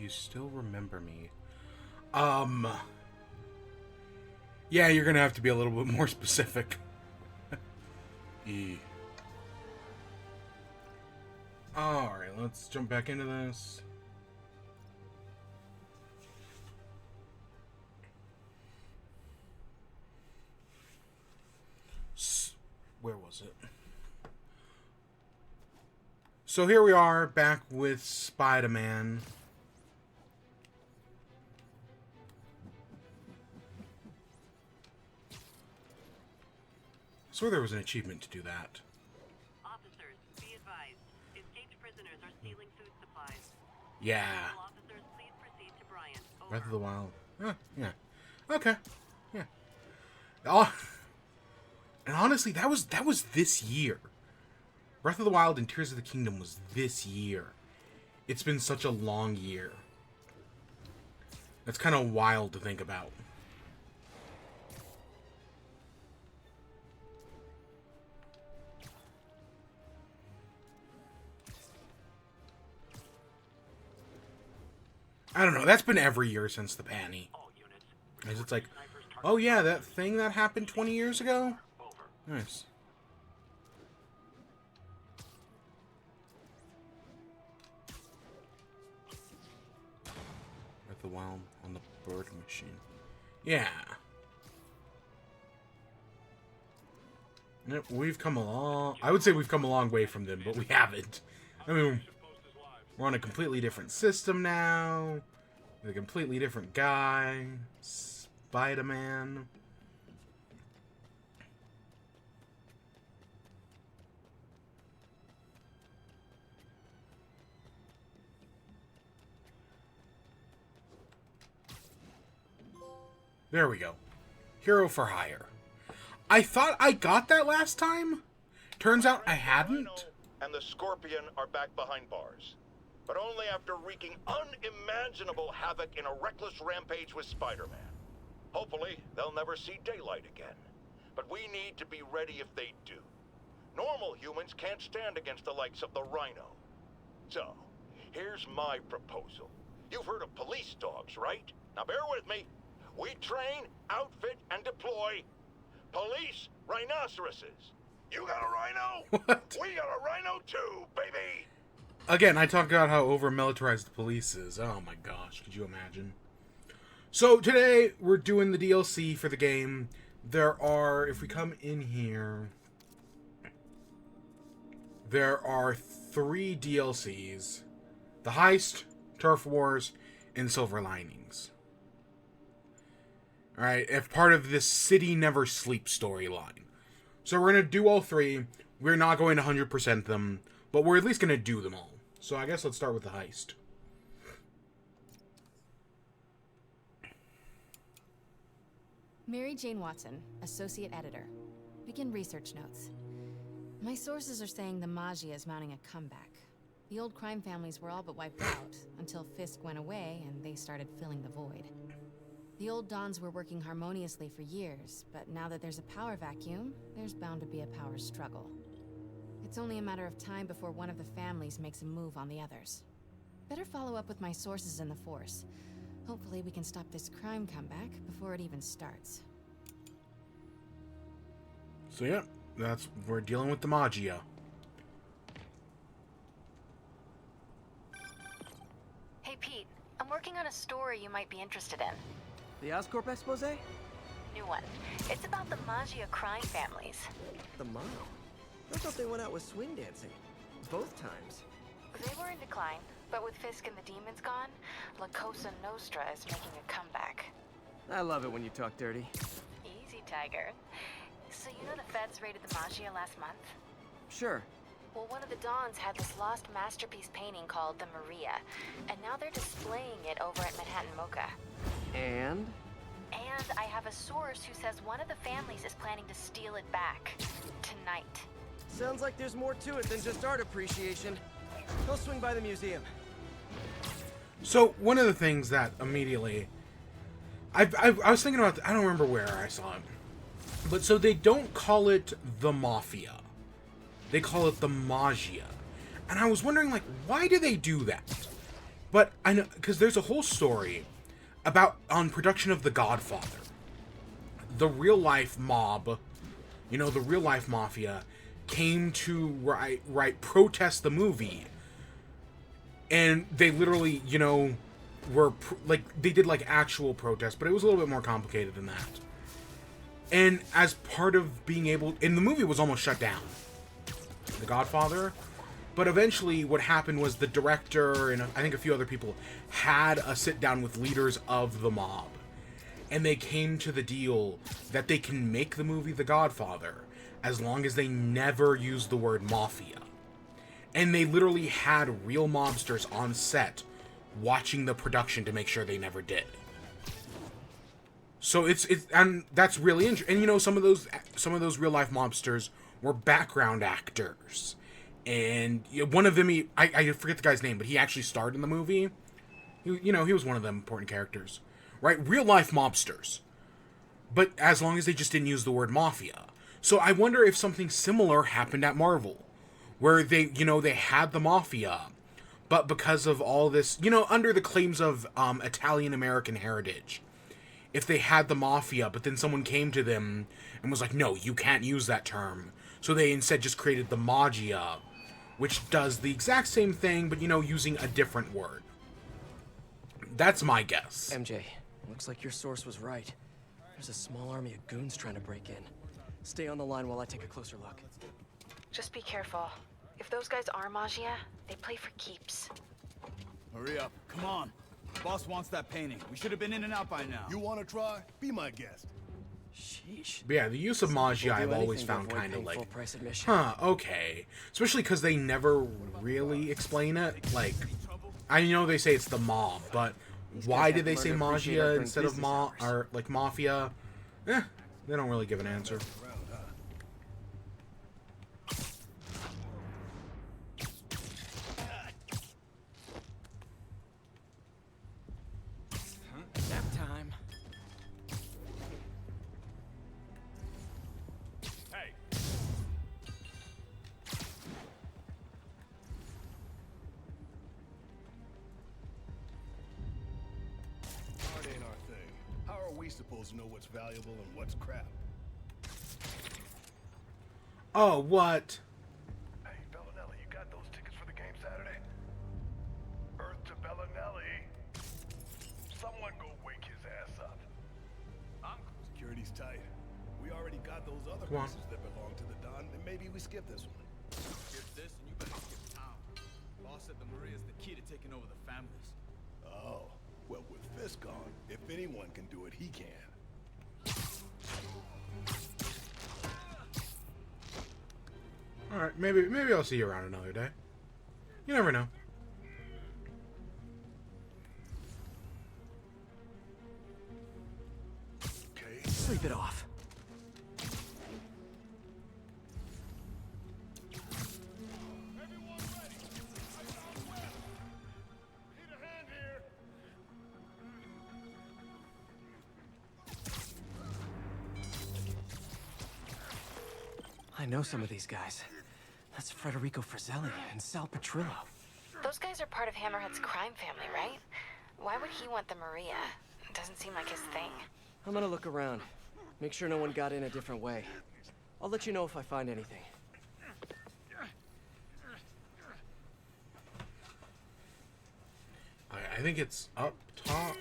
you still remember me? Yeah, you're gonna have to be a little bit more specific. E. Alright, let's jump back into this. Where was it? So here we are, back with Spider-Man. I swear there was an achievement to do that. Officers, be advised. Escaped prisoners are stealing food supplies. Yeah. All officers, please proceed to Bryan. Over. Breath of the Wild. Yeah. Okay. Yeah. Oh, and honestly, that was this year. Breath of the Wild and Tears of the Kingdom was this year. It's been such a long year. That's kind of wild to think about. I don't know. That's been every year since the Panty. It's like, oh yeah, that thing that happened 20 years ago? Nice. Breath of the Wild on the bird machine. Yeah. We've come a long... I would say we've come a long way from them, but we haven't. I mean, we're on a completely different system now. With a completely different guy. Spider-Man. There we go. Hero for hire. I thought I got that last time. Turns out I hadn't. And the Scorpion are back behind bars. But only after wreaking unimaginable havoc in a reckless rampage with Spider-Man. Hopefully, they'll never see daylight again. But we need to be ready if they do. Normal humans can't stand against the likes of the Rhino. So, here's my proposal. You've heard of police dogs, right? Now bear with me. We train, outfit, and deploy police rhinoceroses. You got a rhino? What? We got a rhino too, baby! Again, I talk about how over-militarized the police is. Oh my gosh, could you imagine? So today, we're doing the DLC for the game. There are, if we come in here, there are 3 DLCs. The Heist, Turf Wars, and Silver Linings. Alright, if part of this City Never Sleeps storyline. So we're going to do all 3. We're not going to 100% them, but we're at least going to do them all. So I guess let's start with the Heist. Mary Jane Watson, Associate Editor. Begin research notes. My sources are saying the Magia is mounting a comeback. The old crime families were all but wiped out, until Fisk went away and they started filling the void. The old Dons were working harmoniously for years, but now that there's a power vacuum, there's bound to be a power struggle. It's only a matter of time before one of the families makes a move on the others. Better follow up with my sources in the Force. Hopefully we can stop this crime comeback before it even starts. So yeah, we're dealing with the Magia. Hey Pete, I'm working on a story you might be interested in. The Oscorp expose? New one. It's about the Magia crime families. The Mom? I thought they went out with swing dancing. Both times. They were in decline, but with Fisk and the demons gone, La Cosa Nostra is making a comeback. I love it when you talk dirty. Easy, Tiger. So you know the feds raided the Magia last month? Sure. Well, one of the Dons had this lost masterpiece painting called the Maria, and now they're displaying it over at Manhattan Mocha. And? And I have a source who says one of the families is planning to steal it back. Tonight. Sounds like there's more to it than just art appreciation. I'll swing by the museum. So, one of the things that immediately... I was thinking about... I don't remember where I saw it. But so they don't call it the Mafia. They call it the Magia. And I was wondering, like, why do they do that? But I know, because there's a whole story about, on production of The Godfather, the real life mob, you know, the real life mafia, came to protest the movie. And they literally, you know, they did like actual protests, but it was a little bit more complicated than that. And as part of being able, and the movie was almost shut down, The Godfather, but eventually what happened was the director and I think a few other people had a sit down with leaders of the mob, and they came to the deal that they can make the movie The Godfather as long as they never use the word mafia. And they literally had real mobsters on set watching the production to make sure they never did. So it's and that's really interesting. And you know, some of those real life mobsters were background actors. And you know, one of them, I forget the guy's name, but he actually starred in the movie. He was one of them important characters, right? Real life mobsters, but as long as they just didn't use the word mafia. So I wonder if something similar happened at Marvel, where they had the mafia, but because of all this, under the claims of Italian American heritage, if they had the mafia, but then someone came to them and was like, no, you can't use that term. So they instead just created the Magia, which does the exact same thing, but, using a different word. That's my guess. MJ, looks like your source was right. There's a small army of goons trying to break in. Stay on the line while I take a closer look. Just be careful. If those guys are Magia, they play for keeps. Hurry up. Come on. Boss wants that painting. We should have been in and out by now. You want to try? Be my guest. Sheesh. But yeah, the use of Magia I've always found kind of like, okay. Especially because they never really explain it. Like, I know they say it's the mob, but why did they say Magia instead of Mafia? They don't really give an answer. Nap time. Hey. Art ain't our thing. How are we supposed to know what's valuable and what's crap? Oh, what? Hey, Bellinelli, you got those tickets for the game Saturday? Earth to Bellinelli. Someone go wake his ass up. Security's tight. We already got those other Come on. pieces that belong to the Don, and maybe we skip this one. Skip this and you better skip town. Boss said the Maria's the key to taking over the families. Oh, well, with Fisk gone, if anyone can do it, he can. Alright, maybe I'll see you around another day. You never know. Okay. Sleep it off. Everyone ready? I got a whip. Need a hand here. I know some of these guys. That's Federico Frizzelli and Sal Petrillo. Those guys are part of Hammerhead's crime family, right? Why would he want the Maria? It doesn't seem like his thing. I'm gonna look around. Make sure no one got in a different way. I'll let you know if I find anything. I think it's up top.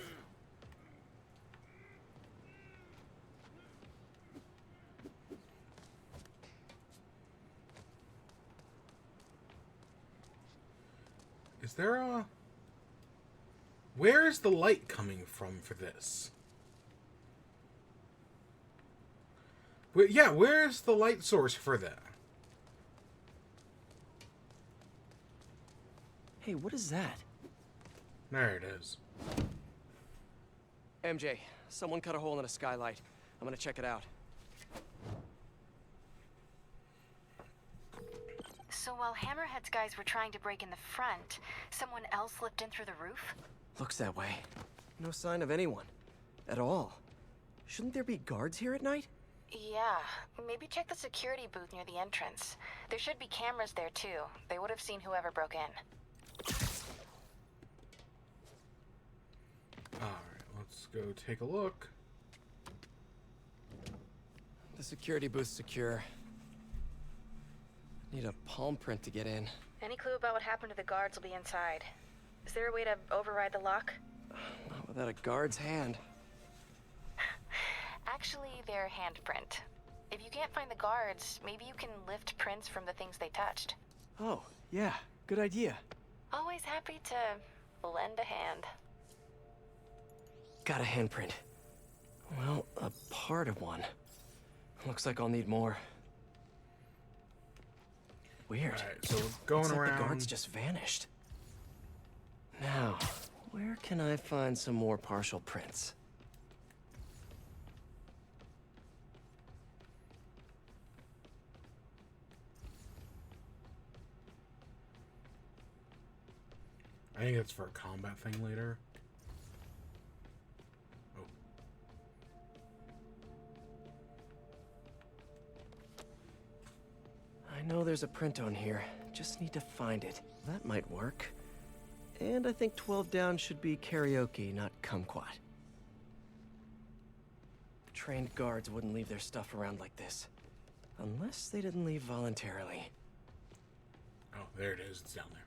Is there a... Where is the light coming from for this? Where is the light source for that? Hey, what is that? There it is. MJ, someone cut a hole in a skylight. I'm gonna check it out. So while Hammerhead's guys were trying to break in the front, someone else slipped in through the roof? Looks that way. No sign of anyone. At all. Shouldn't there be guards here at night? Yeah, maybe check the security booth near the entrance. There should be cameras there too. They would have seen whoever broke in. Let's go take a look. The security booth's secure. Need a palm print to get in. Any clue about what happened to the guards will be inside. Is there a way to override the lock? Not without a guard's hand. Actually, their handprint. If you can't find the guards, maybe you can lift prints from the things they touched. Oh, yeah, good idea. Always happy to lend a hand. Got a handprint. Well, a part of one. Looks like I'll need more. Weird. Alright, so we're going Looks like around. the guards just vanished. Now, where can I find some more partial prints? I think that's for a combat thing later. Oh. I know there's a print on here. Just need to find it. That might work. And I think 12 down should be karaoke, not kumquat. Trained guards wouldn't leave their stuff around like this. Unless they didn't leave voluntarily. Oh, there it is. It's down there.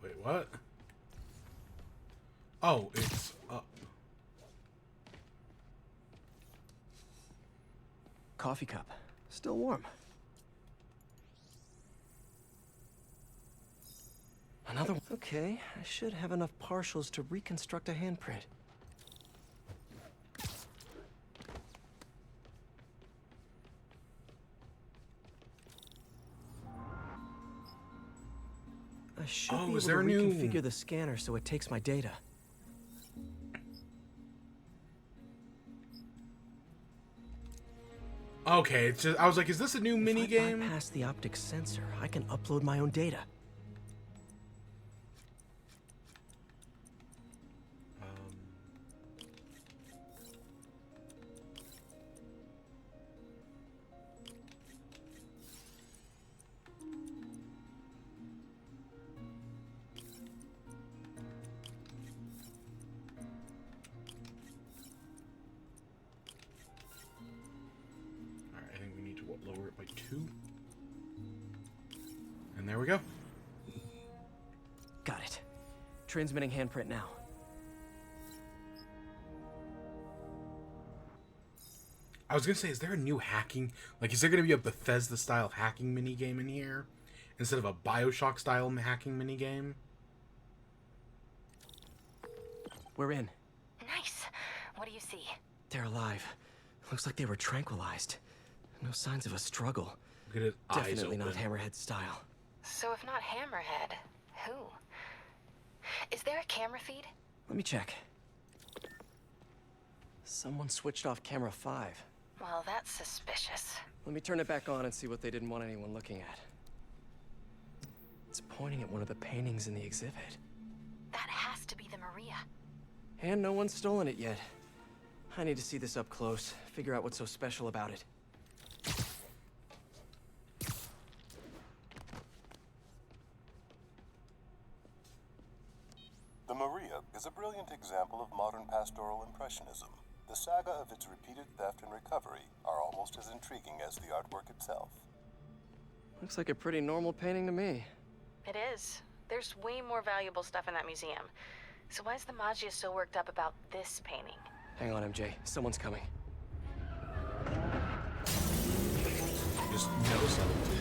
Wait, what? Oh, it's up. Coffee cup. Still warm. Another one. Okay, I should have enough partials to reconstruct a handprint. I should be able is to there a new- reconfigure the scanner so it takes my data. Okay, it's just, I was like, is this a new mini If I game? bypass the optics sensor, I can upload my own data. Alright, I think we need to lower it by 2. And there we go. Got it. Transmitting handprint now. I was gonna say, is there a new hacking? Like, is there gonna be a Bethesda-style hacking minigame in here? Instead of a Bioshock-style hacking minigame? We're in. Nice. What do you see? They're alive. Looks like they were tranquilized. No signs of a struggle. Look at his eyes Definitely not open. Hammerhead style. So if not Hammerhead, who? Is there a camera feed? Let me check. Someone switched off camera 5. Well, that's suspicious. Let me turn it back on and see what they didn't want anyone looking at. It's pointing at one of the paintings in the exhibit. That has to be the Maria. And no one's stolen it yet. I need to see this up close, figure out what's so special about it. The Maria is a brilliant example of modern pastoral impressionism. The saga of its repeated theft and recovery are almost as intriguing as the artwork itself. Looks like a pretty normal painting to me. It is. There's way more valuable stuff in that museum. So why is the Magia so worked up about this painting? Hang on, MJ. Someone's coming. Just know something.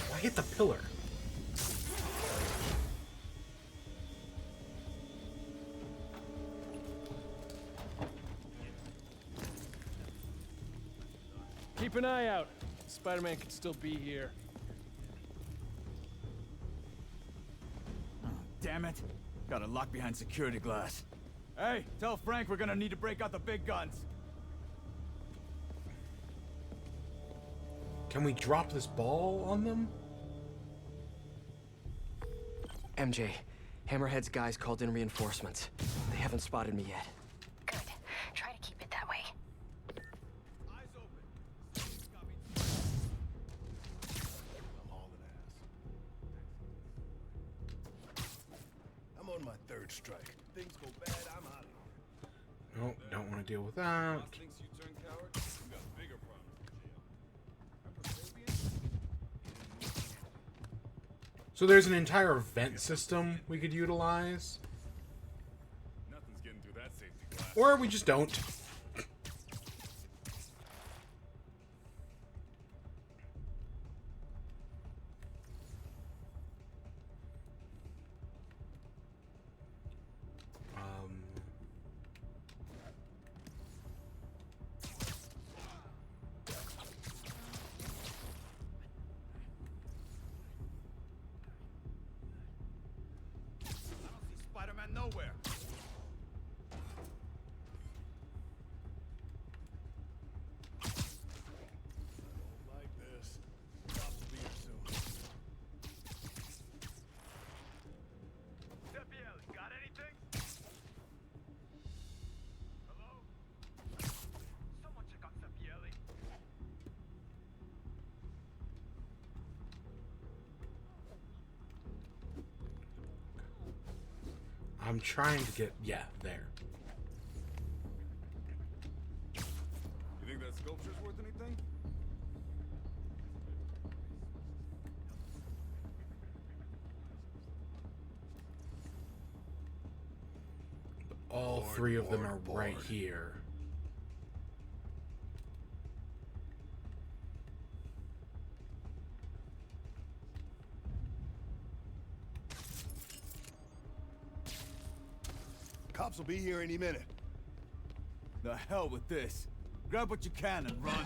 Why hit the pillar? Keep an eye out. Spider-Man could still be here. Oh, damn it. Got it locked behind security glass. Hey, tell Frank we're gonna need to break out the big guns. Can we drop this ball on them? MJ, Hammerhead's guys called in reinforcements. They haven't spotted me yet. Good. Try to keep it that way. Eyes open. on my third strike. Things go bad, I'm out of here. Nope, don't want to deal with that. Thinks you turned coward? We got bigger problems. So there's an entire vent system we could utilize. Nothing's getting through that safety glass. Or we just don't. Spider-Man nowhere. Like this. Cops will be here soon. Sepielli, got anything? Hello? Someone check on Sepielli. I'm trying to get... Yeah, there. You think that sculpture's worth anything? All three of them are right here. Cops will be here any minute. The hell with this. Grab what you can and run.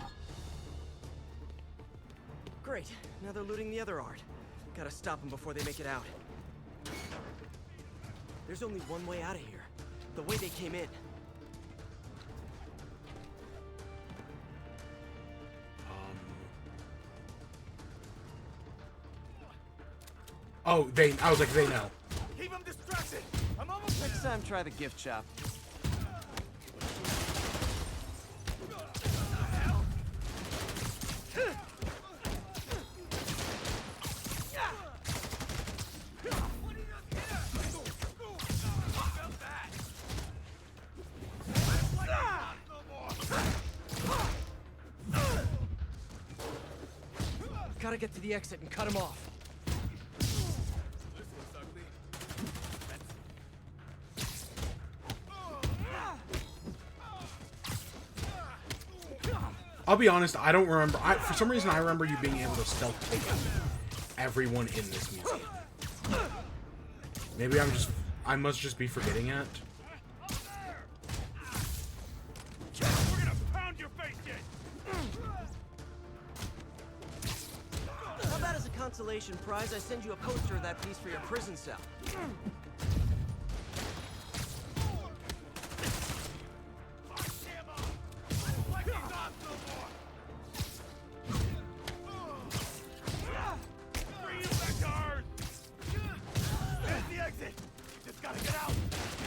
Great. Now they're looting the other art. Gotta stop them before they make it out. There's only one way out of here. The way they came in. Oh, I was like, they know. Keep him distracted. I'm almost Next time, try the gift shop. Gotta get to the exit and cut him off. I'll be honest, I don't remember. For some reason, I remember you being able to stealth take everyone in this museum. Maybe I must just be forgetting it. We're gonna pound your face in. How about as a consolation prize, I send you a poster of that piece for your prison cell?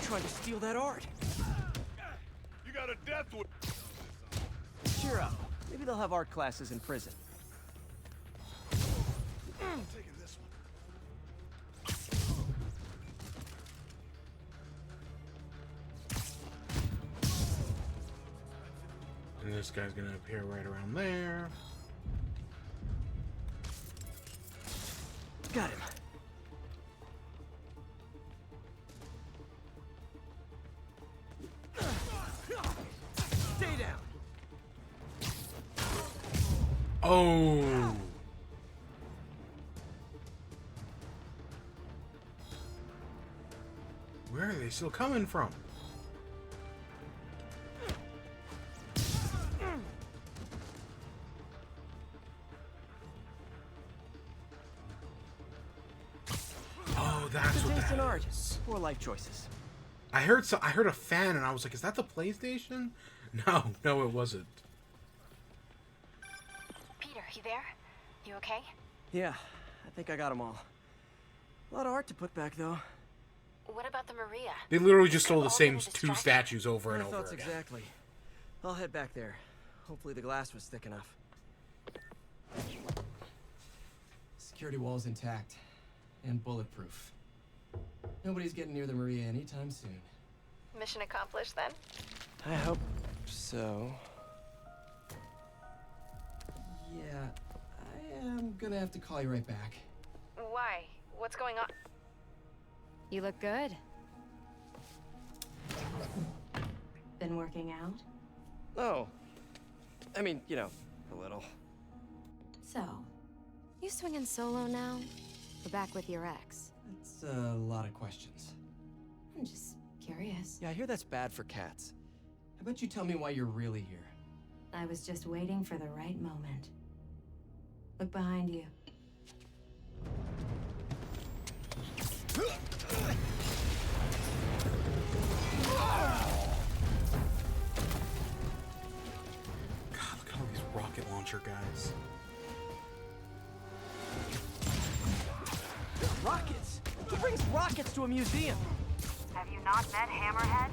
Trying to steal that art. You got a death wish. Cheer up. Maybe they'll have art classes in prison. I'm taking this one. And this guy's gonna appear right around there. Got him. Stay down. Oh. Where are they still coming from? Oh, that's what Taste in that art. is. Poor life choices. I heard a fan and I was like, is that the PlayStation? No, it wasn't. Peter, you there? You okay? Yeah, I think I got them all. A lot of art to put back, though. What about the Maria? They literally just stole the All same been a two distraction? statues over and My over thoughts again. exactly. I'll head back there. Hopefully the glass was thick enough. Security wall's intact and bulletproof. Nobody's getting near the Maria anytime soon. Mission accomplished then? I hope so. Yeah, I am gonna have to call you right back. Why? What's going on? You look good. Been working out? Oh. I mean, you know, a little. So, you swinging solo now? Or back with your ex? That's a lot of questions. I'm just curious. Yeah, I hear that's bad for cats. How about you tell me why you're really here? I was just waiting for the right moment. Look behind you. God, look at all these rocket launcher guys. Rockets? Who brings rockets to a museum? Have you not met Hammerhead?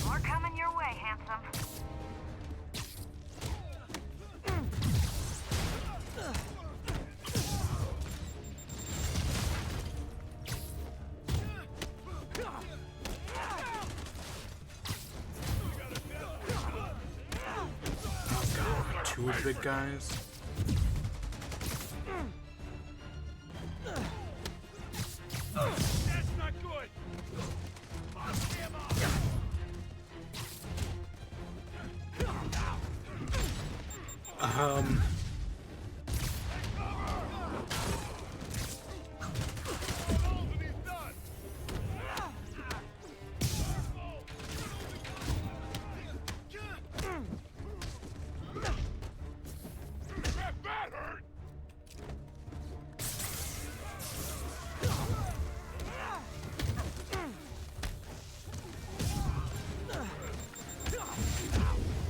More coming your way, handsome. Two of the big guys. That's not good! Um. That hurt!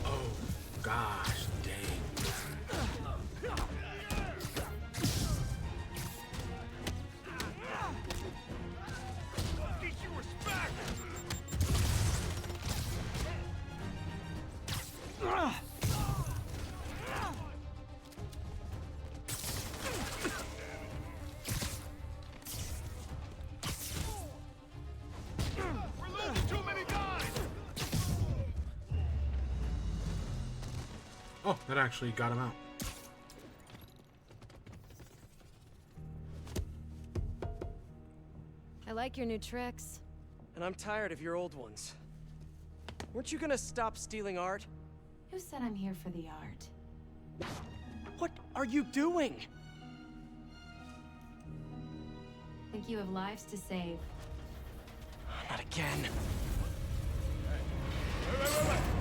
Oh, gosh, dang. Teach you respect! We're losing too many guys! Oh, that actually got him out. I like your new tricks. And I'm tired of your old ones. Weren't you gonna stop stealing art? Who said I'm here for the art? What are you doing? Think you have lives to save. Not again.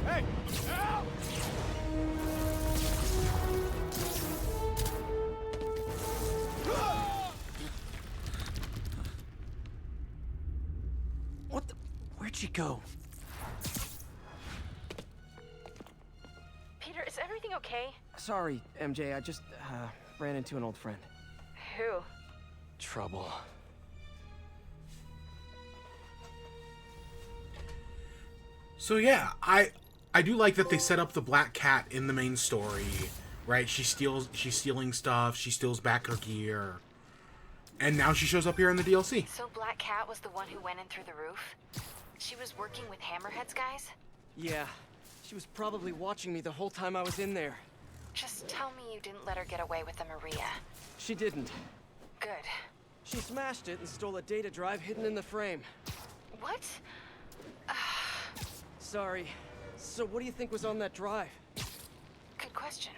Hey! Help! What the? Where'd she go? Peter, is everything okay? Sorry, MJ, I just ran into an old friend. Who? Trouble. So yeah, I do like that they set up the Black Cat in the main story, right? She's stealing stuff, she steals back her gear. And now she shows up here in the DLC. So Black Cat was the one who went in through the roof? She was working with Hammerhead's guys? Yeah, she was probably watching me the whole time I was in there. Just tell me you didn't let her get away with the Maria. She didn't. Good. She smashed it and stole a data drive hidden in the frame. What? Sorry. So what do you think was on that drive? Good question.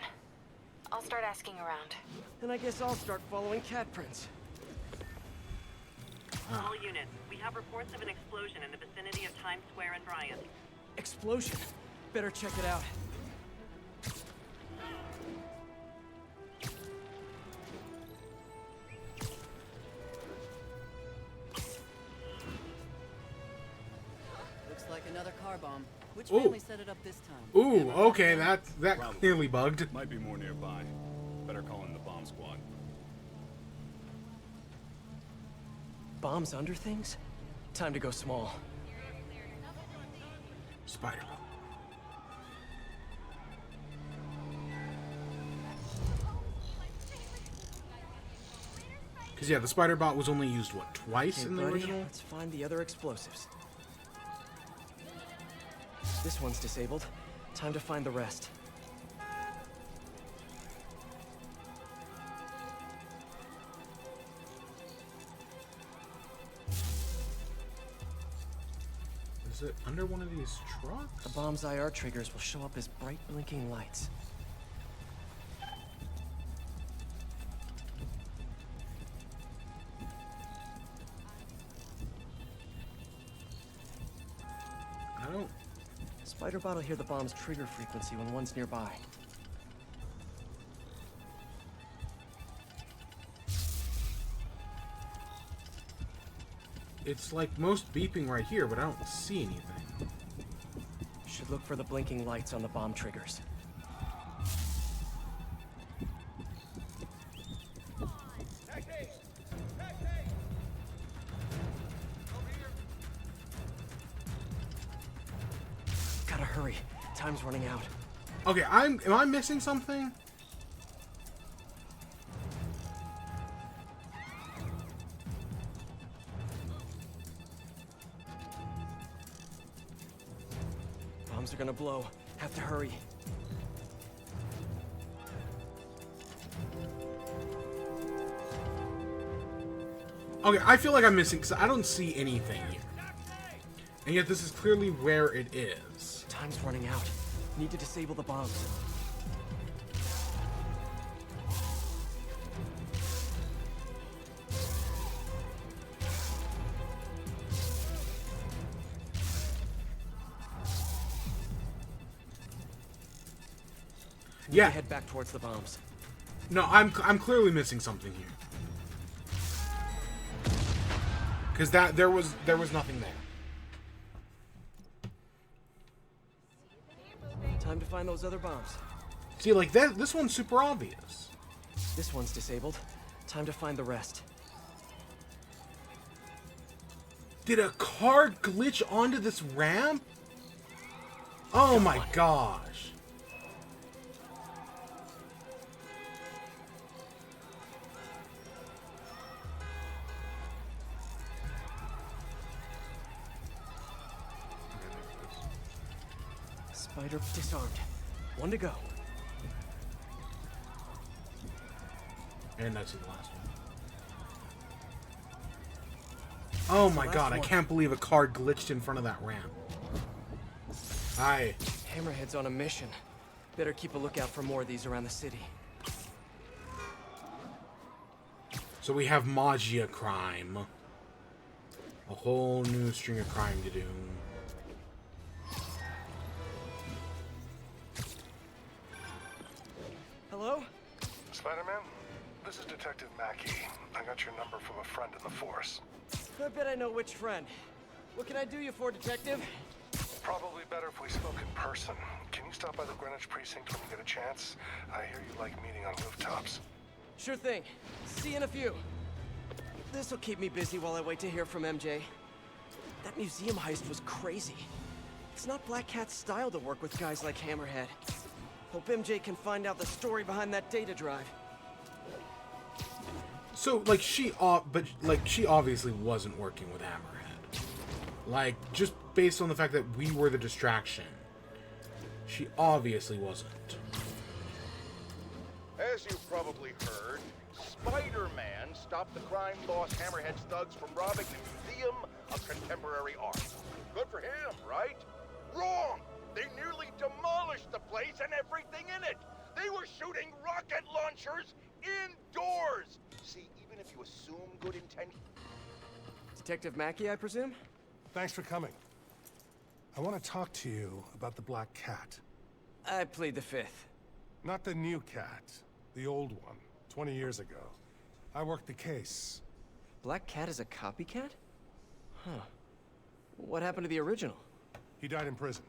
I'll start asking around. And I guess I'll start following cat prints. All units, we have reports of an explosion in the vicinity of Times Square and Bryant. Explosion. Better check it out. Another car bomb. Which Ooh. family set it up this time? Ooh, okay, that Probably. clearly bugged. Might be more nearby. Better call in the bomb squad. Bombs under things? Time to go small. Spider-Man. Because, yeah, the spider bot was only used, what, twice Okay, in the buddy, original? let's find the other explosives. This one's disabled. Time to find the rest. Is it under one of these trucks? The bomb's IR triggers will show up as bright blinking lights. I don't... Spider-Bot will hear the bomb's trigger frequency when one's nearby. It's like most beeping right here, but I don't see anything. Should look for the blinking lights on the bomb triggers. Gotta hurry. Time's running out. Okay, am I missing something? Bombs are gonna blow. Have to hurry. Okay, I feel like I'm missing, because I don't see anything here. And yet this is clearly where it is. Time's running out. Need to disable the bombs. Yeah. Head back towards the bombs. No, I'm clearly missing something here. Because there was nothing there. Time to find those other bombs. See, like this one's super obvious. This one's disabled. Time to find the rest. Did a car glitch onto this ramp? Oh my gosh. Spider disarmed. One to go. And that's the last one. Oh my god, I can't believe a car glitched in front of that ramp. Hi. Hammerhead's on a mission. Better keep a lookout for more of these around the city. So we have Magia crime. A whole new string of crime to do. Hello? Spider-Man, this is Detective Mackey. I got your number from a friend in the force. I bet I know which friend. What can I do you for, Detective? Probably better if we spoke in person. Can you stop by the Greenwich precinct when you get a chance? I hear you like meeting on rooftops. Sure thing. See you in a few. This'll keep me busy while I wait to hear from MJ. That museum heist was crazy. It's not Black Cat's style to work with guys like Hammerhead. Hope MJ can find out the story behind that data drive. So, like, she obviously wasn't working with Hammerhead. Like, just based on the fact that we were the distraction. She obviously wasn't. As you've probably heard, Spider-Man stopped the crime boss Hammerhead's thugs from robbing the Museum of Contemporary Art. Good for him, right? Wrong! They nearly demolished the place and everything in it! They were shooting rocket launchers indoors! See, even if you assume good intent... Detective Mackey, I presume? Thanks for coming. I want to talk to you about the Black Cat. I plead the fifth. Not the new cat, the old one, 20 years ago. I worked the case. Black Cat is a copycat? Huh. What happened to the original? He died in prison,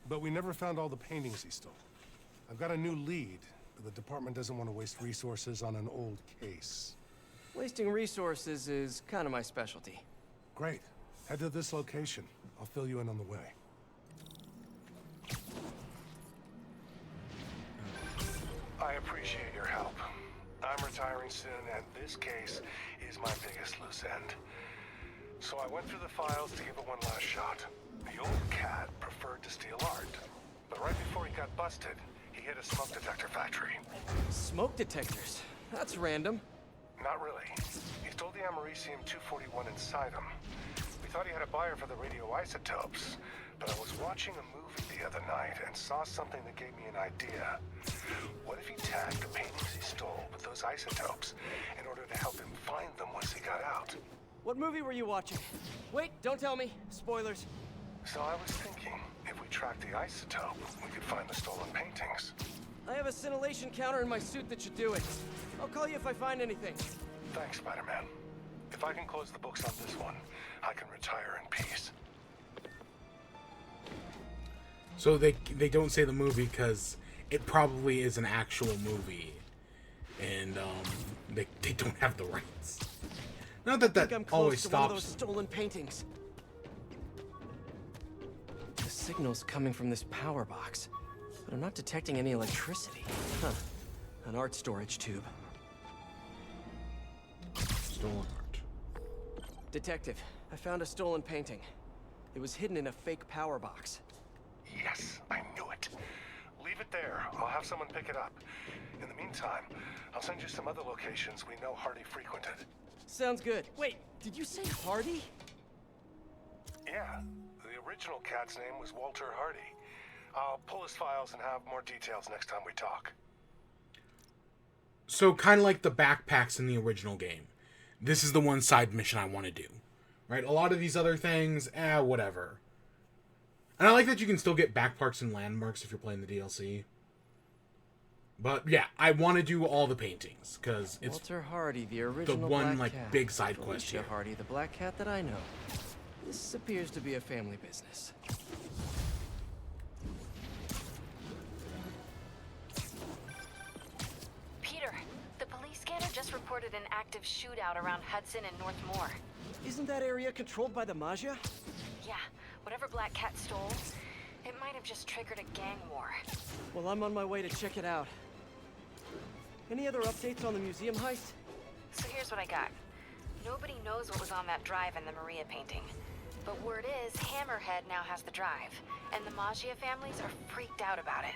but we never found all the paintings he stole. I've got a new lead, but the department doesn't want to waste resources on an old case. Wasting resources is kind of my specialty. Great. Head to this location. I'll fill you in on the way. I appreciate your help. I'm retiring soon, and this case is my biggest loose end. So I went through the files to give it one last shot. The old cat preferred to steal art, but right before he got busted, he hit a smoke detector factory. Smoke detectors? That's random. Not really. He stole the Americium-241 inside him. We thought he had a buyer for the radioisotopes, but I was watching a movie the other night and saw something that gave me an idea. What if he tagged the paintings he stole with those isotopes in order to help him find them once he got out? What movie were you watching? Wait, don't tell me. Spoilers. So I was thinking, if we tracked the isotope, we could find the stolen paintings. I have a scintillation counter in my suit that should do it. I'll call you if I find anything. Thanks, Spider-Man. If I can close the books on this one, I can retire in peace. So they don't say the movie because it probably is an actual movie, and they don't have the rights. Not that I think I'm that close always to one of stops. those stolen paintings. The signal's coming from this power box, but I'm not detecting any electricity. Huh. An art storage tube. Stolen art. Detective, I found a stolen painting. It was hidden in a fake power box. Yes, I knew it. Leave it there. I'll have someone pick it up. In the meantime, I'll send you some other locations we know Hardy frequented. Sounds good. Wait, did you say Hardy? Yeah, the original cat's name was Walter Hardy. I'll pull his files and have more details next time we talk. So kind of like the backpacks in the original game. This is the one side mission I want to do. Right? A lot of these other things, whatever. And I like that you can still get backparks and landmarks if you're playing the DLC. But yeah, I want to do all the paintings because it's Walter Hardy, the original one Black like Cat. big side quest Felicia here. Hardy, the black cat that I know. This appears to be a family business. Peter, the police scanner just reported an active shootout around Hudson and North Moor. Isn't that area controlled by the Magia? Yeah, whatever Black Cat stole, it might have just triggered a gang war. Well, I'm on my way to check it out. Any other updates on the museum heist? So here's what I got. Nobody knows what was on that drive in the Maria painting. But word is, Hammerhead now has the drive, and the Magia families are freaked out about it.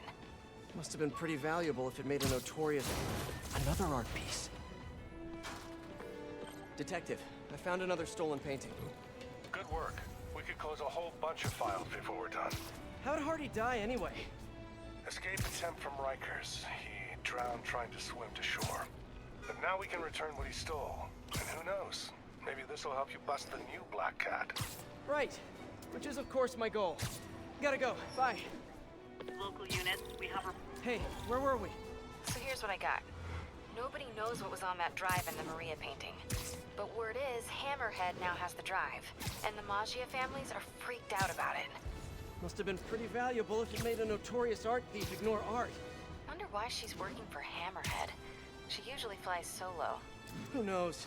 Must have been pretty valuable if it made a notorious... another art piece. Detective, I found another stolen painting. Good work. We could close a whole bunch of files before we're done. How'd Hardy die anyway? Escape attempt from Rikers. He drowned trying to swim to shore. But now we can return what he stole. And who knows? Maybe this will help you bust the new Black Cat. Right. Which is, of course, my goal. Gotta go. Bye. Local units, we have Hey, where were we? So here's what I got. Nobody knows what was on that drive in the Maria painting. But word is, Hammerhead now has the drive, and the Magia families are freaked out about it. Must have been pretty valuable if it made a notorious art thief ignore art. Wonder why she's working for Hammerhead. She usually flies solo. Who knows?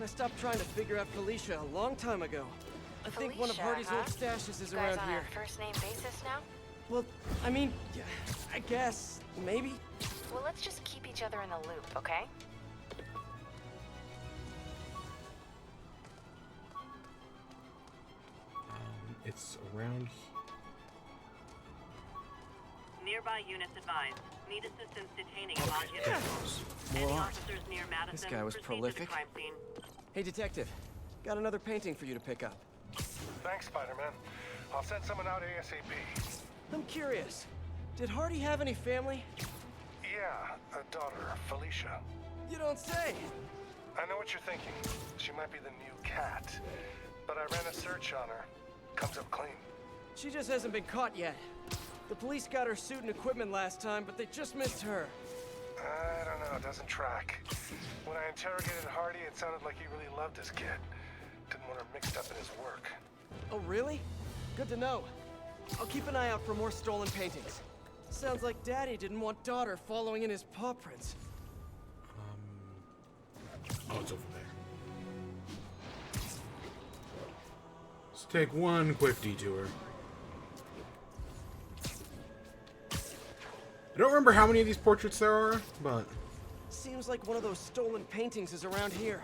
I stopped trying to figure out Felicia a long time ago. I think one of Felicia, Hardy's huh? old stashes is You guys around on here. a first-name basis now? Well, I mean, yeah, I guess, maybe. Well, let's just keep each other in the loop, okay? It's around. nearby units advised. Need assistance detaining a Magia vessel. Any More art. officers near Madison, This guy was proceed to the prolific. crime scene. Hey, detective. Got another painting for you to pick up. Thanks, Spider-Man. I'll send someone out ASAP. I'm curious. Did Hardy have any family? Yeah, a daughter, Felicia. You don't say. I know what you're thinking. She might be the new cat. But I ran a search on her. Comes up clean. She just hasn't been caught yet. The police got her suit and equipment last time, but they just missed her. I don't know, it doesn't track. When I interrogated Hardy, it sounded like he really loved his kid. Didn't want her mixed up in his work. Oh, really? Good to know. I'll keep an eye out for more stolen paintings. Sounds like Daddy didn't want daughter following in his paw prints. Oh, it's over there. Let's take one quick detour. I don't remember how many of these portraits there are, but... Seems like one of those stolen paintings is around here.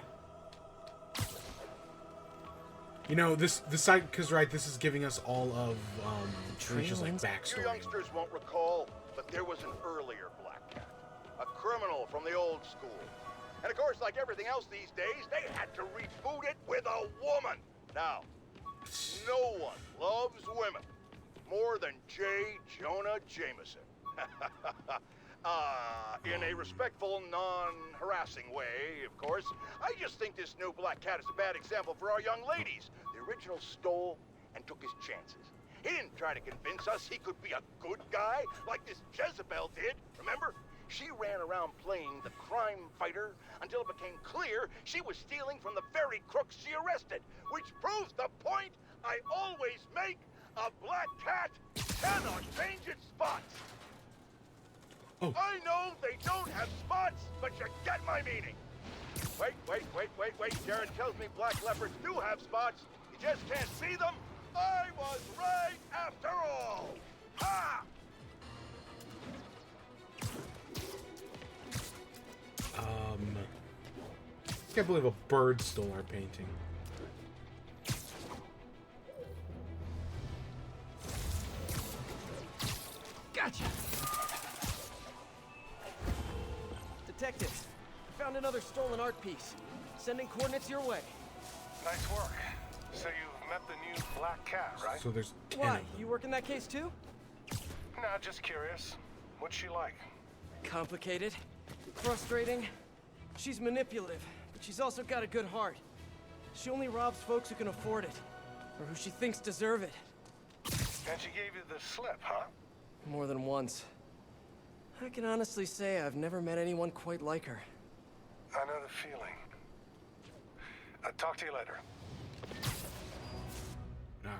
You know, the site, because, right, this is giving us all of, Felicia's, like, You backstory. youngsters won't recall, but there was an earlier Black Cat. A criminal from the old school. And of course, like everything else these days, they had to reboot it with a woman. Now, no one loves women more than J. Jonah Jameson. In a respectful, non-harassing way, of course. I just think this new Black Cat is a bad example for our young ladies. The original stole and took his chances. He didn't try to convince us he could be a good guy like this Jezebel did, remember? She ran around playing the crime fighter until it became clear she was stealing from the very crooks she arrested, which proves the point I always make: a Black Cat cannot change its spots. Oh. I know they don't have spots, but you get my meaning. Wait. Jared tells me black leopards do have spots. You just can't see them. I was right after all. Ha! Can't believe a bird stole our painting. Gotcha! Detective, found another stolen art piece. Sending coordinates your way. Nice work. So you've met the new Black Cat, right? So there's 10 Why? of them. You working that case too? Nah, just curious. What's she like? Complicated, frustrating. She's manipulative, but she's also got a good heart. She only robs folks who can afford it, or who she thinks deserve it. And she gave you the slip, huh? More than once. I can honestly say I've never met anyone quite like her. I know the feeling. I'll talk to you later. Alright.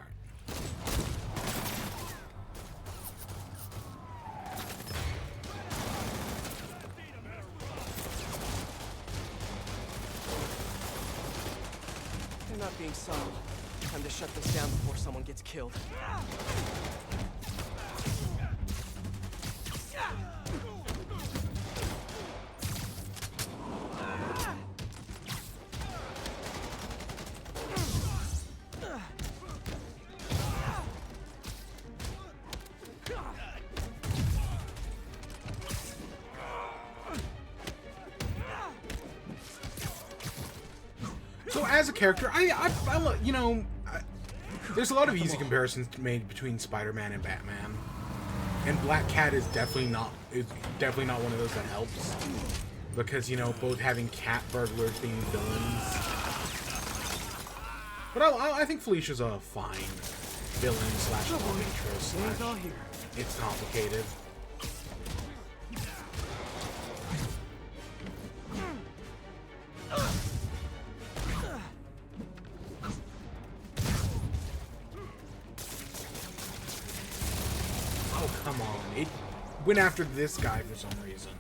They're not being subtle. Time to shut this down before someone gets killed. So as a character, you know, there's a lot of easy comparisons made between Spider-Man and Batman, and Black Cat is definitely not one of those that helps, because, you know, both having cat burglars being villains. But I think Felicia's a fine villain slash love interest. Slash, it's complicated. Come on, it went after this guy for some reason.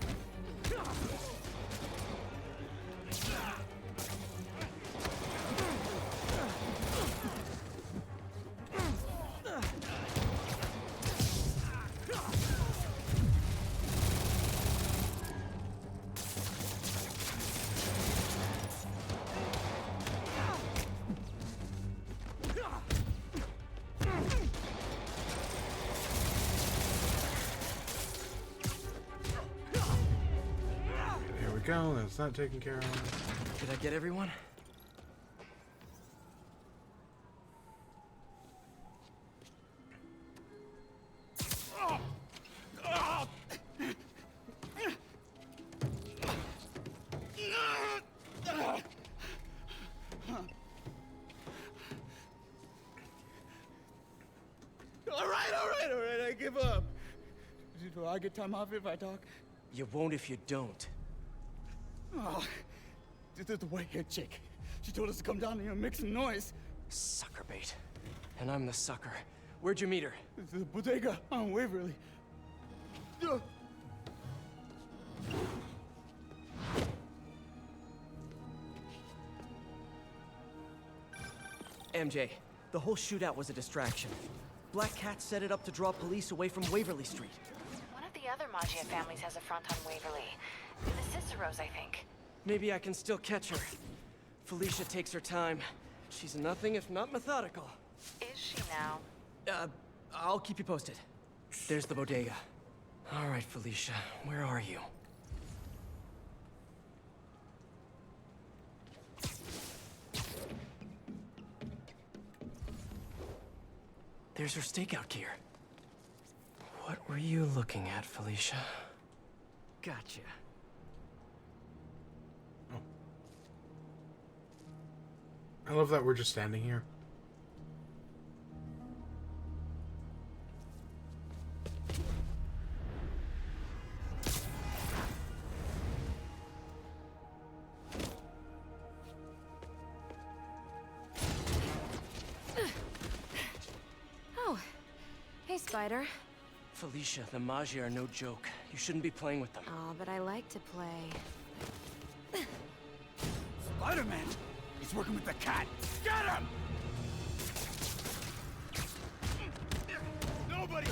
Go, that's not taken care of. Did I get everyone? All right, I give up. Do I get time off if I talk? You won't if you don't. Oh, the white-haired chick. She told us to come down here and make some noise. Sucker bait. And I'm the sucker. Where'd you meet her? The bodega on Waverly. MJ, the whole shootout was a distraction. Black Cat set it up to draw police away from Waverly Street. One of the other Maggia families has a front on Waverly. The Ciceros, I think. Maybe I can still catch her. Felicia takes her time. She's nothing if not methodical. Is she now? I'll keep you posted. There's the bodega. All right, Felicia, where are you? There's her stakeout gear. What were you looking at, Felicia? Gotcha. I love that we're just standing here. Oh, hey, Spider. Felicia, the Maggia are no joke. You shouldn't be playing with them. Oh, but I like to play. Spider-Man! He's working with the cat. Get him! Nobody!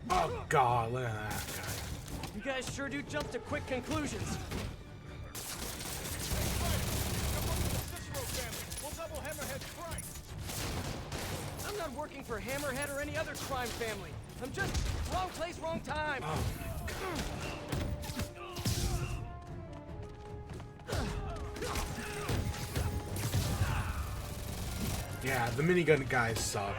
Oh god, look at that guy. You guys sure do jump to quick conclusions. We'll double Hammerhead's price. I'm not working for Hammerhead or any other crime family. I'm just wrong place, wrong time. Yeah, the minigun guys suck.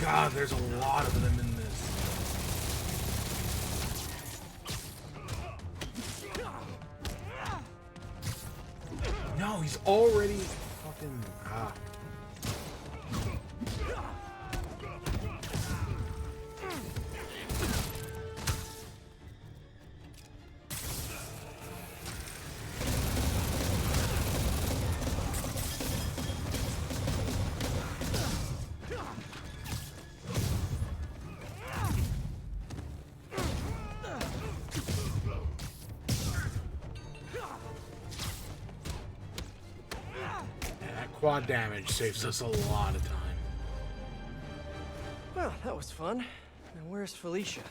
God, there's a lot of them in this. No, he's already fucking... Quad damage saves us a lot of time. Well, that was fun. Now where's Felicia?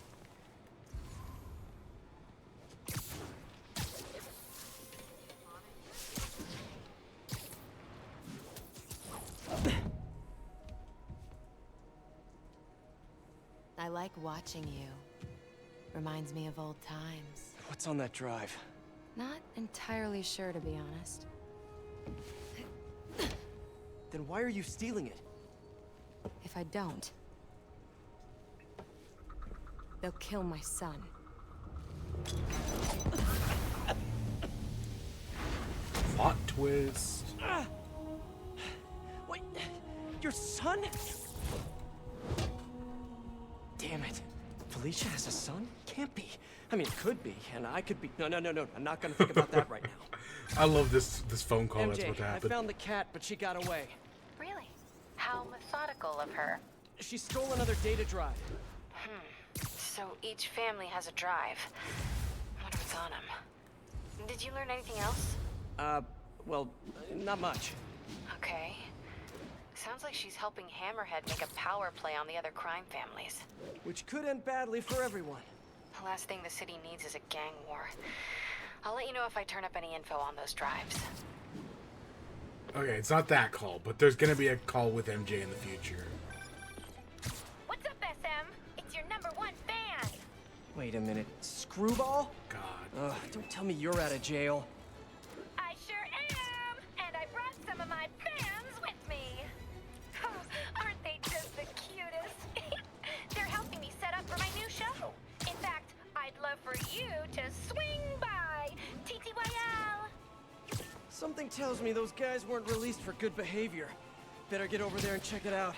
I like watching you. Reminds me of old times. What's on that drive? Not entirely sure, to be honest. Then why are you stealing it? If I don't, they'll kill my son. Plot twist. Wait, your son? Damn it. Felicia has a son? Can't be. I mean, it could be, and I could be. No. I'm not gonna think about that right now. I love this phone call that's MJ, about to I happen. found the cat, but she got away. Really? How methodical of her. She stole another data drive. So each family has a drive. I wonder what's on them. Did you learn anything else? Well, not much. Okay. Sounds like she's helping Hammerhead make a power play on the other crime families. Which could end badly for everyone. The last thing the city needs is a gang war. I'll let you know if I turn up any info on those drives. Okay, it's not that call, but there's gonna be a call with MJ in the future. What's up, SM? It's your #1 fan. Wait a minute. Screwball? God. Ugh, don't tell me you're out of jail. I sure am, and I brought some of my fans with me. Oh, aren't they just the cutest? They're helping me set up for my new show. In fact, I'd love for you to swing by. TTYL. Something tells me those guys weren't released for good behavior. Better get over there and check it out.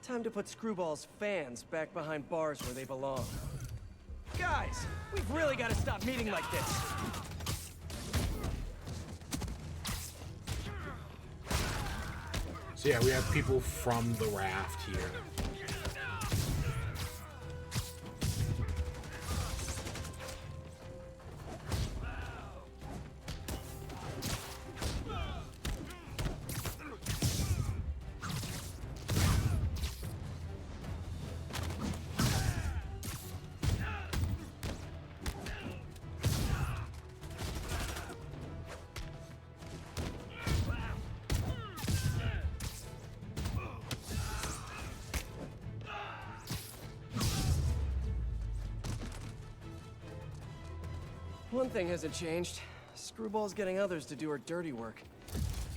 Time to put Screwball's fans back behind bars where they belong. Guys, we've really got to stop meeting like this. So yeah, we have people from the raft here. One thing hasn't changed. Screwball's getting others to do her dirty work.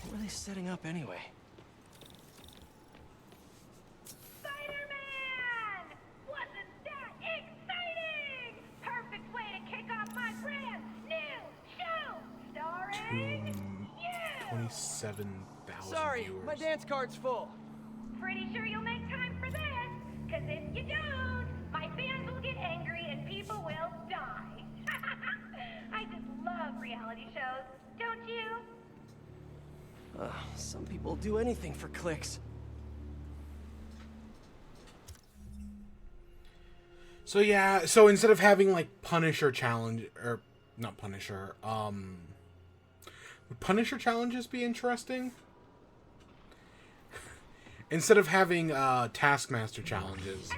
What are they setting up anyway? Spider-Man! Wasn't that exciting? Perfect way to kick off my brand new show, starring you! 27,000 Sorry, viewers. my dance card's full. Pretty sure you'll make time for this, because if you don't, my fans will get angry and people will die. I just love reality shows, don't you? Some people do anything for clicks. So yeah, so instead of having like Punisher challenge, or not Punisher, would Punisher challenges be interesting? Instead of having Taskmaster challenges,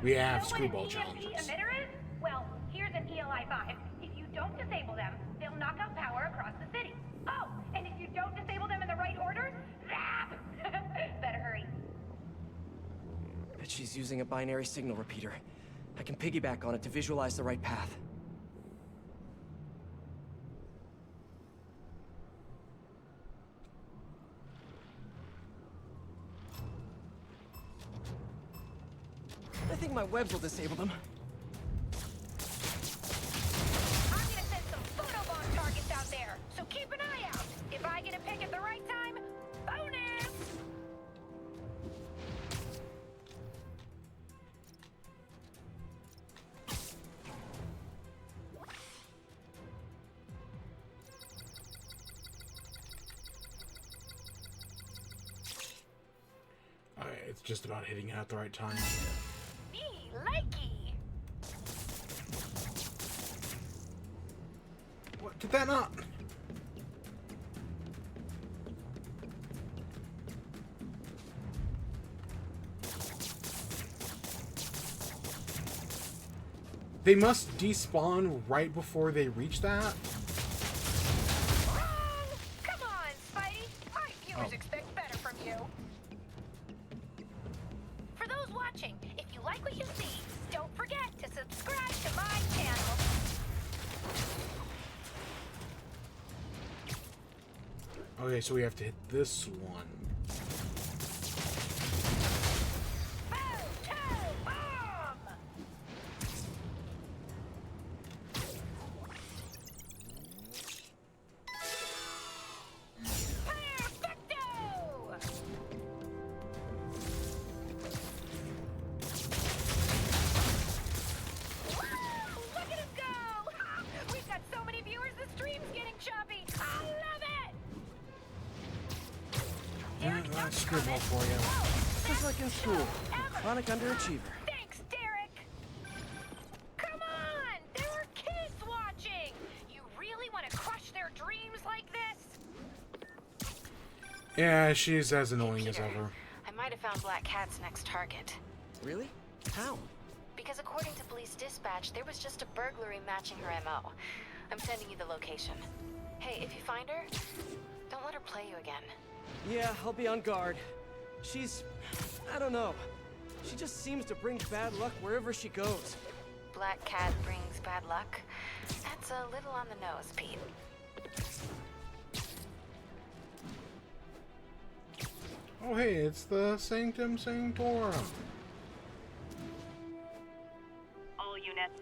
we have Screwball challenges. Emitter is? Well, here's an ELI 5. If you don't disable them, they'll knock out power across the city. Oh, and if you don't disable them in the right order, zap! Better hurry. Bet she's using a binary signal repeater. I can piggyback on it to visualize the right path. I think my webs will disable them. I'm gonna send some photobomb targets out there, so keep an eye out. If I get a pick at the right time, bonus! Alright, it's just about hitting it at the right time. Me likey! What? Did that not? They must despawn right before they reach that? Wrong! Come on, Spidey! My viewers expect better from you. For those watching, if you like what you see, don't forget to subscribe to my channel. Okay, so we have to hit this one. Bomb! Perfecto! Woo! Look at him go! We've got so many viewers, the stream's getting choppy. I love it! Yeah, that's Screwball for you. Just like in school. Chronic underachiever. Thanks, Derek! Come on! There are kids watching! You really want to crush their dreams like this? Yeah, she's as annoying as Peter, ever. I might have found Black Cat's next target. Really? How? Because according to police dispatch, there was just a burglary matching her MO. I'm sending you the location. Hey, if you find her, don't let her play you again. Yeah, I'll be on guard. She's... I don't know. She just seems to bring bad luck wherever she goes. Black Cat brings bad luck? That's a little on the nose, Pete. Oh hey, it's the Sanctum Sanctorum. All units.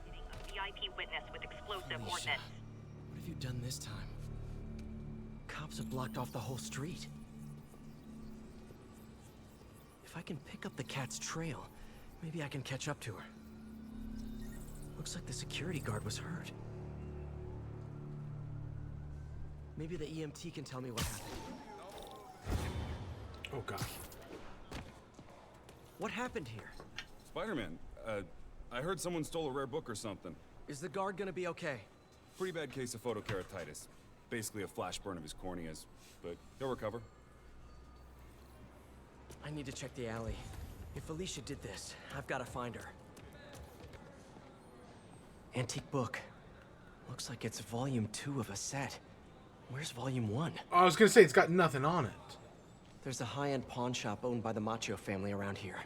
Getting a VIP witness with explosive Alicia, ordnance. what have you done this time? Cops have blocked off the whole street. If I can pick up the cat's trail, maybe I can catch up to her. Looks like the security guard was hurt. Maybe the EMT can tell me what happened. Oh gosh. What happened here? Spider-Man, I heard someone stole a rare book or something. Is the guard gonna be okay? Pretty bad case of photokeratitis. Basically a flash burn of his corneas, but he'll recover. I need to check the alley. If Alicia did this, I've got to find her. Antique book. Looks like it's volume 2 of a set. Where's volume 1? I was gonna say, it's got nothing on it. There's a high-end pawn shop owned by the Machio family around here.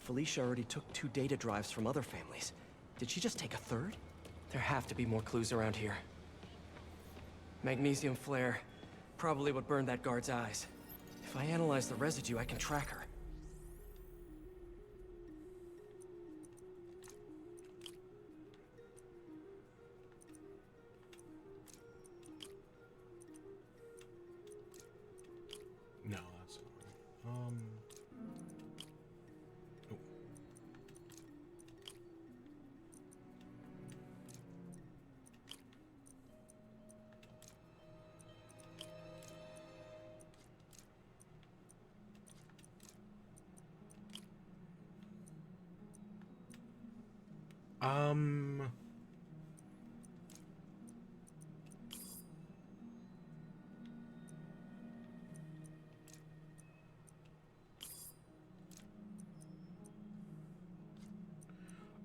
Felicia already took 2 data drives from other families. Did she just take a third? There have to be more clues around here. Magnesium flare. Probably what burned that guard's eyes. If I analyze the residue, I can track her. No, that's not right.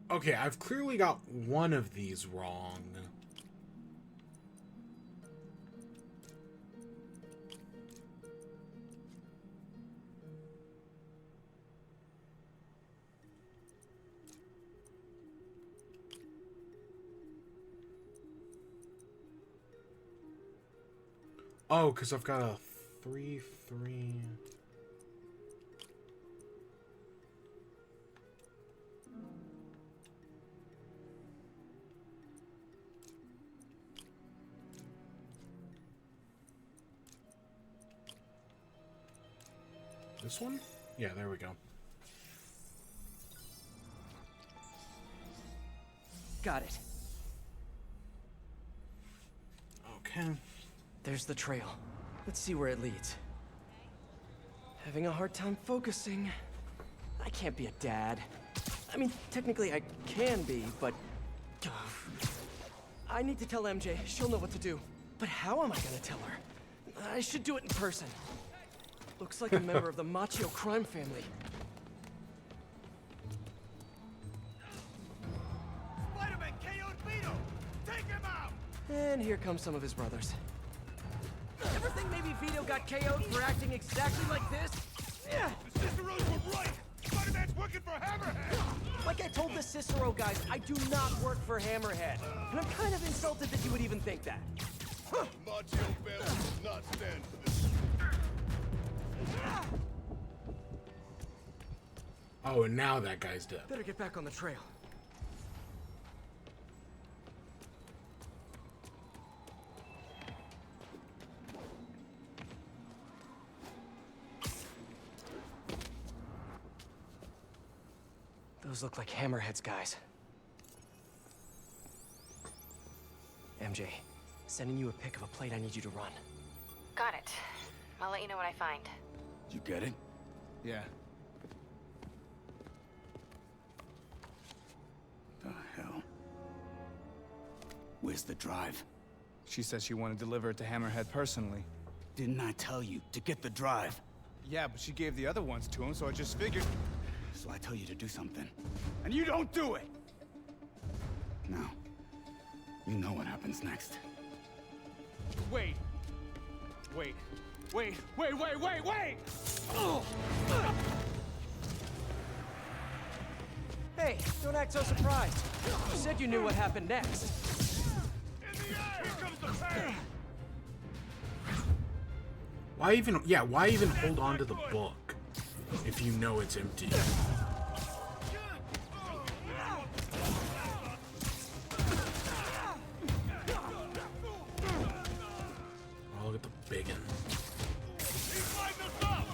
Okay, I've clearly got one of these wrong. Oh, because I've got a 3-3. This one? Yeah, there we go. Got it. Okay. There's the trail. Let's see where it leads. Having a hard time focusing. I can't be a dad. I mean, technically I can be, but... I need to tell MJ. She'll know what to do. But how am I gonna tell her? I should do it in person. Looks like a member of the Machio crime family. Spider-Man KO'd Vito! Take him out! And here come some of his brothers. Ever think maybe Vito got KO'd for acting exactly like this? Yeah. The Ciceros were right! Spider-Man's working for Hammerhead! Like I told the Cicero guys, I do not work for Hammerhead. And I'm kind of insulted that you would even think that. Huh. Machio family does not stand for this. Oh, and now that guy's dead. Better get back on the trail. Those look like Hammerhead's guys. MJ, sending you a pic of a plate I need you to run. Got it. I'll let you know what I find. Did you get it? Yeah. The hell? Where's the drive? She said she wanted to deliver it to Hammerhead personally. Didn't I tell you to get the drive? Yeah, but she gave the other ones to him, so I just figured... So I tell you to do something, and you don't do it! Now, you know what happens next. Wait! Wait! Wait! Wait! Wait! Wait! Wait! Oh! Hey, don't act so surprised. You said you knew what happened next. In the air! Here comes the pain! Why even hold on to the book if you know it's empty? Oh, look at the biggin. He's lighting us up!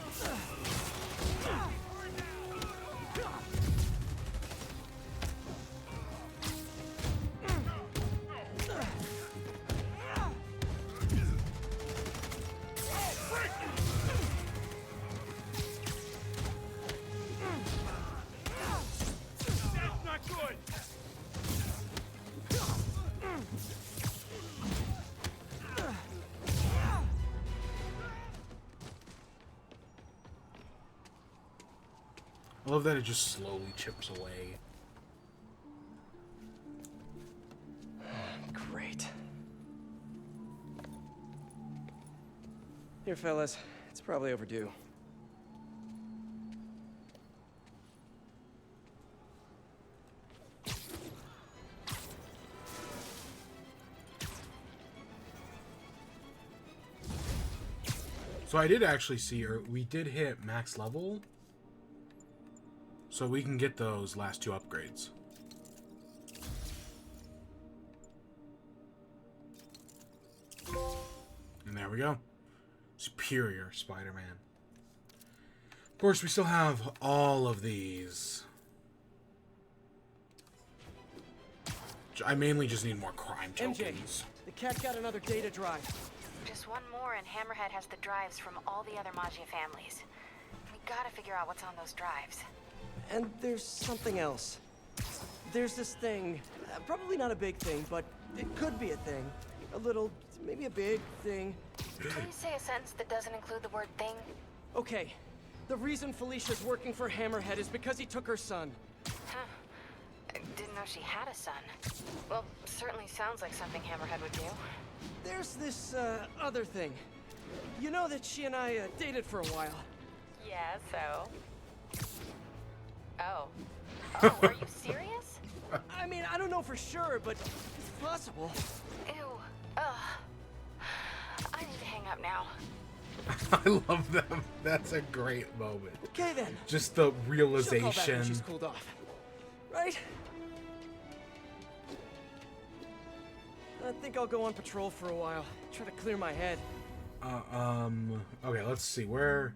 love that it just slowly chips away. Great. Here, fellas. It's probably overdue. So I did actually see, or we did hit max level. So we can get those last 2 upgrades. And there we go. Superior Spider-Man. Of course, we still have all of these. I mainly just need more crime tokens. MJ, the cat got another data drive. Just one more and Hammerhead has the drives from all the other Maggia families. We gotta figure out what's on those drives. And there's something else. There's this thing. Probably not a big thing, but it could be a thing. A little, maybe a big thing. Please say a sentence that doesn't include the word thing. Okay. The reason Felicia's working for Hammerhead is because he took her son. Huh. I didn't know she had a son. Well, certainly sounds like something Hammerhead would do. There's this, other thing. You know that she and I, dated for a while. Yeah, so? Oh. Oh, are you serious? I mean, I don't know for sure, but it's possible. Ew. Ugh. I need to hang up now. I love them. That's a great moment. Okay then. Just the She'll call back when realization. she's cooled off. Right? I think I'll go on patrol for a while. Try to clear my head. Okay, let's see. Where...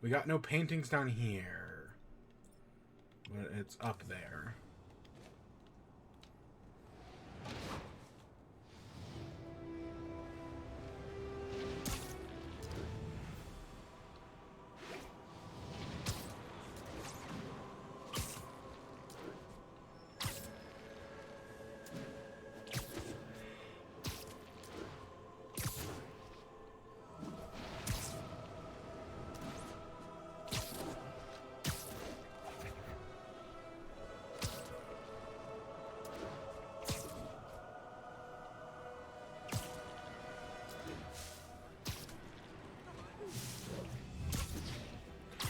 We got no paintings down here. But it's up there.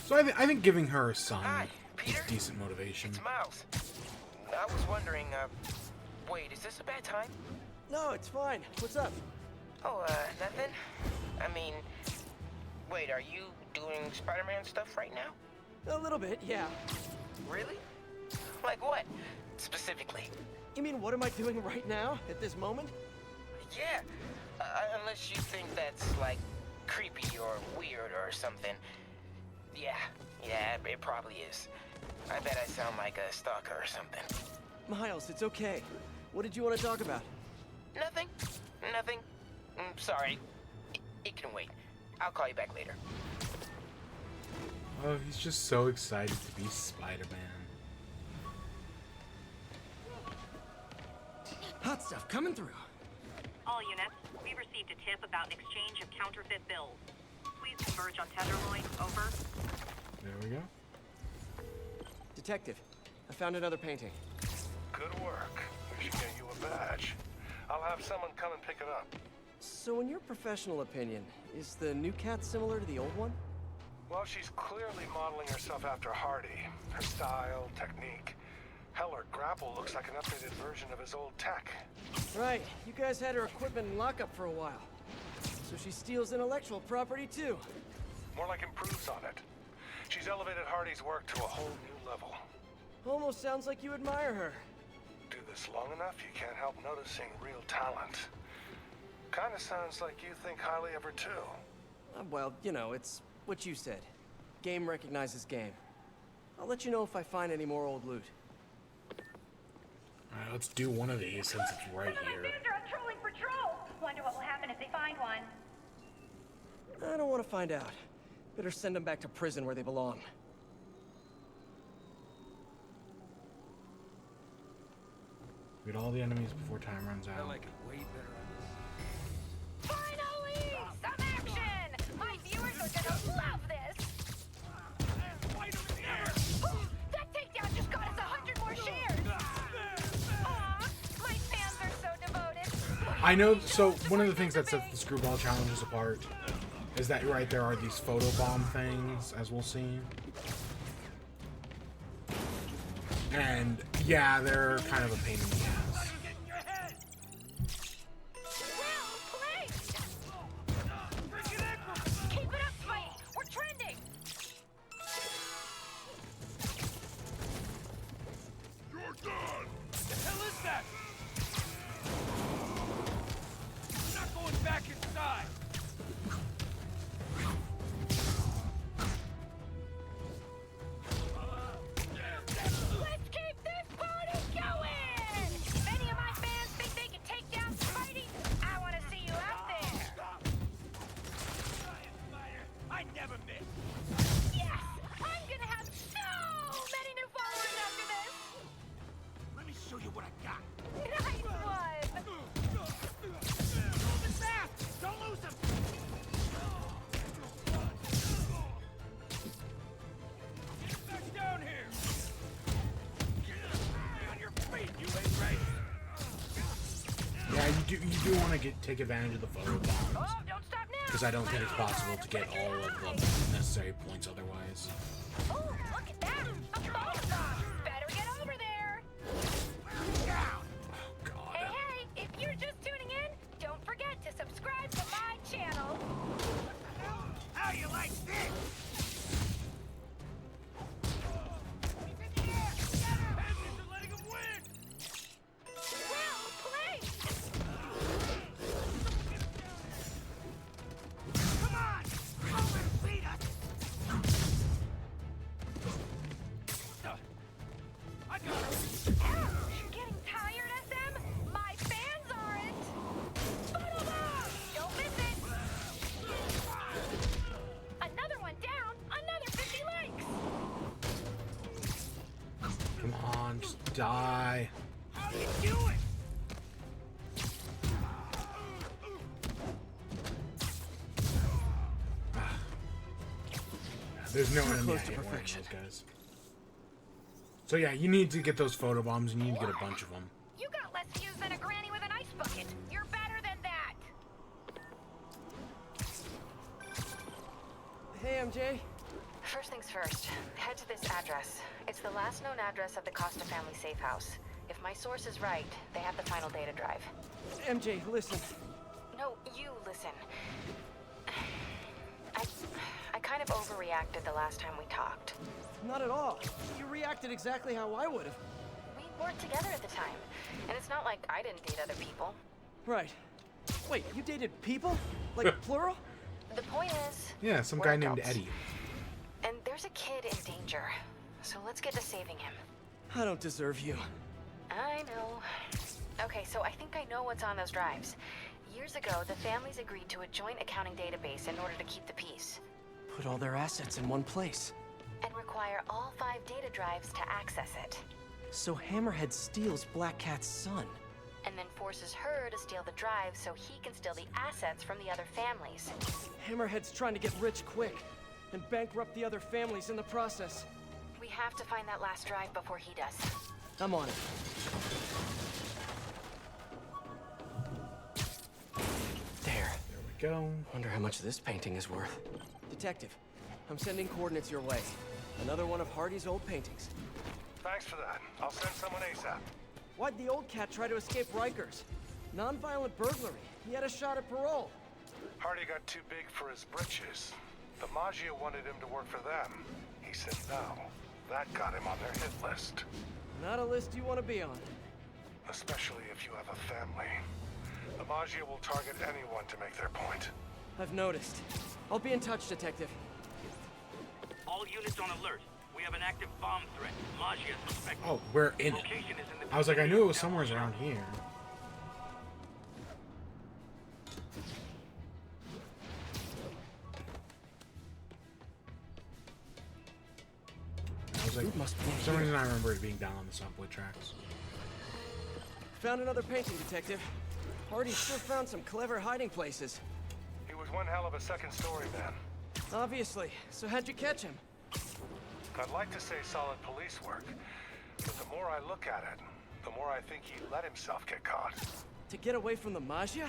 So I think giving her a son is decent motivation. It's Miles. I was wondering, wait, is this a bad time? No, it's fine. What's up? Oh, nothing? I mean, wait, are you doing Spider-Man stuff right now? A little bit, yeah. Really? Like what, specifically? You mean, what am I doing right now, at this moment? Yeah, unless you think that's, like, creepy or weird or something. Yeah, it probably is. I bet I sound like a stalker or something. Miles, it's okay. What did you want to talk about? Nothing. Sorry. It can wait. I'll call you back later. Oh, he's just so excited to be Spider-Man. Hot stuff coming through. All units, we received a tip about an exchange of counterfeit bills. Please converge on Tenderloin. Over. There we go. Detective, I found another painting. Good work. We should get you a badge. I'll have someone come and pick it up. So in your professional opinion, is the new cat similar to the old one? Well, she's clearly modeling herself after Hardy. Her style, technique. Hell, her grapple looks like an updated version of his old tech. Right, you guys had her equipment in lockup for a while. So she steals intellectual property too. More like improves on it. She's elevated Hardy's work to a whole new level. Almost sounds like you admire her. Do this long enough, you can't help noticing real talent. Kinda sounds like you think highly of her too. Well, you know, it's what you said. Game recognizes game. I'll let you know if I find any more old loot. Alright, let's do one of these since it's right here. They're on trolling patrol. Wonder what will happen if they find one. I don't want to find out. Better send them back to prison where they belong. Beat all the enemies before time runs out. Finally! Some action! My viewers are gonna love this! I know. So one of the things that sets the screwball challenges apart is that right there are these photobomb things, as we'll see. And yeah, they're kind of a pain in the ass. Keep it up, Spidey! We're trending! You're done! The hell is that? I'm not going back inside. Let's keep this party going! If any of my fans think they can take down Spidey, I want to see you out there! I never miss. Yes! I'm gonna have so many new followers after this! Let me show you what I got. Nice one! Moving fast! Don't lose him! Get back down here! Stay on your feet, you ain't right! Yeah, you do want to take advantage of the photobombs. Oh, don't stop now! Because I don't think it's possible to get all of the necessary points otherwise. Oh, look at that! A photobomb! Better get over there! Oh, God. Hey, hey! If you're just tuning in, don't forget to subscribe to my channel! How you like this? Letting him win! Well played! Come on! Over and beat us! I got him! You're getting tired, SM? My fans aren't! Photobomb! Don't miss it! Another one down! Another 50 likes! Come on, just die. How you do it? There's no Too enemy close I to hate more than perfection. those guys. So yeah, you need to get those photobombs, and you need to get a bunch of them. You got less views than a granny with an ice bucket! You're better than that! Hey, MJ. First things first, head to this address. It's the last known address of the Costa family safe house. If my source is right, they have the final data drive. MJ, listen. No, you listen. I kind of overreacted the last time we talked. Not at all. You reacted exactly how I would have. We weren't together at the time, and it's not like I didn't date other people. Right. Wait, you dated people? Like plural? The point is, Yeah, some we're guy named adults. Eddie. And there's a kid in danger, so let's get to saving him. I don't deserve you. I know. Okay, so I think I know what's on those drives. Years ago, the families agreed to a joint accounting database in order to keep the peace. Put all their assets in one place. And require all 5 data drives to access it. So Hammerhead steals Black Cat's son. And then forces her to steal the drives so he can steal the assets from the other families. Hammerhead's trying to get rich quick and bankrupt the other families in the process. We have to find that last drive before he does. I'm on it. There. There we go. Wonder how much this painting is worth. Detective, I'm sending coordinates your way. Another one of Hardy's old paintings. Thanks for that. I'll send someone ASAP. Why'd the old cat try to escape Rikers? Non-violent burglary. He had a shot at parole. Hardy got too big for his britches. The Maggia wanted him to work for them. He said no. That got him on their hit list. Not a list you want to be on. Especially if you have a family. The Maggia will target anyone to make their point. I've noticed. I'll be in touch, Detective. All units on alert. We have an active bomb threat. Maggia suspected. Oh, we're in it. Location is in the I was like, I knew it was somewhere around here. I was like, for some reason I remember it being down on the subway tracks. Found another painting, Detective. Hardy sure found some clever hiding places. He was one hell of a second-story man. Obviously. So how'd you catch him? I'd like to say solid police work, but the more I look at it, the more I think he let himself get caught. To get away from the Maggia?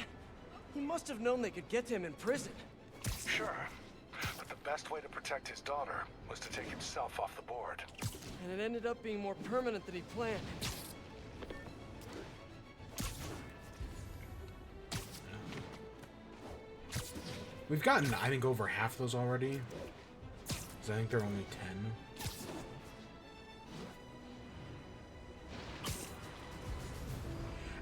He must have known they could get to him in prison. Sure. But the best way to protect his daughter was to take himself off the board. And it ended up being more permanent than he planned. We've gotten, I think, over half those already. Because I think they're only 10.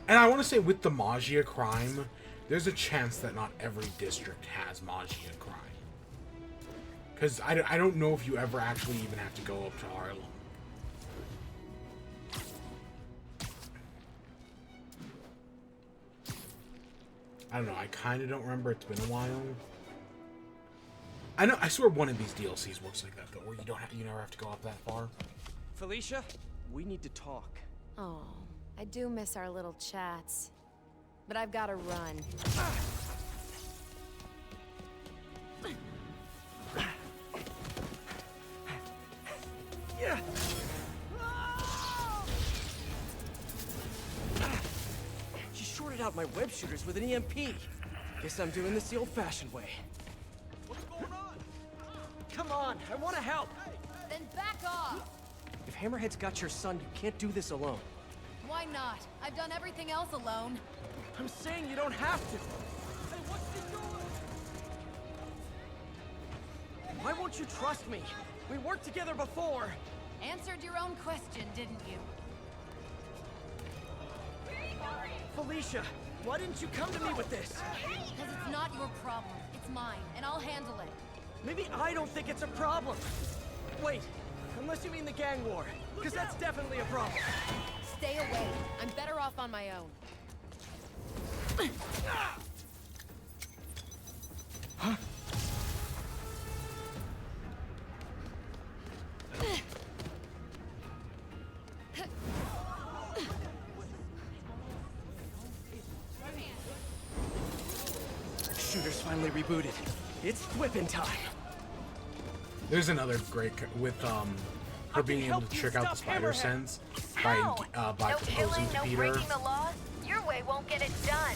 And I want to say with the Maggia crime, there's a chance that not every district has Maggia crime. Because I don't know if you ever actually even have to go up to Harlem. I don't know, I kind of don't remember. It's been a while. I swear one of these DLCs works like that, though, where you never have to go up that far. Felicia, we need to talk. Oh, I do miss our little chats. But I've got to run. Yeah. She shorted out my web shooters with an EMP. Guess I'm doing this the old-fashioned way. What's going on? Come on, I want to help. Then back off! If Hammerhead's got your son, you can't do this alone. Why not? I've done everything else alone. I'm saying you don't have to. Hey, what's he doing? Why won't you trust me? We worked together before. Answered your own question, didn't you? Felicia, why didn't you come to me with this? Because it's not your problem. It's mine, and I'll handle it. Maybe I don't think it's a problem. Wait, unless you mean the gang war, because that's definitely a problem. Stay away. I'm better off on my own. Huh? Shooter's finally rebooted. It's whipping time. There's another great with her being able to trick out the spider sense by No proposing killing, to no Peter. breaking the law. Your way won't get it done.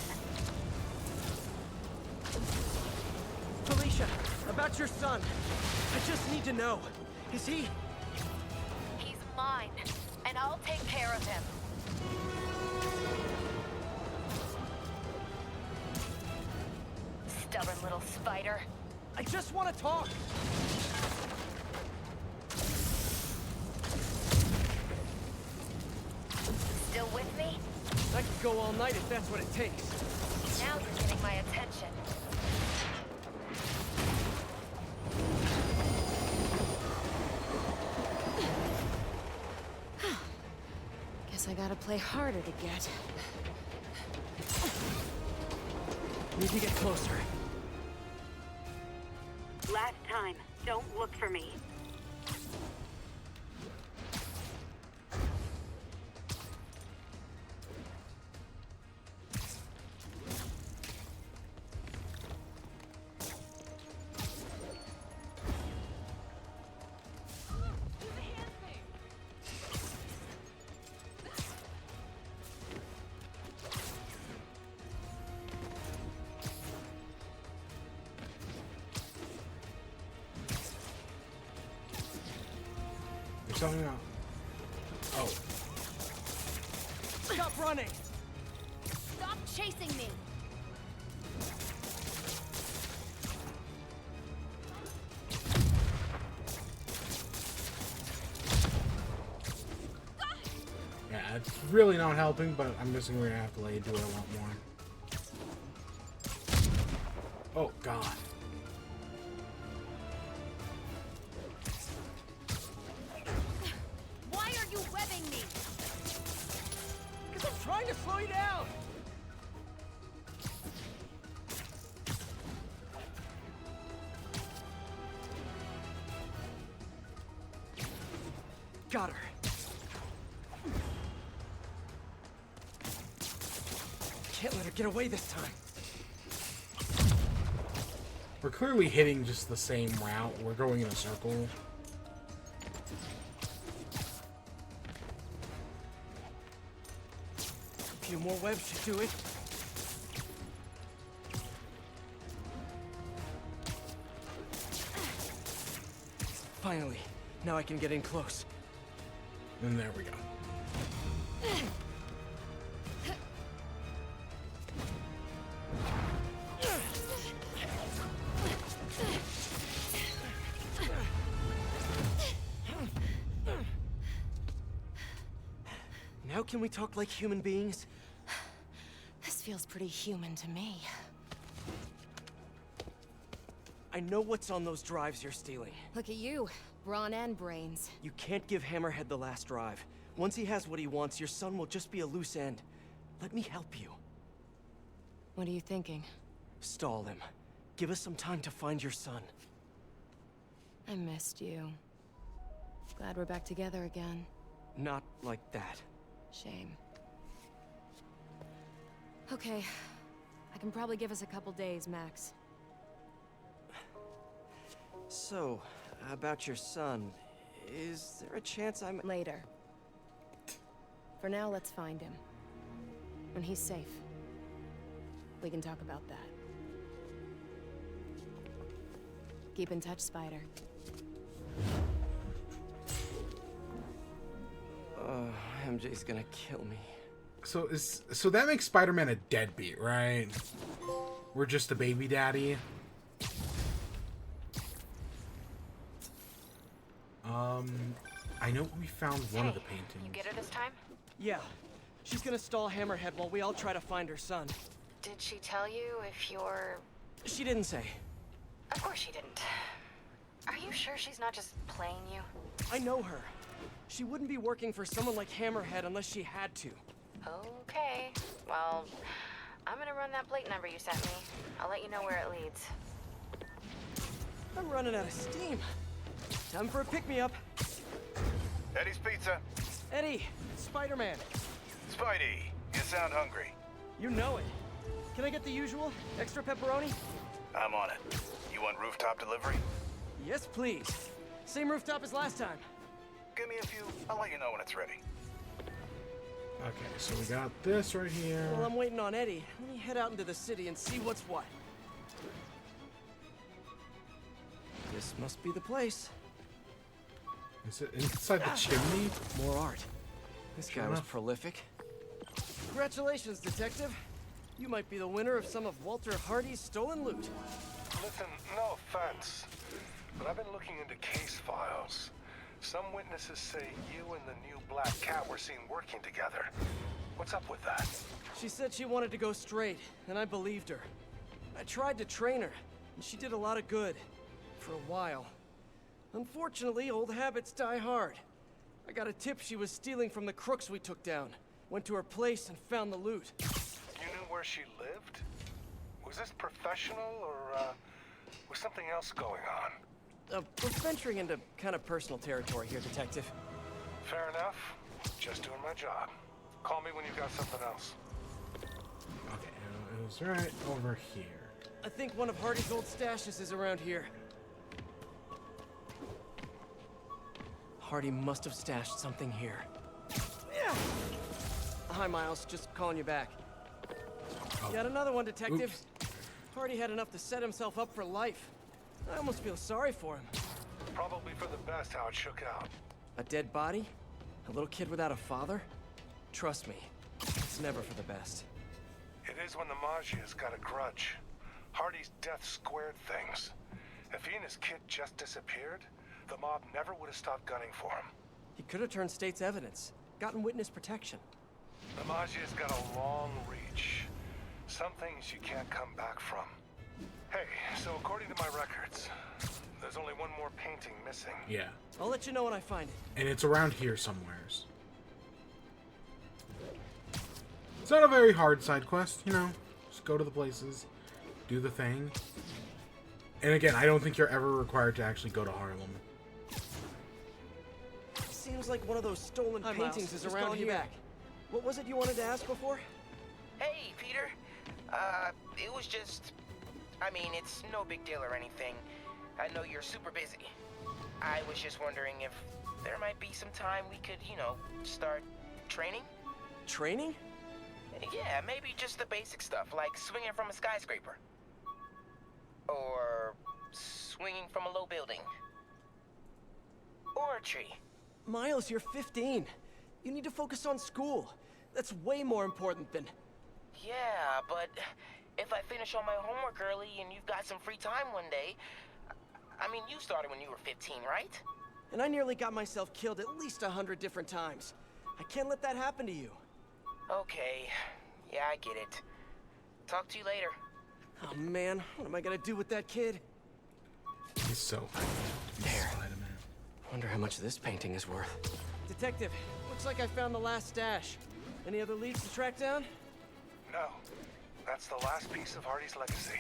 Felicia, about your son. I just need to know. Is he... He's mine, and I'll take care of him. Stubborn little spider. I just want to talk. Still with me? I could go all night if that's what it takes. Now you're getting my attention. Guess I gotta play harder to get. Need to get closer. Last time. Don't look for me. Something out. Oh. Stop running! Stop chasing me! Yeah, it's really not helping, but I'm guessing we're gonna have to let you do it a lot more. Oh, God. Trying to slow you down! Got her. Can't let her get away this time. We're clearly hitting just the same route. We're going in a circle. A few more webs should do it. Finally. Now I can get in close. And there we go. Now can we talk like human beings? This feels pretty human to me. I know what's on those drives you're stealing. Look at you, brawn and brains. You can't give Hammerhead the last drive. Once he has what he wants, your son will just be a loose end. Let me help you. What are you thinking? Stall him. Give us some time to find your son. I missed you. Glad we're back together again. Not like that. Shame. Okay. I can probably give us a couple days, max. So, about your son, is there a chance I'm... Later. For now, let's find him. When he's safe, we can talk about that. Keep in touch, Spider. MJ's gonna kill me. So that makes Spider-Man a deadbeat, right? We're just a baby daddy. I know we found one of the paintings. You get her this time? Yeah. She's gonna stall Hammerhead while we all try to find her son. Did she tell you if you're... She didn't say. Of course she didn't. Are you sure she's not just playing you? I know her. She wouldn't be working for someone like Hammerhead unless she had to. Okay. Well, I'm gonna run that plate number you sent me. I'll let you know where it leads. I'm running out of steam. Time for a pick-me-up. Eddie's Pizza. Eddie, Spider-Man. Spidey, you sound hungry. You know it. Can I get the usual? Extra pepperoni? I'm on it. You want rooftop delivery? Yes, please. Same rooftop as last time. Give me a few. I'll let you know when it's ready. Okay, so we got this right here. While I'm waiting on Eddie, let me head out into the city and see what's what. This must be the place. Is it inside the chimney? More art. This guy was prolific. Congratulations, Detective. You might be the winner of some of Walter Hardy's stolen loot. Listen, no offense, but I've been looking into case files. Some witnesses say you and the new Black Cat were seen working together. What's up with that? She said she wanted to go straight, and I believed her. I tried to train her, and she did a lot of good. For a while. Unfortunately, old habits die hard. I got a tip she was stealing from the crooks we took down. Went to her place and found the loot. You knew where she lived? Was this professional, or, was something else going on? We're venturing into kind of personal territory here, Detective. Fair enough. Just doing my job. Call me when you've got something else. Okay, it was right over here. I think one of Hardy's old stashes is around here. Hardy must have stashed something here. Yeah. Hi, Miles. Just calling you back. Oh. Yet another one, Detective. Oops. Hardy had enough to set himself up for life. I almost feel sorry for him. Probably for the best how it shook out. A dead body? A little kid without a father? Trust me, it's never for the best. It is when the Magia's got a grudge. Hardy's death squared things. If he and his kid just disappeared, the mob never would have stopped gunning for him. He could have turned state's evidence, gotten witness protection. The Magia's got a long reach. Some things you can't come back from. Hey, so according to my records, there's only one more painting missing. Yeah. I'll let you know when I find it. And it's around here somewheres. It's not a very hard side quest, you know. Just go to the places, do the thing. And again, I don't think you're ever required to actually go to Harlem. Seems like one of those stolen Hi, paintings Miles. is around here. Back. What was it you wanted to ask before? Hey, Peter. It was just... I mean, it's no big deal or anything. I know you're super busy. I was just wondering if there might be some time we could, you know, start training? Training? Yeah, maybe just the basic stuff, like swinging from a skyscraper. Or swinging from a low building. Oratory. Miles, you're 15. You need to focus on school. That's way more important than... Yeah, but if I finish all my homework early and you've got some free time one day... I mean, you started when you were 15, right? And I nearly got myself killed at least 100 different times. I can't let that happen to you. Okay. Yeah, I get it. Talk to you later. Oh man, what am I gonna do with that kid? He's so hyped to be Spider-Man. Wonder how much this painting is worth. Detective, looks like I found the last stash. Any other leads to track down? No. That's the last piece of Hardy's legacy.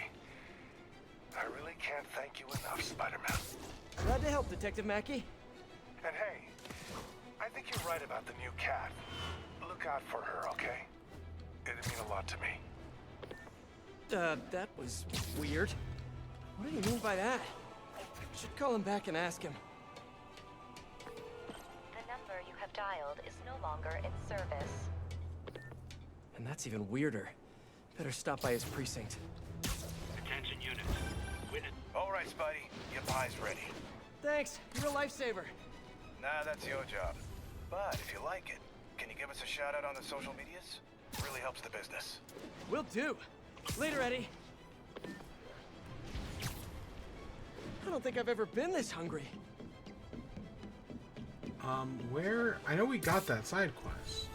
I really can't thank you enough, Spider-Man. Glad to help, Detective Mackey. And hey, I think you're right about the new cat. Look out for her, okay? It'd mean a lot to me. That was weird. What do you mean by that? Should call him back and ask him. The number you have dialed is no longer in service. And that's even weirder. Better stop by his precinct. Attention units. Witness. All right, Spidey. Your pie's ready. Thanks, you're a lifesaver. Nah, that's your job. But if you like it, can you give us a shout out on the social medias? Really helps the business. Will do. Later, Eddie. I don't think I've ever been this hungry. Where? I know we got that side quest.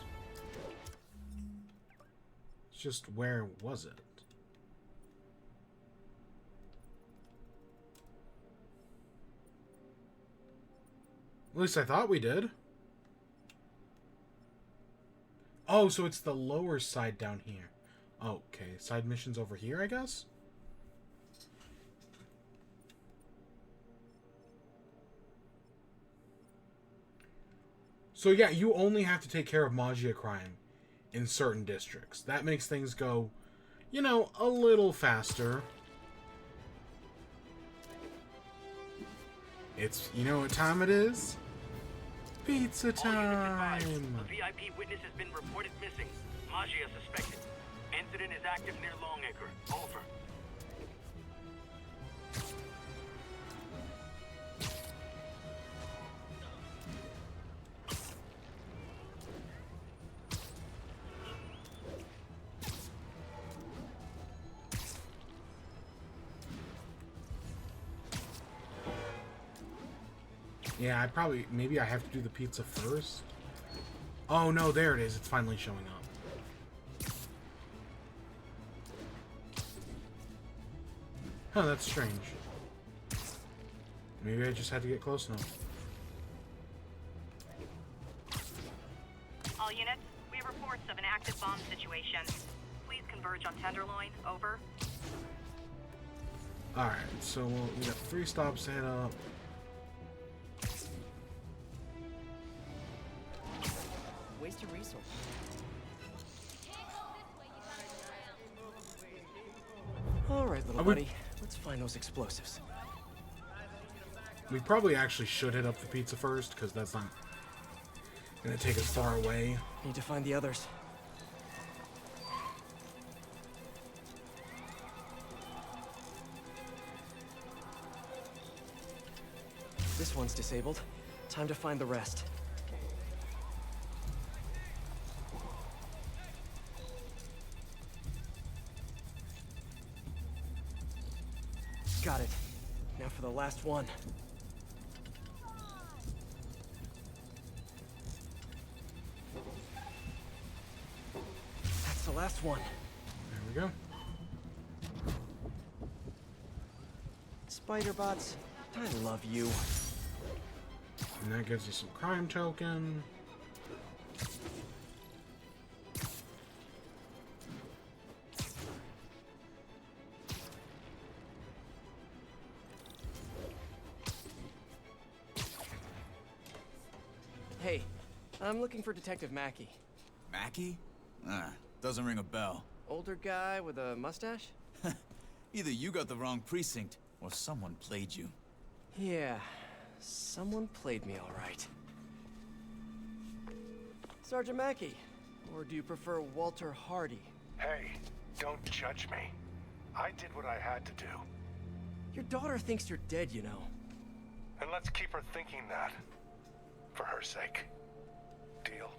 It's just, where was it? At least I thought we did. Oh, so it's the lower side down here. Okay, side missions over here, I guess? So yeah, you only have to take care of Magia crime in certain districts. That makes things go, you know, a little faster. It's, you know what time it is? Pizza time! A VIP witness has been reported missing. Magia suspected. Incident is active near Longacre. Over. Yeah, maybe I have to do the pizza first. Oh no, there it is. It's finally showing up. Huh, that's strange. Maybe I just had to get close enough. All units, we have reports of an active bomb situation. Please converge on Tenderloin. Over. Alright, so we got 3 stops ahead up. Waste your resources. All right, little buddy. Let's find those explosives. We probably actually should hit up the pizza first, because that's not going to take us far away. Need to find the others. This one's disabled. Time to find the rest. Got it. Now for the last one. That's the last one. There we go. Spider bots, I love you. And that gives us some crime token. Hey, I'm looking for Detective Mackey. Mackey? Doesn't ring a bell. Older guy with a mustache? Either you got the wrong precinct, or someone played you. Yeah, someone played me all right. Sergeant Mackey, or do you prefer Walter Hardy? Hey, don't judge me. I did what I had to do. Your daughter thinks you're dead, you know. And let's keep her thinking that. For her sake. Deal?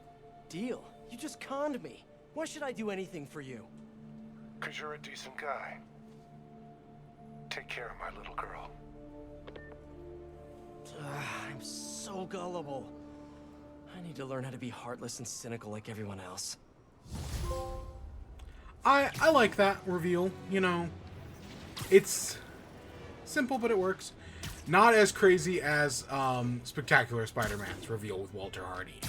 Deal? You just conned me. Why should I do anything for you? 'Cause you're a decent guy. Take care of my little girl. I'm so gullible. I need to learn how to be heartless and cynical like everyone else. I like that reveal, you know. It's simple, but it works. Not as crazy as Spectacular Spider-Man's reveal with Walter Hardy.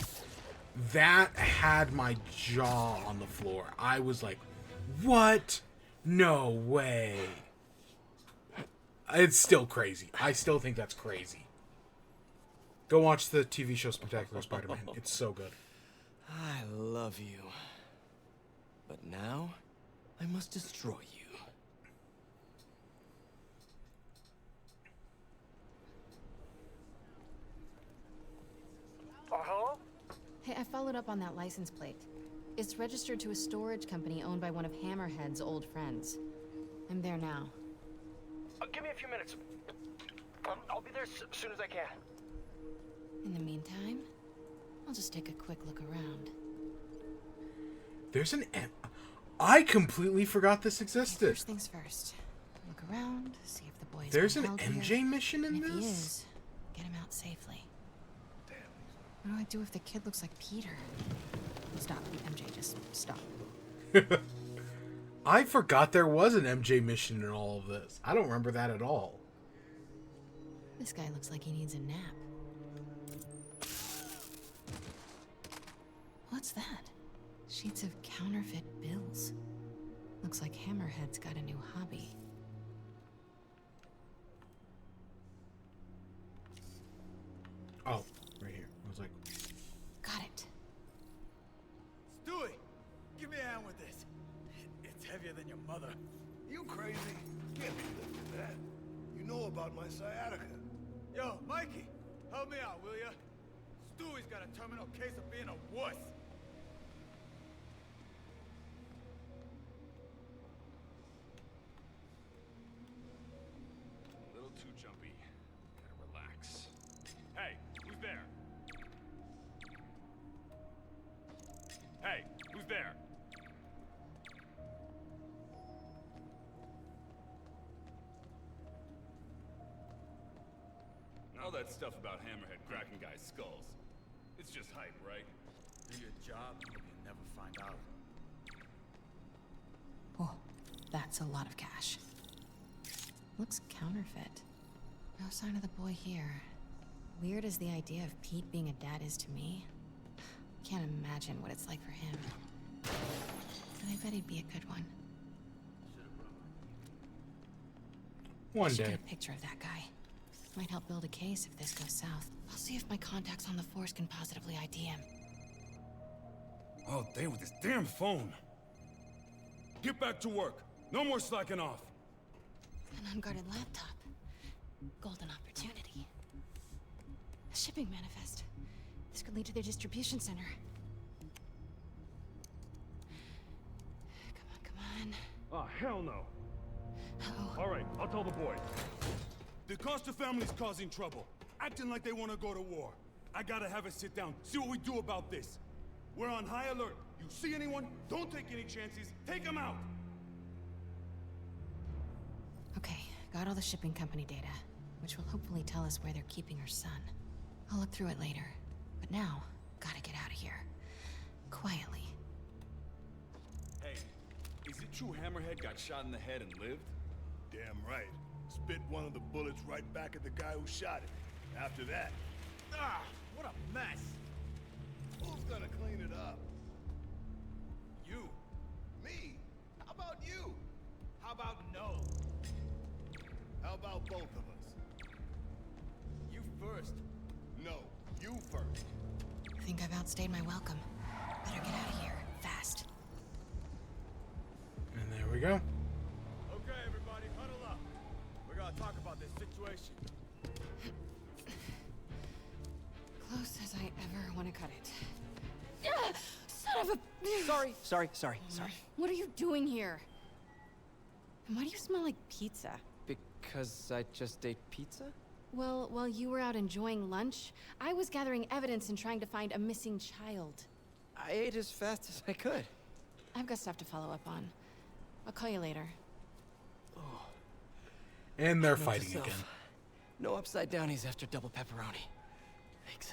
That had my jaw on the floor. I was like, what? No way. It's still crazy. I still think that's crazy. Go watch the TV show Spectacular Spider-Man. It's so good. I love you. But now, I must destroy you. Hello? Hey, I followed up on that license plate. It's registered to a storage company owned by one of Hammerhead's old friends. I'm there now. Give me a few minutes. I'll be there as soon as I can. In the meantime, I'll just take a quick look around. There's an I completely forgot this existed. First things first. Look around, see if the boy's There's been an held MJ here. mission in And if this? he is, get him out safely. What do I do if the kid looks like Peter? Stop, MJ, just stop. I forgot there was an MJ mission in all of this. I don't remember that at all. This guy looks like he needs a nap. What's that? Sheets of counterfeit bills. Looks like Hammerhead's got a new hobby. Oh, right here. I was like, Got it. Stewie, give me a hand with this. It's heavier than your mother. You crazy? Can't be lifting that. You know about my sciatica. Yo, Mikey, help me out, will ya? Stewie's got a terminal case of being a wuss. A little too jumpy. Gotta relax. Hey, who's there? Hey, who's there? All that stuff about Hammerhead cracking guys' skulls. It's just hype, right? Do your job, and you'll never find out. Oh, that's a lot of cash. Looks counterfeit. No sign of the boy here. Weird as the idea of Pete being a dad is to me. Can't imagine what it's like for him. But I bet he'd be a good one. one Should day. get a picture of that guy. Might help build a case if this goes south. I'll see if my contacts on the force can positively ID him. All day with this damn phone. Get back to work. No more slacking off. An unguarded laptop. Golden opportunity. A shipping manifest. This could lead to their distribution center. Come on. Oh, hell no. Uh-oh. All right, I'll tell the boys. The Costa family's causing trouble, acting like they want to go to war. I gotta have a sit down, see what we do about this. We're on high alert. You see anyone? Don't take any chances. Take them out. Okay, got all the shipping company data, which will hopefully tell us where they're keeping her son. I'll look through it later. But now, gotta get out of here. Quietly. Hey, is it true Hammerhead got shot in the head and lived? Damn right. Spit one of the bullets right back at the guy who shot him. After that, Ah, what a mess. who's gonna clean it up? You. Me? How about you? How about no? How about both of us? You first. No, you first. Think I've outstayed my welcome. Better get out of here, fast. And there we go. Okay, everybody, huddle up. We're gonna talk about this situation. Close as I ever want to cut it. Son of a... Sorry. What are you doing here? And why do you smell like pizza? Because I just ate pizza? Well, while you were out enjoying lunch, I was gathering evidence and trying to find a missing child. I ate as fast as I could. I've got stuff to follow up on. I'll call you later. And they're Note to fighting self, again. No upside downies after double pepperoni. Thanks.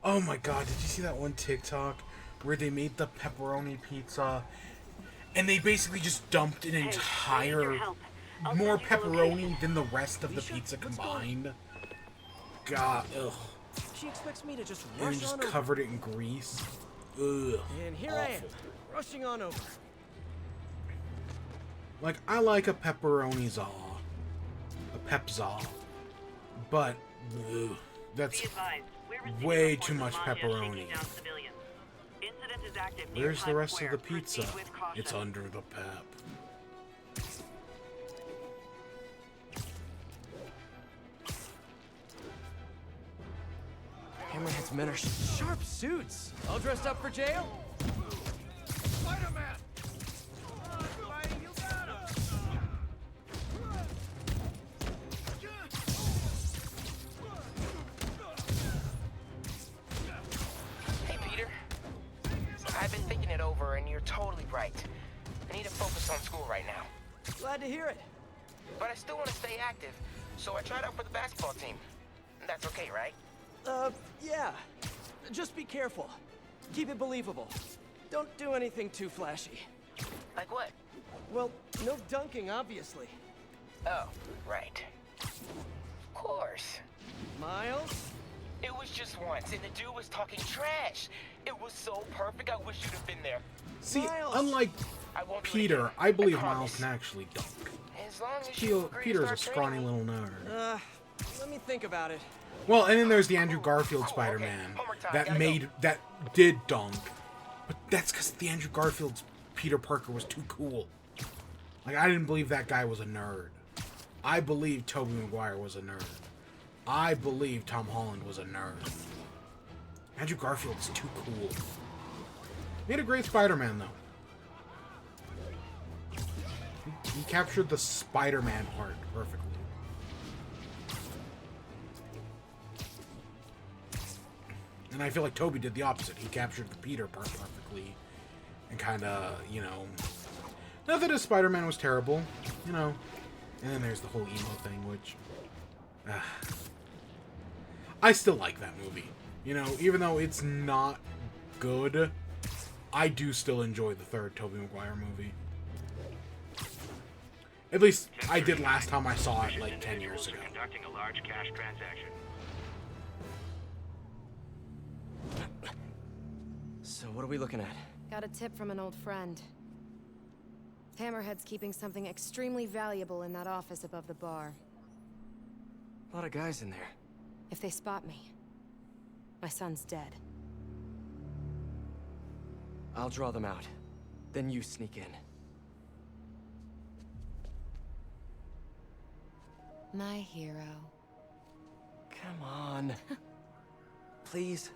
Oh my god, did you see that one TikTok where they made the pepperoni pizza and they basically just dumped an entire more pepperoni than the rest of the pizza combined? God, ugh. She expects me to just And rush just on over. covered it in grease. Ugh. And here awful. I am, rushing on over. Like, I like a pepperoni za, a pep za, but ugh, that's Be advised, we're receiving way reports too of much Mafia pepperoni. shaking down civilians. Incident is active near Where's the Times rest of Square. the pizza? Proceed with caution. It's under the pep. Hammerhead's men are sharp suits. All dressed up for jail? Spider-Man! Hey, Peter. I've been thinking it over, and you're totally right. I need to focus on school right now. Glad to hear it. But I still want to stay active, so I tried out for the basketball team. That's okay, right? Yeah. Just be careful. Keep it believable. Don't do anything too flashy. Like what? Well, no dunking, obviously. Oh, right. Of course. Miles? It was just once, and the dude was talking trash. It was so perfect, I wish you'd have been there. See, Miles. unlike I won't do it Peter, again. I believe promise. Miles can actually dunk. As long as you agree to Peter's a start scrawny training. little nerd. Let me think about it. Well, and then there's the Andrew Garfield Spider-Man that did dunk, but that's because the Andrew Garfield's Peter Parker was too cool. Like, I didn't believe that guy was a nerd. I believe Tobey Maguire was a nerd. I believe Tom Holland was a nerd. Andrew Garfield's too cool. Made a great Spider-Man, though. He captured the Spider-Man part perfectly. And I feel like Toby did the opposite. He captured the Peter part perfectly. And kind of, you know... Not that his Spider-Man was terrible, you know. And then there's the whole emo thing, which... I still like that movie. You know, even though it's not good, I do still enjoy the third Tobey Maguire movie. At least I did last time I saw it, like 10 years ago. Conducting a large cash transaction. So what are we looking at? Got a tip from an old friend. Hammerhead's keeping something extremely valuable in that office above the bar. A lot of guys in there. If they spot me, my son's dead. I'll draw them out. Then you sneak in. My hero. Come on. Please.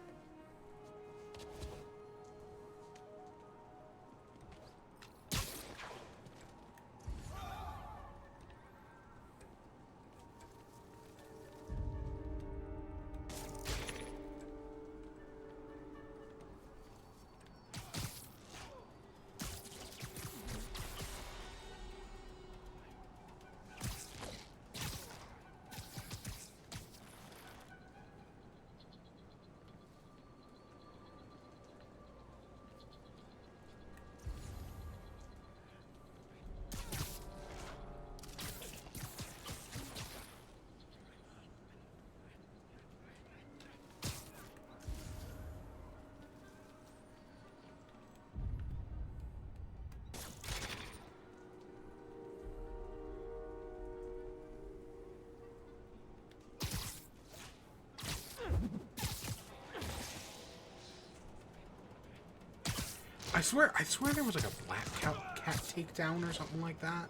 I swear there was like a black cat takedown or something like that.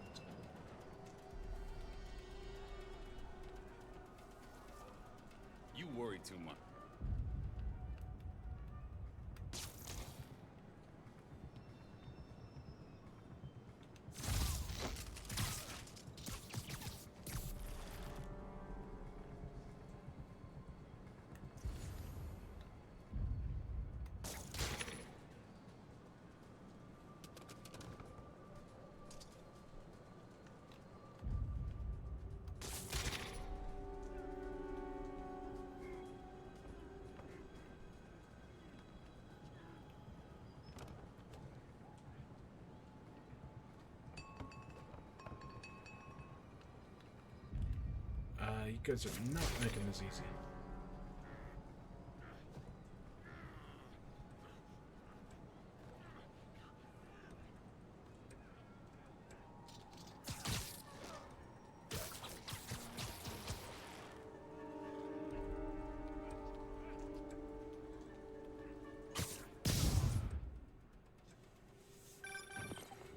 You worry too much. You guys are not making this easy.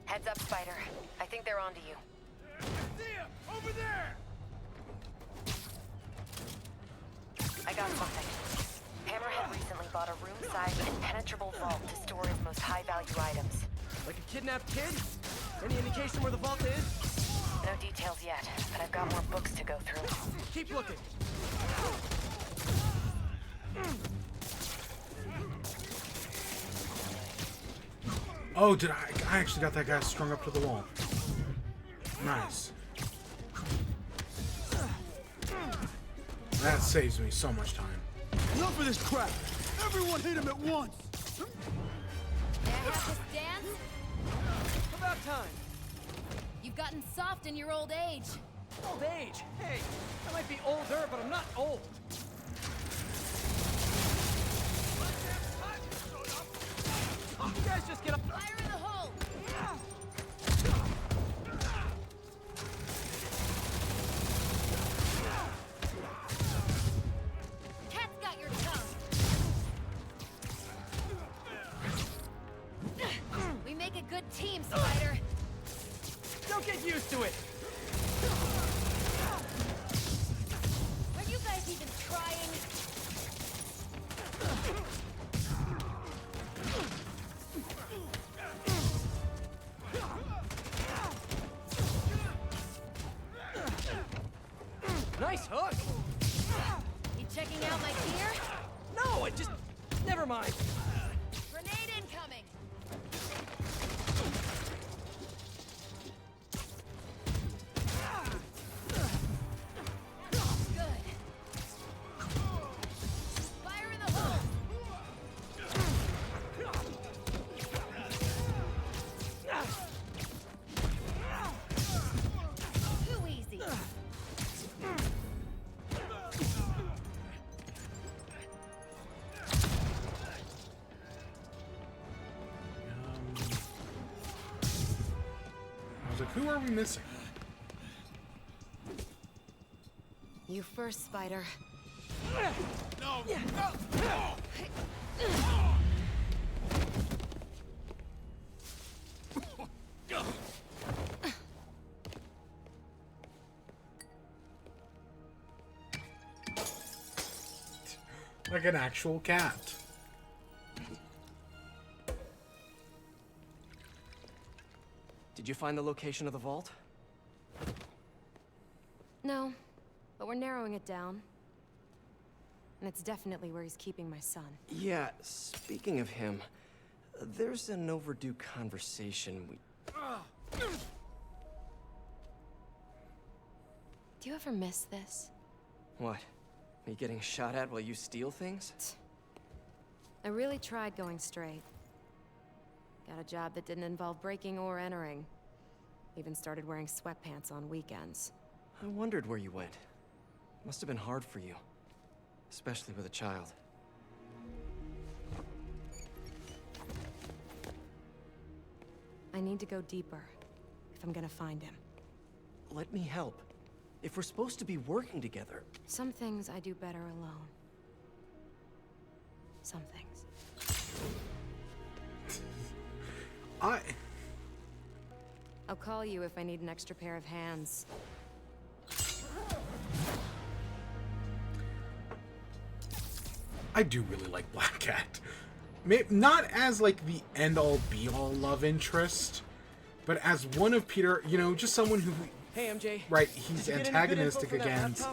Heads up, Spider. I think they're onto you. See him! Over there! I got something. Hammerhead recently bought a room-sized, impenetrable vault to store his most high-value items. Like a kidnapped kid? Any indication where the vault is? No details yet, but I've got more books to go through. Keep looking. Oh, did I actually got that guy strung up to the wall. Nice. That saves me so much time. Enough of this crap! Everyone hit him at once! May I have this dance? About time. You've gotten soft in your old age. Old age? Hey, I might be older, but I'm not old. You guys just get up. Fire in the hole! Cat's got your tongue. We make a good team, Spider. Don't get used to it. Are you guys even trying? Nice hook. You checking out my gear? No, I just... Never mind. Grenade incoming! Good. Fire in the hole! Too easy. I was like, who are we missing? You first, Spider. No! Like an actual cat. Did you find the location of the vault? No, but we're narrowing it down. And it's definitely where he's keeping my son. Yeah, speaking of him, there's an overdue conversation we... Do you ever miss this? What? Me getting shot at while you steal things? I really tried going straight. Got a job that didn't involve breaking or entering. Even started wearing sweatpants on weekends. I wondered where you went. Must have been hard for you. Especially with a child. I need to go deeper if I'm gonna find him. Let me help. If we're supposed to be working together... Some things I do better alone. Some things. I'll call you if I need an extra pair of hands. I do really like Black Cat. Not as like the end-all be-all love interest, but as one of Peter, you know, just someone who... Hey, MJ. Right, he's antagonistic against,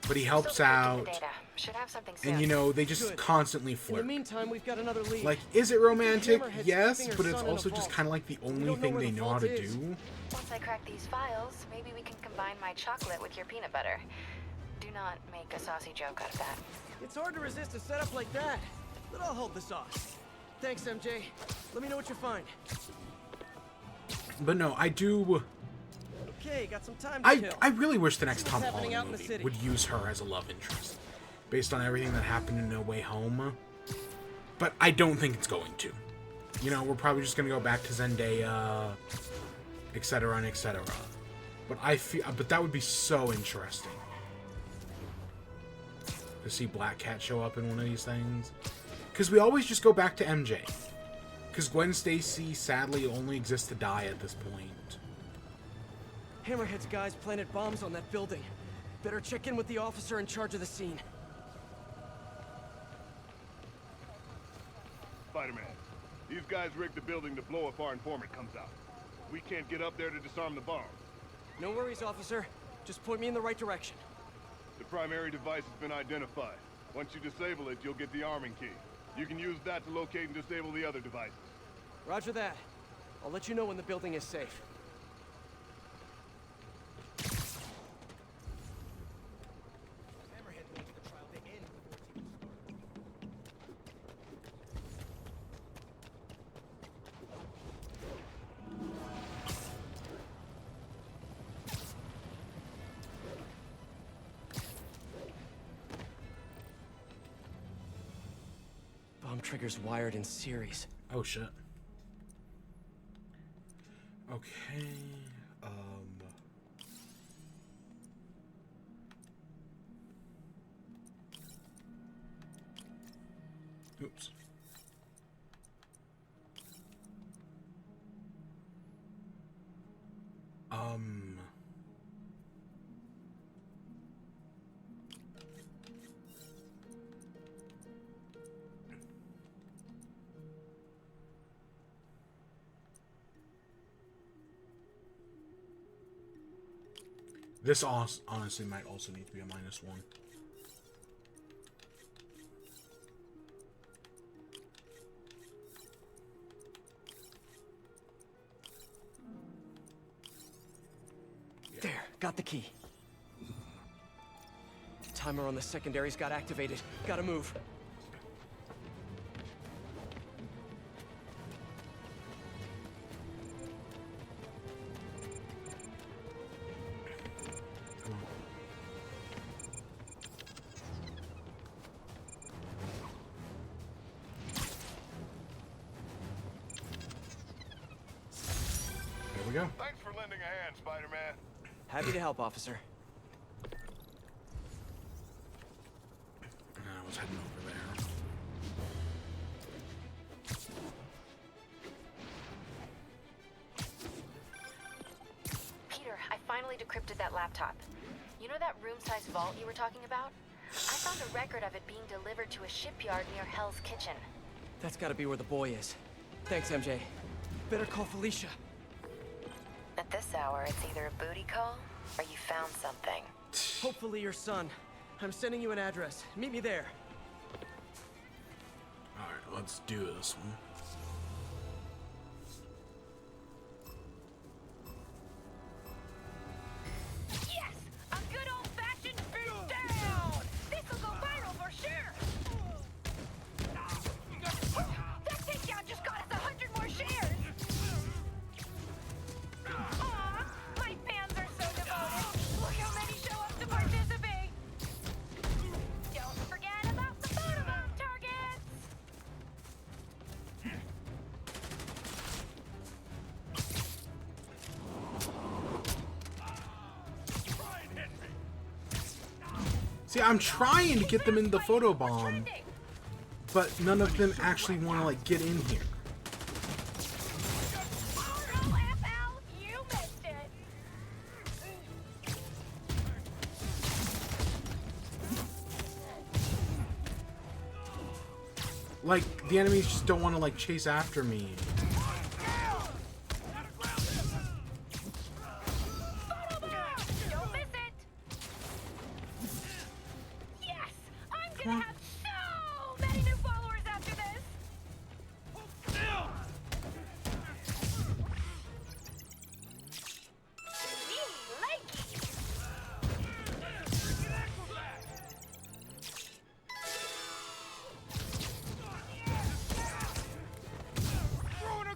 but he helps out. Should have something soon. And you know, they just constantly flirt. In the meantime, we've got another lead. Like, is it romantic? Hammerhead's Yes, keeping her but it's son in a also just vault. kind of like the only thing they know how to do. Once I crack these files, maybe we can combine my chocolate with your peanut butter. Do not make a saucy joke out of that. It's hard to resist a setup like that, but I'll hold this off. Thanks, MJ. Let me know what you find. But no, I do... Okay, got some time to kill. I really wish the next What's Tom happening out Holland in the movie city? would use her as a love interest, based on everything that happened in No Way Home. But I don't think it's going to. You know, we're probably just gonna go back to Zendaya, etc. and etc. But that would be so interesting to see Black Cat show up in one of these things. Because we always just go back to MJ. Because Gwen Stacy sadly only exists to die at this point. Hammerhead's guys planted bombs on that building. Better check in with the officer in charge of the scene. Spider-Man, these guys rigged the building to blow if our informant comes out. We can't get up there to disarm the bomb. No worries, officer. Just point me in the right direction. The primary device has been identified. Once you disable it, you'll get the arming key. You can use that to locate and disable the other devices. Roger that. I'll let you know when the building is safe. Bomb triggers wired in series. Oh shit. Okay. Oops. This honestly might also need to be a -1. There, got the key. Timer on the secondaries got activated. Gotta move. There we go. Thanks for lending a hand, Spider-Man. Happy to help, officer. I was heading over there. Peter, I finally decrypted that laptop. You know that room-sized vault you were talking about? I found a record of it being delivered to a shipyard near Hell's Kitchen. That's gotta be where the boy is. Thanks, MJ. Better call Felicia. At this hour, it's either a booty call or you found something. Hopefully your son. I'm sending you an address. Meet me there. Alright, let's do this one. Yes! A good old-fashioned beat down! This'll go viral for sure! That takedown just got us 100 more shares! Aw, my fans are so devoted. Look how many show up to participate! Don't forget about the photobomb targets! See, I'm trying to get them in the photobomb, but none of them actually want to like get in here. You missed it! Like, the enemies just don't want to like chase after me. Don't miss it! Yes! I'm gonna have so many new followers after this! Throwing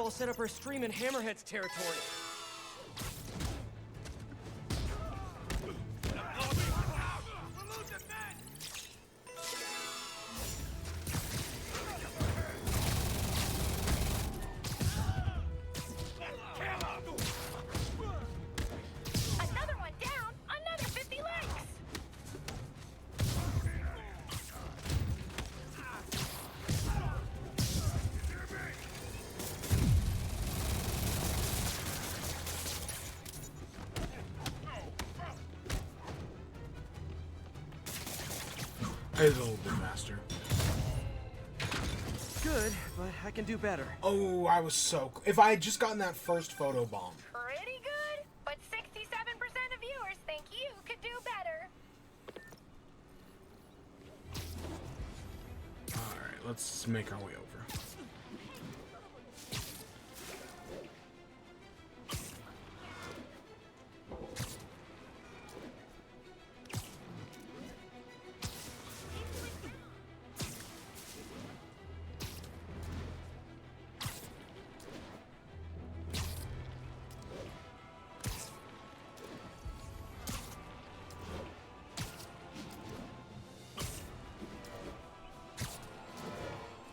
we'll set up our stream in Hammerhead's territory. Another one down, another 50 likes. It's a little bit faster. Good, but I can do better. Oh, I was so... If I had just gotten that first photo bomb. Pretty good, but 67% of viewers think you could do better. Alright, let's make our way over.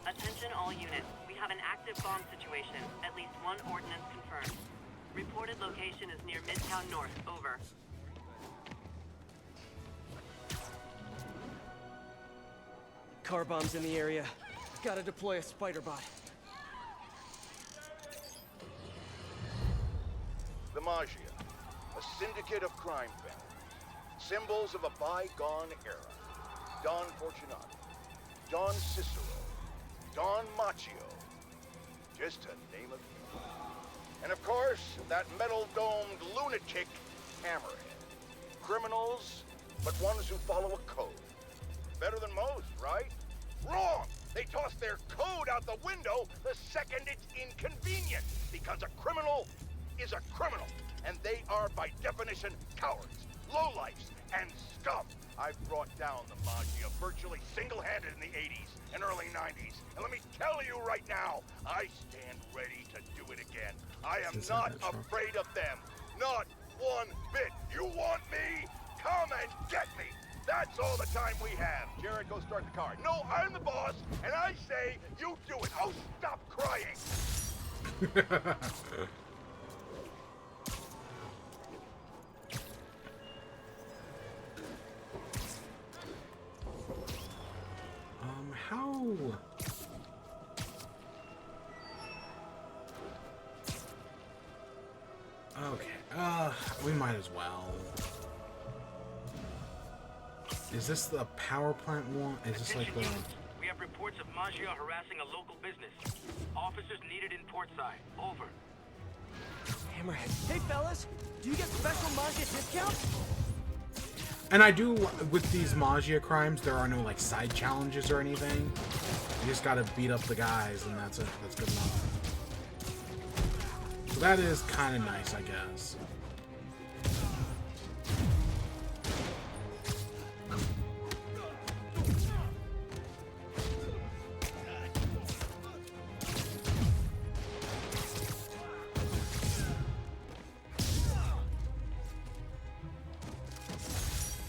Attention all units. We have an active bomb situation. At least one ordnance confirmed. Reported location is near Midtown North. Over. Car bombs in the area. Gotta deploy a spider bot. The Magia, a syndicate of crime families, symbols of a bygone era. Don Fortunato, Don Cicero, Don Machio, just to name a few. And of course, that metal-domed lunatic, Hammerhead. Criminals, but ones who follow a code. Better than most, right? Wrong! They toss their code out the window the second it's inconvenient, because a criminal is a criminal, and they are, by definition, cowards, lowlifes, and scum. I've brought down the Magia virtually single-handed in the 80s and early 90s, and let me tell you right now, I stand ready to do it again. I am not afraid of them, not one bit. You want me? Come and get me. That's all the time we have. Jared, go start the car. No, I'm the boss, and I say you do it. Oh, stop crying. How? Okay, we might as well. Is this the power plant one? Is this like the... We have reports of Magia harassing a local business. Officers needed in Portside. Over. Hammerhead. Hey, fellas! Do you get special Magia discounts? And I do, with these Magia crimes, there are no, like, side challenges or anything. You just gotta beat up the guys, and that's it. That's good enough. So that is kind of nice, I guess.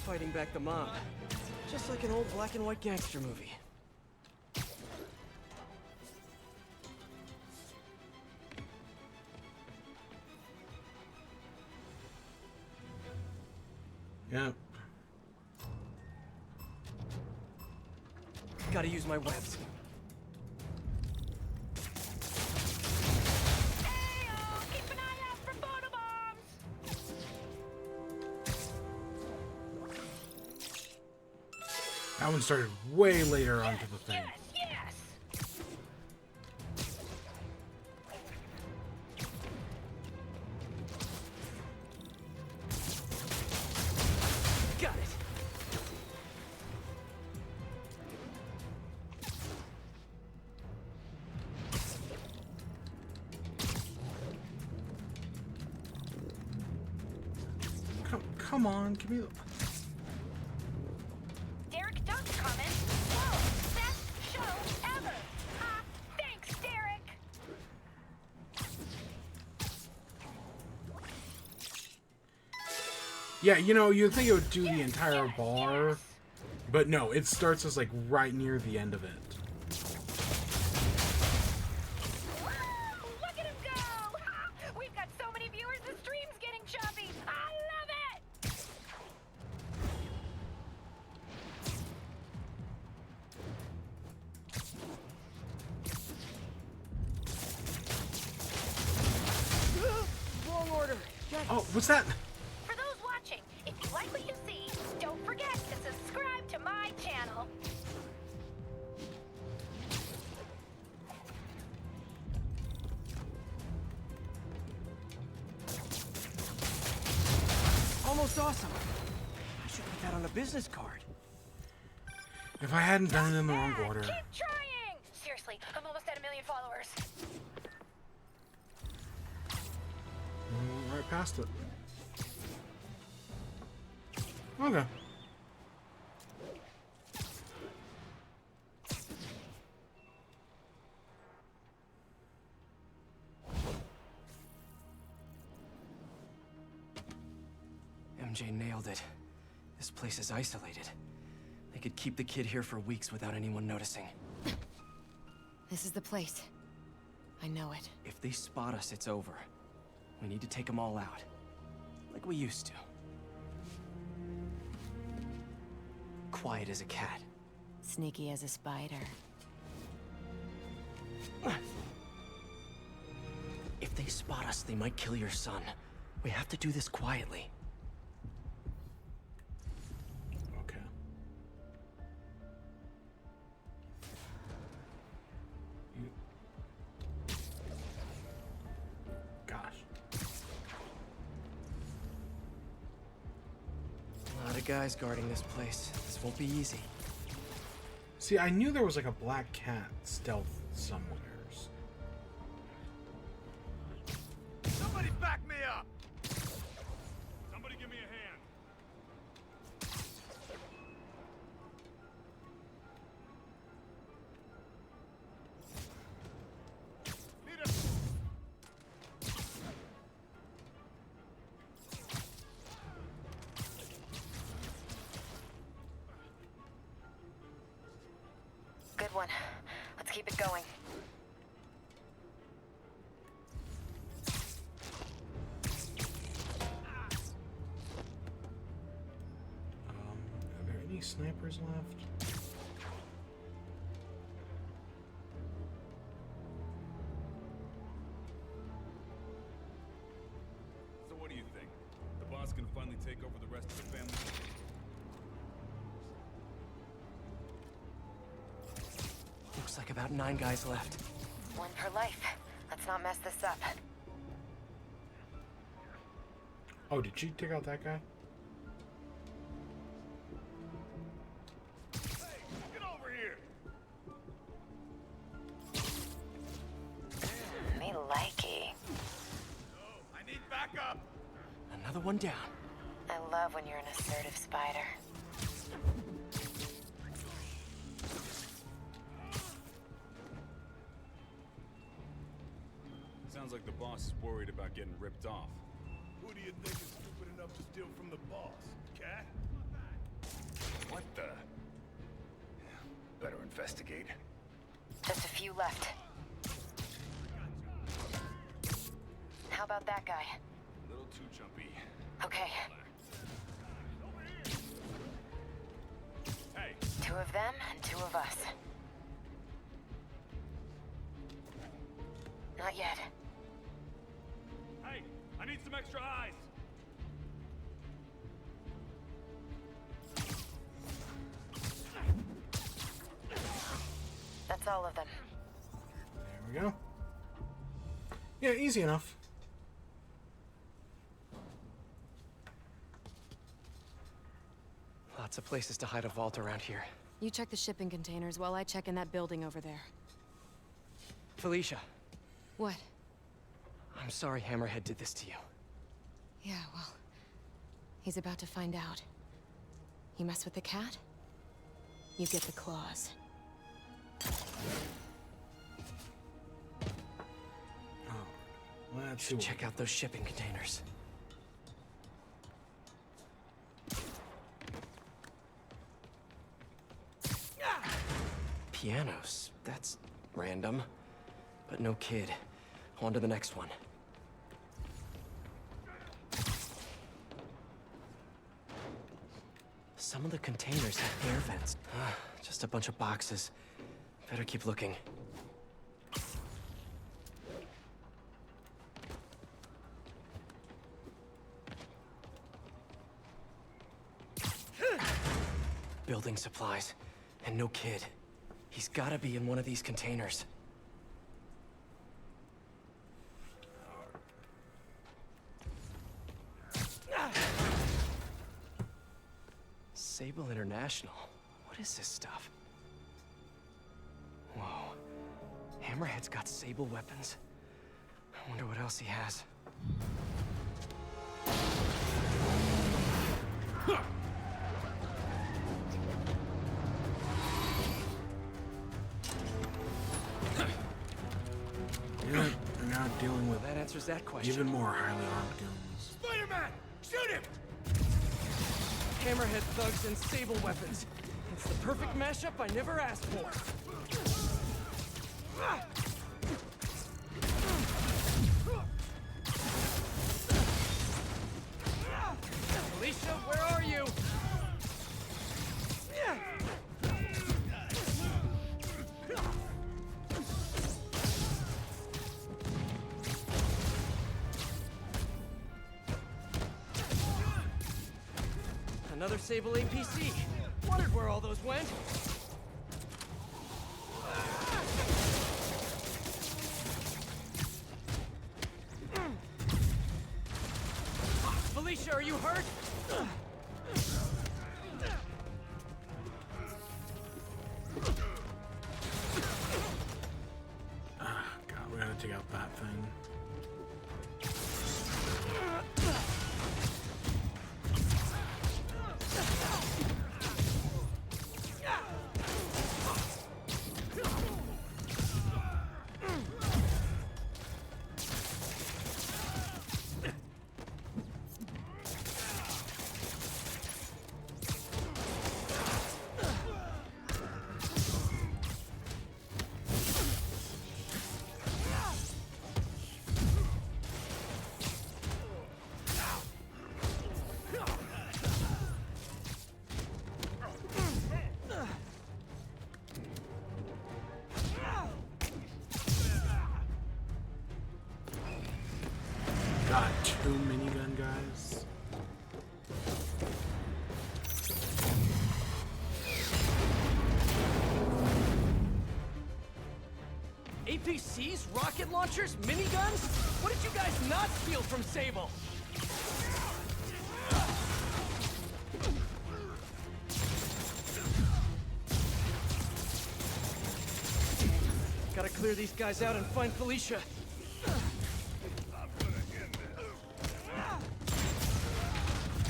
Fighting back the mob. Just like an old black and white gangster movie. Yep. Gotta use my webs. Keep an eye out for photobombs! That one started way later onto the thing. Got it. Come on, give me the... Derek Dunk's comment. Whoa, best show ever. Thanks, Derek. Yeah, you know, you'd think it would do the entire bar, but no, it starts as like right near the end of it. Look at him go! We've got so many viewers, the stream's getting choppy. I love it! Wrong order. Oh, what's that? For those watching, if you like what you see, don't forget to subscribe to my channel. Almost awesome. I should put that on a business card. If I hadn't done it in the wrong order. Keep trying! Seriously, I'm almost at 1 million followers. Right past it. Okay. MJ nailed it. This place is isolated. They could keep the kid here for weeks without anyone noticing. This is the place. I know it. If they spot us, it's over. We need to take them all out. Like we used to. Quiet as a cat. Sneaky as a spider. If they spot us, they might kill your son. We have to do this quietly. Okay. Gosh. A lot of guys guarding this place. This won't be easy. See, I knew there was like a black cat stealth somewheres. Somebody back me up! Somebody give me a hand. Need a... Good one. Let's keep it going. Are there any snipers left? So what do you think? The boss can finally take over the rest of the family? Looks like about 9 guys left. One per life. Let's not mess this up. Oh, did she take out that guy? Hey, get over here! Me likey. I need backup! Another one down. I love when you're an assertive spider. Sounds like the boss is worried about getting ripped off. Who do you think is stupid enough to steal from the boss? Cat? What the? Better investigate. Just a few left. How about that guy? A little too jumpy. Okay. Hey! 2 of them and 2 of us. Not yet. Hey! I need some extra eyes! That's all of them. There we go. Yeah, easy enough. Lots of places to hide a vault around here. You check the shipping containers while I check in that building over there. Felicia, What? I'm sorry Hammerhead did this to you. Yeah, well, he's about to find out. You mess with the cat, you get the claws. Let's see. Check out those shipping containers. pianos. That's random. But no kid. On to the next one. Some of the containers have air vents. Just a bunch of boxes. Better keep looking. Building supplies. And no kid. He's gotta be in one of these containers. Sable International. What is this stuff? Whoa. Hammerhead's got Sable weapons. I wonder what else he has. Yeah, we're now dealing with that answers that question. even more highly armed goons. Spider-Man! Shoot him! Hammerhead thugs and Sable weapons. It's the perfect mashup I never asked for. Alicia, where are you? Another Sable APC. Wondered where all those went. Felicia, are you hurt? God, we gotta take out that thing. Got two minigun guys. APCs, rocket launchers, miniguns? What did you guys not steal from Sable? Gotta clear these guys out and find Felicia.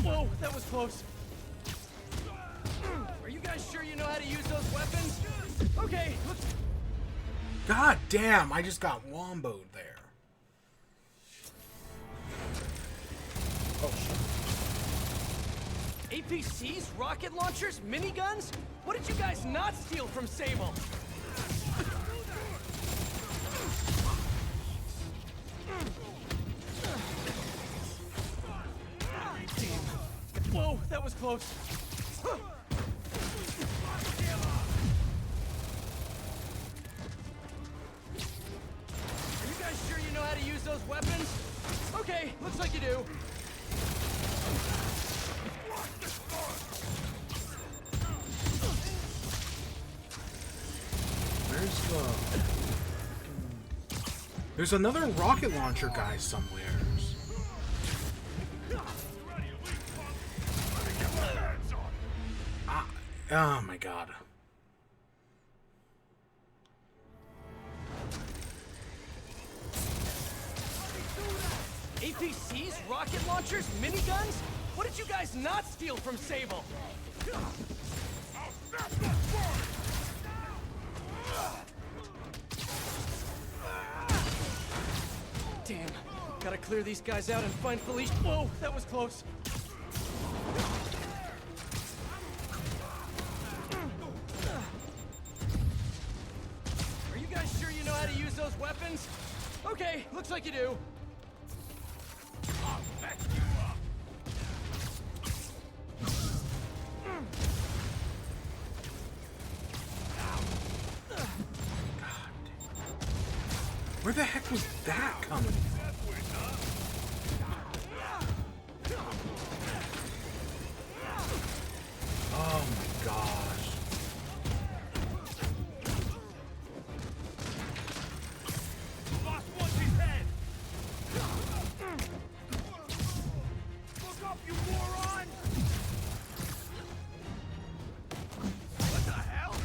Whoa, that was close. Are you guys sure you know how to use those weapons? Okay, let's... God damn, I just got womboed there. Oh, shit. APCs, rocket launchers, miniguns? What did you guys not steal from Sable? Whoa, that was close. Are you guys sure you know how to use those weapons? Okay, looks like you do. Where's the... There's another rocket launcher guy somewhere. Oh my god. APCs, rocket launchers, miniguns? What did you guys not steal from Sable? Damn. Gotta clear these guys out and find Felicia. Whoa, that was close. has weapons? Okay, looks like you do. I'll mess you up. Where the heck was that coming from? Oh my gosh. Boss wants his head! Look up, you moron! What the hell?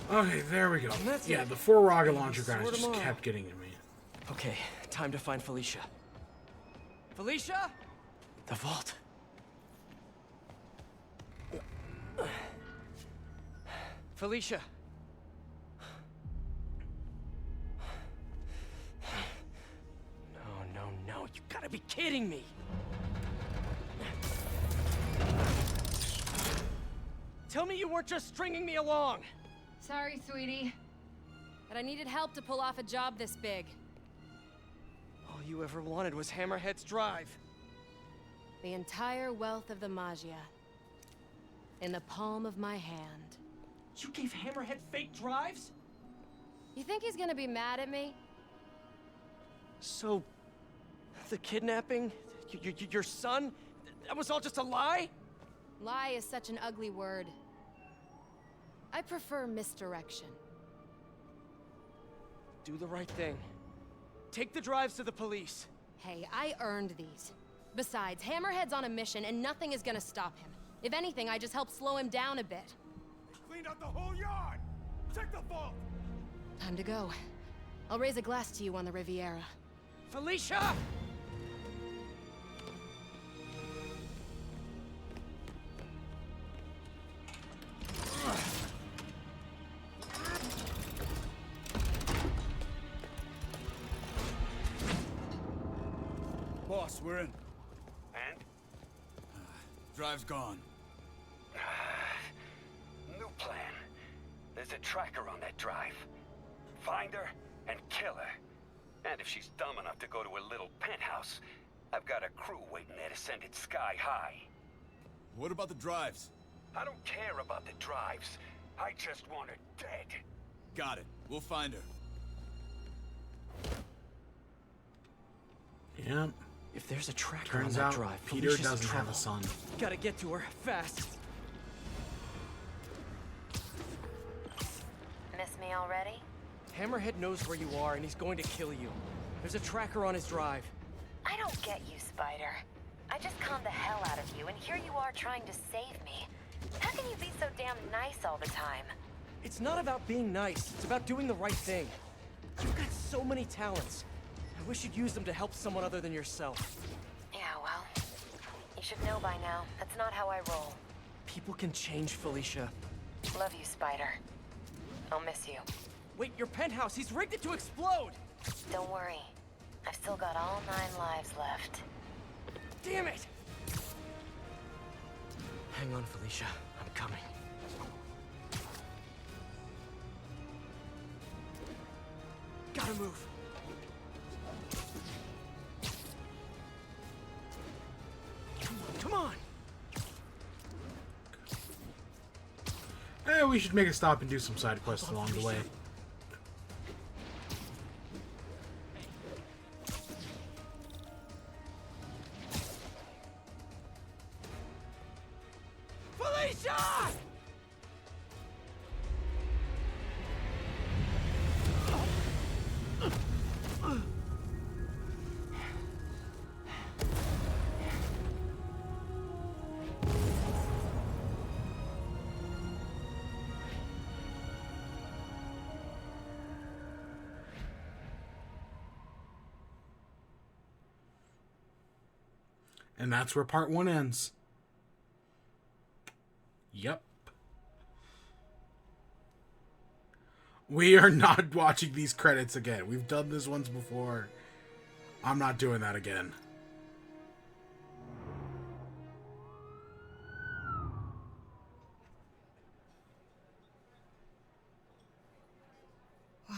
Okay, there we go. That's Yeah, it. the 4 rocket launcher guys Sort 'em just all. kept getting to me. Okay, time to find Felicia. Felicia? The vault. Felicia. No. You gotta be kidding me. Tell me you weren't just stringing me along. Sorry, sweetie. But I needed help to pull off a job this big. All you ever wanted was Hammerhead's drive. The entire wealth of the Magia. In the palm of my hand. You gave Hammerhead fake drives? You think he's gonna be mad at me? So, the kidnapping? Your son? That was all just a lie? Lie is such an ugly word. I prefer misdirection. Do the right thing. Take the drives to the police. Hey, I earned these. Besides, Hammerhead's on a mission and nothing is gonna stop him. If anything, I just help slow him down a bit. Cleaned out the whole yard! Check the vault! Time to go. I'll raise a glass to you on the Riviera. Felicia! Boss, we're in. And? Drive's gone. New plan. There's a tracker on that drive. Find her and kill her. And if she's dumb enough to go to her little penthouse, I've got a crew waiting there to send it sky high. What about the drives? I don't care about the drives. I just want her dead. Got it. We'll find her. Yep. If there's a tracker Turns on that out drive, Peter Felicia's in doesn't have trouble. a son. Gotta get to her, fast. Miss me already? Hammerhead knows where you are, and he's going to kill you. There's a tracker on his drive. I don't get you, Spider. I just conned the hell out of you, and here you are trying to save me. How can you be so damn nice all the time? It's not about being nice. It's about doing the right thing. You've got so many talents. I wish you'd use them to help someone other than yourself. Yeah, well, you should know by now. That's not how I roll. People can change, Felicia. Love you, Spider. I'll miss you. Wait, your penthouse! He's rigged it to explode! Don't worry. I've still got all 9 lives left. Damn it! Hang on, Felicia. I'm coming. Gotta move. Come on! We should make a stop and do some side quests along the way. Felicia! And that's where part 1 ends. Yep. We are not watching these credits again. We've done this once before. I'm not doing that again. Wow.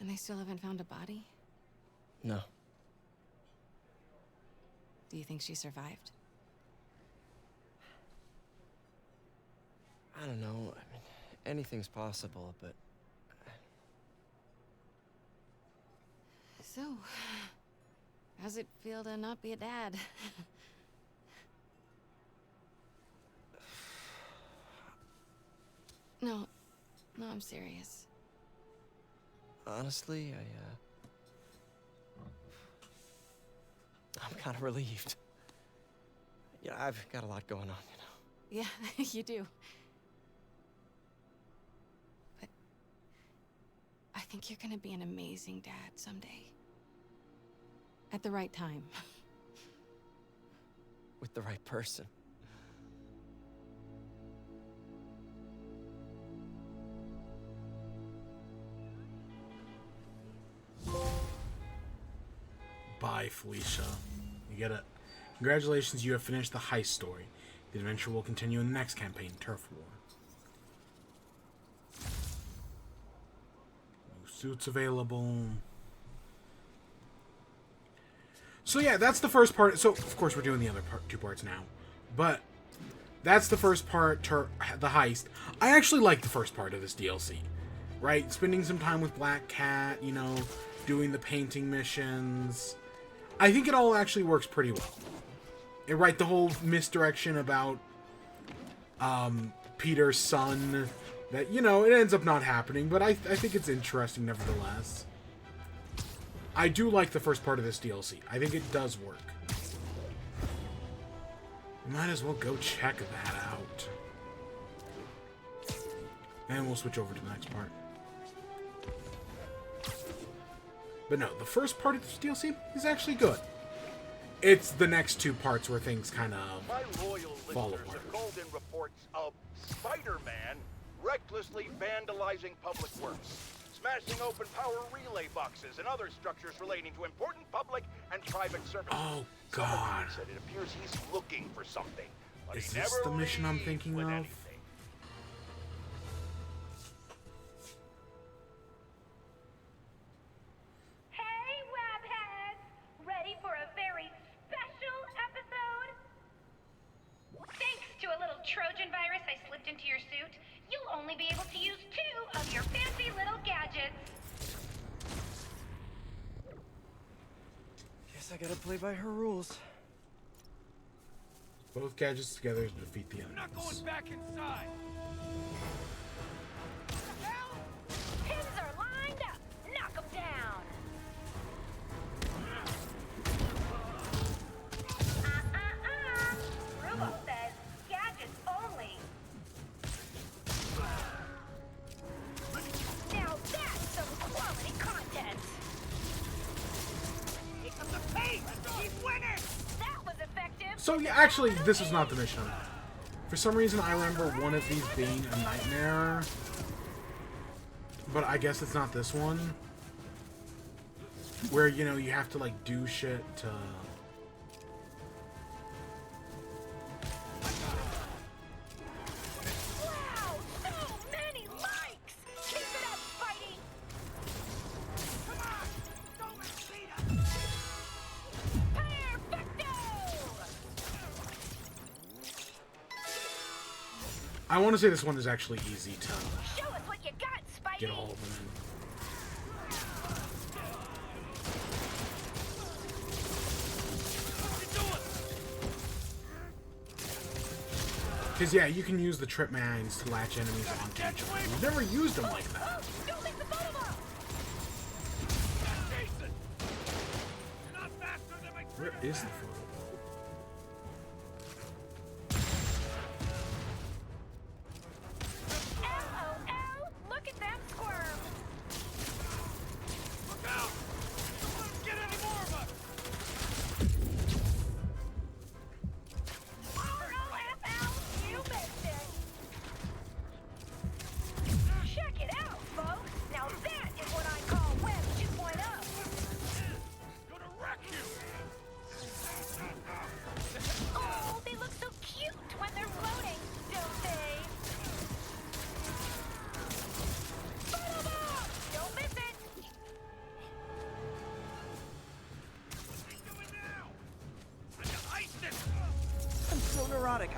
And they still haven't found a body? No. Do you think she survived? I don't know. I mean, anything's possible, but... So, how's it feel to not be a dad? No, I'm serious. Honestly, I'm kind of relieved. Yeah, I've got a lot going on, you know. Yeah, you do. But I think you're gonna be an amazing dad someday. At the right time. With the right person. Bye, Felicia. You get it. Congratulations, you have finished the heist story. The adventure will continue in the next campaign, Turf War. New suits available. So yeah, that's the first part. So, of course, we're doing the other two parts now. But that's the first part, the heist. I actually like the first part of this DLC. Right? Spending some time with Black Cat, you know, doing the painting missions. I think it all actually works pretty well. And right, the whole misdirection about Peter's son, that, you know, it ends up not happening, but I think it's interesting nevertheless. I do like the first part of this DLC. I think it does work. We might as well go check that out. And we'll switch over to the next part. But no, the first part of this DLC is actually good. It's the next two parts where things kind of My loyal fall listeners apart. have called in reports of Spider-Man recklessly vandalizing public works, smashing open power relay boxes and other structures relating to important public and private services. Oh, God. Someone said it appears he's looking for something, but Is he this never the mission I'm leaves thinking with of? anything. Hey, Webheads! Ready for a very special episode? Thanks to a little Trojan virus I slipped into your suit, you'll only be able to use 2 of your fancy little gadgets. Guess I gotta play by her rules. Both gadgets together to defeat the enemies. I'm not going back inside. Pins are lined up. Knock them down. Rubo says gadgets only. Now that's some quality content. Here comes the pace. Keep winning. That was effective. So yeah, actually, this is not the mission. For some reason, I remember one of these being a nightmare. But I guess it's not this one. Where, you know, you have to, like, do shit to... Wow, so many likes. Keep it up, Spidey. Come on, don't exceed us. Perfecto. I want to say this one is actually easy to Show us what you got, Spidey. get all of them in. Because, yeah, you can use the trip mines to latch enemies onto each other. We've never used them like that. Don't make the photo up. Where is the photo? LOL, look at them squirm. Look out! Don't let them get any more of us!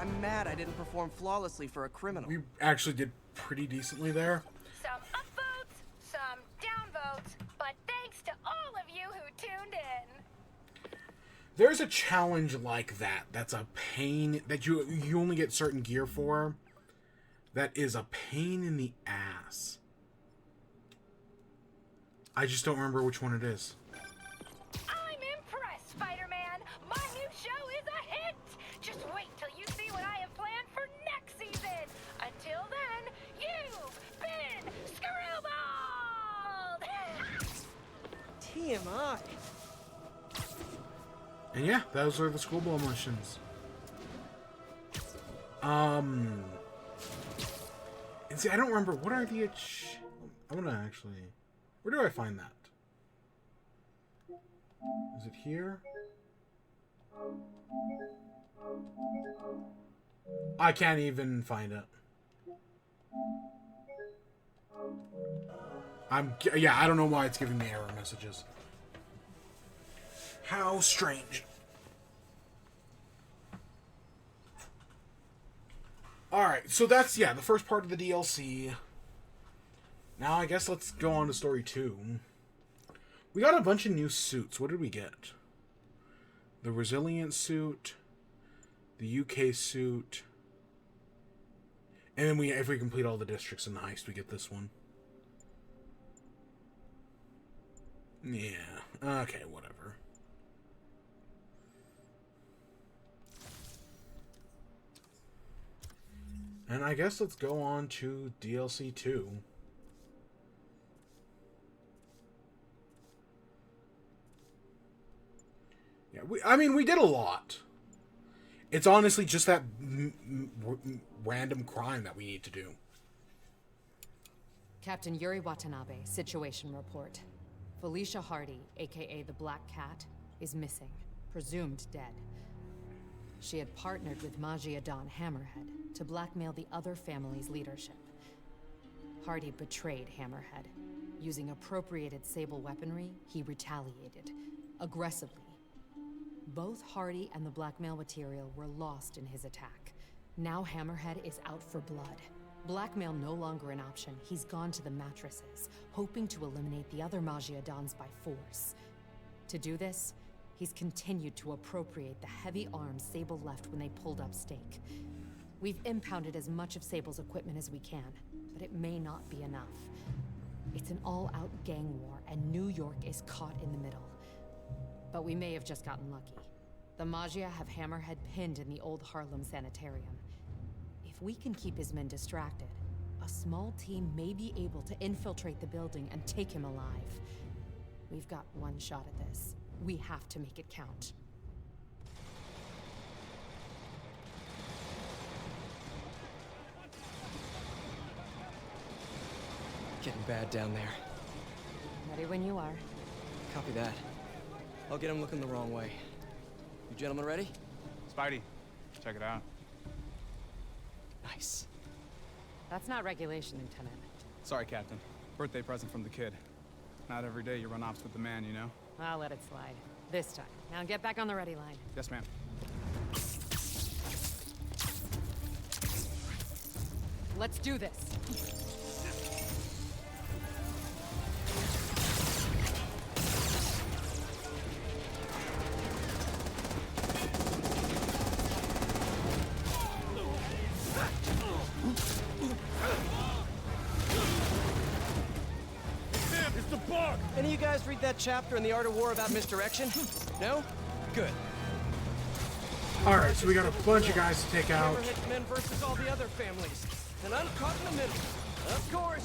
I'm mad I didn't perform flawlessly for a criminal. We actually did pretty decently there. Some upvotes, some downvotes, but thanks to all of you who tuned in. There's a challenge like that. That's a pain that you only get certain gear for. That is a pain in the ass. I just don't remember which one it is. I'm impressed, Spider-Man. My new show is a hit. Just wait till you see what I have planned for next season. Until then, you've been screwballed. TMI. And yeah, those are the schoolboy missions. And see, I don't remember, what are the I want to actually, where do I find that? Is it here? I can't even find it. I don't know why it's giving me error messages. How strange. Alright, so that's, the first part of the DLC. Now, I guess let's go on to Story 2. We got a bunch of new suits. What did we get? The Resilient suit. The UK suit. And then if we complete all the districts in the heist, we get this one. Yeah. Okay, whatever. And I guess let's go on to DLC 2. Yeah, we did a lot. It's honestly just that random crime that we need to do. Captain Yuri Watanabe, situation report. Felicia Hardy, aka the Black Cat, is missing, presumed dead. She had partnered with Magia Don Hammerhead to blackmail the other family's leadership. Hardy betrayed Hammerhead. Using appropriated Sable weaponry, he retaliated, aggressively. Both Hardy and the blackmail material were lost in his attack. Now Hammerhead is out for blood. Blackmail no longer an option. He's gone to the mattresses, hoping to eliminate the other Magia Dons by force. To do this, he's continued to appropriate the heavy arms Sable left when they pulled up stake. We've impounded as much of Sable's equipment as we can, but it may not be enough. It's an all-out gang war, and New York is caught in the middle. But we may have just gotten lucky. The Magia have Hammerhead pinned in the old Harlem sanitarium. If we can keep his men distracted, a small team may be able to infiltrate the building and take him alive. We've got one shot at this. We have to make it count. Getting bad down there. Ready when you are. Copy that. I'll get him looking the wrong way. You gentlemen ready? Spidey, check it out. Nice. That's not regulation, Lieutenant. Sorry, Captain. Birthday present from the kid. Not every day you run ops with the man, you know? I'll let it slide. This time. Now get back on the ready line. Yes, ma'am. Let's do this. Any of you guys read that chapter in The Art of War about misdirection? No? Good. Alright, so we got a bunch of guys to take out. Hammerhead men versus all the other families. And I'm caught in the middle. Of course.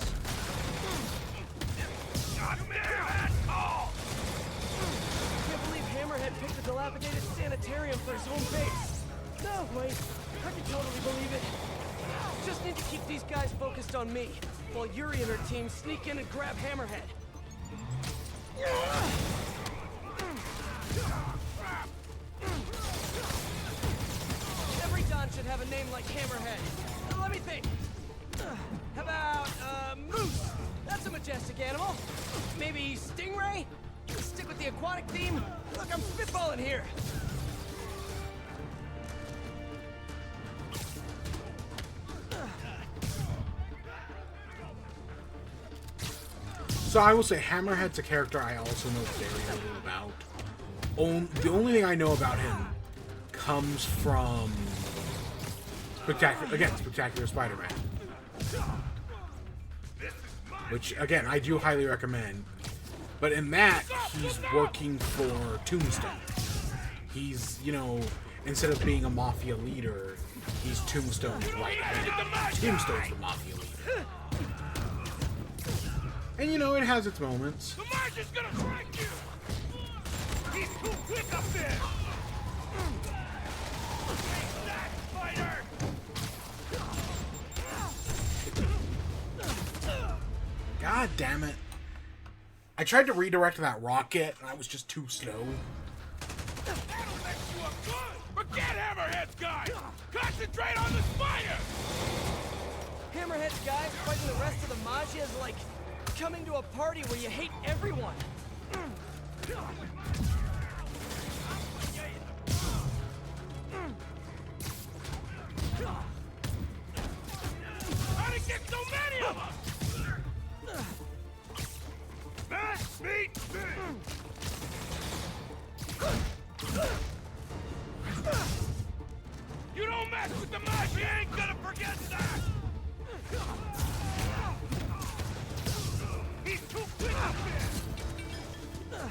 Can't believe Hammerhead picked a dilapidated sanitarium for his home base. No, wait. I can totally believe it. Just need to keep these guys focused on me, while Yuri and her team sneak in and grab Hammerhead. Every Don should have a name like Hammerhead. Let me think. How about, Moose? That's a majestic animal. Maybe Stingray? Stick with the aquatic theme? Look, I'm spitballing here. So I will say Hammerhead's a character I also know very little about. The only thing I know about him comes from Spectacular Spider-Man, which again I do highly recommend. But in that, he's working for Tombstone. He's, you know, instead of being a mafia leader, he's Tombstone's right hand. Tombstone's the mafia leader. And you know, it has its moments. The March is gonna strike you! He's too quick up there! Take that, fighter! God damn it. I tried to redirect that rocket, and I was just too slow. That'll mess you up good! Forget Hammerhead's guy! Concentrate on the spider! Hammerhead's guys fighting the rest of the Maggia is like coming to a party where you hate everyone. How'd it get so many of us? Match, meet, you don't mess with the match, you ain't gonna forget that! He's too quick up there!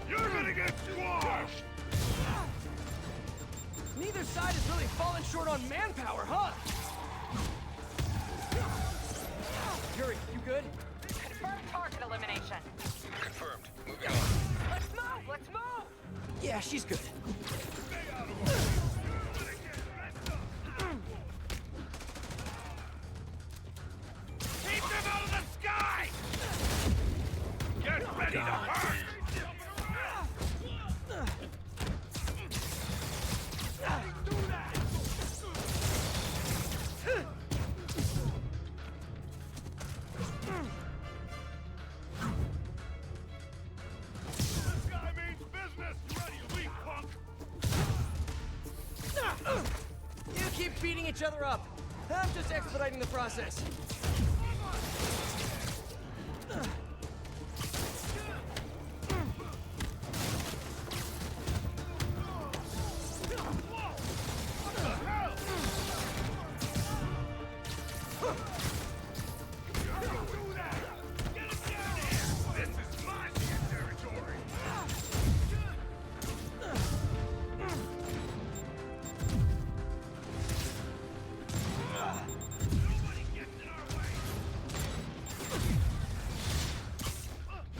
You're gonna get squashed! Neither side has really fallen short on manpower, huh? Yuri, you good? Confirmed target elimination. Confirmed. Moving on. Let's move! Let's move! Yeah, she's good. Keep them out of the sky! Get ready to hurt! This guy means business! Ready, weak punk! You keep beating each other up. I'm just expediting the process.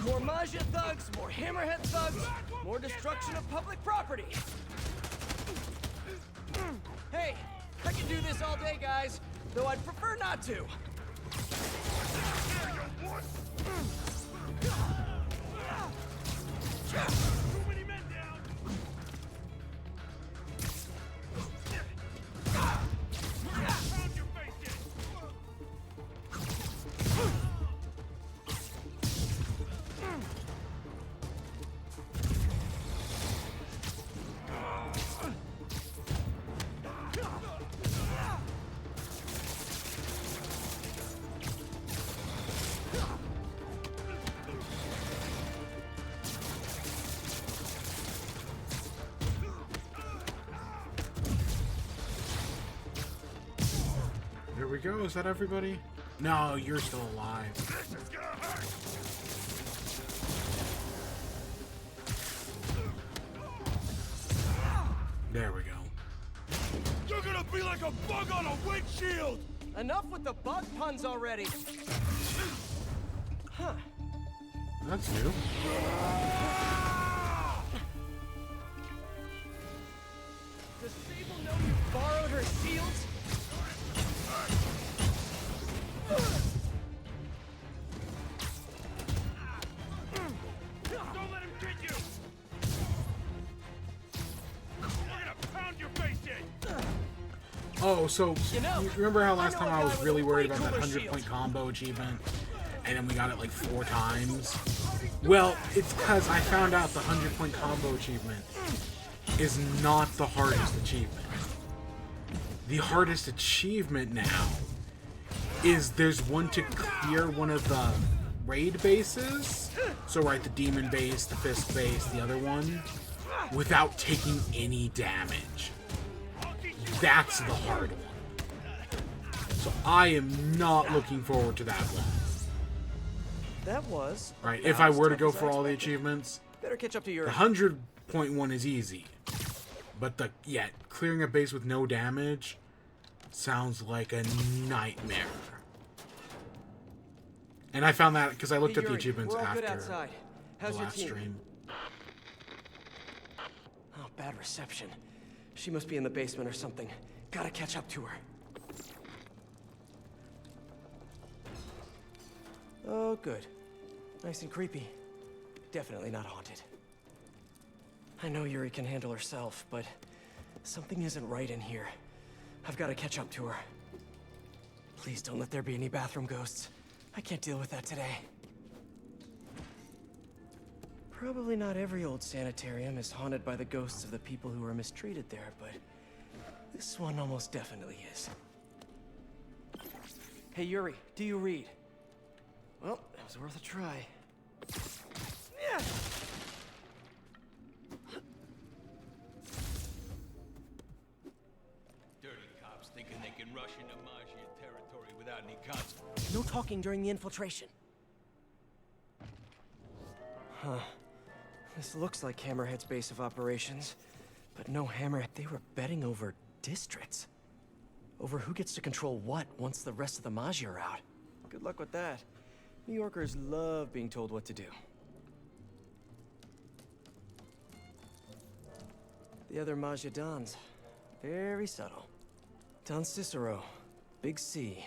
More Maggia thugs, more Hammerhead thugs, more destruction of public property. Hey, I can do this all day, guys, though I'd prefer not to. Too many men down! Pound your face in! Here we go. Is that everybody? No, you're still alive. This is gonna hurt! There we go. You're gonna be like a bug on a windshield! Enough with the bug puns already. Huh. That's new. Does Sable know you borrowed her shields? Don't let him get you! We're gonna pound your face in! Oh, so you remember how last I know time a I guy was with really a worried way about that cooler 100-point shield. combo achievement, and then we got it like 4 times? Well, it's because I found out the 100-point combo achievement is not the hardest achievement. The hardest achievement now is there's one to clear one of the raid bases. So, right, the demon base, the fist base, the other one, without taking any damage. That's the hard one. So I am not looking forward to that one. That was Right, if I were to go for all the achievements, better catch up to your the 100-point one is easy. But clearing a base with no damage sounds like a nightmare. And I found that because I looked at the achievements after How's the last your team? stream. Oh, bad reception. She must be in the basement or something. Gotta catch up to her. Oh, good. Nice and creepy. Definitely not haunted. I know Yuri can handle herself, but something isn't right in here. I've got to catch up to her. Please don't let there be any bathroom ghosts. I can't deal with that today. Probably not every old sanitarium is haunted by the ghosts of the people who were mistreated there, but this one almost definitely is. Hey, Yuri, do you read? Well, it was worth a try. Yeah. Dirty cops thinking they can rush into Maggia territory without any consequences. No talking during the infiltration. Huh. This looks like Hammerhead's base of operations, but no Hammerhead. They were betting over districts. Over who gets to control what once the rest of the Maggia are out. Good luck with that. New Yorkers love being told what to do. The other Maggia Dons, very subtle. Don Cicero, Big C.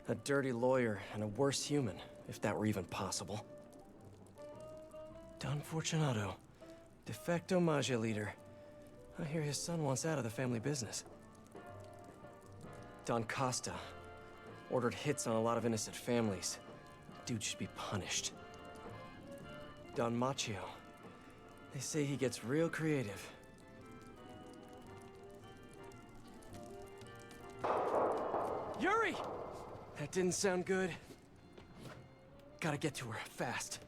A dirty lawyer and a worse human, if that were even possible. Don Fortunato, de facto Maggia leader. I hear his son wants out of the family business. Don Costa, ordered hits on a lot of innocent families. Dude should be punished. Don Macchio, they say he gets real creative. Yuri! That didn't sound good. Gotta get to her, fast.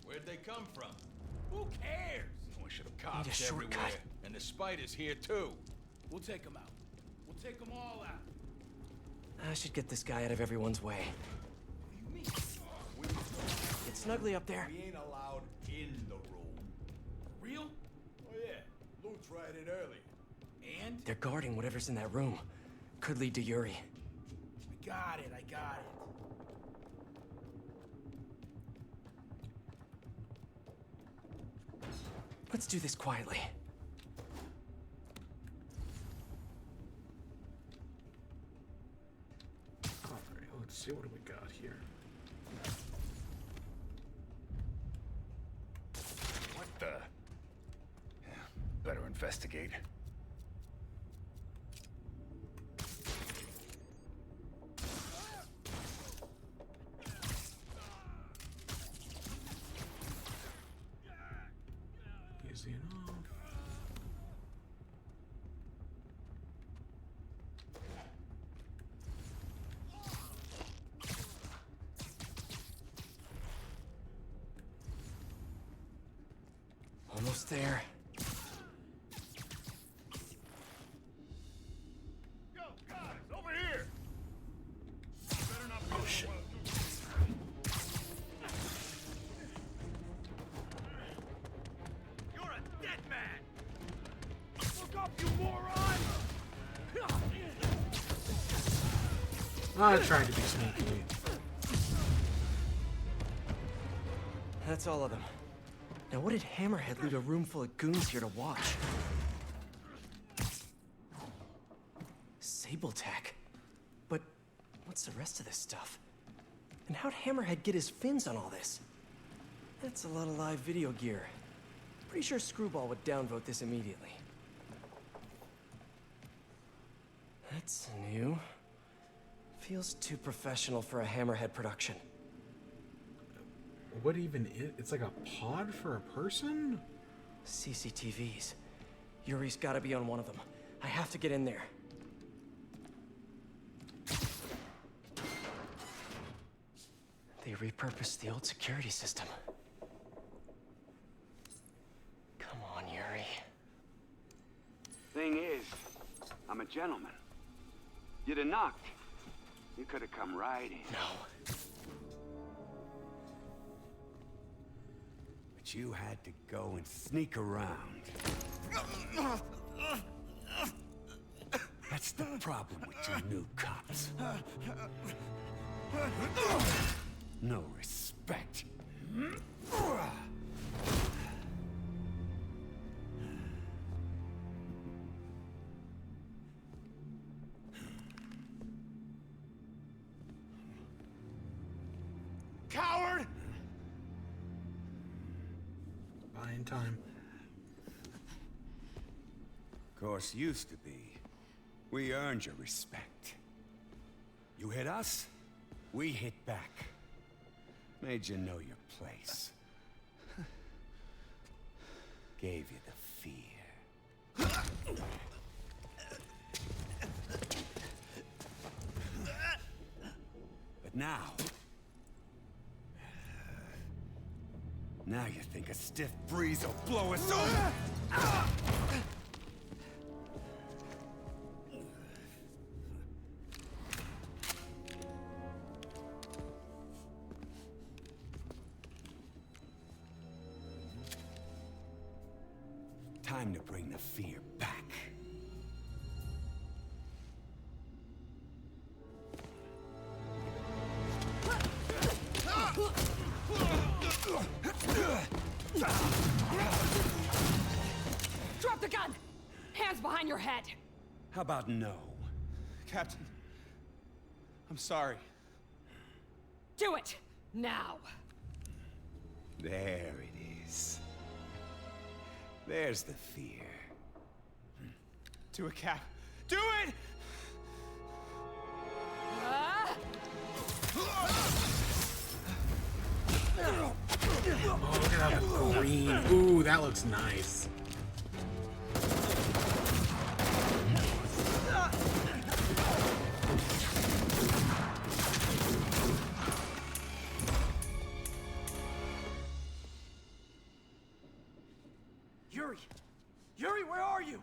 Where'd they come from? Who cares? We should have cops Need a shortcut. everywhere. And the spider's here too. We'll take them out. We'll take them all out. I should get this guy out of everyone's way. What do you mean? Get snuggly up there. We ain't allowed in the room. Real? Oh yeah, Lou tried it earlier. And? They're guarding whatever's in that room. Could lead to Yuri. I got it. Let's do this quietly. Alright, let's see what do we got here. What the? Yeah, better investigate. Easy enough. Almost there. Yo, guys, over here! Oh shit. You're a dead man! Look up, you moron! I tried to be sneaky. That's all of them. Now what did Hammerhead leave a room full of goons here to watch? Sabletech. But what's the rest of this stuff? And how'd Hammerhead get his fins on all this? That's a lot of live video gear. Pretty sure Screwball would downvote this immediately. That's new. Feels too professional for a Hammerhead production. What even is it's like a pod for a person? CCTVs. Yuri's gotta be on one of them. I have to get in there. They repurposed the old security system. Come on, Yuri. Thing is, I'm a gentleman. You'd have knocked. You could have come right in. No. But you had to go and sneak around. That's the problem with you new cops. No respect. Coward! Buying time. Of course, used to be. We earned your respect. You hit us, we hit back. Made you know your place. Gave you the fear. But now you think a stiff breeze will blow us over? Time to bring the fear back. Drop the gun! Hands behind your head! How about no? Captain, I'm sorry. Do it! Now! There it is. There's the fear. Do it, Cap. Do it! Oh, look at that green. Ooh, that looks nice. Yuri! Yuri, where are you?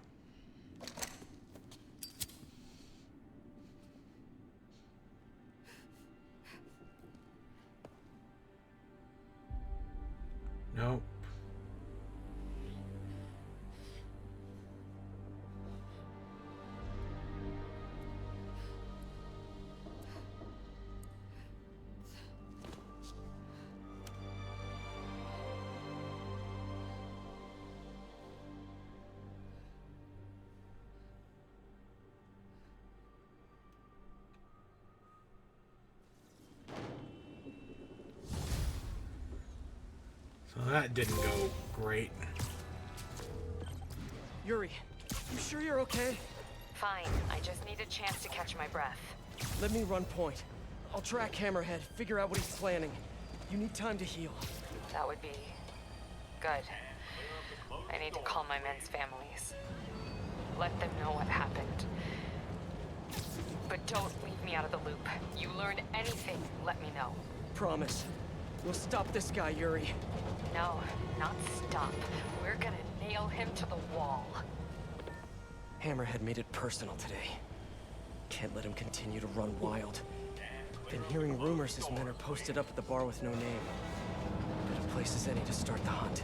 Nope. So that didn't go great. Yuri, you sure you're okay? Fine. I just need a chance to catch my breath. Let me run point. I'll track Hammerhead, figure out what he's planning. You need time to heal. That would be good. I need to call my men's families. Let them know what happened. But don't leave me out of the loop. You learn anything, let me know. Promise. We'll stop this guy, Yuri. No, not stop. We're gonna nail him to the wall. Hammerhead made it personal today. Can't let him continue to run wild. Been hearing rumors his men are posted up at the bar with no name. Good a place as any to start the hunt.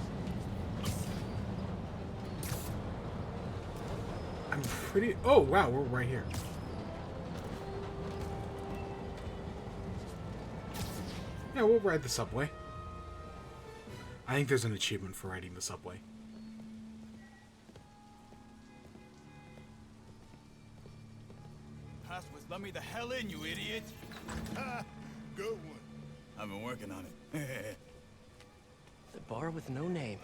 I'm pretty... Oh, wow, we're right here. Yeah, we'll ride the subway. I think there's an achievement for riding the subway. Passwords, let me the hell in, you idiot! Good one. I've been working on it. The bar with no name.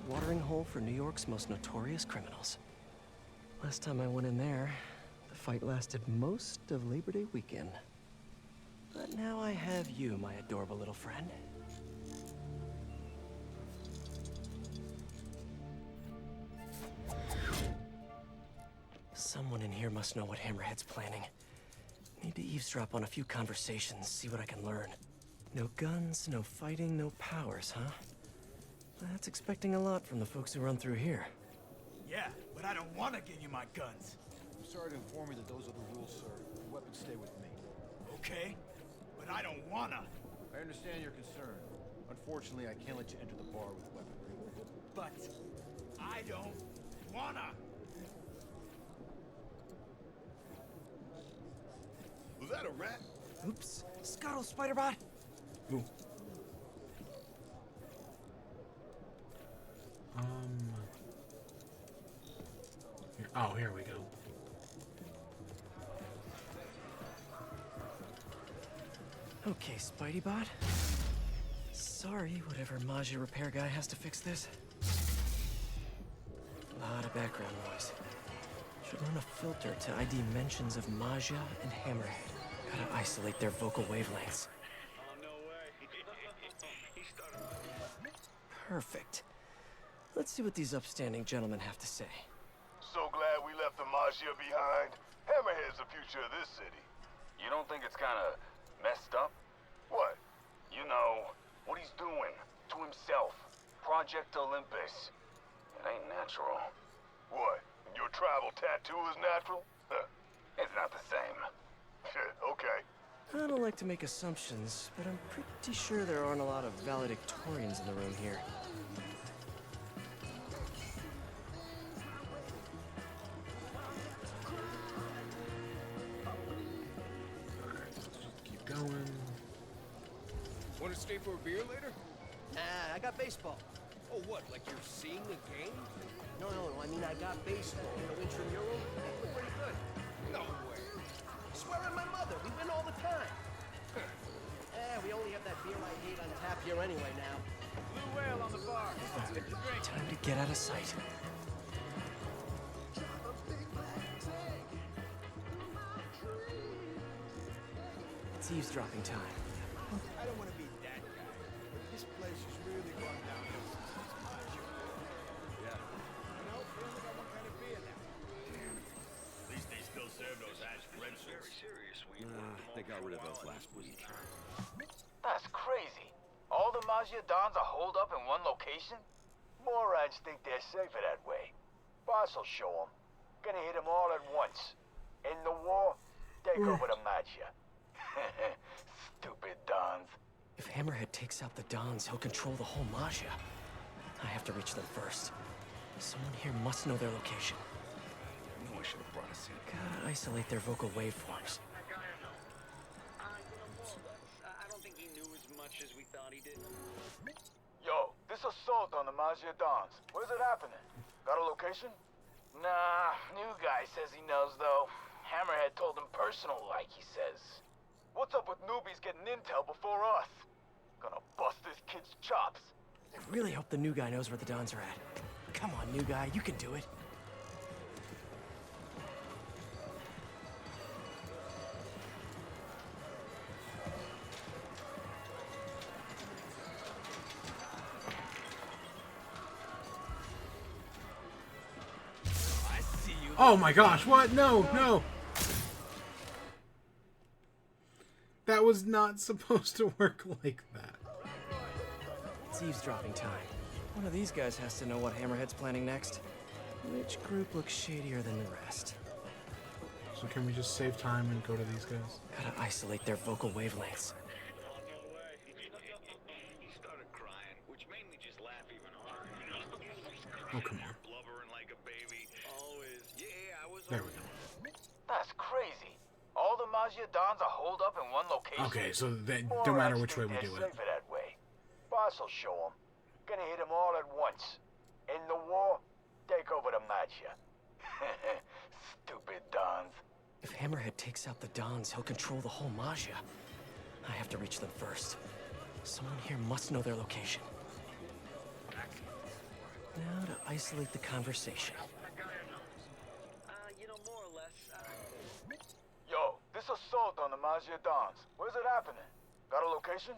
Watering hole for New York's most notorious criminals. Last time I went in there, the fight lasted most of Labor Day weekend. But now I have you, my adorable little friend. Someone in here must know what Hammerhead's planning. Need to eavesdrop on a few conversations, see what I can learn. No guns, no fighting, no powers, huh? That's expecting a lot from the folks who run through here. Yeah, but I don't want to give you my guns. I'm sorry to inform you that those are the rules, sir. The weapons stay with me. Okay, but I don't wanna. I understand your concern. Unfortunately, I can't let you enter the bar with weaponry. But I don't wanna. Was that a rat? Oops. Scuttle, Spider-Bot! Ooh. Oh, here we go. Okay, Spidey-Bot. Sorry, whatever Maggia repair guy has to fix this. A lot of background noise. Should run a filter to ID mentions of Maggia and Hammerhead. Gotta isolate their vocal wavelengths. Oh, no way. He started... Perfect. Let's see what these upstanding gentlemen have to say. So glad we left the Maggia behind. Hammerhead's the future of this city. You don't think it's kind of messed up? What? You know, what he's doing to himself. Project Olympus. It ain't natural. What? Your tribal tattoo is natural? It's not the same. Okay. I don't like to make assumptions, but I'm pretty sure there aren't a lot of valedictorians in the room here. Keep going. Want to stay for a beer later? I got baseball. Oh, what? Like you're seeing the game? No, I mean I got baseball. You know, intramural. They look pretty good. No way. Swear on my mother, we win all the time. We only have that beer I hate on tap here anyway now. Blue whale on the bar. Time to get out of sight. It's eavesdropping time. I don't want to be that guy. This place is really run down. Yeah. You know, they only got one kind of beer now. At least they still serve those ash red Very serious. They got rid of those last week. That's crazy. All the Maggia Dons are holed up in one location? Morons think they're safer that way. Boss will show them. Gonna hit them all at once. In the war, take over the Maggia. Stupid Dons. If Hammerhead takes out the Dons, he'll control the whole Maggia. I have to reach them first. Someone here must know their location. I knew I should have brought us in. Gotta isolate their vocal waveforms. I don't think he knew as much as we thought he did. Yo, this assault on the Maggia Dons. Where's it happening? Got a location? Nah, new guy says he knows though. Hammerhead told him personal like, he says. What's up with newbies getting intel before us? Gonna bust this kid's chops. I really hope the new guy knows where the Dons are at. Come on, new guy, you can do it. Oh my gosh, what? No, no. That was not supposed to work like that. It's eavesdropping time. One of these guys has to know what Hammerhead's planning next. Which group looks shadier than the rest? So can we just save time and go to these guys? Gotta isolate their vocal wavelengths. He started crying, which made me just laugh even harder. Oh, come on. Blubbering like a baby. Always. Yeah, I was. There we go. That's crazy. All the Maggia Dons are holed up in one location. Okay, so that no matter which way we do it. Safer that way. Boss will show them. Gonna hit them all at once. In the war, take over the Maggia. Stupid Dons. If Hammerhead takes out the Dons, he'll control the whole Maggia. I have to reach them first. Someone here must know their location. Now to isolate the conversation. You know, more or less. Yo, this assault on the Maggia Dons. Where's it happening? Got a location?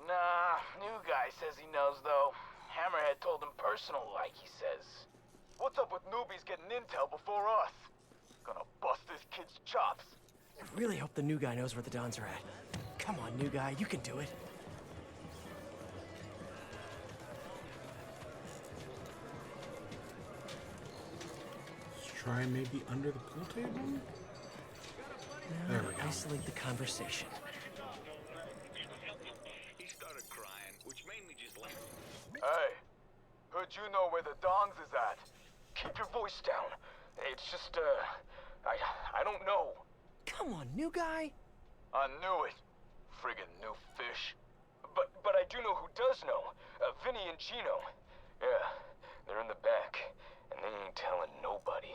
Nah, new guy says he knows though. Hammerhead told him personal like, he says. What's up with newbies getting intel before us? Gonna bust this kid's chops. I really hope the new guy knows where the Dons are at. Come on, new guy, you can do it. Let's try maybe under the pool table? There we go. Isolate the conversation. He started crying, which made me just laugh. Hey, heard you know where the Dons is at. Keep your voice down. It's just, I don't know. Come on, new guy. I knew it. Friggin' new fish. But I do know who does know. Vinny and Gino. Yeah, they're in the back, and they ain't telling nobody.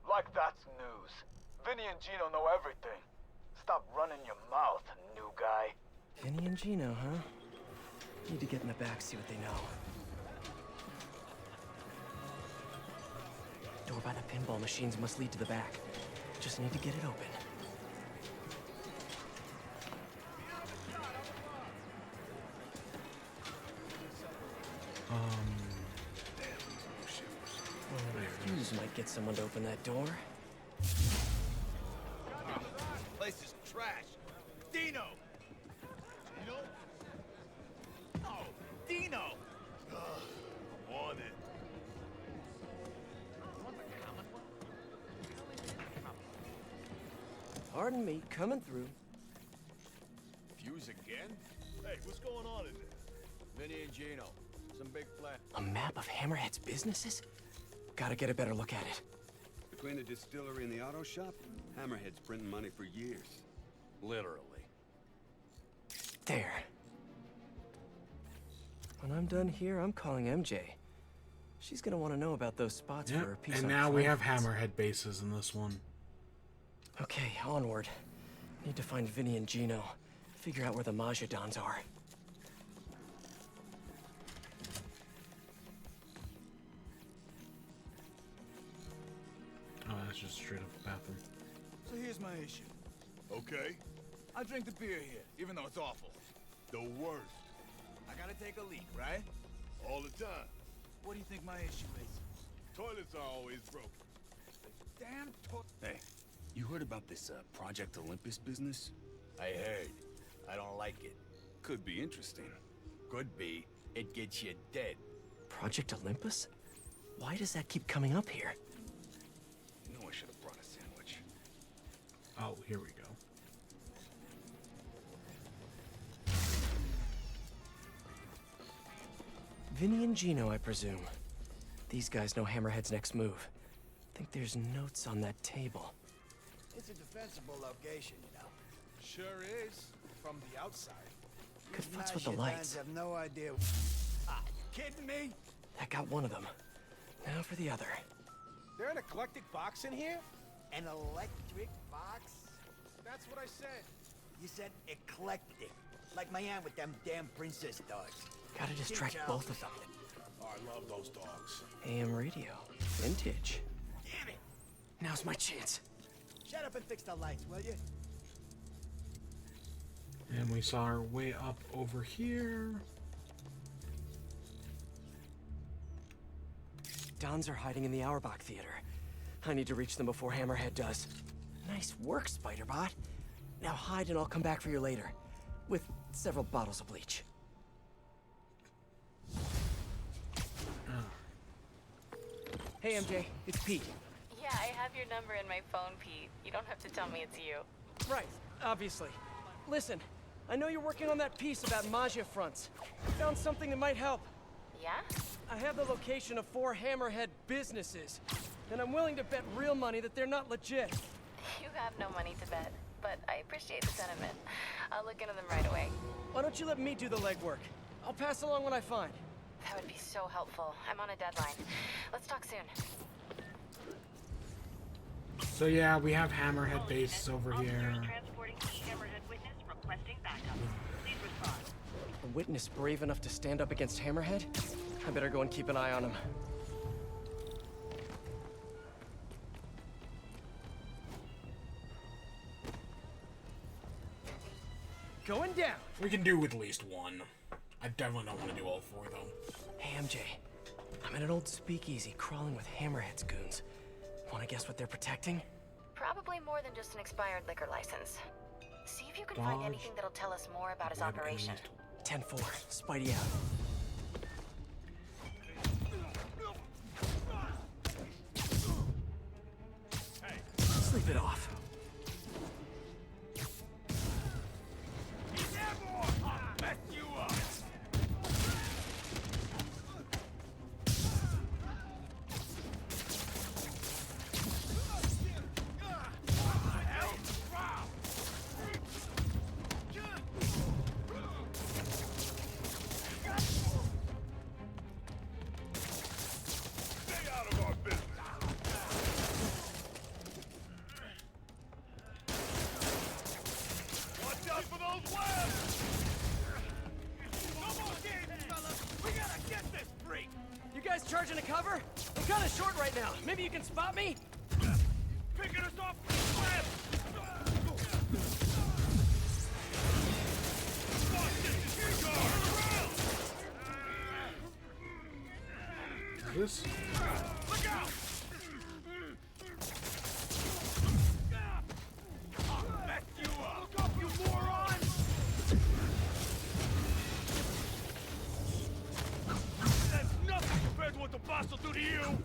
Like that's news. Vinny and Gino know everything. Stop running your mouth, new guy. Vinny and Gino, huh? Need to get in the back, see what they know. Door by the pinball machines must lead to the back. Just need to get it open. The fuse might get someone to open that door. Place is trash. Dino! Dino? Oh, Dino! I'm on it. Pardon me, coming through. Fuse again? Hey, what's going on in there? Vinny and Gino. Some big plan. A map of Hammerhead's businesses? Gotta get a better look at it. Between the distillery and the auto shop, Hammerhead's printing money for years. Literally. There. When I'm done here, I'm calling MJ. She's gonna want to know about those spots for her piece and on now we have Frankfurt's. Hammerhead bases in this one. Okay, onward. Need to find Vinny and Gino. Figure out where the Maggia Dons are. Oh, that's just straight up the bathroom. So here's my issue. Okay. I drink the beer here, even though it's awful. The worst. I gotta take a leak, right? All the time. What do you think my issue is? Toilets are always broken. Damn Hey, you heard about this Project Olympus business? I heard. I don't like it. Could be interesting. Could be. It gets you dead. Project Olympus? Why does that keep coming up here? You know I should have brought a sandwich. Oh, here we go. Vinny and Gino, I presume. These guys know Hammerhead's next move. Think there's notes on that table. It's a defensible location, you know. Sure is. From the outside. Could futz with the lights. have no idea. Ah, you kidding me? That got one of them. Now for the other. There an eclectic box in here? An electric box? That's what I said. You said eclectic. Like my aunt with them damn princess dogs. Gotta distract Teach both Charles of them. something. Oh, I love those dogs. AM radio. Vintage. Damn it! Now's my chance. Shut up and fix the lights, will you? And we saw our way up over here. Dons are hiding in the Auerbach Theater. I need to reach them before Hammerhead does. Nice work, Spider-Bot. Now hide and I'll come back for you later. With several bottles of bleach. Hey, MJ. It's Pete. Yeah, I have your number in my phone, Pete. You don't have to tell me it's you. Right, obviously. Listen, I know you're working on that piece about Maggia fronts. Found something that might help. Yeah? I have the location of 4 Hammerhead businesses, and I'm willing to bet real money that they're not legit. You have no money to bet, but I appreciate the sentiment. I'll look into them right away. Why don't you let me do the legwork? I'll pass along what I find. That would be so helpful. I'm on a deadline. Let's talk soon. So yeah, we have Hammerhead bases over here. Transporting key Hammerhead witness requesting backup. Please respond. A witness brave enough to stand up against Hammerhead? I better go and keep an eye on him. Going down. We can do with at least one. I definitely don't want to do all 4 though. Hey, MJ. I'm in an old speakeasy crawling with Hammerhead's goons. Want to guess what they're protecting? Probably more than just an expired liquor license. See if you can find anything that'll tell us more about his operation. 10-4. Spidey out. Sleep it off. Charging a cover? I'm kind of short right now. Maybe you can spot me? Picking us off the This? Look out! I'll mess you up! Look up, you moron! That's nothing compared to what the boss will do to you!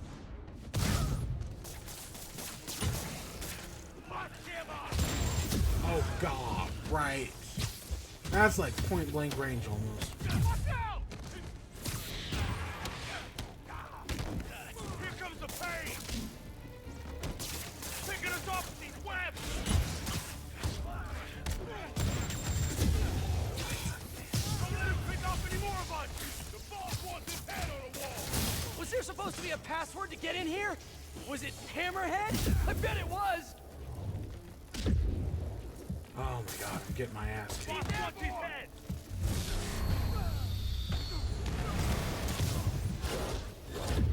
Oh god, right. That's like point blank range almost. Watch out! Here comes the pain! Picking us off with these webs! Don't let him pick off any more of us! The boss wants his head on the wall! Was there supposed to be a password to get in here? Was it Hammerhead? I bet it was! Oh my god, I'm getting my ass kicked. Watch his head!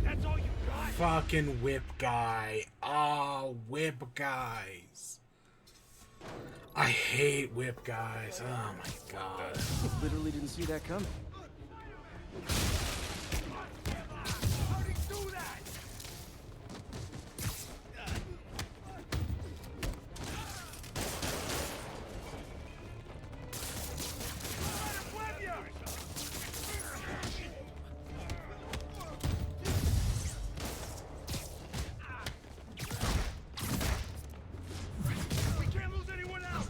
That's all you got? Fucking whip guy. Oh, whip guys. I hate whip guys. Oh my god. Literally didn't see that coming. How'd he do that? We can't lose anyone else!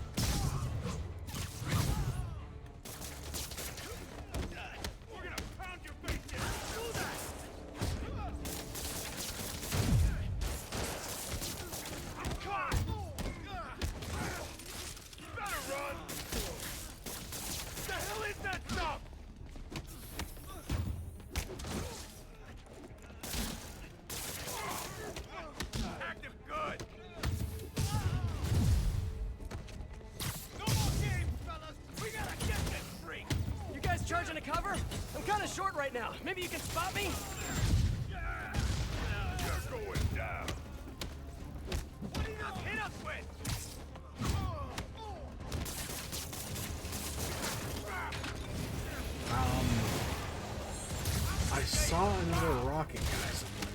We're gonna pound your face in! Do that! I'm caught! Better run! The hell is that stuff? Active good! No more games, fellas! We gotta get this freak! You guys charging a cover? I'm kind of short right now. Maybe you can spot me? You're going down! What did he just hit us with? I saw another rocket guy somewhere.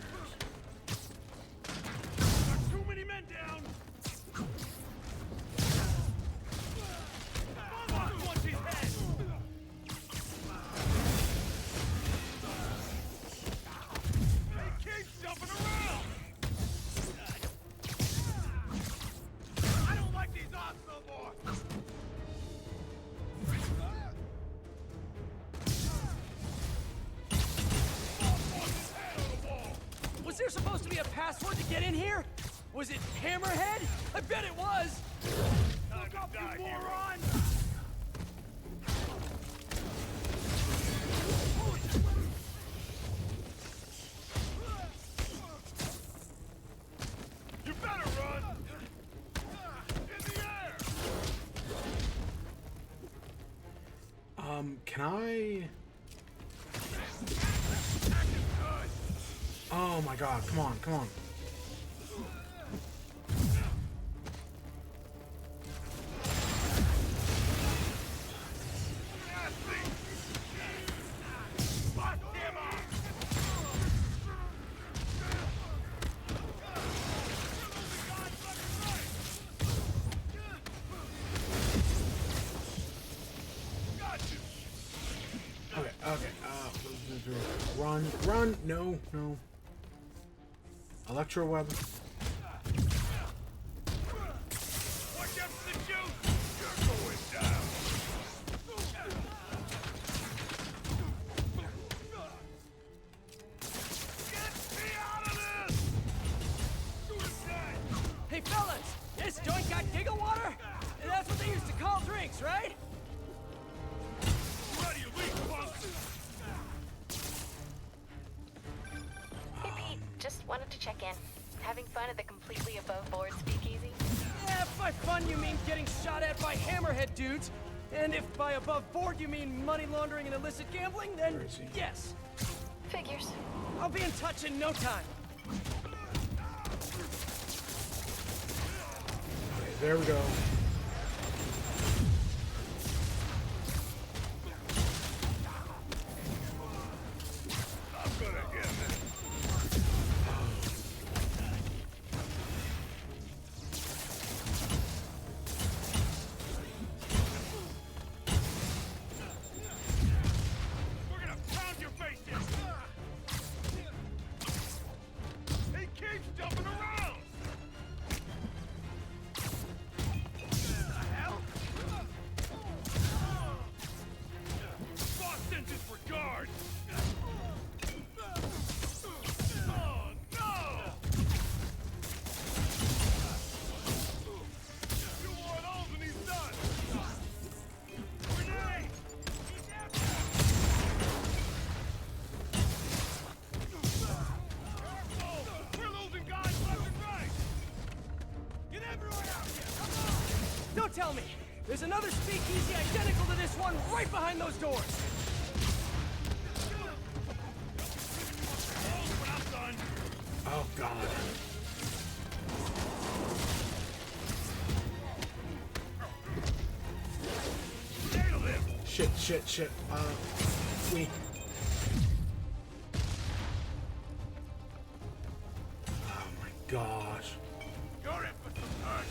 There's too many men down! Boss wants his head! He keeps jumping around! I don't like these odds no more! Was there supposed to be a password to get in here? Was it Hammerhead? I bet it was! Look up, you moron! You better run! In the air! Can I? Oh my god, come on, come on. Run, run! No, no. Electro web. Watch out for the juice! You're going down! Get me out of this! Hey, fellas! This joint got giggle water? And that's what they used to call drinks, right? Ready, leave, punks! Hey, Pete. Just wanted to check in. Having fun at the completely above-board speakeasy? Yeah, if by fun you mean getting shot at by Hammerhead dudes, and if by above board you mean money laundering and illicit gambling, then yes. Figures. I'll be in touch in no time. Okay, there we go. I'm gonna get this. We're gonna pound your face in. He keeps jumping around. The hell? Boss sends his regards. Oh no! You want all and he's done. Grenade! We're losing guys left and right! Get everyone out here! Come on! Don't tell me! There's another speakeasy identical to this one right behind those doors! When I'm done. Oh god. Nail him! Shit, shit, shit. We. Oh my gosh. You're in for some hurt.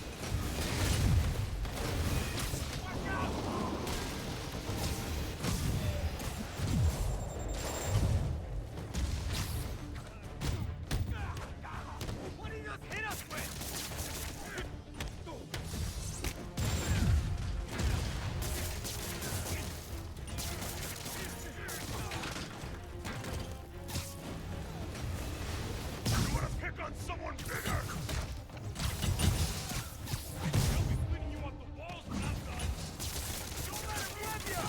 Watch out! What did you just hit us with? You wanna pick on someone bigger? They'll be cleaning you off the walls when I'm done. Don't let him grab you!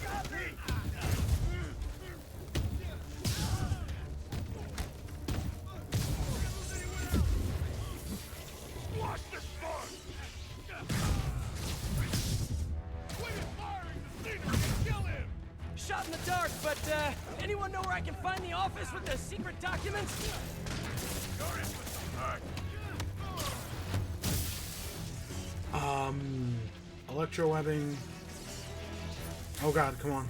Got me! Watch this mark! Quit firing the scenery and kill him! Shot in the dark, but anyone know where I can find the office with the secret documents? You're in for some hurt. Electro webbing. Oh god, come on.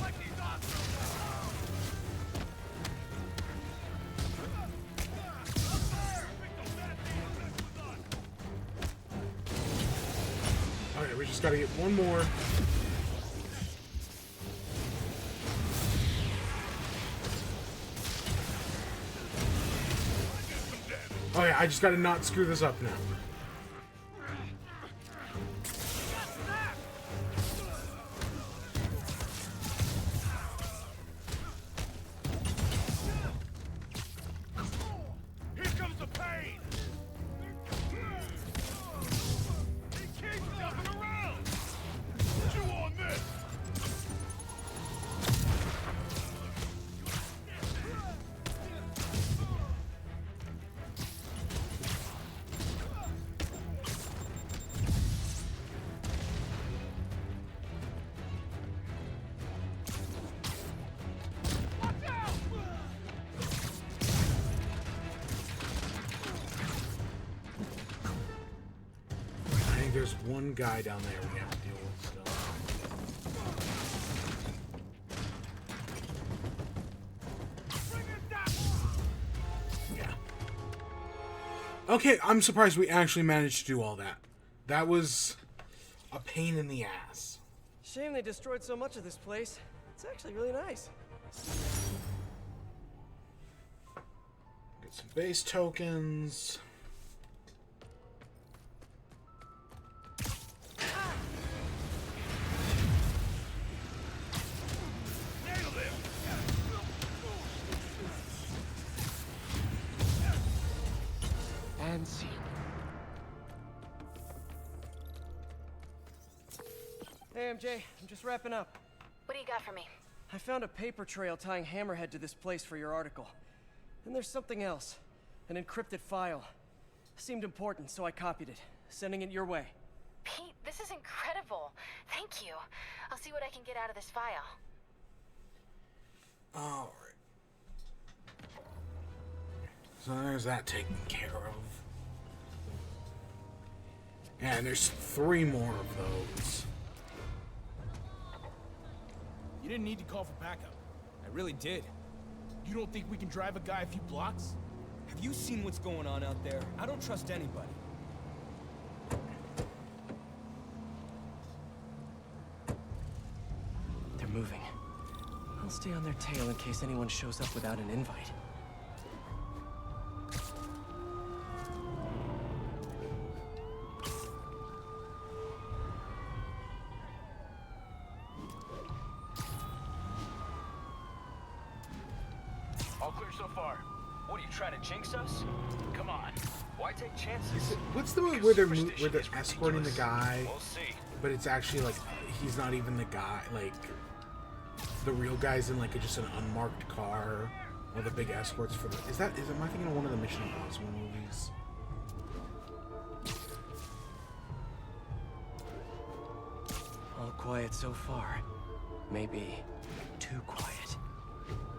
Like he's awesome! Okay, we just gotta get one more. Okay, I just gotta not screw this up now. Here comes the pain! He keeps jumping around! Chew on this! I think there's one guy down there we have to deal with still. Yeah. Okay, I'm surprised we actually managed to do all that. That was a pain in the ass. Shame they destroyed so much of this place. It's actually really nice. Get some base tokens. And see. Hey, MJ, I'm just wrapping up. What do you got for me? I found a paper trail tying Hammerhead to this place for your article. And there's something else. An encrypted file. Seemed important, so I copied it. Sending it your way. Pete, this is incredible. Thank you. I'll see what I can get out of this file. Alright. So there's that taken care of. And there's 3 more of those. You didn't need to call for backup. I really did. You don't think we can drive a guy a few blocks? Have you seen what's going on out there? I don't trust anybody. They're moving. I'll stay on their tail in case anyone shows up without an invite. All clear so far. What, are you trying to jinx us? Come on. Why take chances? What's the one where they're escorting the guy, We'll see. but it's actually like he's not even the guy, like the real guy's in like just an unmarked car, or the big escorts for the. Am I thinking of one of the Mission Impossible movies? All quiet so far. Maybe too quiet.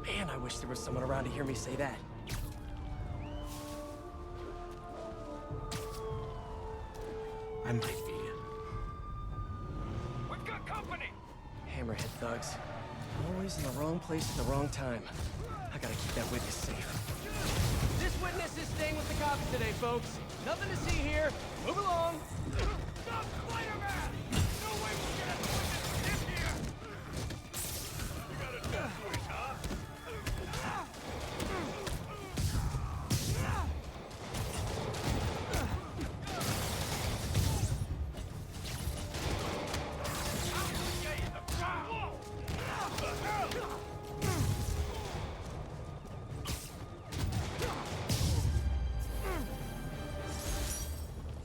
Man, I wish there was someone around to hear me say that. I might be. We've got company! Hammerhead thugs. Always in the wrong place at the wrong time. I gotta keep that witness safe. This witness is staying with the cops today, folks. Nothing to see here. Move along. Stop Spider-Man! No way we'll get a witness in here! You got a death wish, huh?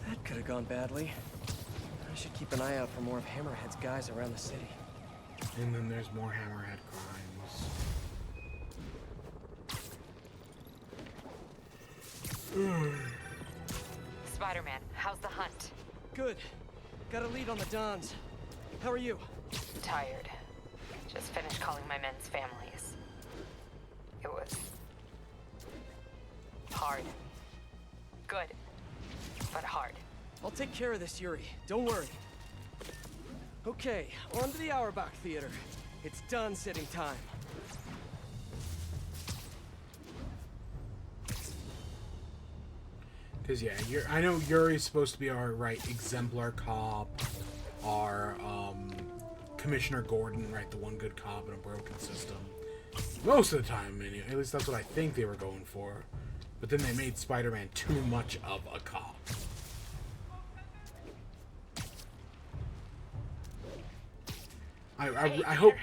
That could have gone badly. I should keep an eye out for more of Hammerhead's guys around the city. And then there's more Hammerhead crimes. Spider-Man, how's the hunt? Good. Got a lead on the Dons. How are you? Tired. Just finished calling my men's families. It was hard. Good, but hard. I'll take care of this, Yuri. Don't worry. Okay, on to the Auerbach Theater. It's done sitting time. Because, yeah, I know Yuri's supposed to be our, exemplar cop, our, Commissioner Gordon, the one good cop in a broken system. Most of the time, anyway. At least that's what I think they were going for. But then they made Spider-Man too much of a cop. I hope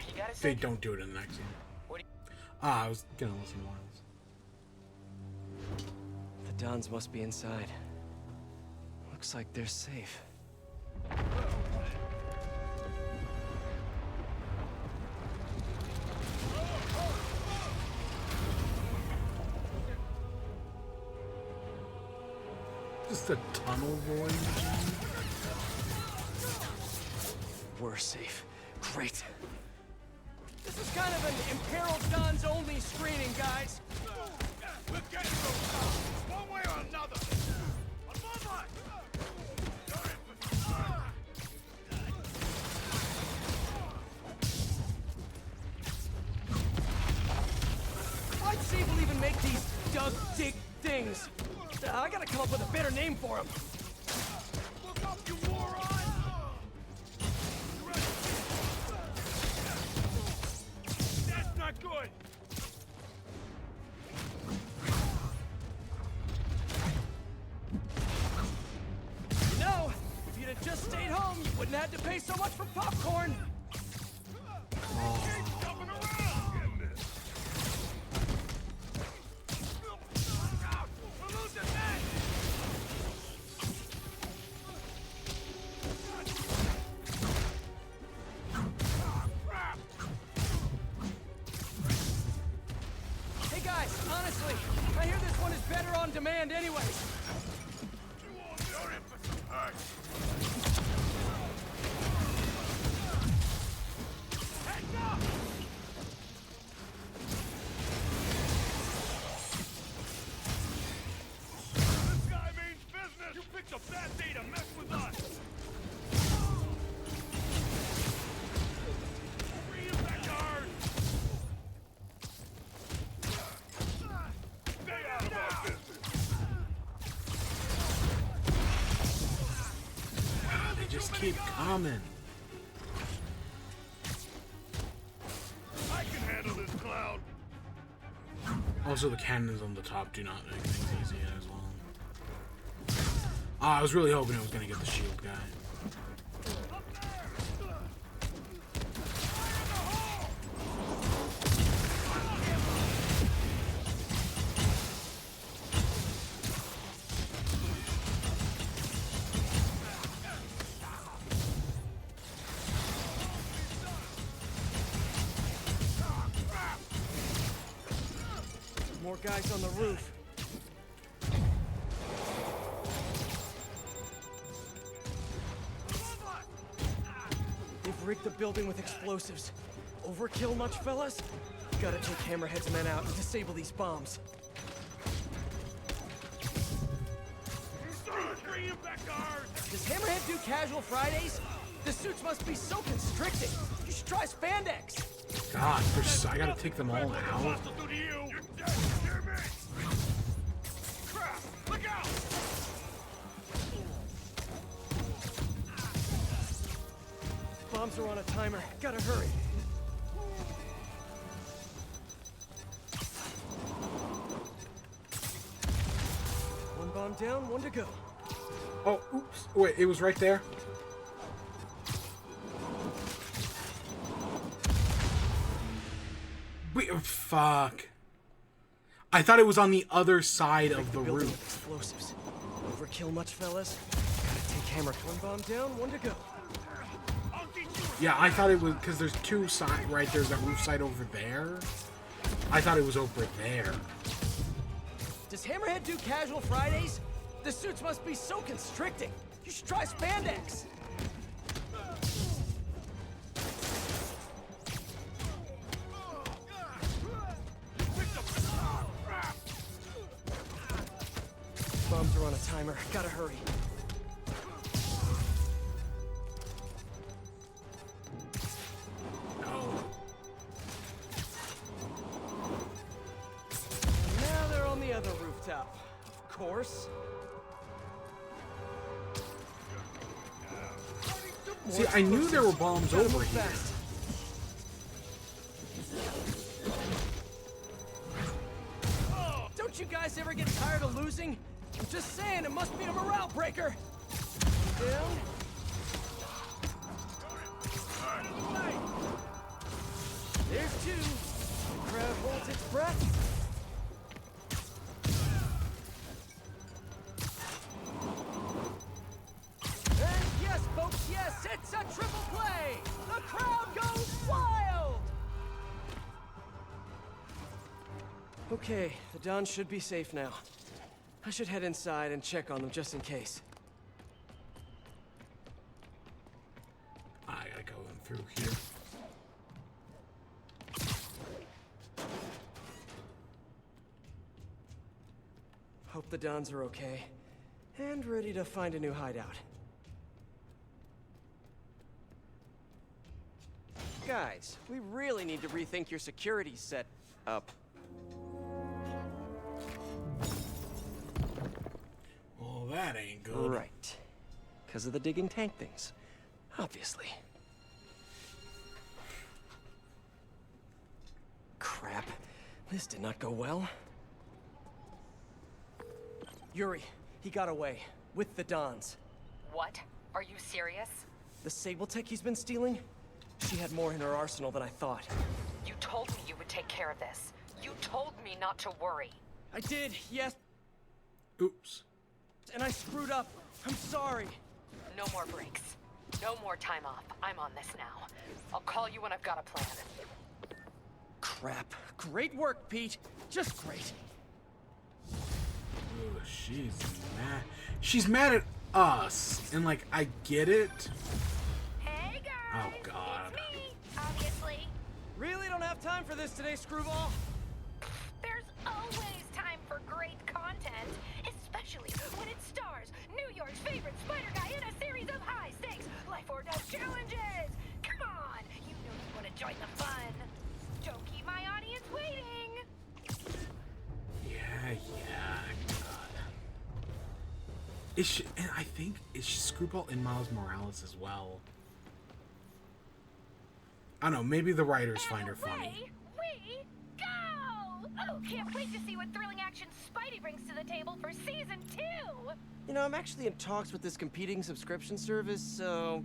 they don't do it in the next one. I was gonna listen to Miles. The Dons must be inside. Looks like they're safe. Just a tunnel void. We're safe. Great. This is kind of an Imperiled Dons only screening, guys. We're getting those cops, one way or another! Why'd Sable even make these dug dig things? I gotta come up with a better name for him. Look up, you moron! That's not good! You know, if you'd have just stayed home, you wouldn't have had to pay so much for popcorn. Hey guys, honestly, I hear this one is better on demand anyway. This guy means business! You picked a bad day to mess with us! Bring him back guard! Stay out of our business! They just keep coming. I can handle this clown! Also, the cannons on the top do not make things easy as well. I was really hoping it was going to get the shield guy. More guys on the roof. They've rigged the building with explosives. Overkill much, fellas? Gotta take Hammerhead's men out and disable these bombs. Bring him back guard! Does Hammerhead do casual Fridays? The suits must be so constricting. You should try spandex. God, I gotta take them all out. Hostile to you! You're dead! Hear me? Crap! Look out! Bombs are on a timer. Gotta hurry. One bomb down, one to go. Oh, oops. Wait, it was right there. Wait, oh, fuck. I thought it was on the other side of the roof. Explosives. Overkill much, fellas? Gotta take hammer. One bomb down, one to go. Yeah, I thought it was because there's two sides, right? There's that roof side over there. I thought it was over there. Does Hammerhead do casual Fridays? The suits must be so constricting. You should try spandex. Bombs are on a timer. Gotta hurry. Now they're on the other rooftop. Of course. See, I knew there were bombs over here. Don't you guys ever get tired of losing? I'm just saying, it must be a morale breaker. Down. There's two. The crowd holds its breath. And yes, folks, yes, it's a triple play. The crowd goes wild. Okay, the Dons should be safe now. I should head inside and check on them just in case. I gotta go in through here. Hope the Dons are okay. And ready to find a new hideout. Guys, we really need to rethink your security set up. Well, that ain't good. Right. Because of the digging tank things. Obviously. Crap. This did not go well. Yuri, he got away. With the Dons. What? Are you serious? The Sable Tech he's been stealing? She had more in her arsenal than I thought. You told me you would take care of this. You told me not to worry. I did, yes. Oops. And I screwed up. I'm sorry. No more breaks. No more time off. I'm on this now. I'll call you when I've got a plan. Crap. Great work, Pete. Just great. Ugh, she's mad. She's mad at us. And, like, I get it. Hey, guys. Oh, God. It's me, obviously. Really don't have time for this today, Screwball. There's always time for great content, especially when it stars New York's favorite spider guy in a series of high-stakes life or death challenges. Come on, you know you want to join the fun. Don't keep my audience waiting. Yeah, God. Is she, and I think, is she Screwball in Miles Morales as well? I don't know, maybe the writers find her funny. We go! Oh, can't wait to see what thrilling action Spidey brings to the table for season 2. You know, I'm actually in talks with this competing subscription service, so...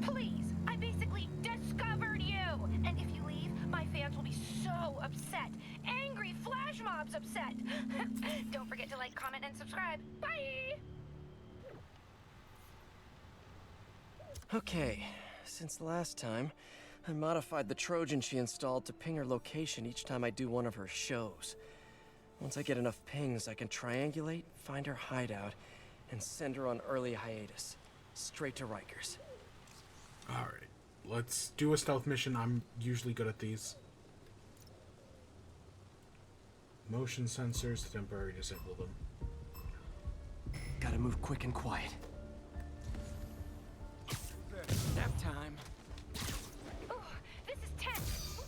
Please, I basically discovered you. And if you leave, my fans will be so upset. Angry flash mobs upset. Don't forget to like, comment, and subscribe. Bye! Okay, since last time, I modified the Trojan she installed to ping her location each time I do one of her shows. Once I get enough pings, I can triangulate, find her hideout, and send her on early hiatus. Straight to Rikers. Alright, let's do a stealth mission. I'm usually good at these. Motion sensors, temporarily disable them. Gotta move quick and quiet. Nap time. Ooh, this is tense.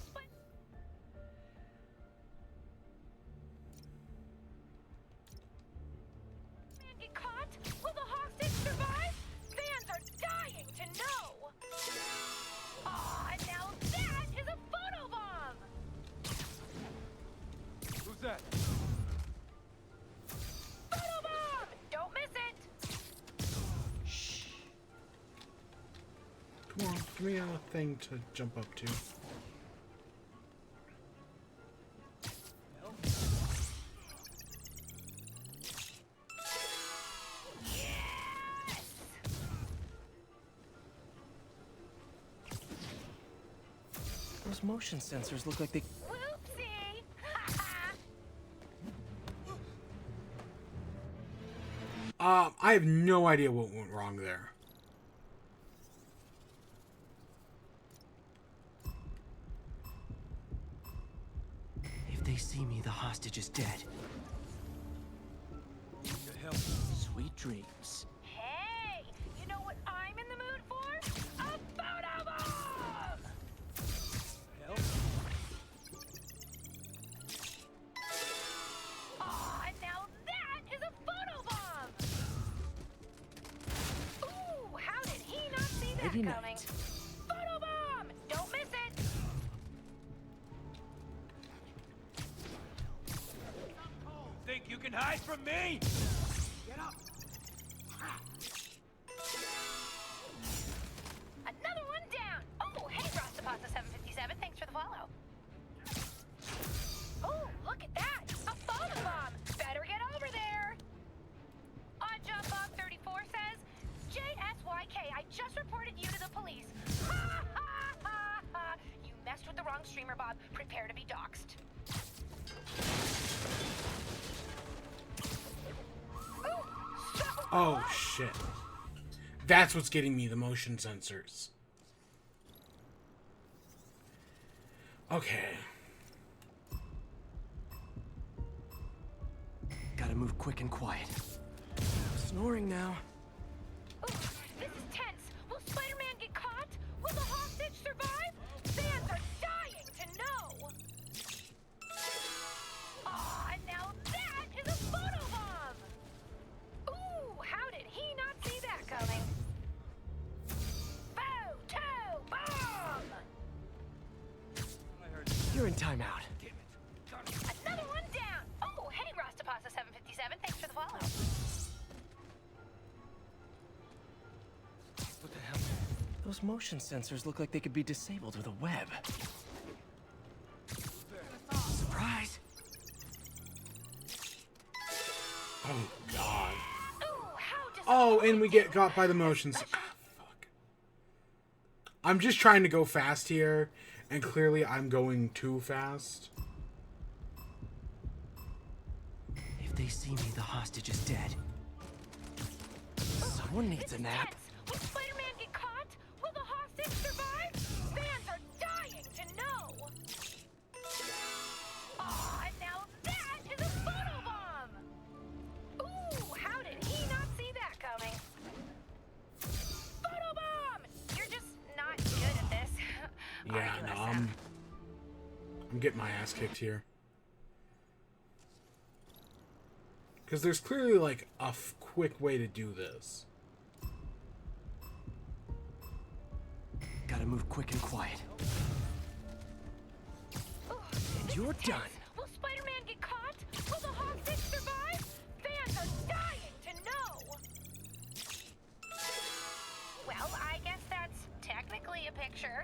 Man get caught? Will the hostage survive? Fans are dying to know. Aw, now that is a photobomb. Who's that? Photobomb! Don't miss it. Come on, give me a thing to jump up to. Those motion sensors look like they... Whoopsie! I have no idea what went wrong there. If they see me, the hostage is dead. The hell? Sweet dreams. Hey, you know what I'm in the mood for? A photobomb! Hell? Aw, now that is a photobomb! Ooh, how did he not see that Maybe coming? not. Photobomb! Don't miss it! Think you can hide from me? Get up! Another one down! Oh, hey, Rastapasta757, thanks for the follow. Oh, look at that! A photobomb! Better get over there! OddJobBob34 says, JSYK, I just reported you to the police. Ha ha ha ha! You messed with the wrong streamer, Bob. Prepare to be doxxed. Ooh, so Oh, shit. That's what's getting me, the motion sensors. Okay. Gotta move quick and quiet. Snoring now. Ooh, this is tense. Will Spider-Man get caught? Will the hostage survive? Fans are dying to know. Aw, now that is a photobomb. Ooh, You're in timeout. Another one down! Oh, hey, Rastapasa 757, thanks for the follow. What the hell? Those motion sensors look like they could be disabled with a web. Surprise! Oh, God. Oh, and we get got by the motions. Fuck. I'm just trying to go fast here, and clearly I'm going too fast. If they see me, the hostage is dead. Someone needs a nap. Will Spider-Man get caught? Will the hostage survive? Fans are dying to know! Aw, now that is a photobomb! Ooh, how did he not see that coming? Photobomb! You're just not good at this. Yeah, no, I'm getting my ass kicked here. Because there's clearly, like, a quick way to do this. Gotta move quick and quiet. And you're done. Will Spider-Man get caught? Will the hostage survive? Fans are dying to know! Well, I guess that's technically a picture.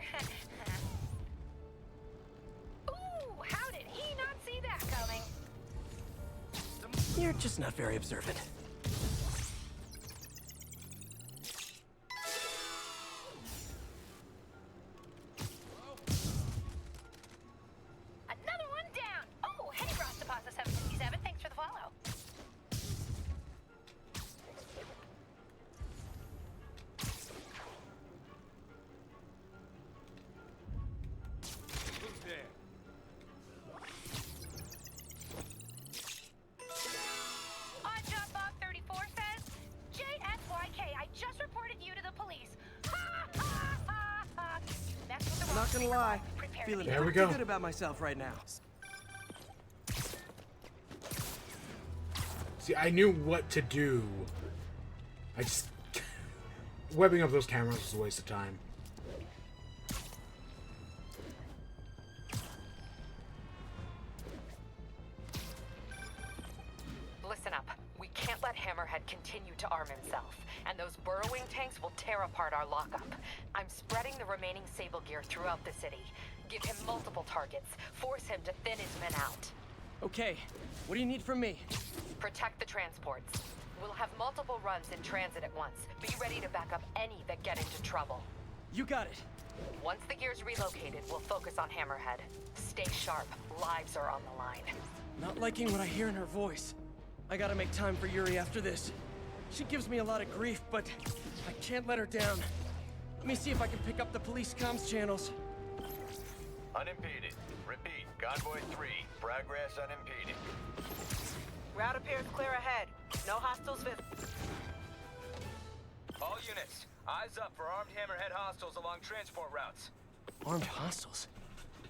Ooh, how did he not see that coming? You're just not very observant. Another one down! Oh, hey, Rastapasa 757, thanks for the follow. Who's there? Odd Job Bob 34 says, JSYK, I just reported you to the police. Ha ha ha ha! You messed with the wrong Not gonna lie, Prepare feeling to There we pretty go. good about myself right now. See, I knew what to do. I just... Webbing up those cameras was a waste of time. Listen up. We can't let Hammerhead continue to arm himself, and those burrowing tanks will tear apart our lockup. I'm spreading the remaining Sable gear throughout the city. Give him multiple targets. Force him to thin his men out. Okay, what do you need from me? Protect the transports. We'll have multiple runs in transit at once. Be ready to back up any that get into trouble. You got it. Once the gear's relocated, we'll focus on Hammerhead. Stay sharp. Lives are on the line. Not liking what I hear in her voice. I gotta make time for Yuri after this. She gives me a lot of grief, but I can't let her down. Let me see if I can pick up the police comms channels. Unimpeded. Repeat, Convoy 3, progress unimpeded. Route appears clear ahead. No hostiles visible. All units, eyes up for armed Hammerhead hostiles along transport routes. Armed hostiles?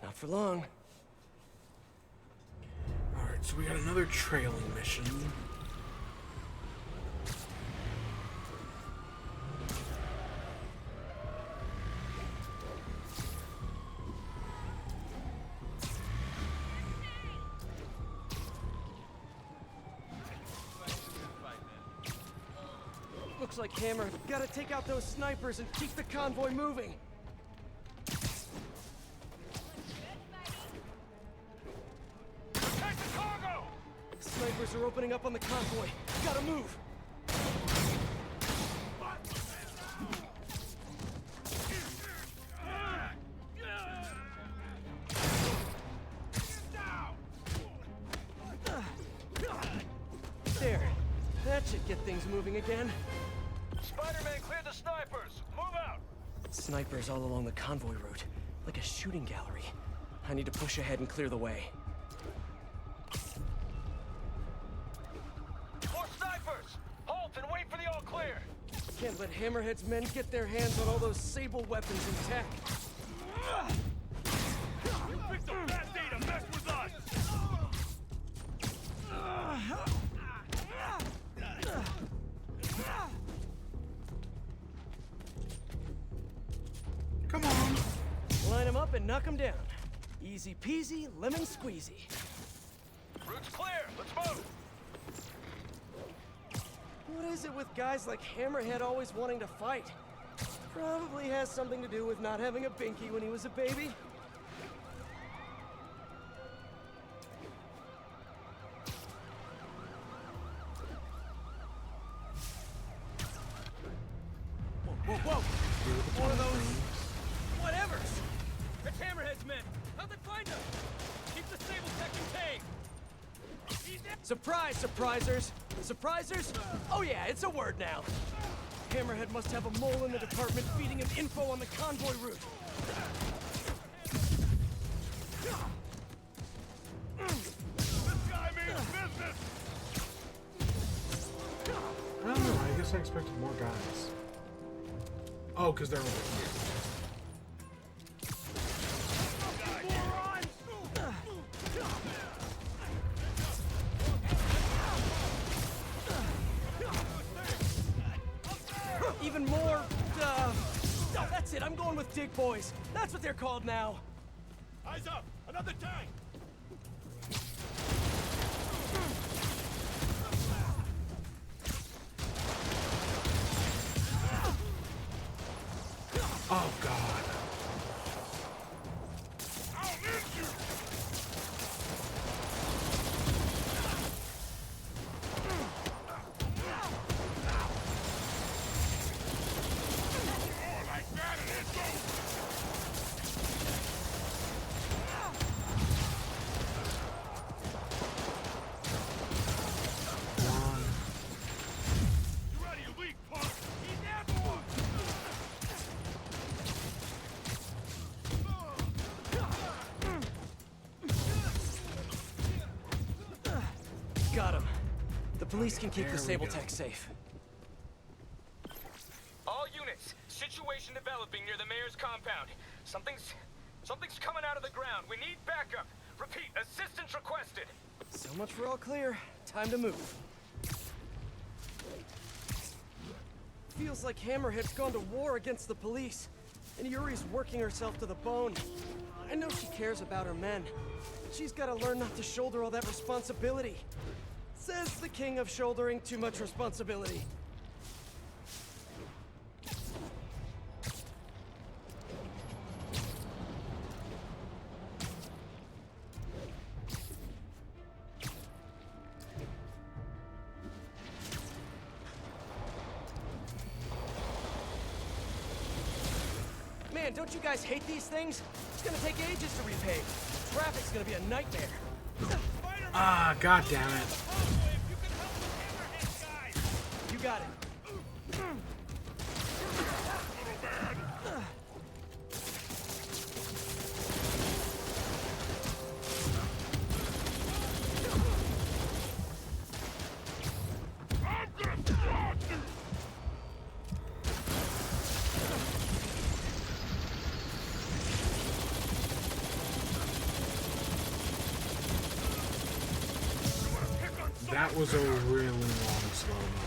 Not for long. Alright, so we got another trailing mission. Looks like Hammer. Gotta take out those snipers and keep the convoy moving. Take the cargo! Snipers are opening up on the convoy. Gotta move. There. That should get things moving again. Spider-Man, clear the snipers! Move out! Snipers all along the convoy route, like a shooting gallery. I need to push ahead and clear the way. More snipers! Halt and wait for the all clear! Can't let Hammerhead's men get their hands on all those Sable weapons intact. You picked a bad day to mess with us! Come on. Line them up and knock them down. Easy peasy, lemon squeezy. Route's clear. Let's move. What is it with guys like Hammerhead always wanting to fight? Probably has something to do with not having a binky when he was a baby. Whoa, whoa! One of those... whatevers! It's Hammerhead's men! How'd they find them? Keep the Sable Tech contained! Surprise, surprisers! Surprisers? Oh yeah, it's a word now. Hammerhead must have a mole in the department feeding him info on the convoy route. This guy means business! I don't know. I guess I expected more guys. Oh, because they're over here. Even more, oh, that's it. I'm going with Dig Boys. That's what they're called now. Eyes up! Another tank! Oh, God. I'll end you! Oh, like that, and it goes! You ready, you weak punk? He's after one! Got him. The police can keep There the we Sable go. Tech safe. All units, situation developing near the mayor's compound. Something's coming out of the ground. We need backup. Repeat, assistance requested. So much for all clear. Time to move. Feels like Hammerhead's gone to war against the police, and Yuri's working herself to the bone. I know she cares about her men, but she's got to learn not to shoulder all that responsibility. Says the king of shouldering too much responsibility. Man, don't you guys hate these things? It's gonna take ages to repave. Traffic's gonna be a nightmare. Ah, God damn it. You got it. That was a really long slow-mo.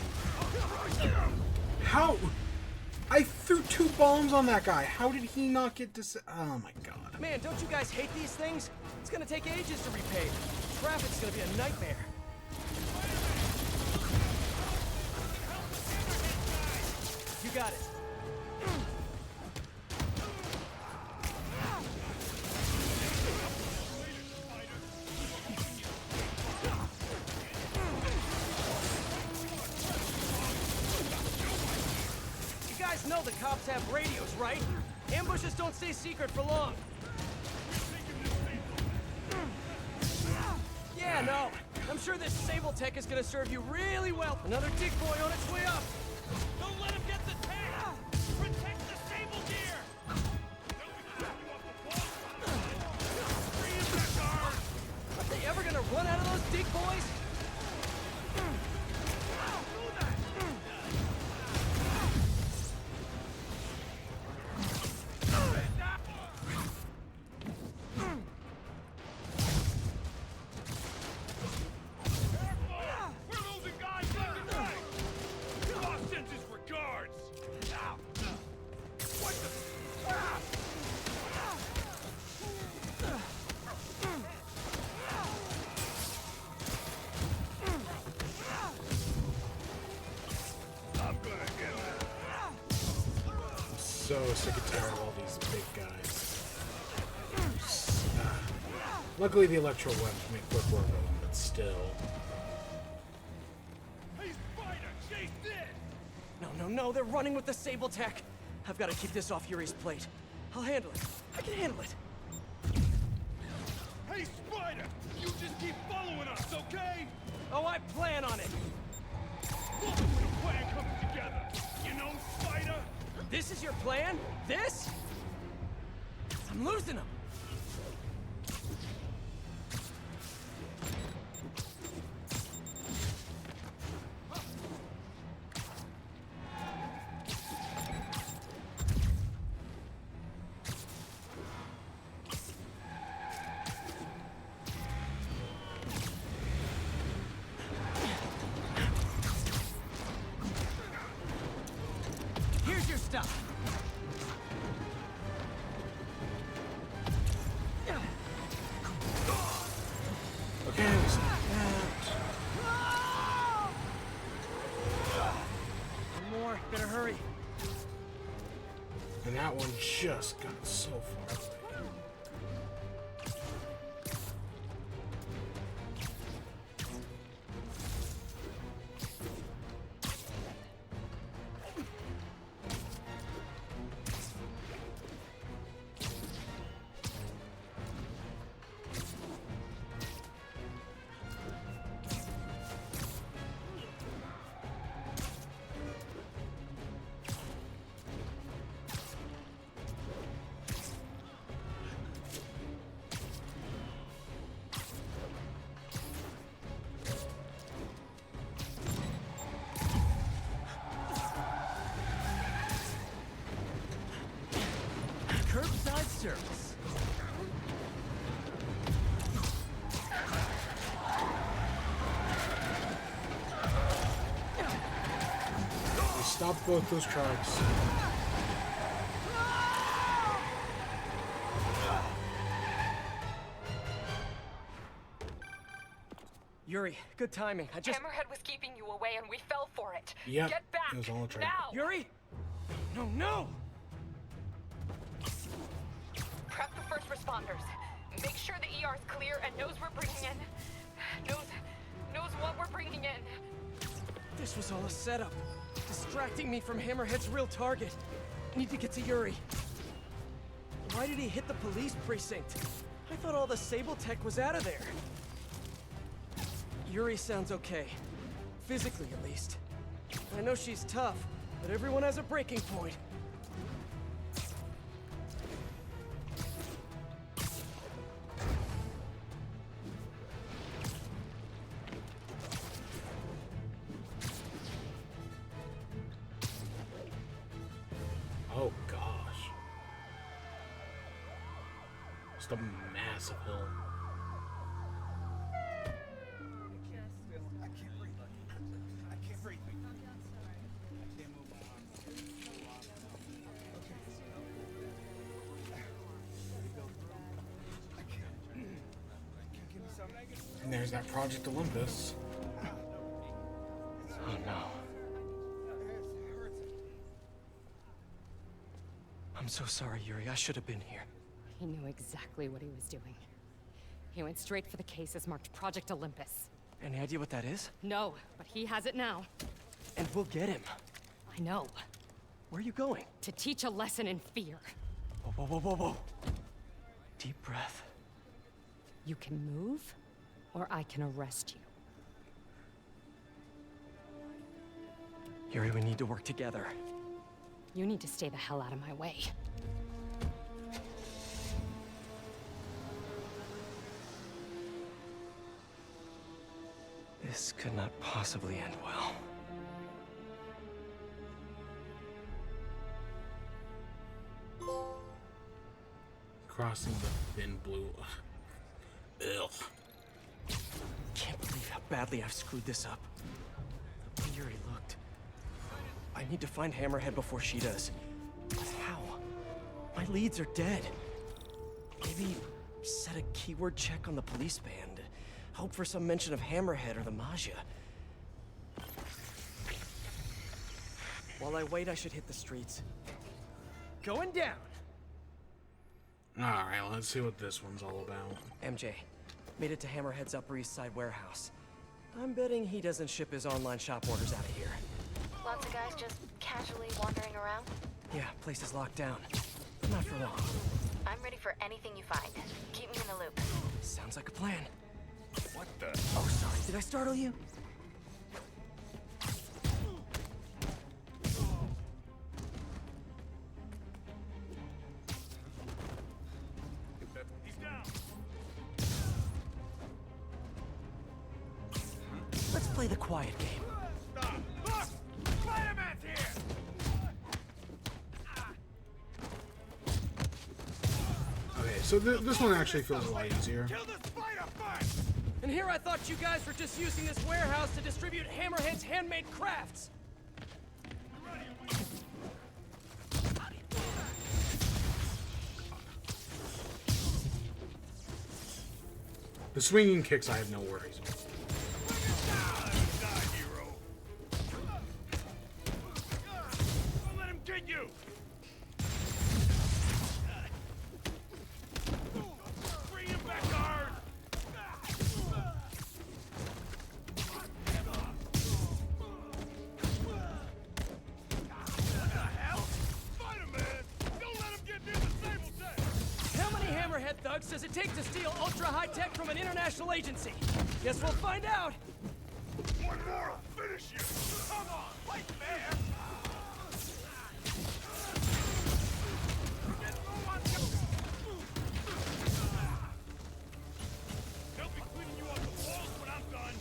How? I threw 2 bombs on that guy. How did he not get oh my God. Man, don't you guys hate these things? It's gonna take ages to repave. Traffic's gonna be a nightmare. You got it. You guys know the cops have radios, right? Ambushes don't stay secret for long. Yeah, no. I'm sure this Sable Tech is gonna serve you really well. Another dig boy on its way up. Don't let him get the tank! Protect the Sable gear! Are they ever gonna run out of those dig boys? We're losing guys left and right! Lost census for guards! so sick and tired of all these big guys. Luckily, the electro weapons make quick work of them, but still. Hey, Spider, chase this! No, they're running with the Sable Tech. I've got to keep this off Yuri's plate. I'll handle it. I can handle it. Hey, Spider! You just keep following us, okay? Oh, I plan on it. Look when a plan comes together. You know, Spider? This is your plan? This? I'm losing them. Here's your stuff. Okay, let's do One more. Better hurry. and that one just got so far away. Curbside service. We stopped both those trucks. Yuri, good timing. Hammerhead was keeping you away and we fell for it. Yep, Get back! it was all a trap. Now! Yuri! No! Prep the first responders. Make sure the ER is clear and knows we're bringing in. Knows what we're bringing in. This was all a setup. Distracting me from Hammerhead's real target. Need to get to Yuri. Why did he hit the police precinct? I thought all the Sable Tech was out of there. Yuri sounds okay. Physically, at least. I know she's tough, but everyone has a breaking point. Oh gosh. Just a massive hill. And there's that Project Olympus. Oh no. I'm so sorry, Yuri. I should have been here. He knew exactly what he was doing. He went straight for the cases marked Project Olympus. Any idea what that is? No, but he has it now. And we'll get him. I know. Where are you going? To teach a lesson in fear. Whoa. Deep breath. You can move, or I can arrest you. Yuri, we need to work together. You need to stay the hell out of my way. This could not possibly end well. Crossing the thin blue. Ugh. Can't believe how badly I've screwed this up. The way Yuri looked. I need to find Hammerhead before she does. But how? My leads are dead. Maybe set a keyword check on the police band. Hope for some mention of Hammerhead or the Maggia. While I wait, I should hit the streets. going down. Alright, let's see what this one's all about. MJ, made it to Hammerhead's Upper East Side warehouse. I'm betting he doesn't ship his online shop orders out of here. Lots of guys just casually wandering around? Yeah, place is locked down. But not for long. I'm ready for anything you find. Keep me in the loop. Sounds like a plan. What the? Oh, sorry. Did I startle you? He's down. Let's play the quiet game. Stop! Look! Spider-Man's here! Okay, so this one actually feels a lot easier. Kill the spider first! And here I thought you guys were just using this warehouse to distribute Hammerhead's handmade crafts. The swinging kicks I have no worries about. Don't let him get you! Bring him back hard! What the hell? Spider-Man! Don't let him get near the stable set! How many Hammerhead thugs does it take to steal ultra-high tech from an international agency? Guess we'll find out. One more, I'll finish you! Come on, fight fair! Get low on They'll be cleaning you off the walls when I'm done!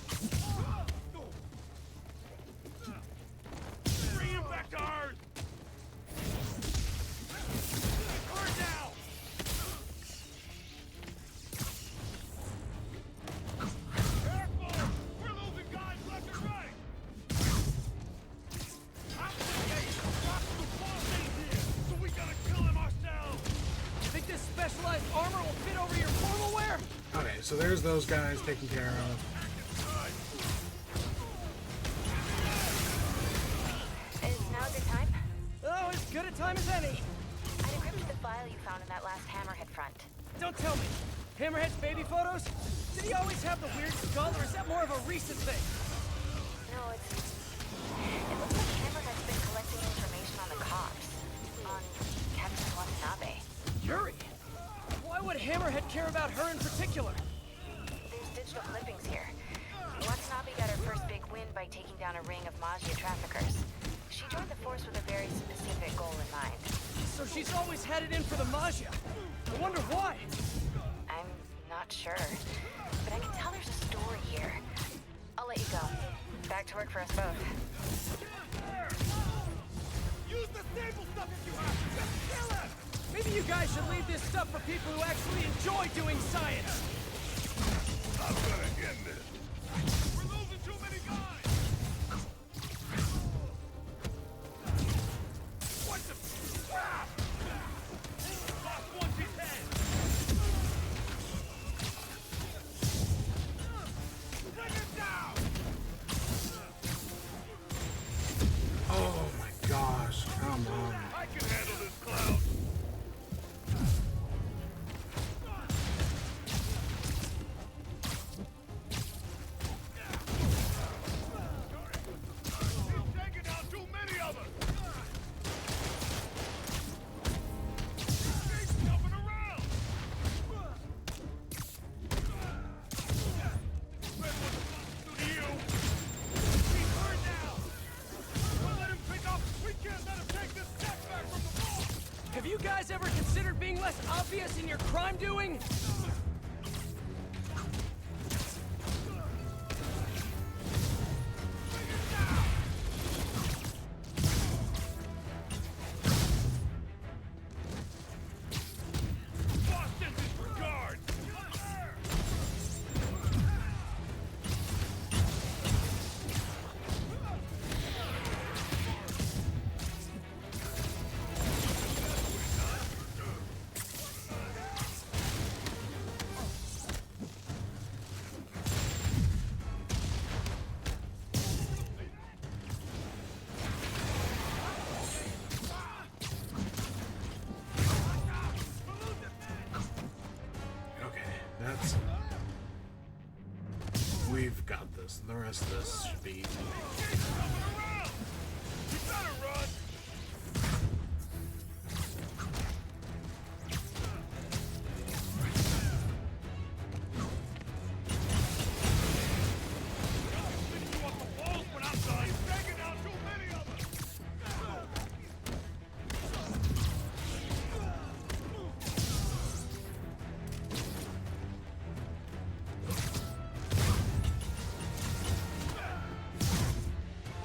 Bring him back to Earth! Hard now! Careful! We're losing guys left and right! So we gotta kill him ourselves! Think this specialized armor will fit over your formal wear? Okay, so there's those guys taken care of. Is now a good time? Oh, as good a time as any. I decrypted the file you found in that last Hammerhead front. Don't tell me. Hammerhead's baby photos? Did he always have the weird skull, or is that more of a recent thing? No, it looks like Hammerhead's been collecting information on the cops. On Captain Watanabe. Yuri? Why would Hammerhead care about her in particular? There's digital clippings here. Watanabe got her first big win by taking down a ring of Magia traffickers. She joined the force with a very specific goal in mind. So she's always had it in for the Magia. I wonder why. I'm not sure, but I can tell there's a story here. I'll let you go. Back to work for us both. Use the stable stuff if you have to! Just kill him! Maybe you guys should leave this stuff for people who actually enjoy doing science. I'm gonna end this! We're losing too many guys! What the crap? Lost one to 10! Bring it down! Oh my gosh, come on. I can handle this clown! He's taking down too many of us! He's jumping around! Red what's to you! He's hurt now! Don't let him pick up! We can't let him take this step back from the ball! Have you guys ever considered being less obvious in your crime doing? Boston disregard! That's... We've got this. The rest of this should be...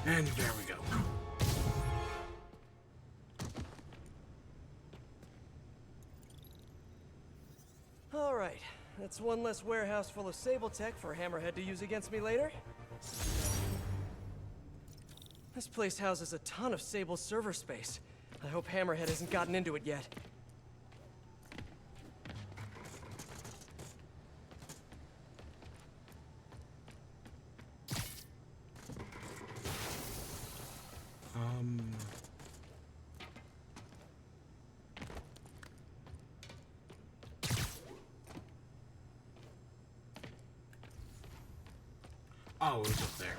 And there we go. All right, that's one less warehouse full of Sable tech for Hammerhead to use against me later. This place houses a ton of Sable server space. I hope Hammerhead hasn't gotten into it yet. Oh, it was up there.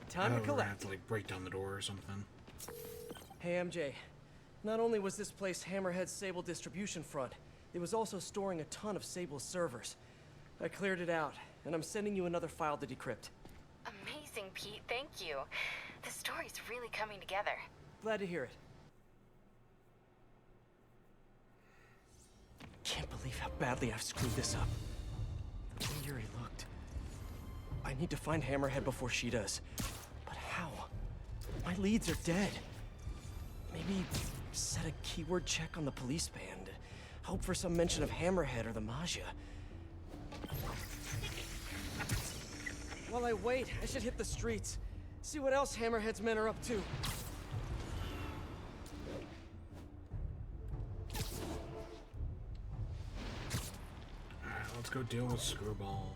Time to We're gonna have collect. to, like, break down the door or something. Hey, MJ. Not only was this place Hammerhead's Sable distribution front, it was also storing a ton of Sable servers. I cleared it out, and I'm sending you another file to decrypt. Amazing, Pete. Thank you. The story's really coming together. Glad to hear it. Can't believe how badly I've screwed this up. The way Yuri looked. I need to find Hammerhead before she does. But how? My leads are dead. Maybe set a keyword check on the police band. Hope for some mention of Hammerhead or the Magia. While I wait, I should hit the streets. See what else Hammerhead's men are up to. Alright, let's go deal with Screwball.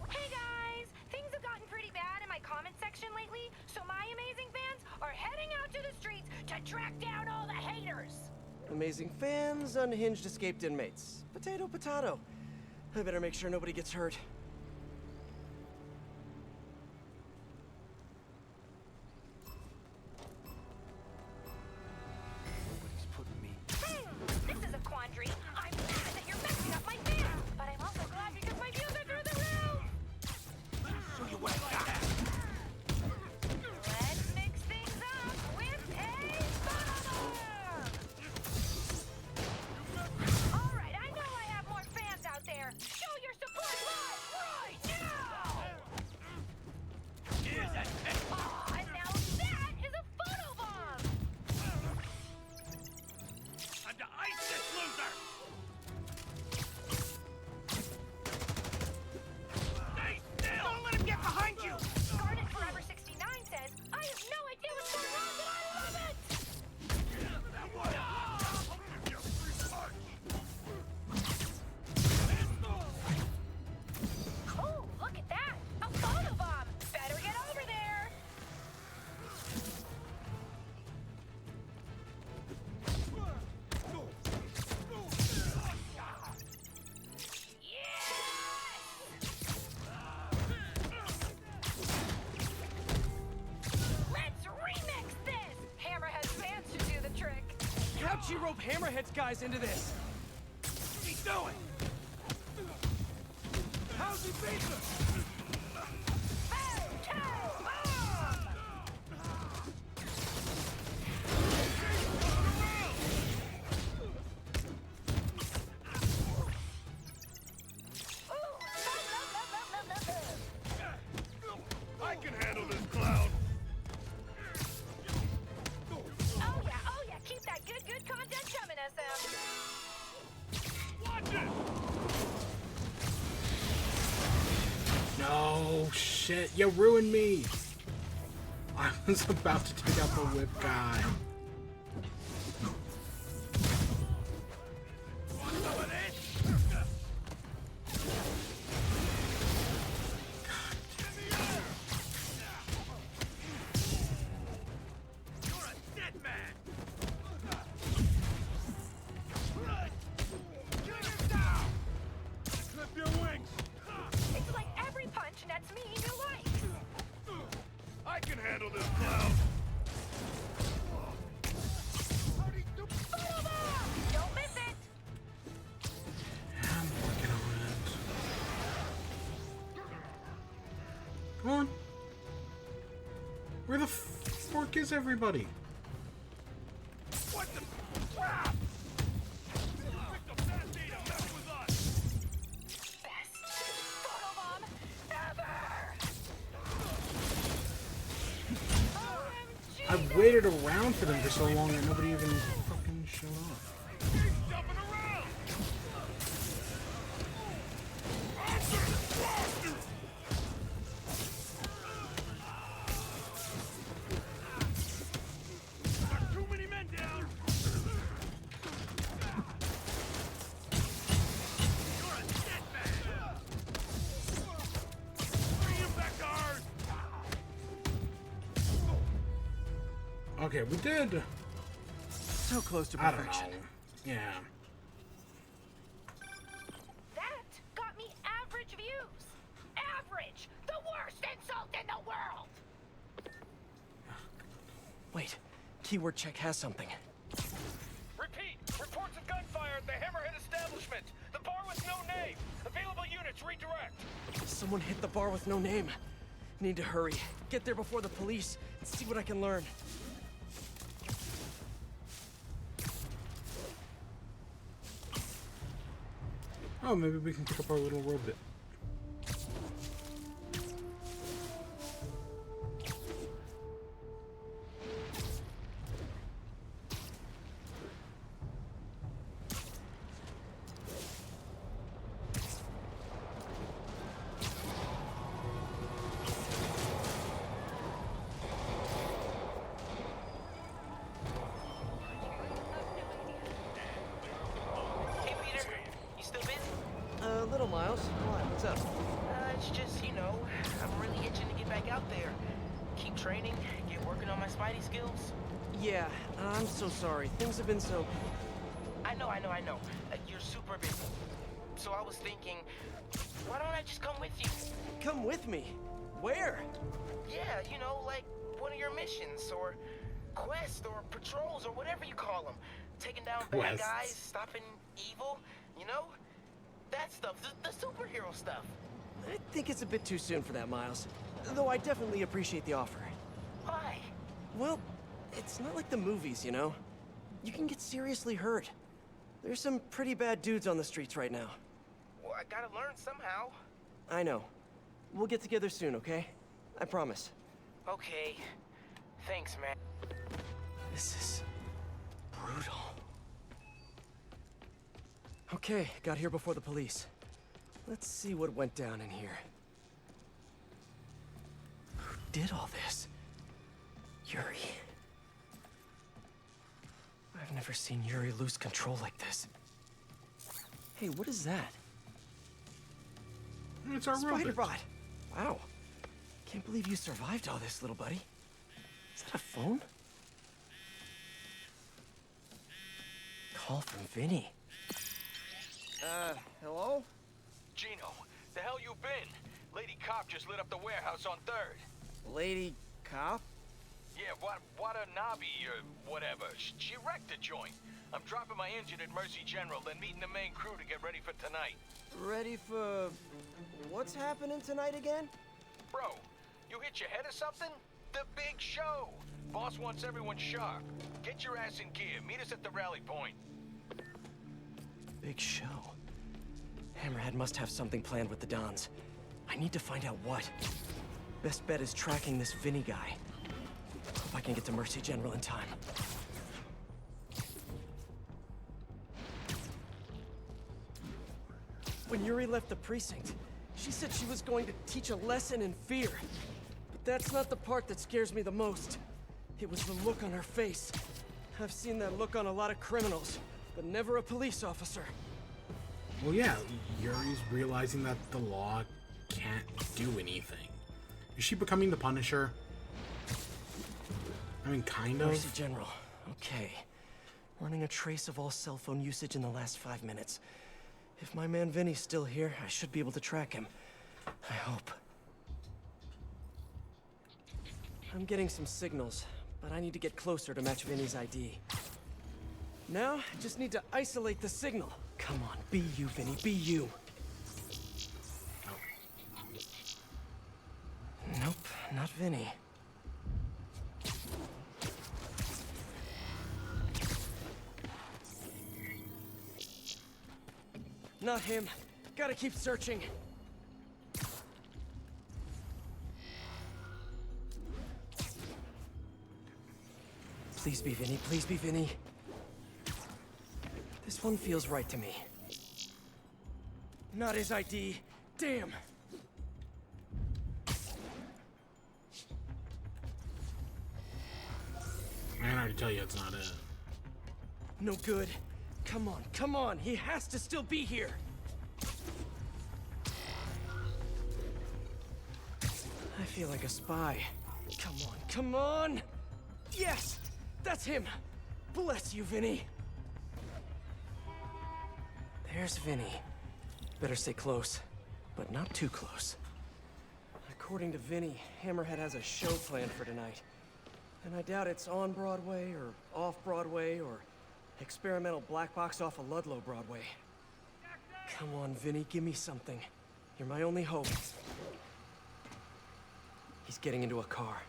Hey guys! Things have gotten pretty bad in my comment section lately, so my amazing fans are heading out to the streets to track down all the haters! Amazing fans, unhinged escaped inmates. Potato, potato. I better make sure nobody gets hurt. Nobody's putting me. This is a quandary. I'm mad that you're messing up my fans, but I'm also glad because my views are through the roof! So you went back. Let's mix things up with a bomb! Alright, I know I have more fans out there. Show your support live right now! Aw, now that is a photobomb! Time to ice this loser! Stay still! Don't let him get behind you! Garnet Forever 69 says, I have no idea what's going on, but I love it! Oh, look at that! A photobomb! Better get over there! Let's remix this! Hammerhead's fans should do the trick. How'd she rope Hammerhead's guys into this? What's he doing? How's he beat them? I can handle this clown. Oh yeah, keep that good content coming, SM. Watch it! No, shit. You ruined me. I was about to take out the whip guy. Watch the handle this, clown. Don't miss it! I'm working on it. Come on. Where the fork is everybody? What the crap? Picked a bad day to mess with us. Best photobomb ever! OMG! I've waited around for them for so long that nobody even fucking showed up. He's jumping around. Got too many men down. You're a dead man. Bring him back to Earth. Okay, we did. So close to I don't perfection. know. Yeah. That got me average views. Average! The worst insult in the world! Wait, keyword check has something. Repeat! Reports of gunfire at the Hammerhead establishment! The bar with no name! Available units redirect! Someone hit the bar with no name. Need to hurry. Get there before the police and see what I can learn. Oh, maybe we can pick up our little robot. Hey, Peter. You still busy? Little Miles. What? What's up? It's just, you know, I'm really itching to get back out there. Keep training, get working on my Spidey skills. Yeah, I'm so sorry. Things have been so... I know. You're super busy. So I was thinking, why don't I just come with you? Come with me? Where? Yeah, you know, like one of your missions, or quests, or patrols, or whatever you call them. Taking down bad Quests. guys, stopping evil, you know? That stuff, the superhero stuff. I think it's a bit too soon for that, Miles. Though I definitely appreciate the offer. Why? Well, it's not like the movies, you know? You can get seriously hurt. There's some pretty bad dudes on the streets right now. Well, I gotta learn somehow. I know. We'll get together soon, okay? I promise. Okay. Thanks, man. This is... brutal. Okay, got here before the police. Let's see what went down in here. Who did all this? Yuri. I've never seen Yuri lose control like this. Hey, what is that? It's our robot. Spider-Bot. Wow. Can't believe you survived all this, little buddy. Is that a phone? Call from Vinny. Hello? Gino, the hell you been? Lady Cop just lit up the warehouse on 3rd. Lady Cop? Yeah, Watanabe or whatever. She wrecked the joint. I'm dropping my engine at Mercy General, then meeting the main crew to get ready for tonight. Ready for... what's happening tonight again? Bro, you hit your head or something? The big show! Boss wants everyone sharp. Get your ass in gear. Meet us at the rally point. Big show. Hammerhead must have something planned with the Dons. I need to find out what. Best bet is tracking this Vinny guy. Hope I can get to Mercy General in time. When Yuri left the precinct, she said she was going to teach a lesson in fear. But that's not the part that scares me the most. It was the look on her face. I've seen that look on a lot of criminals, but never a police officer. Well, yeah, Yuri's realizing that the law can't do anything. Is she becoming the Punisher? I mean, kind of. Mercy General. Okay. Running a trace of all cell phone usage in the last 5 minutes. If my man Vinny's still here, I should be able to track him. I hope. I'm getting some signals, but I need to get closer to match Vinny's ID. Now, I just need to isolate the signal. Come on, be you, Vinny, be you. Nope, not Vinny. Not him. Gotta keep searching. Please be Vinny, please be Vinny. This one feels right to me. Not his ID. Damn. I can already tell you it's not it. No good. Come on, come on. He has to still be here. I feel like a spy. Come on, come on. Yes, that's him. Bless you, Vinny. There's Vinny. Better stay close, but not too close. According to Vinny, Hammerhead has a show planned for tonight. And I doubt it's on Broadway, or off Broadway, or experimental black box off of Ludlow Broadway. Come on, Vinny, give me something. You're my only hope. He's getting into a car.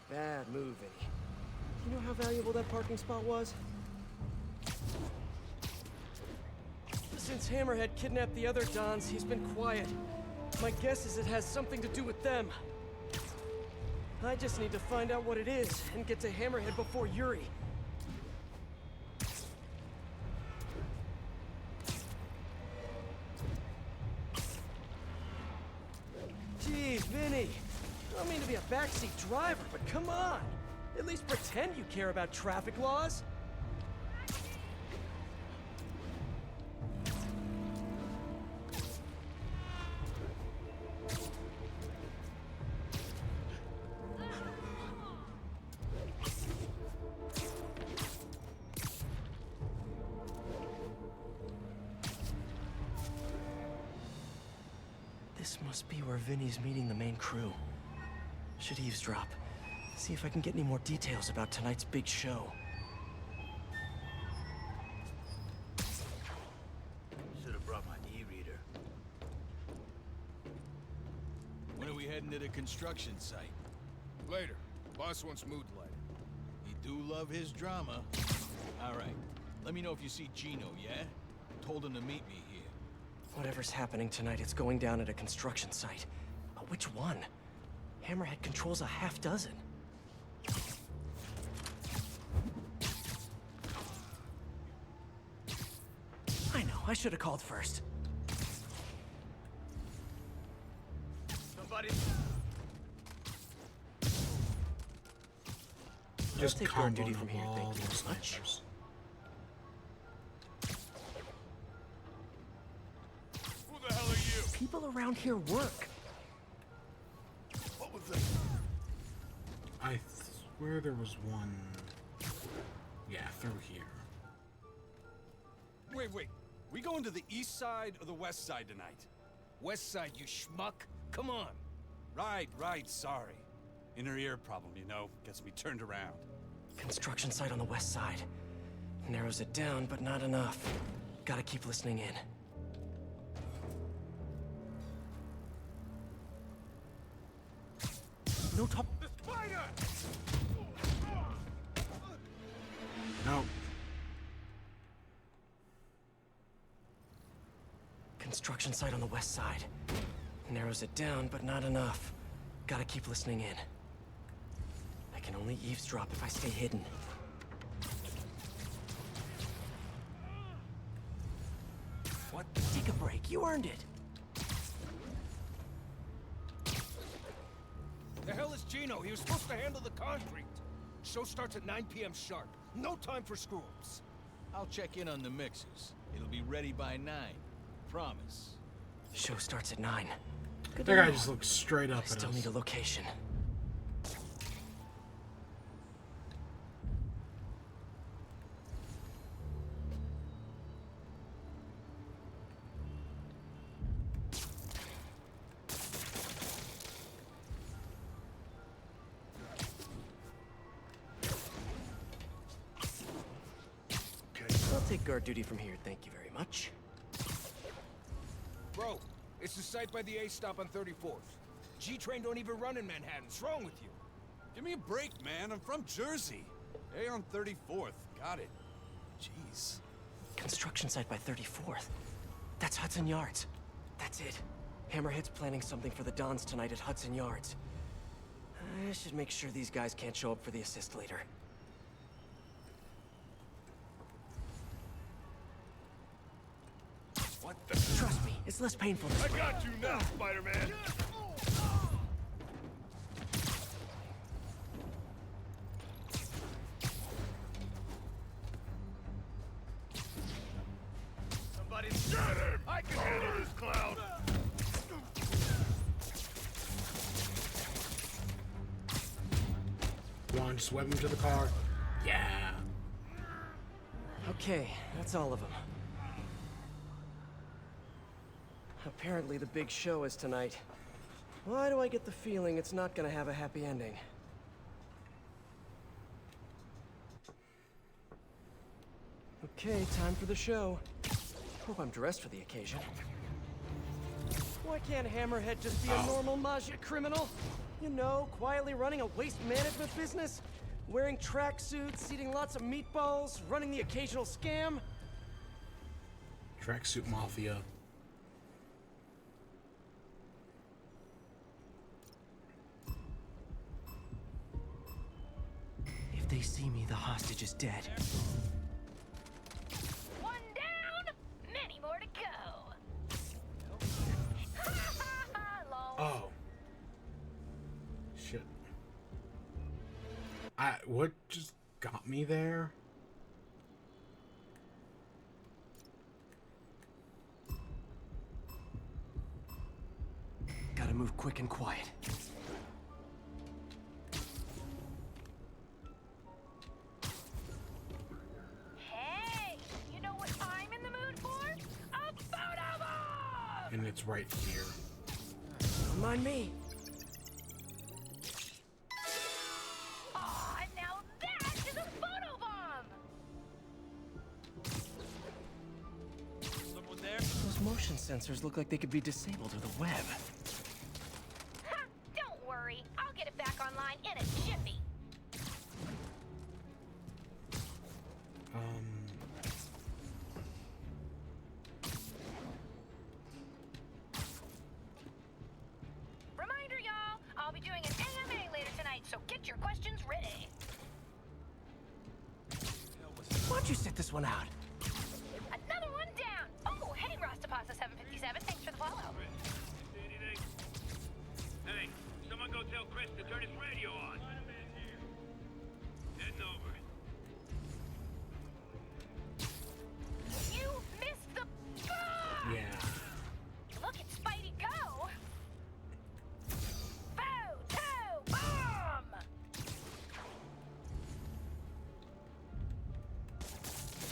Bad move, Vinny. You know how valuable that parking spot was? Since Hammerhead kidnapped the other Dons, he's been quiet. My guess is it has something to do with them. I just need to find out what it is and get to Hammerhead before Yuri. Geez, Vinny. I don't mean to be a backseat driver, but come on. At least pretend you care about traffic laws. This must be where Vinny's meeting the main crew. Should eavesdrop. See if I can get any more details about tonight's big show. Should have brought my e-reader. When are we heading to the construction site? Later. Boss wants mood lighting. He do love his drama. All right. Let me know if you see Gino, yeah? Told him to meet me here. Whatever's happening tonight, it's going down at a construction site. But which one? Hammerhead controls a half dozen. I know, I should have called first. Somebody... Just take guard duty comboing from up here, all thank you those very much. snipers. Who the hell are you? People around here work. What was that? I swear there was one. Yeah, through here. Wait. We going to the east side or the west side tonight? West side, you schmuck. Come on. Right, sorry. Inner ear problem, you know, gets me turned around. Construction site on the west side. Narrows it down, but not enough. Gotta keep listening in. No top. The spider! No. Construction site on the west side. Narrows it down, but not enough. Gotta keep listening in. I can only eavesdrop if I stay hidden. What? Take a break. You earned it. The hell is Gino? He was supposed to handle the concrete. Show starts at 9 p.m. sharp. No time for screw-ups. I'll check in on the mixes. It'll be ready by 9. Promise. Show starts at 9. Good That to guy know. just looks straight up I at still us. need a location. Guard duty from here, thank you very much. Bro, it's the site by the A stop on 34th. G-Train don't even run in Manhattan. What's wrong with you? Give me a break, man. I'm from Jersey. A on 34th. Got it. Jeez. Construction site by 34th. That's Hudson Yards. That's it. Hammerhead's planning something for the Dons tonight at Hudson Yards. I should make sure these guys can't show up for the assist later. What the? Trust me, it's less painful this way. I got you now, Spider-Man. Somebody's got him! I can handle this clown! Come on, just web him to the car. Yeah. Okay, that's all of them. Apparently the big show is tonight. Why do I get the feeling it's not gonna have a happy ending? Okay, time for the show. Hope I'm dressed for the occasion. Why can't Hammerhead just be a normal Maggia criminal? You know, quietly running a waste management business? Wearing tracksuits, eating lots of meatballs, running the occasional scam? Tracksuit Mafia. If they see me, the hostage is dead. One down, many more to go. Oh. Shit. What just got me there? Gotta move quick and quiet. Hey, you know what I'm in the mood for? A photo bomb! And it's right here. Mind me. Aw, now that is a photo bomb! Someone there? Those motion sensors look like they could be disabled with a web. Ha! Don't worry, I'll get it back online in a jiffy. Reminder, y'all, I'll be doing an AMA later tonight, so get your questions ready. Why don't you sit this one out? Another one down. Oh, hey, Rastapasa 757, thanks for the follow. Hey, someone go tell Chris to turn his radio on. Heading over. You missed the bomb! Yeah. Look at Spidey go! Photo bomb!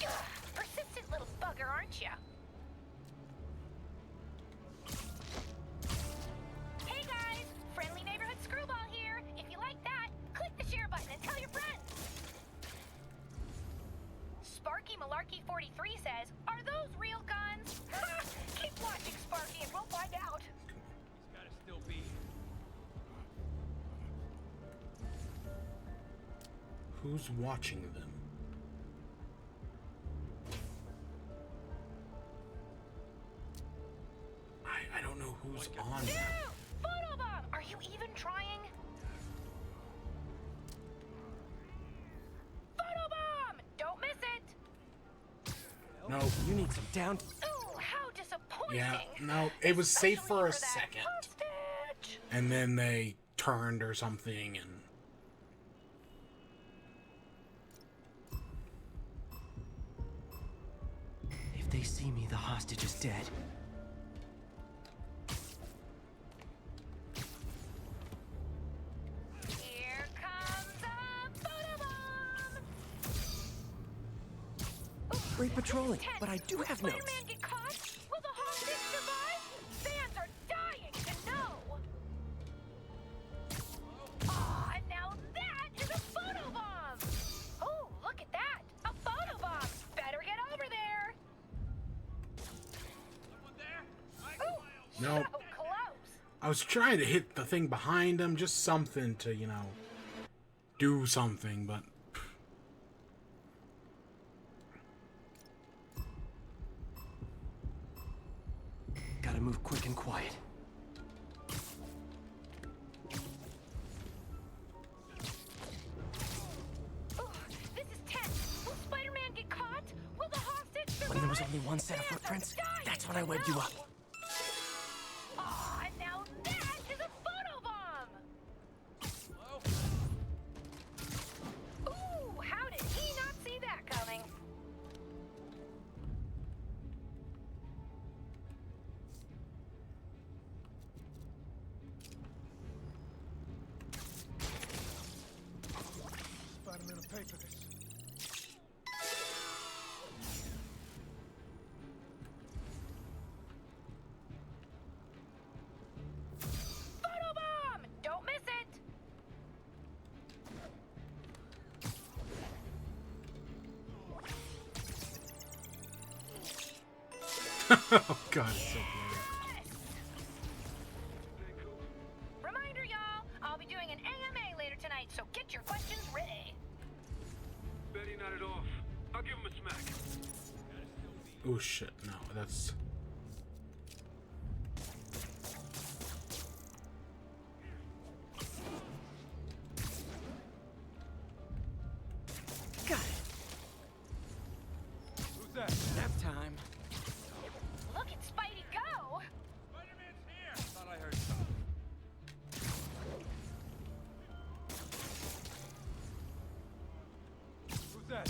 Ugh, persistent little bugger, aren't you? Hey guys, friendly neighborhood screwball here. If you like that, click the share button and tell your friends. Sparky Malarkey 43 says, "Are those real guns?" Keep watching, Sparky, and we'll find out. He's gotta still be here. Who's watching them? I don't know who's on Dude, them. photobomb! Are you even trying? Photobomb! Don't miss it! No. You need some down. Ooh, how disappointing! Yeah, no. It was safe for a second. Hostage! And then they turned or something and... If they see me, the hostage is dead. Here comes a photobomb! Great patrolling, but I do have notes. Spider-Man get caught? Will the hostage survive? Fans are dying to know! Aw, now that is a photobomb! Oh, look at that! A photobomb! Better get over there! Nope. So close. I was trying to hit the thing behind him, just something to, you know, do something, but... Gotta move quick and quiet. This is tense. Will Spider-Man get caught? Will the hostage survive? When there was only one set of footprints, that's when I webbed you up. Aw, now that is a photobomb! Ooh, how did he not see that coming? Spider-Man will pay for this. Photobomb! Don't miss it! Oh god, it's so blurry. Reminder, y'all, I'll be doing an AMA later tonight, so get your questions ready. Betty nodded off. I'll give him a smack. Oh shit, no, that's... Got it. Who's that? Nap time. Look at Spidey go! Spider-Man's here! Thought I heard something. Who's that?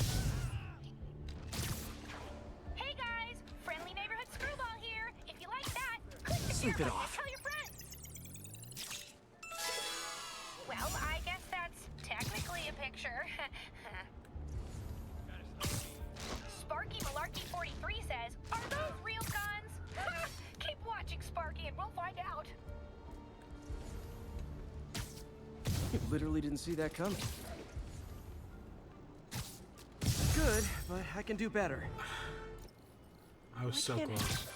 Hey guys, friendly neighborhood screwball here. If you like that, click the Sleep share it button off. and tell your friends. Well, I guess that's technically a picture. Sparky Malarkey 43 says, "Are those real guns?" Keep watching, Sparky, and we'll find out. You literally didn't see that coming. Good, but I can do better. I was so close.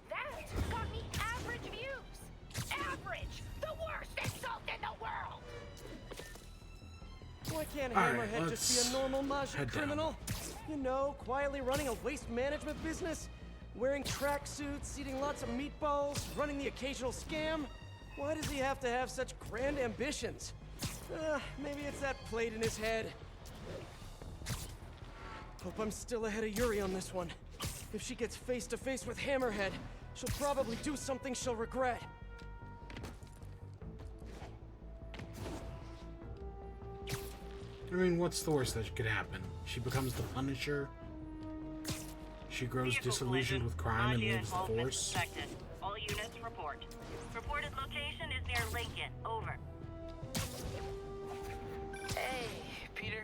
That got me average views. Average! The worst insult in the world! Why can't All right, Hammerhead just be let's a normal Major head down. criminal? You know, quietly running a waste management business? Wearing tracksuits, eating lots of meatballs, running the occasional scam? Why does he have to have such grand ambitions? Maybe it's that plate in his head. Hope I'm still ahead of Yuri on this one. If she gets face to face with Hammerhead, she'll probably do something she'll regret. I mean, what's the worst that could happen? She becomes the Punisher? She grows Vehicle disillusioned collision. with crime and Nausea leaves the involvement force? suspected. All units report. Reported location is near Lincoln. Over. Hey, Peter.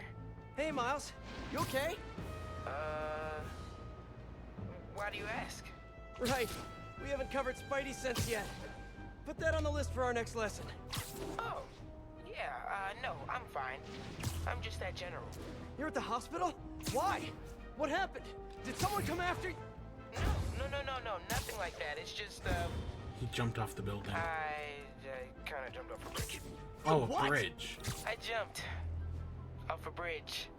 Hey, Miles. You okay? Why do you ask? Right. We haven't covered Spidey sense yet. Put that on the list for our next lesson. Oh, yeah, no, I'm fine. I'm just that general. You're at the hospital? Why? What happened? Did someone come after you? No, nothing like that. It's just, He jumped off the building. I kind of jumped off a bridge. Oh, a What? bridge. I jumped off a bridge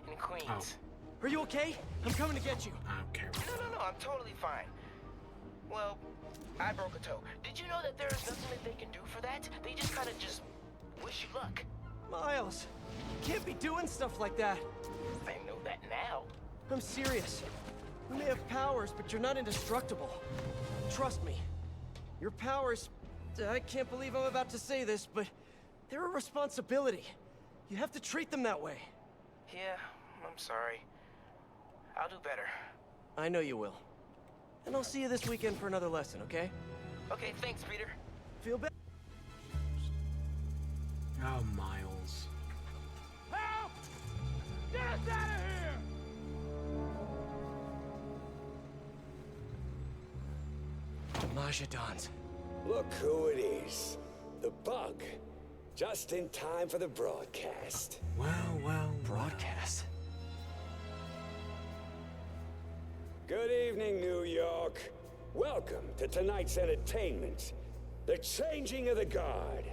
in Queens. Oh. Are you okay? I'm coming to get you. I don't care. No, I'm totally fine. Well, I broke a toe. Did you know that there's nothing that they can do for that? They just kind of just wish you luck. Miles, you can't be doing stuff like that. I know that now. I'm serious. You may have powers, but you're not indestructible. Trust me. Your powers... I can't believe I'm about to say this, but they're a responsibility. You have to treat them that way. Yeah, I'm sorry. I'll do better. I know you will. And I'll see you this weekend for another lesson, okay? Okay, thanks, Peter. Feel better? Oh, Miles. Help! Get us out of here! Majidons. Look who it is. The Bug. Just in time for the broadcast. Well. Broadcast? Good evening, New York. Welcome to tonight's entertainment, the changing of the guard.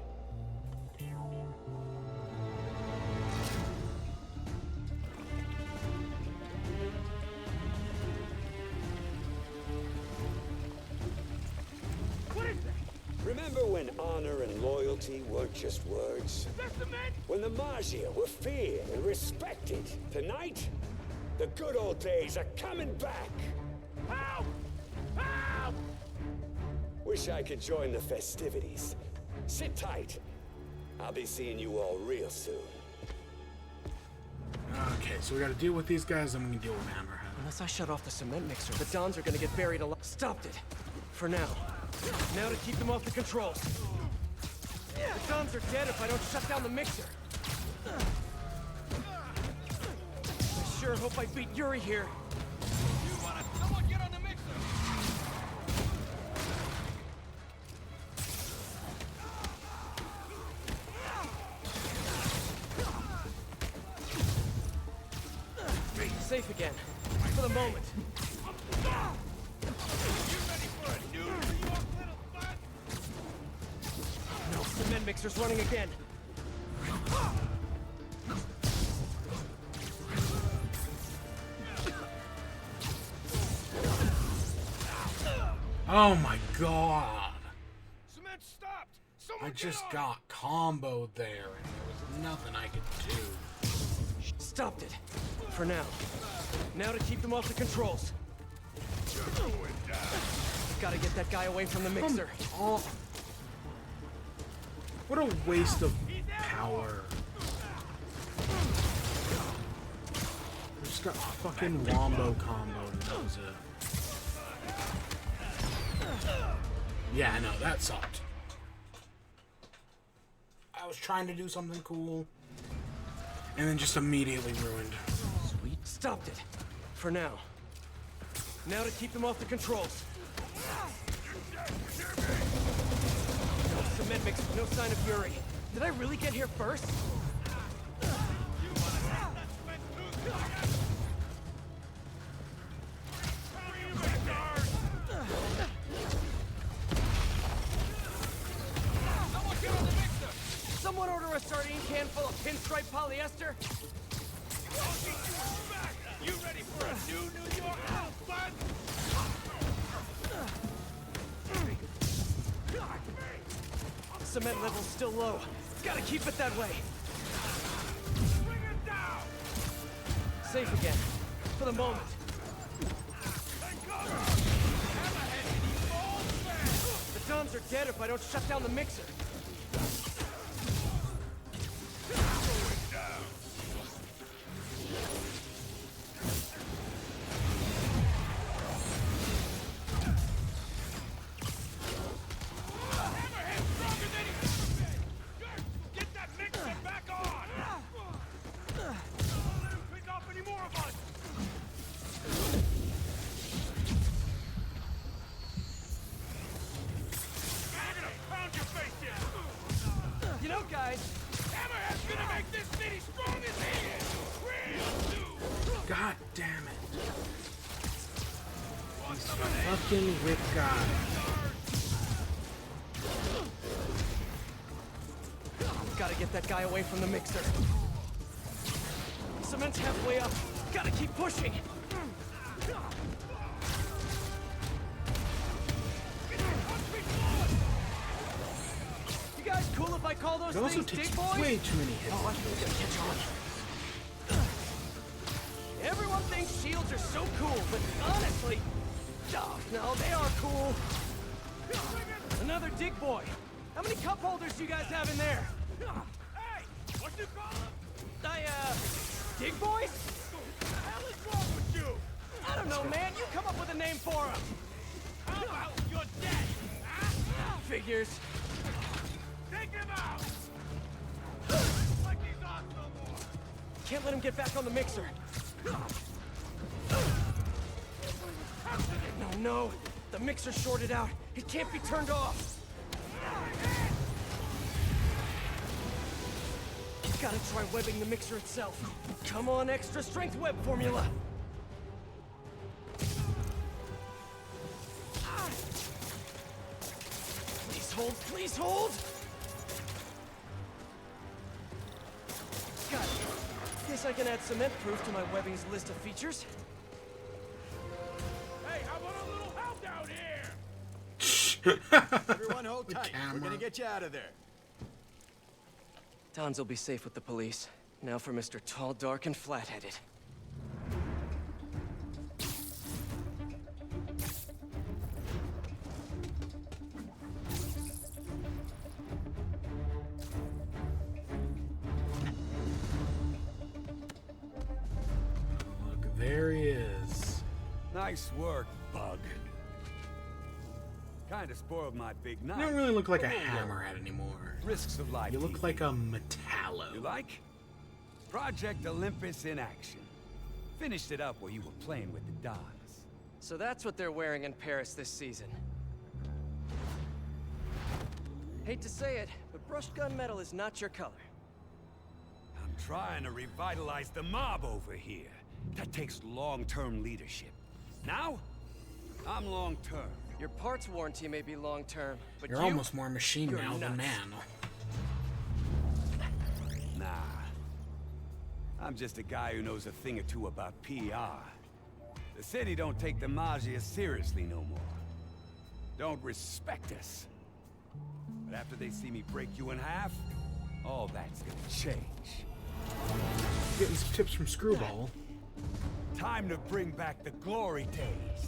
What is that? Remember when honor and loyalty weren't just words? That's the man. When the Maggia were feared and respected? Tonight, the good old days are coming back. Help! Help! Wish I could join the festivities. Sit tight. I'll be seeing you all real soon. Okay, so we gotta deal with these guys, and we can deal with Hammerhead. Unless I shut off the cement mixer, the Dons are gonna get buried alive. Stopped it. For now. Now to keep them off the controls. The Dons are dead if I don't shut down the mixer. I sure hope I beat Yuri here. Someone get on the mixer. Safe again. For the moment. No, cement mixer's running again. Oh my god! Cement stopped. I just got comboed there, and there was nothing I could do. Stopped it. For now. Now to keep them off the controls. Gotta get that guy away from the mixer. Oh. What a waste of power. I just got fucking wombo comboed, and that was it. Yeah, I know, that sucked. I was trying to do something cool, and then just immediately ruined. Sweet. Stopped it. For now. Now to keep them off the controls. No cement mixer, no sign of Yuri. Did I really get here first? Someone order a sardine can full of pinstripe polyester? You ready for a New York bud? Cement level's still low. Gotta keep it that way. Bring it down. Safe again. For the moment. Take cover. Hammerhead, he falls back. The Dons are dead if I don't shut down the mixer. God damn it. These fucking whip guys. Gotta get that guy away from the mixer. Cement's halfway up. Gotta keep pushing. You guys cool if I call those It also things takes dig boys? way too many hits. Oh, I think we gotta catch on. Everyone thinks shields are so cool, but honestly, oh, no, they are cool. Another dig boy. How many cup holders do you guys have in there? Hey, what you call him? Dig boys? What the hell is wrong with you? I don't know, man. You come up with a name for them. How about you're dead? Huh? Figures. Take him out. Like he's on no more. Can't let him get back on the mixer. No. The mixer's shorted out. It can't be turned off. Gotta try webbing the mixer itself. Come on, extra strength web formula. Hold, please hold! Got it. Guess I can add cement proof to my webbing's list of features. Hey, how about a little help down here? Everyone hold tight. We're gonna get you out of there. Don's will be safe with the police. Now for Mr. Tall, Dark, and Flat-Headed. Look, there he is. Nice work, Bug. Kinda spoiled my big night. You don't really look like a Hammerhead anymore. Risks of life. You look like a Metallo. You like? Project Olympus in action. Finished it up while you were playing with the Dons. So that's what they're wearing in Paris this season. Hate to say it, but brushed gunmetal is not your color. I'm trying to revitalize the mob over here. That takes long-term leadership. Now, I'm long-term. Your parts warranty may be long-term, but You're almost more machine now than nuts. man. Nah. I'm just a guy who knows a thing or two about PR. The city don't take the Maggia seriously no more. Don't respect us. But after they see me break you in half, all that's gonna change. Getting some tips from Screwball. Time to bring back the glory days.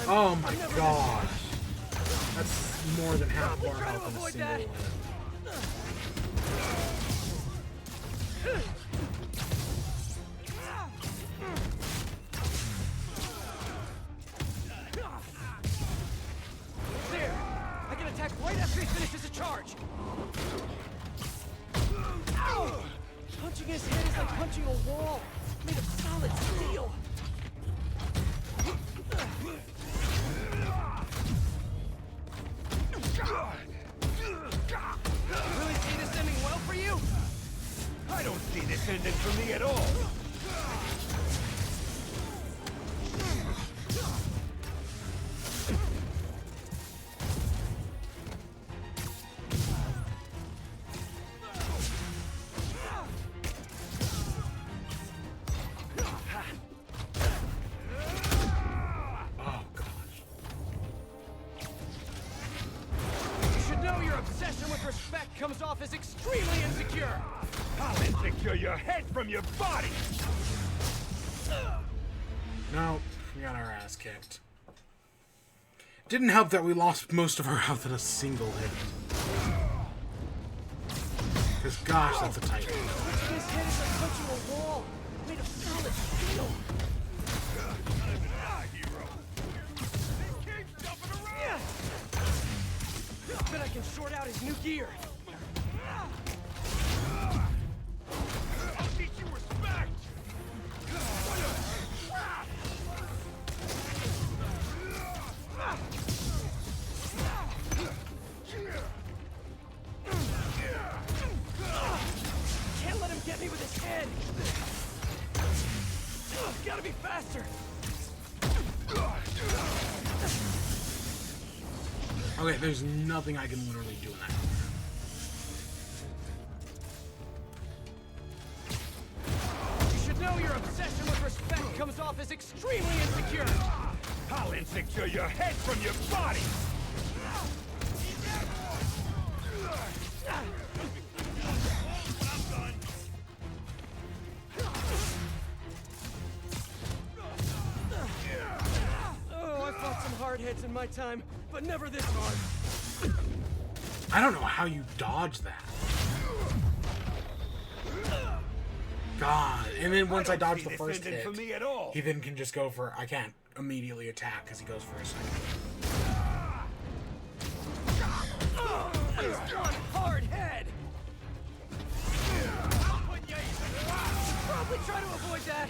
Oh my gosh. That's more than half of our health in a single hit. There! I can attack right after he finishes a charge! Ow! Punching his head is like punching a wall, made of solid steel. Really see this ending well for you? I don't see this ending for me at all. Comes off as extremely insecure. I'll insecure your head from your body. No, we got our ass kicked. Didn't help that we lost most of our health in a single hit. Because gosh, that's a tight one. His head is like punching a wall, made of solid steel. Bet I can short out his new gear. I'll teach you respect! Can't let him get me with his head. Gotta be faster. Okay, there's nothing I can literally do in that corner. You should know your obsession with respect comes off as extremely insecure. I'll insecure your head from your body. Oh, I fought some hard hits in my time, but never this hard. I don't know how you dodge that. God. And then once I dodge the first hit, for me at all. he then can just go for... I can't immediately attack because he goes for a second. Nice one, hard head! Probably try to avoid that.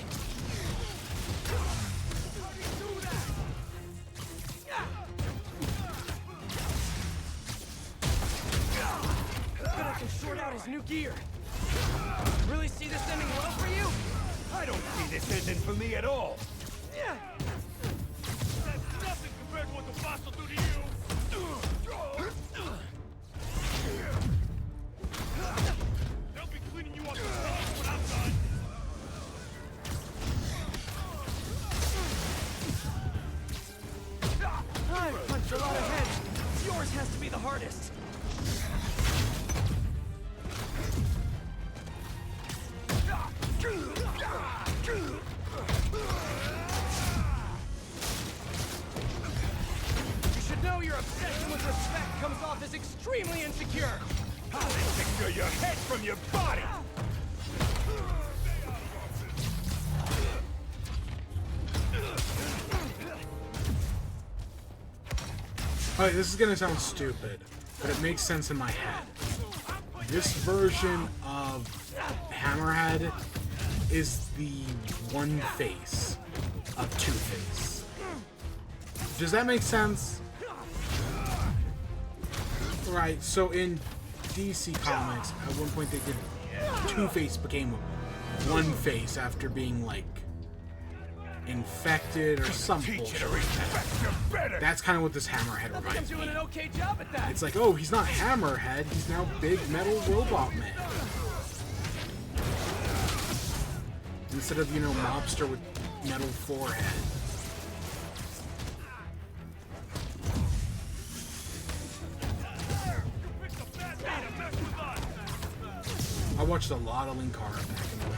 Bet I can short out his new gear. Really see this ending well for you? I don't see this isn't for me at all. That's nothing compared to what the boss will do to you! They'll be cleaning you up the floor when I'm done! I've punched a lot of heads. Yours has to be the hardest. You should know your obsession with respect comes off as extremely insecure. I'll insecure your head from your body! Alright, this is gonna sound stupid, but it makes sense in my head. This version of Hammerhead is the one face of Two-Face. Does that make sense? Right, so in DC Comics, at one point they did Two-Face became one face after being, like, infected or some bullshit. That's kind of what this Hammerhead reminds me. Doing an okay job at that. It's like, oh, he's not Hammerhead, he's now Big Metal Robot Man. Instead of, you know, mobster with metal forehead. I watched a lot of Linkara back in the day.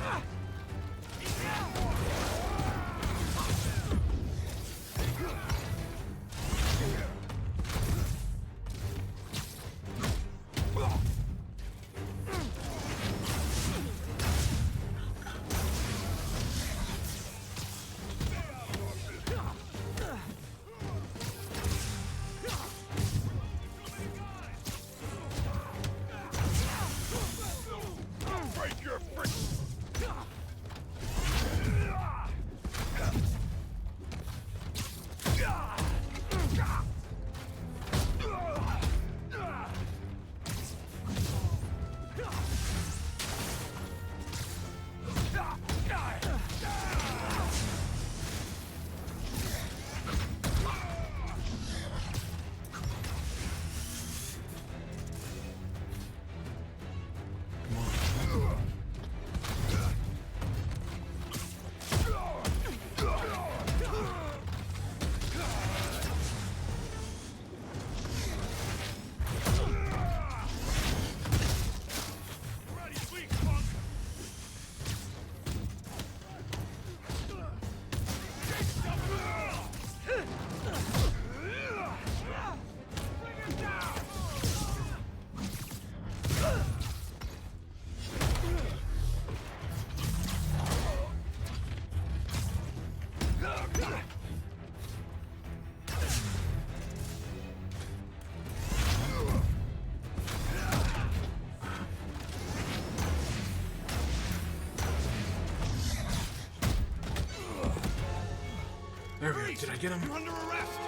There we go. Did I get him? You're under arrest!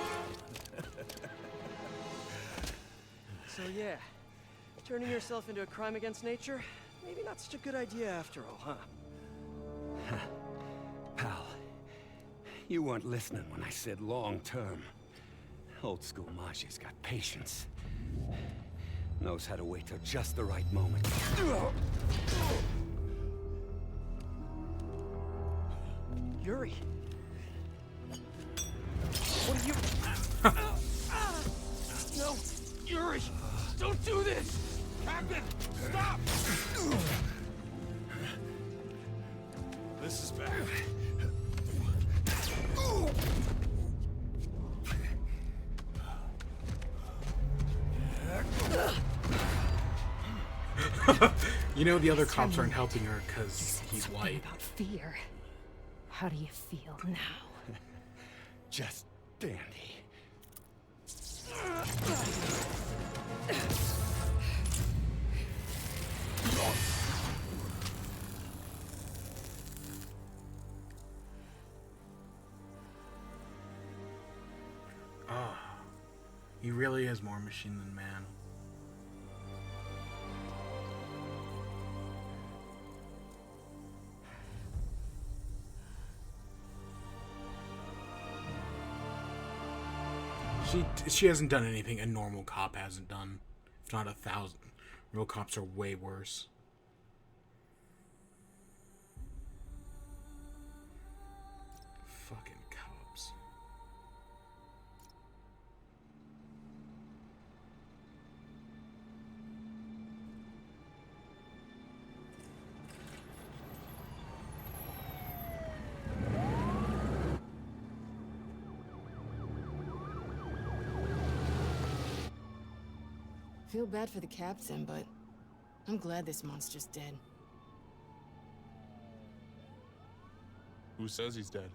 So yeah, turning yourself into a crime against nature, maybe not such a good idea after all, huh? Pal, you weren't listening when I said long term. Old school Maji's got patience. Knows how to wait till just the right moment. Yuri. What are you... No! Yuri! Don't do this! Captain! Stop! This is bad. You know the other cops aren't helping her because he's white. About fear. How do you feel now? Just dandy. Ah, he really is more machine than man. She hasn't done anything a normal cop hasn't done. If not 1,000. Real cops are way worse. Fucking cops. Feel bad for the captain, but I'm glad this monster's dead. Who says he's dead?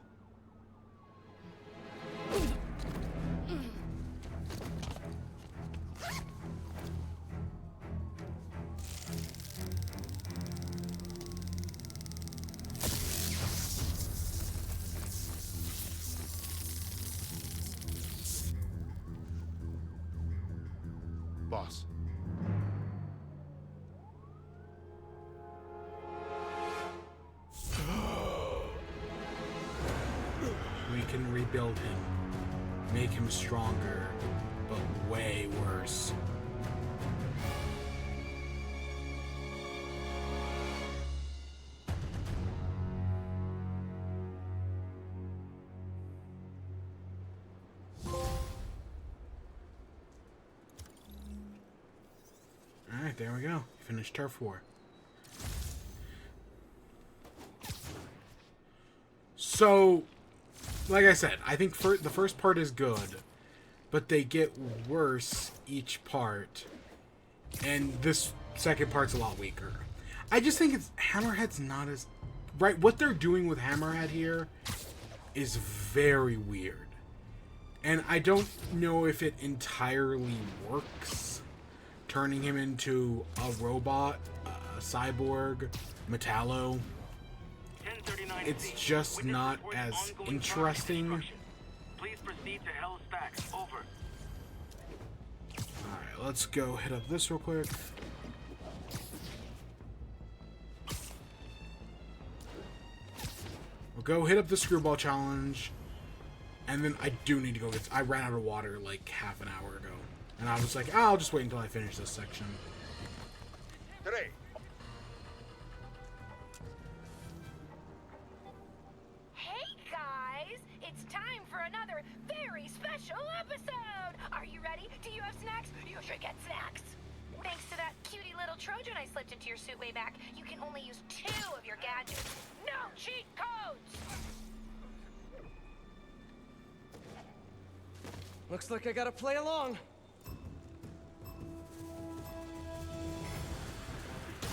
Boss. We can rebuild him. Make him stronger, but way worse. Alright, there we go. Finished Turf War. So, like I said, I think the first part is good, but they get worse each part, and this second part's a lot weaker. I just think Hammerhead's not as... Right, what they're doing with Hammerhead here is very weird. And I don't know if it entirely works, turning him into a robot, a cyborg, Metallo. It's just not as interesting. Please proceed to Hell's Back. Over. Alright, let's go hit up this real quick. We'll go hit up the screwball challenge. And then I do need to go get... I ran out of water like half an hour ago. And I was like, oh, I'll just wait until I finish this section. Today. Hey guys, it's time for another very special episode. Are you ready? Do you have snacks? You should get snacks. Thanks to that cutie little Trojan I slipped into your suit way back, you can only use 2 of your gadgets. No cheat codes! Looks like I gotta play along.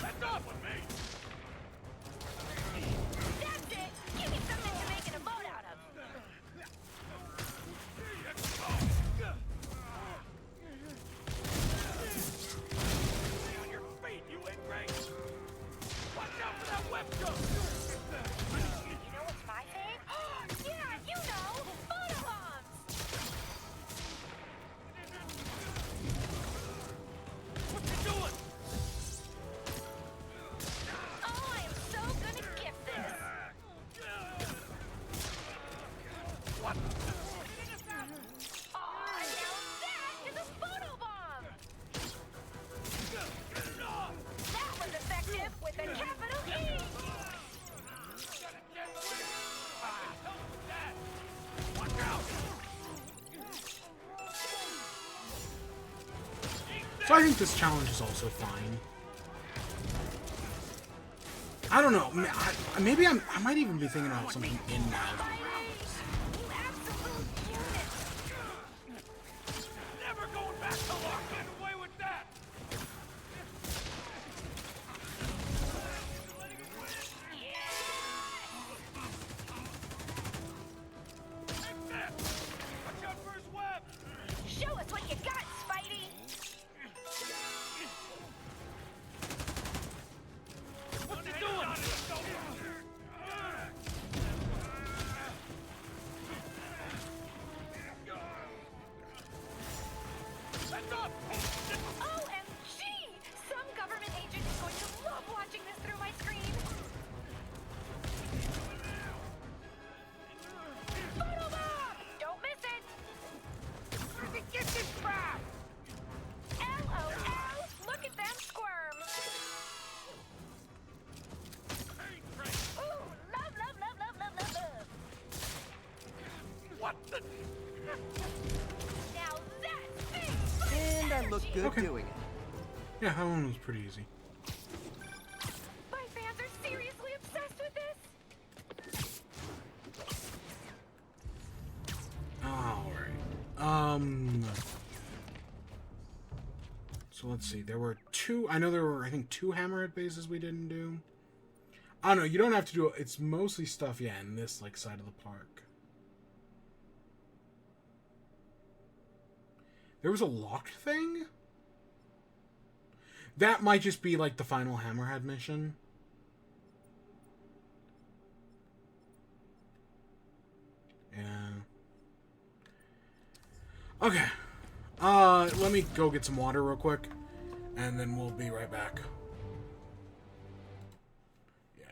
That's off with me! That's it! Give me something to make it a boat out of! Stay on your feet, you ingrate! Watch out for that web jump! You know what's my thing? Yeah, you know! Photo bombs! What you doing? Oh, I am so gonna gift this! What? Aw, now that is a photo bomb! That was effective with a capital E! Watch out! So I think this challenge is also fine. I don't know. Maybe I might even be thinking about something in Miles Morales. Never going back to lock. Get away with that! Watch out for his web! Show us what you got, Spidey! What you doing? good Okay. doing it. Yeah, that one was pretty easy. My fans are seriously obsessed with this. Alright. So let's see. There were two... I know there were, I think, 2 Hammerhead bases we didn't do. I don't know. You don't have to do it. It's mostly stuff, yeah, in this, like, side of the park. There was a locked thing? That might just be, like, the final Hammerhead mission. Yeah. Okay. Let me go get some water real quick, and then we'll be right back. Yeah.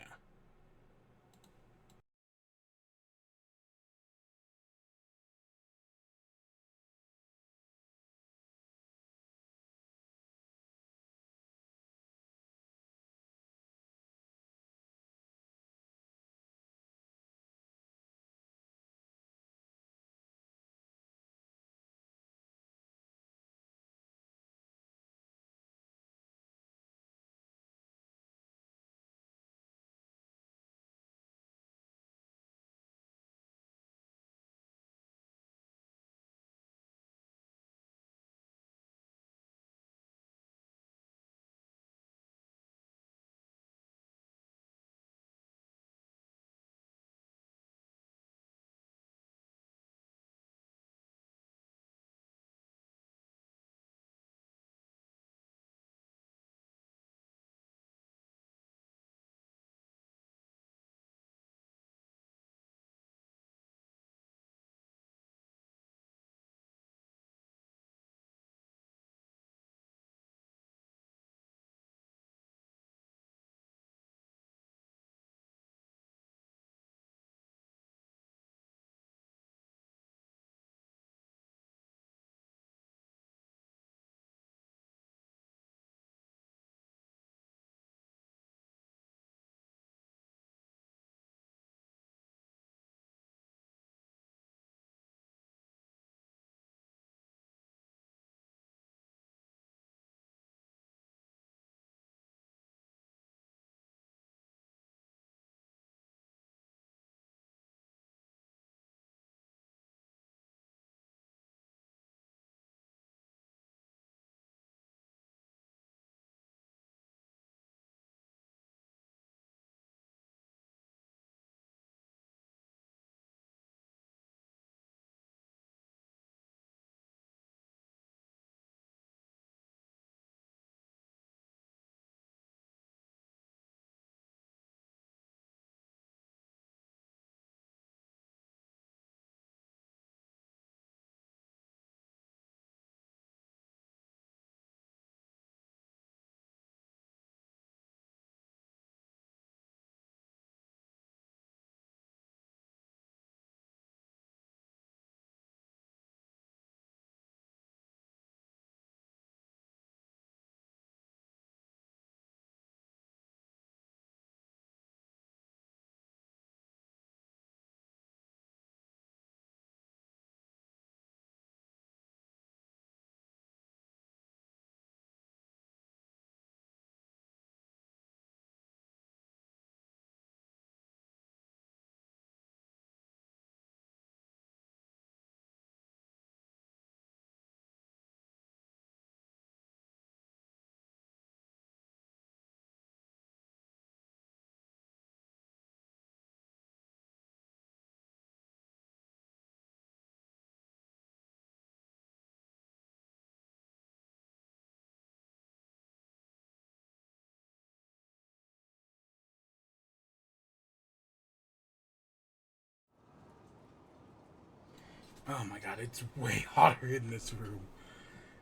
Oh my god, it's way hotter in this room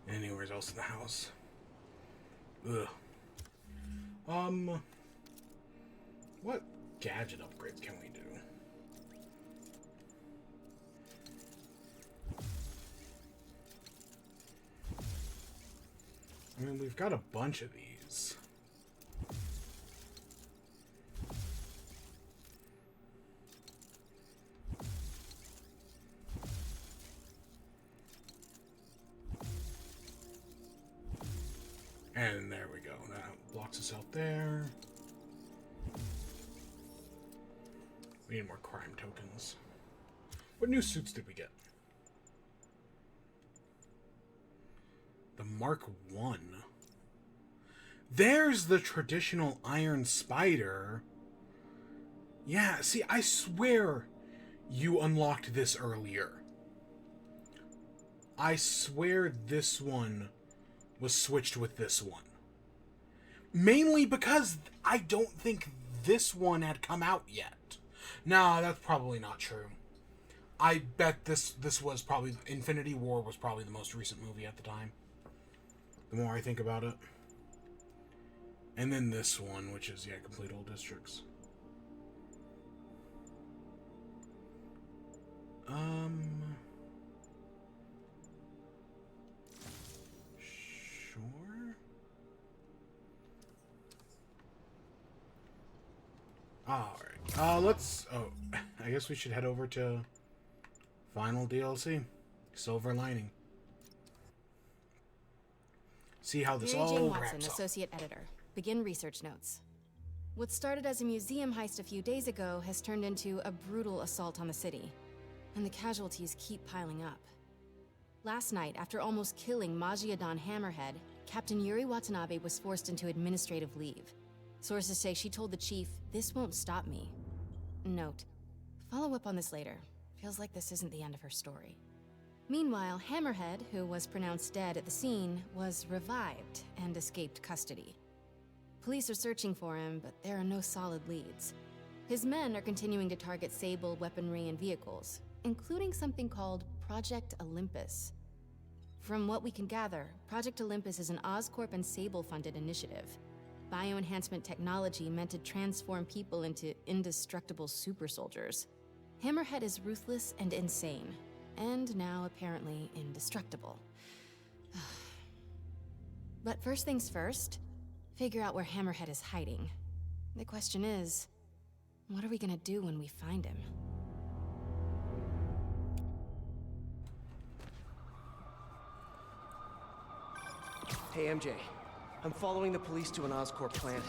than anywhere else in the house. Ugh. What gadget upgrades can we do? I mean, we've got a bunch of these. And there we go. That blocks us out there. We need more crime tokens. What new suits did we get? The Mark 1. There's the traditional Iron Spider. Yeah, see, I swear you unlocked this earlier. I swear this one was switched with this one. Mainly because I don't think this one had come out yet. Nah, that's probably not true. I bet this was probably... Infinity War was probably the most recent movie at the time. The more I think about it. And then this one, which is, yeah, Complete All Districts. Sure. Alright. Let's... Oh, I guess we should head over to final DLC. Silver Lining. See how this Mary all Jane Watson, wraps up. Associate Editor. Begin research notes. What started as a museum heist a few days ago has turned into a brutal assault on the city. And the casualties keep piling up. Last night, after almost killing Magia-Don Hammerhead, Captain Yuri Watanabe was forced into administrative leave. Sources say she told the chief, "This won't stop me." Note, follow up on this later. Feels like this isn't the end of her story. Meanwhile, Hammerhead, who was pronounced dead at the scene, was revived and escaped custody. Police are searching for him, but there are no solid leads. His men are continuing to target Sable weaponry and vehicles, including something called Project Olympus. From what we can gather, Project Olympus is an Oscorp and Sable-funded initiative. Bioenhancement technology meant to transform people into indestructible super soldiers. Hammerhead is ruthless and insane, and now apparently indestructible. But first things first, figure out where Hammerhead is hiding. The question is, what are we gonna do when we find him? Hey, MJ. I'm following the police to an Oscorp plant.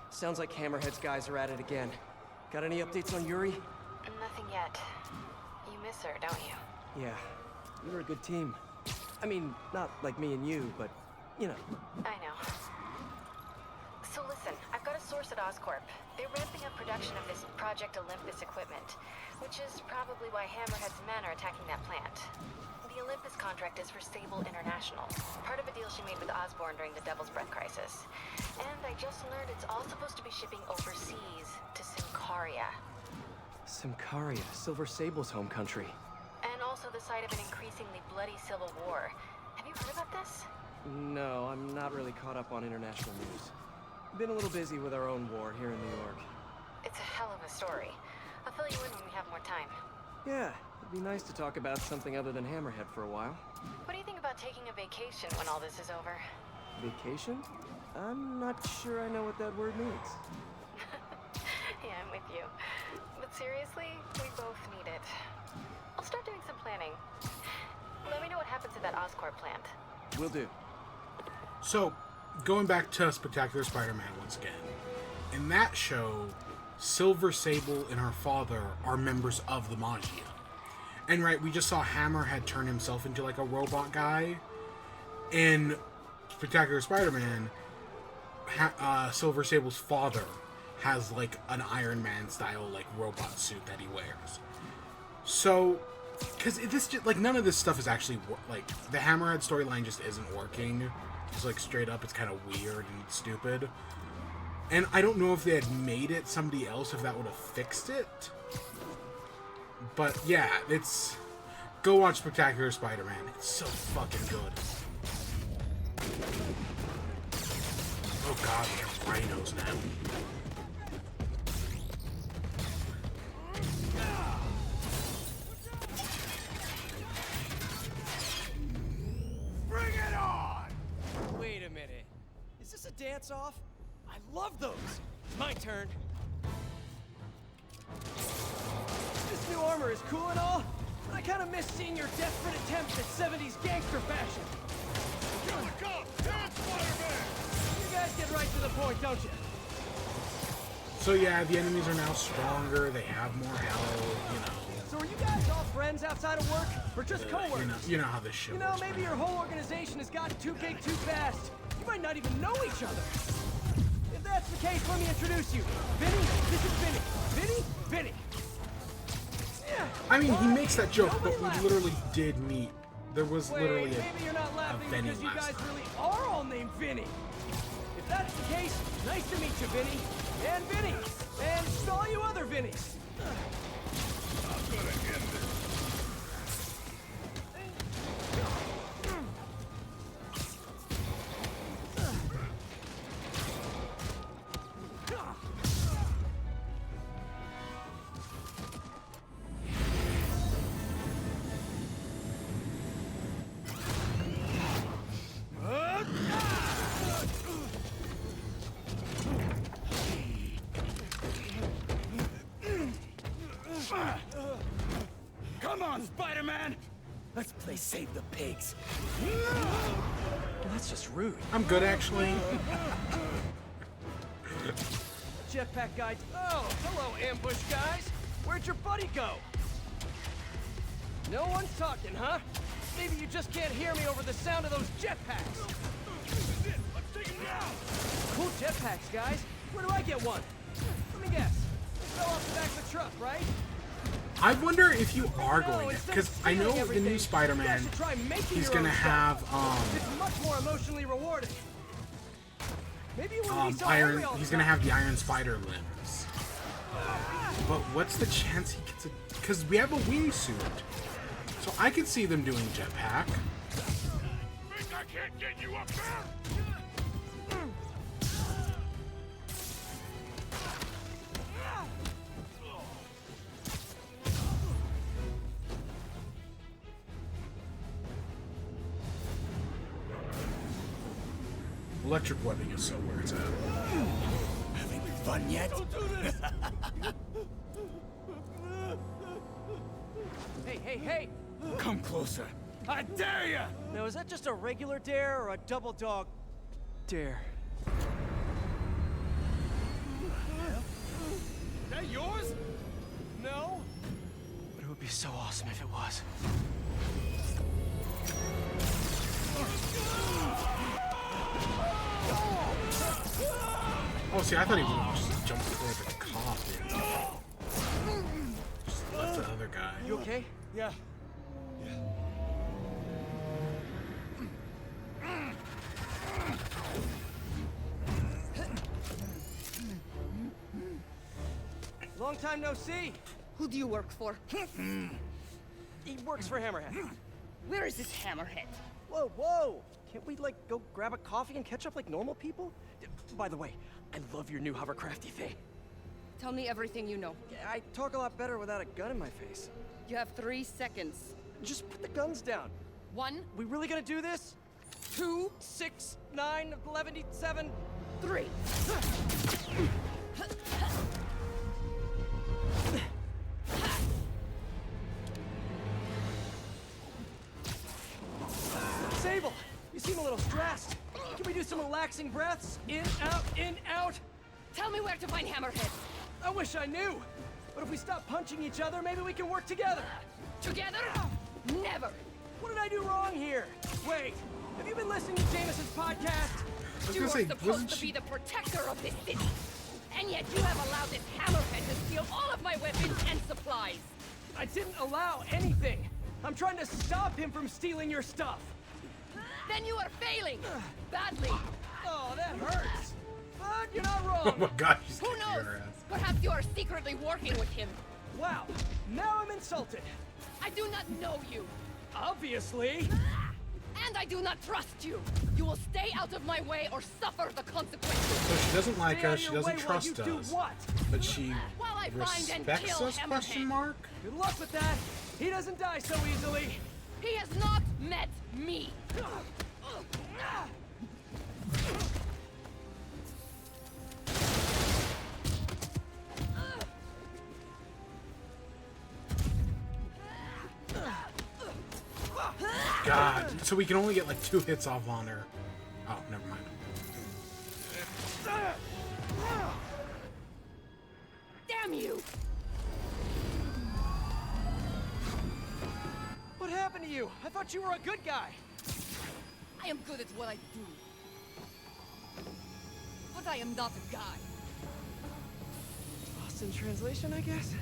Sounds like Hammerhead's guys are at it again. Got any updates on Yuri? Nothing yet. You miss her, don't you? Yeah. We were a good team. I mean, not like me and you, but, you know. I know. So listen, I've got a source at Oscorp. They're ramping up production of this Project Olympus equipment, which is probably why Hammerhead's men are attacking that plant. The Olympus contract is for Sable International, part of a deal she made with Osborn during the Devil's Breath crisis. And I just learned it's all supposed to be shipping overseas to Symkaria. Symkaria, Silver Sable's home country. And also the site of an increasingly bloody civil war. Have you heard about this? No, I'm not really caught up on international news. Been a little busy with our own war here in New York. It's a hell of a story. I'll fill you in when we have more time. Yeah, it'd be nice to talk about something other than Hammerhead for a while. What do you think about taking a vacation when all this is over? Vacation? I'm not sure I know what that word means. Yeah, I'm with you. But seriously, we both need it. I'll start doing some planning. Let me know what happens at that Oscorp plant. Will do. So, going back to Spectacular Spider-Man once again. In that show, Silver Sable and her father are members of the Magia. And right, we just saw Hammerhead turn himself into like a robot guy. In Spectacular Spider-Man, Silver Sable's father has like an Iron Man style like robot suit that he wears. So, because this just, like, none of this stuff is actually like the Hammerhead storyline just isn't working. Just like straight up, it's kind of weird and stupid. And I don't know if they had made it somebody else, if that would have fixed it. But yeah, it's... Go watch Spectacular Spider-Man. It's so fucking good. Oh god, we have rhinos now. Bring it on! Wait a minute. Is this a dance-off? I love those! My turn. This new armor is cool and all, but I kind of miss seeing your desperate attempts at 70s gangster fashion. Here we go! Dance, Spider-Man! right to the point, don't you? So yeah, the enemies are now stronger. They have more health. You know. So are you guys all friends outside of work, or just coworkers? You know how this shit works. Maybe your whole organization has gotten too big too fast. You might not even know each other. If that's the case, let me introduce you. Vinny, this is Vinny. Vinny. Yeah. I mean, he makes that joke, but we literally did meet. There was literally maybe you're not laughing Vinny because you guys last time. really are all named Vinny. If that's the case, nice to meet you, Vinny. And Vinny. And all you other Vinnies. I'm gonna end this. Come on, Spider-Man! Let's play Save the Pigs. Well, that's just rude. I'm good, actually. Jetpack guys. Oh, hello, ambush guys. Where'd your buddy go? No one's talking, huh? Maybe you just can't hear me over the sound of those jetpacks. Let's take him down. Cool jetpacks, guys. Where do I get one? Let me guess. It fell off the back of the truck, right? I wonder if you are going to, because I know the new Spider-Man, he's gonna have It's much more emotionally rewarding. Maybe when we saw iron. Ariel He's gonna have the Iron Spider limbs. But what's the chance he gets a? Because we have a wingsuit, so I could see them doing jetpack. Think I can't get you up there? Electric webbing is so where it's at. Having fun yet? Don't do this! Hey! Come closer. I dare ya! Now, is that just a regular dare or a double dog dare? Is that yours? No? But it would be so awesome if it was. Oh, see, I thought he would have just jumped over the cop and just left the other guy. You okay? Yeah. Long time no see. Who do you work for? He works for Hammerhead. Where is this Hammerhead? Whoa! Can't we, like, go grab a coffee and catch up like normal people? By the way, I love your new hovercrafty thing. Tell me everything you know. I talk a lot better without a gun in my face. You have 3 seconds. Just put the guns down. 1, We really gonna do this? 2, 6, 9, 11, 7, 3. Sable, you seem a little stressed. Can we do some relaxing breaths? In, out, in, out. Tell me where to find Hammerhead. I wish I knew. But if we stop punching each other, maybe we can work together. Together? Never. What did I do wrong here? Wait, have you been listening to Jameson's podcast? You were supposed to be the protector of this city. And yet you have allowed this Hammerhead to steal all of my weapons and supplies. I didn't allow anything. I'm trying to stop him from stealing your stuff. Then you are failing. Badly. Oh, that hurts. But you're not wrong. Oh my god, she's Who kicking knows? her ass. Perhaps you are secretly working with him. Wow, now I'm insulted. I do not know you. Obviously. And I do not trust you. You will stay out of my way or suffer the consequences. So she doesn't like Stay out us, of she your doesn't way while trust you do us. what? But she While I find and respects kill us, Hammerhead. question mark? Good luck with that. He doesn't die so easily. He has not met me. God, so we can only get like 2 hits off on her. Oh, never mind. you! What happened to you? I thought you were a good guy. I am good at what I do. But I am not a guy. Lost in translation, I guess?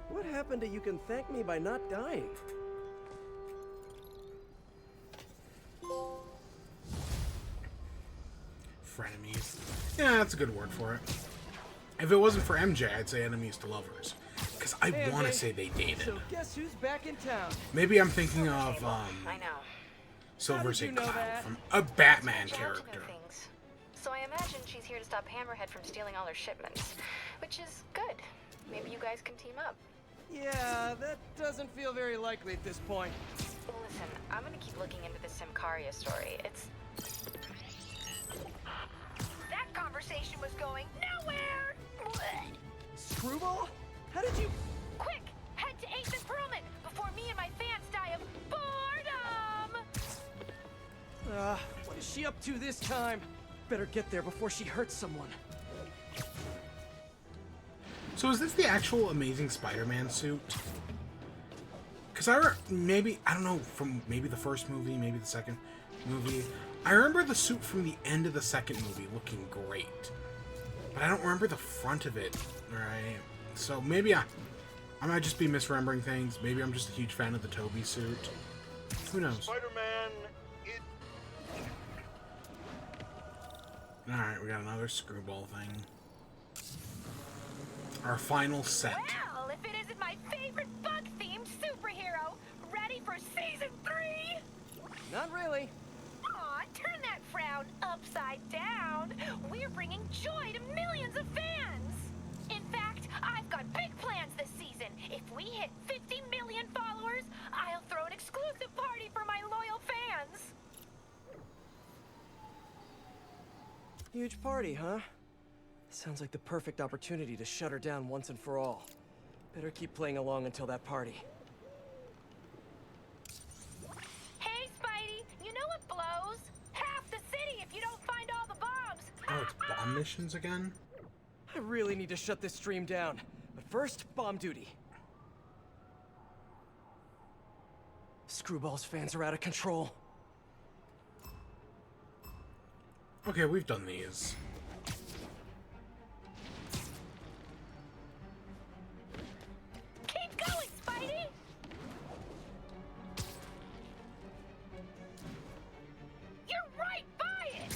What happened to you can thank me by not dying? Frenemies. Yeah, that's a good word for it. If it wasn't for MJ, I'd say enemies to lovers. Because I Hey, want to MJ. say they dated. So guess who's back in town? Maybe I'm thinking of I know. Silver How did you St. know Cloud that? from a Batman Challenging character. things. So I imagine she's here to stop Hammerhead from stealing all her shipments, which is good. Maybe you guys can team up. Yeah, that doesn't feel very likely at this point. Listen, I'm gonna keep looking into the Simcaria story. It's... That conversation was going nowhere! Screwball? How did you... Quick! Head to 8th and Perlman before me and my fans die of boredom! What is she up to this time? Better get there before she hurts someone. So is this the actual Amazing Spider-Man suit? Because I don't know, from maybe the first movie, maybe the second movie. I remember the suit from the end of the second movie looking great. But I don't remember the front of it, right? So maybe I might just be misremembering things. Maybe I'm just a huge fan of the Toby suit. Who knows? Spider-Man, Alright, we got another screwball thing. Our final set. Well, if it isn't my favorite bug-themed superhero, ready for season 3? Not really. Aw, turn that frown upside down. We're bringing joy to millions of fans. In fact, I've got big plans this season. If we hit 50 million followers, I'll throw an exclusive party for my loyal fans. Huge party, huh? Sounds like the perfect opportunity to shut her down once and for all. Better keep playing along until that party. Hey, Spidey, you know what blows? Half the city if you don't find all the bombs. Oh, it's bomb missions again? I really need to shut this stream down. But first, bomb duty. Screwball's fans are out of control. Okay, we've done these. Keep going, Spidey! You're right by it!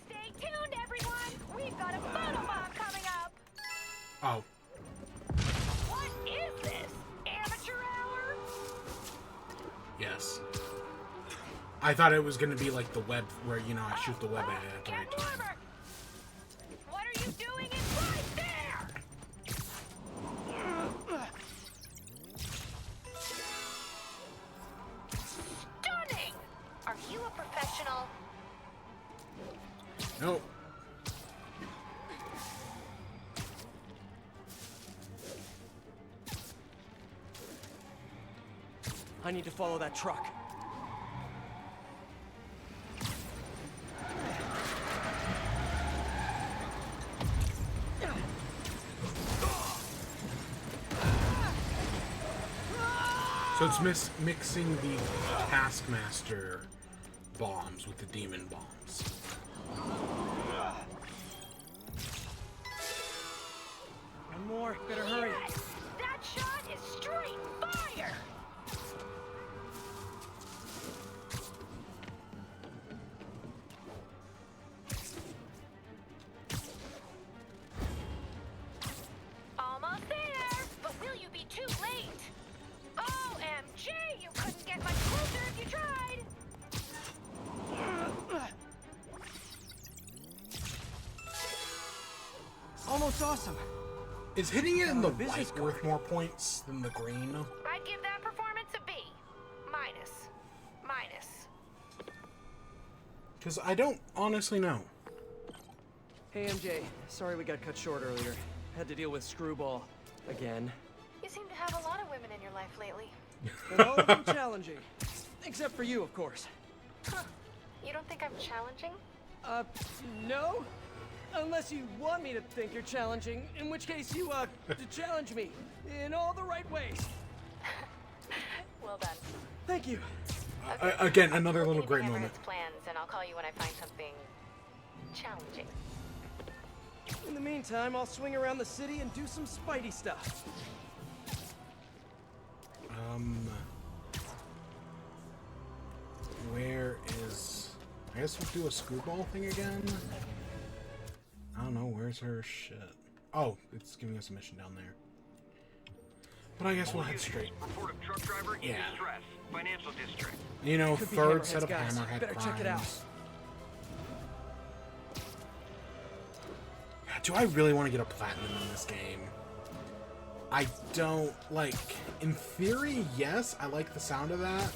Stay tuned, everyone! We've got a photobomb coming up! Oh. What is this? Amateur hour? Yes. I thought it was gonna be like the web where, you know, I shoot the web at it. Get warmer! What are you doing inside there? Stunning! Are you a professional? Nope. I need to follow that truck. So it's mixing the Taskmaster bombs with the demon bombs. One more. Better hurry. Yes! That shot is straight fire! Almost there, but will you be too late? OMG, you couldn't get much closer if you tried! Almost awesome. Is hitting it in the business white card. worth more points than the green? I'd give that performance a B. Minus. Minus. Because I don't honestly know. Hey, MJ. Sorry we got cut short earlier. Had to deal with Screwball. Again. You seem to have a lot of women in your life lately. And all of them challenging. Except for you, of course. Huh. You don't think I'm challenging? No? Unless you want me to think you're challenging, in which case you, to challenge me in all the right ways. Well done. Thank you. Again, another little great moment. Plans, and I'll call you when I find something challenging. In the meantime, I'll swing around the city and do some Spidey stuff. Where is... I guess we'll do a screwball thing again? I don't know, where's her shit? Oh, it's giving us a mission down there. But I guess we'll head straight. Report of truck driver in distress. Financial district. You know, Could be third set of guys. Hammerhead Better crimes. check it out. Do I really want to get a platinum in this game? I don't, like, in theory, yes, I like the sound of that.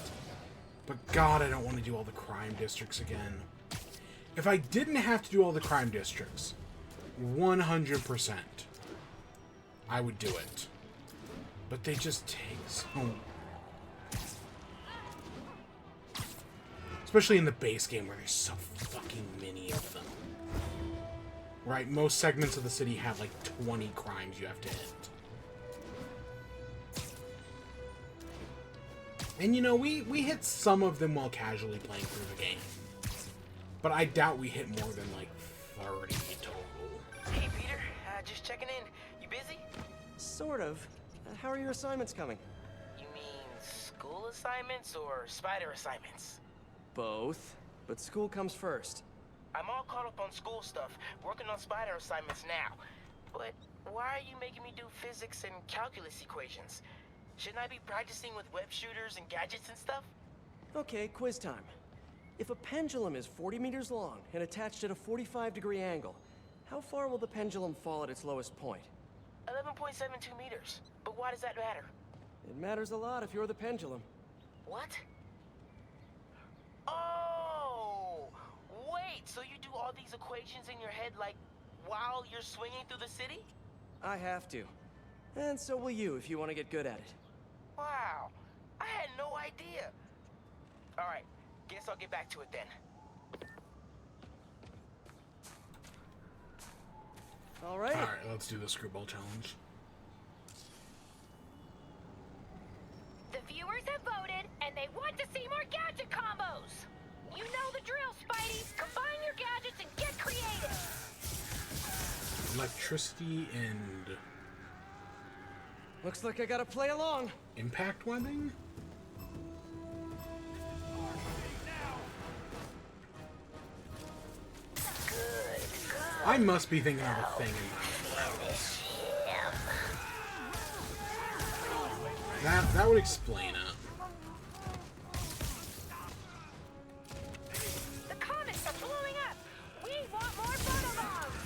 But God, I don't want to do all the crime districts again. If I didn't have to do all the crime districts, 100%, I would do it. But they just take so... Especially in the base game where there's so fucking many of them. Right, most segments of the city have like 20 crimes you have to hit. And you know, we hit some of them while casually playing through the game. But I doubt we hit more than like 30 total. Hey, Peter. Just checking in. You busy? Sort of. How are your assignments coming? You mean school assignments or spider assignments? Both. But school comes first. I'm all caught up on school stuff, working on spider assignments now. But why are you making me do physics and calculus equations? Shouldn't I be practicing with web shooters and gadgets and stuff? Okay, quiz time. If a pendulum is 40 meters long and attached at a 45-degree angle, how far will the pendulum fall at its lowest point? 11.72 meters. But why does that matter? It matters a lot if you're the pendulum. What? Oh! Wait, so you do all these equations in your head, like, while you're swinging through the city? I have to. And so will you if you want to get good at it. Wow, I had no idea. All right, guess I'll get back to it then. All right. All right, let's do the screwball challenge. The viewers have voted, and they want to see more gadget combos. You know the drill, Spidey. Combine your gadgets and get creative. Electricity and... Looks like I gotta play along. Impact webbing? I must be thinking of a thing in my... That would explain it. The comets are blowing up. We want more photobombs.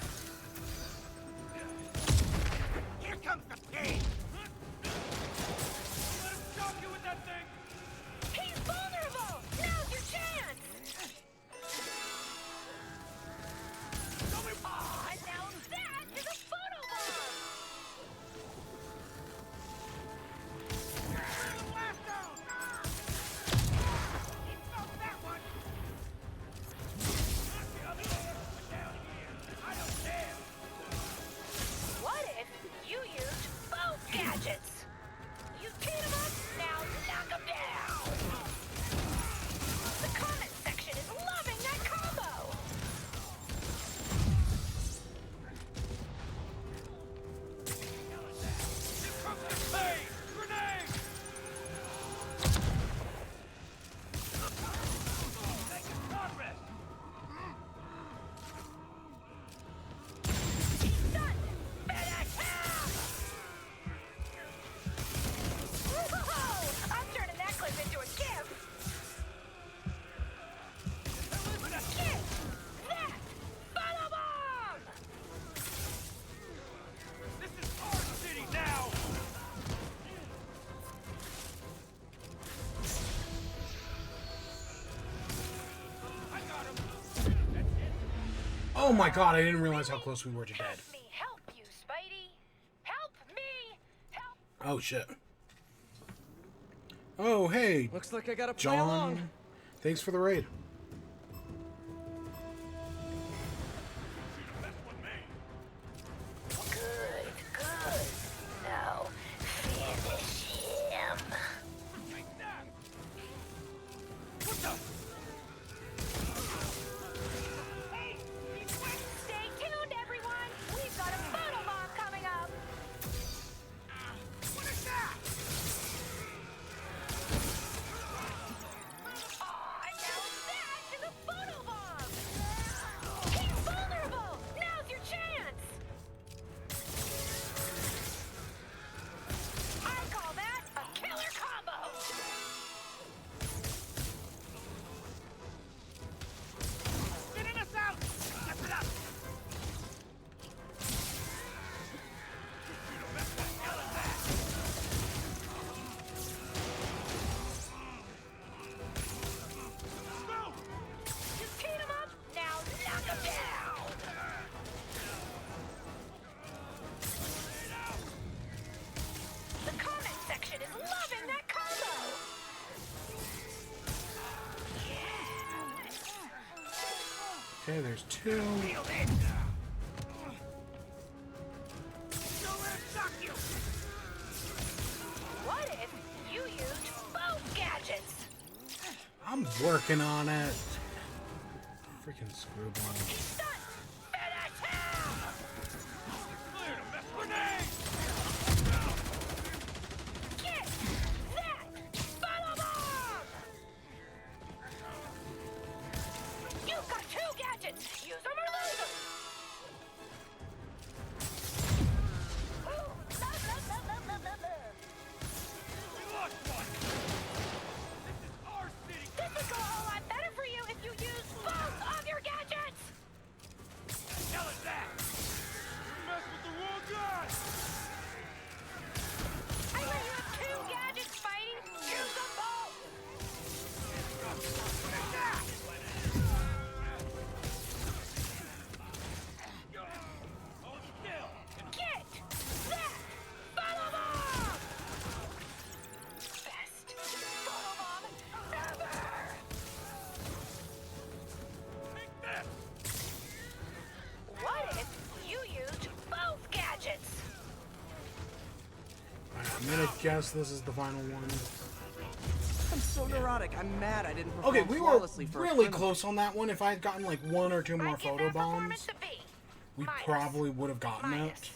Here comes the pain. Let him shock you with that thing. He's vulnerable. Now's your chance. Ah, now that is a photobomb. Blast out. He felt that one. Knock the other one down here. I don't care. What if you used both gadgets? You beat him up, now knock him down! The comment section is loving that combo! Hey, grenade! Making progress. He's done! Finish him! Whoa! I'm turning that clip into a GIF! Get that! Photobomb! This is our city now. I got him. Oh my god, I didn't realize how close we were to dead. Help me help you, Spidey! Help me Oh shit. Oh hey. Looks like I gotta play John. along. Thanks for the raid. Good, good. Now, finish him. What the? Stay tuned, everyone. We've got a photobomb coming up. What is that? Aw, now that is a photobomb. He's vulnerable. Now's your chance. I call that a killer combo. Spinning us out! Step it up! You teed him up. Now knock him down. The comment section is loving that combo. Okay, there's two. Nailed it! Nowhere to shock you! What if you used both gadgets? I'm working on it. Freaking screwball. Finish him! Clear to mess grenade! Get that photobomb! You've got two gadgets. Use them or lose them. Ooh, love, love, love, love, love, love, love. We lost one! This is our city! This would go a whole lot better for you if you used both of your gadgets. Hell is that? You messed with the wrong guy! I let you have two gadgets fighting. Use them both. What is that? Hold still! Get that photobomb! Best photobomb ever! Take this! What if you used both gadgets? I'm gonna guess this is the final one. I'm so neurotic. I'm mad I didn't perform Okay, we were flawlessly for a really criminal. close on that one. If I had gotten like one or two more photo bombs, we probably would have gotten it.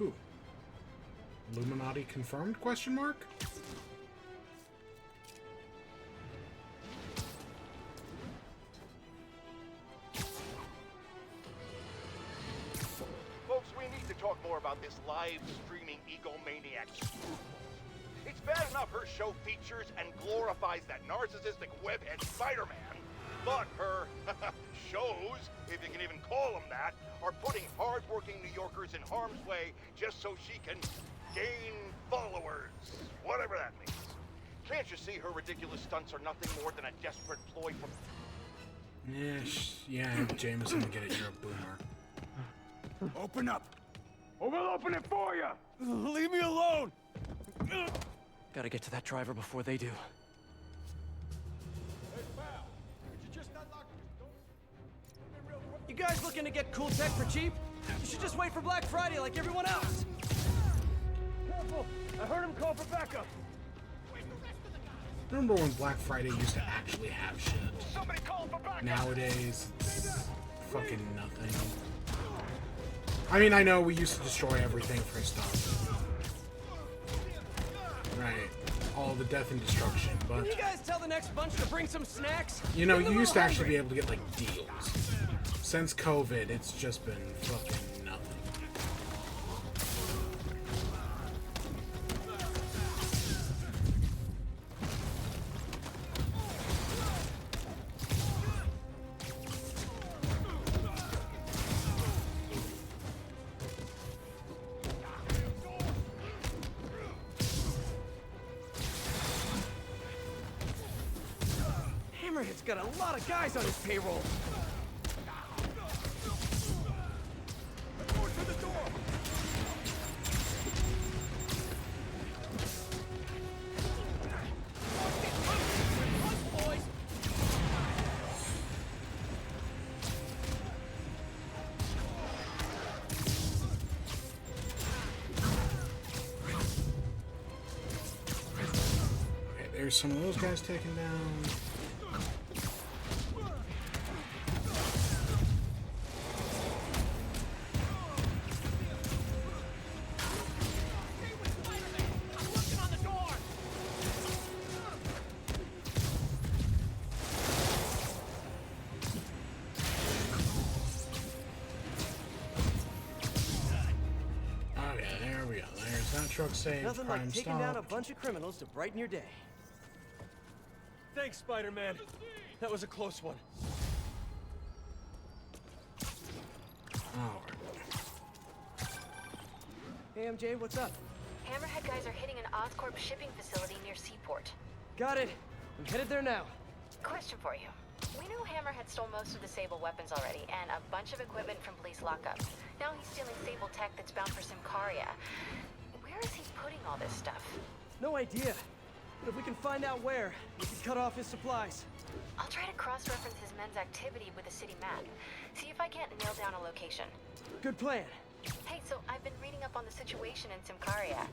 Ooh. Illuminati confirmed? Question mark? Folks, we need to talk more about this live streaming egomaniac screwball. It's bad enough her show features and glorifies that narcissistic webhead Spider-Man, but her shows, if you can even call them that, are putting hard-working New Yorkers in harm's way just so she can gain followers, whatever that means. Can't you see her ridiculous stunts are nothing more than a desperate ploy from... Yeah, Jameson, get it. You're a boomer. Open up! Or we'll open it for you! Leave me alone! Gotta get to that driver before they do. You guys looking to get cool tech for cheap? You should just wait for Black Friday like everyone else. Careful! I heard him call for backup! Remember when Black Friday used to actually have shit? Somebody call for backup! Nowadays, it's fucking nothing. I mean, I know we used to destroy everything for stuff. Right. All the death and destruction, but... Can you guys tell the next bunch to bring some snacks? You know, Get them you a used to little actually be hungry. able to get, like, deals. Since COVID, it's just been fucking nothing. got a lot of guys on his payroll. Forward to the door! Okay, there's some of those guys taken down. Okay, there we go. There's that truck saved. Nothing Crime like taking down a stopped. bunch of criminals to brighten your day. Thanks, Spider-Man. That was a close one. Alright. Hey, MJ, what's up? Hammerhead guys are hitting an Oscorp shipping facility near Seaport. Got it. I'm headed there now. Question for you. We know Hammerhead stole most of the Sable weapons already, and a bunch of equipment from police lockup. Now he's stealing Sable tech that's bound for Symkaria. Where is he putting all this stuff? No idea. But if we can find out where, we can cut off his supplies. I'll try to cross-reference his men's activity with the city map. See if I can't nail down a location. Good plan. Hey, so I've been reading up on the situation in Symkaria.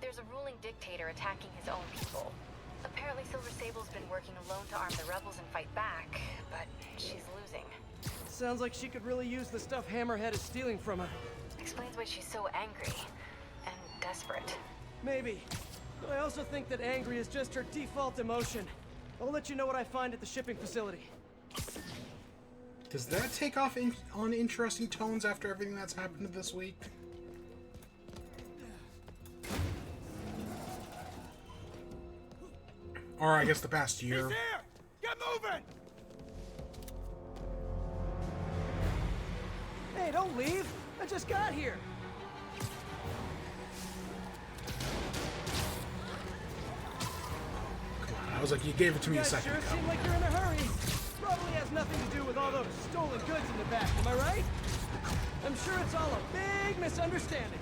There's a ruling dictator attacking his own people. Apparently Silver Sable's been working alone to arm the rebels and fight back, but she's losing. Sounds like she could really use the stuff Hammerhead is stealing from her. Explains why she's so angry and desperate. Maybe. But I also think that angry is just her default emotion. I'll let you know what I find at the shipping facility. Does that take off on interesting tones after everything that's happened this week? Or I guess the past year. He's here! Get moving! Hey, don't leave! I just got here! Come on, I was like, you gave it to me a You guys second sure ago. seem like you're in a hurry. Probably has nothing to do with all those stolen goods in the back, am I right? I'm sure it's all a big misunderstanding.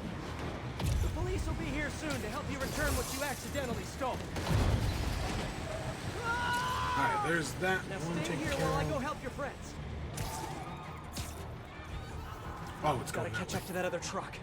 The police will be here soon to help you return what you accidentally stole. Alright, there's that Now one stay taken here care while I go of. help your friends. Oh, it's Gotta going catch that up to that other truck.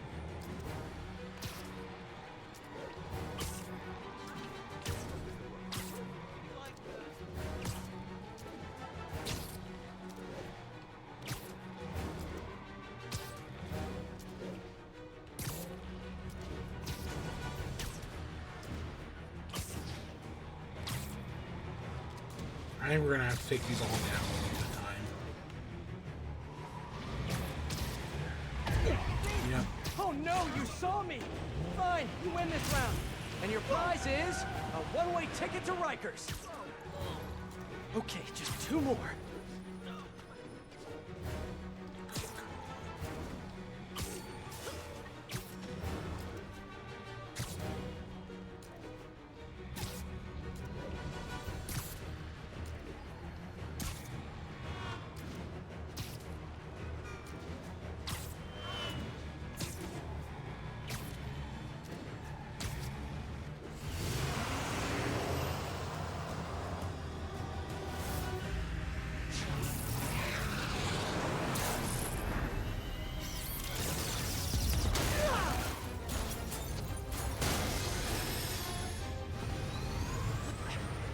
I think we're gonna have to take these all down one at a time. Yep. Oh no, you saw me! Fine, you win this round. And your prize is a one-way ticket to Rikers. Okay, just two more.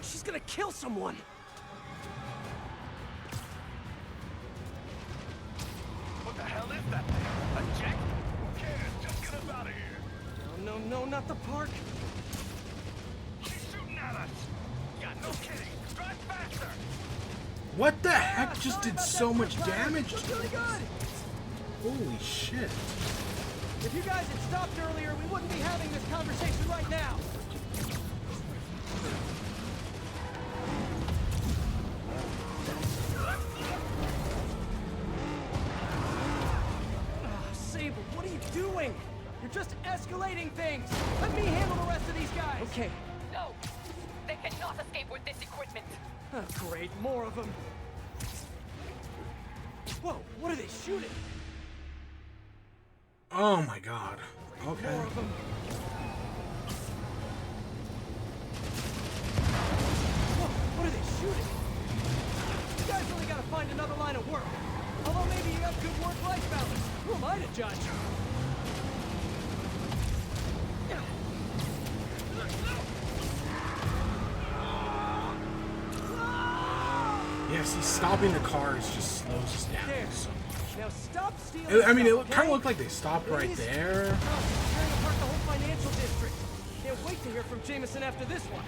She's gonna kill someone! What the hell is that thing? A jet? Who cares? Just get us out of here. No, no, no, not the park. She's shooting at us. Yeah, no kidding. Drive faster. What the heck just did so much damage Looks to really it? good! Holy shit. If you guys had stopped earlier, we wouldn't be having this conversation right now. Sable, what are you doing? You're just escalating things. Let me handle the rest of these guys. Okay. No! They cannot escape with this equipment. Oh, great, more of them. Whoa, what are they shooting? Oh my god. Okay. More of them. Whoa, what are they shooting? You guys really gotta find another line of work. Although maybe you have good work-life balance. Who am I to judge? Yeah, see, stopping the cars just slows us down There. so much. Now stop stealing. I mean, it stuff, kind of okay? looked like they stopped right Please? there. Oh, tearing apart the whole financial district. Can't wait to hear from Jameson after this one.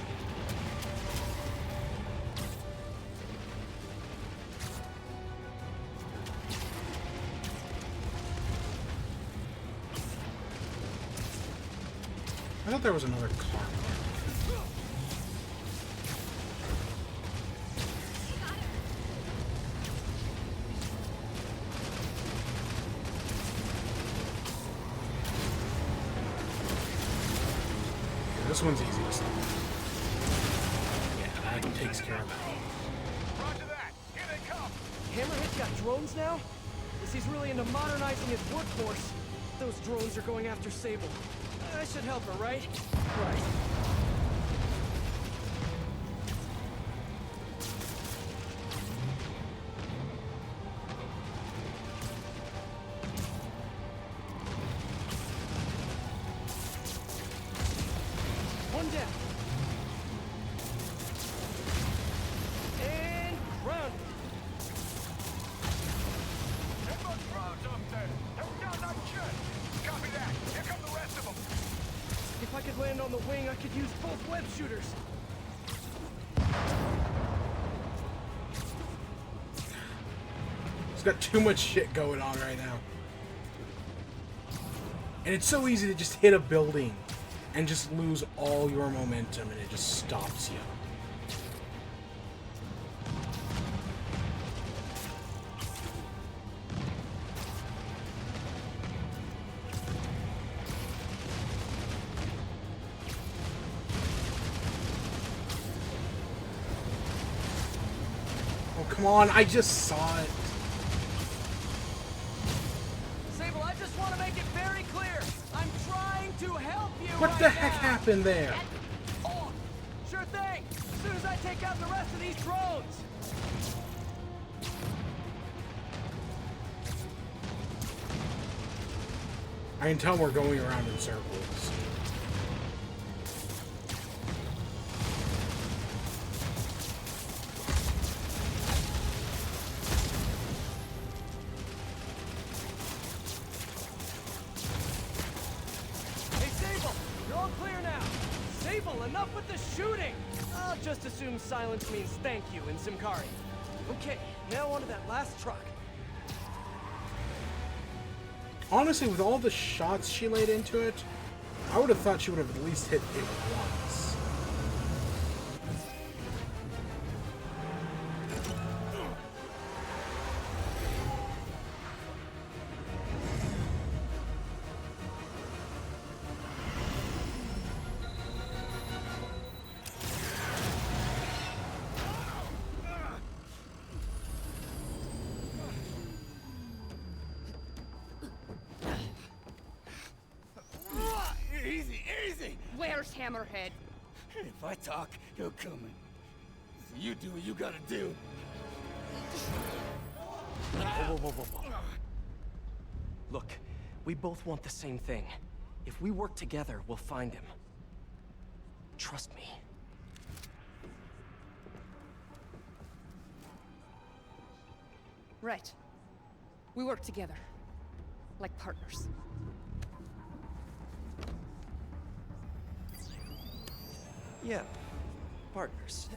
I thought there was another car. This one's easy to stop. Yeah, that takes care of that. Roger that. Here they come. Hammerhead's got drones now? Guess he's really into modernizing his workforce. Those drones are going after Sable. I should help her, right? Right. One down. And grounded. Get those drones up there. Take down that jet. Copy that. Here come the rest of them. If I could land on the wing, I could use both web shooters. He's got too much shit going on right now. And it's so easy to just hit a building and just lose all your momentum and it just stops you. Oh, come on, I just saw it. Sable, I just want to make it very clear. I'm trying to help you. What right the heck now. happened there? Oh, sure thing. As soon as I take out the rest of these drones. I can tell we're going around in circles. Hey, Sable, you're all clear now. Sable, enough with the shooting. I'll just assume silence means thank you in Simkari. Okay, now onto that last truck. Honestly, with all the shots she laid into it, I would have thought she would have at least hit it once. Easy, easy! Where's Hammerhead? If I talk, he'll come in. So you do what you gotta do. Whoa, whoa, whoa, whoa, whoa. Look, we both want the same thing. If we work together, we'll find him. Trust me. Right. We work together. Like partners. Yeah, partners.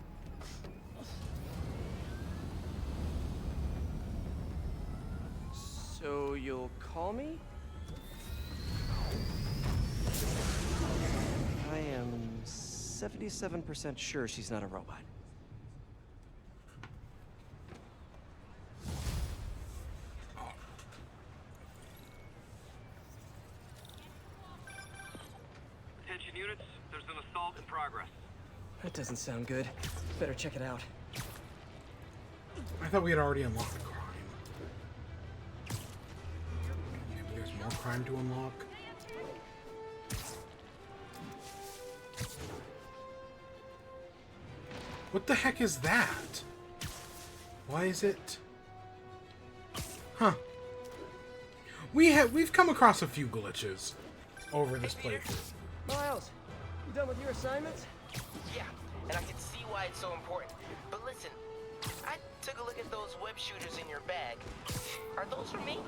So you'll call me? I am 77% sure she's not a robot. Attention units, there's an assault in progress. That doesn't sound good. Better check it out. I thought we had already unlocked the crime. Maybe there's more crime to unlock. What the heck is that? Why is it? Huh. We've come across a few glitches over this playthrough. Miles, you done with your assignments? Yeah, and I can see why it's so important. But listen, I took a look at those web shooters in your bag. Are those for me?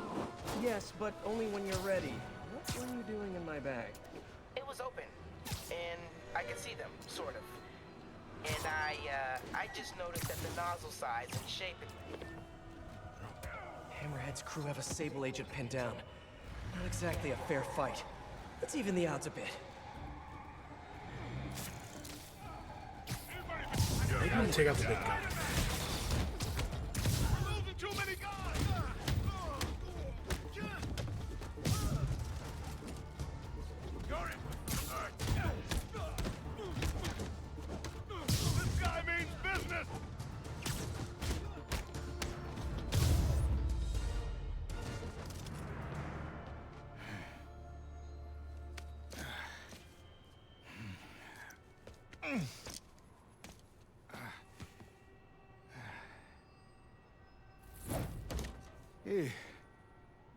Yes, but only when you're ready. What were you doing in my bag? It was open, and I could see them, sort of. And I just noticed that the nozzle size and shape. Hammerhead's crew have a Sable agent pinned down. Not exactly a fair fight. Let's even the odds a bit. Maybe we'll take out the big guy. We're losing too many guys! Got it! This guy means business! Hey,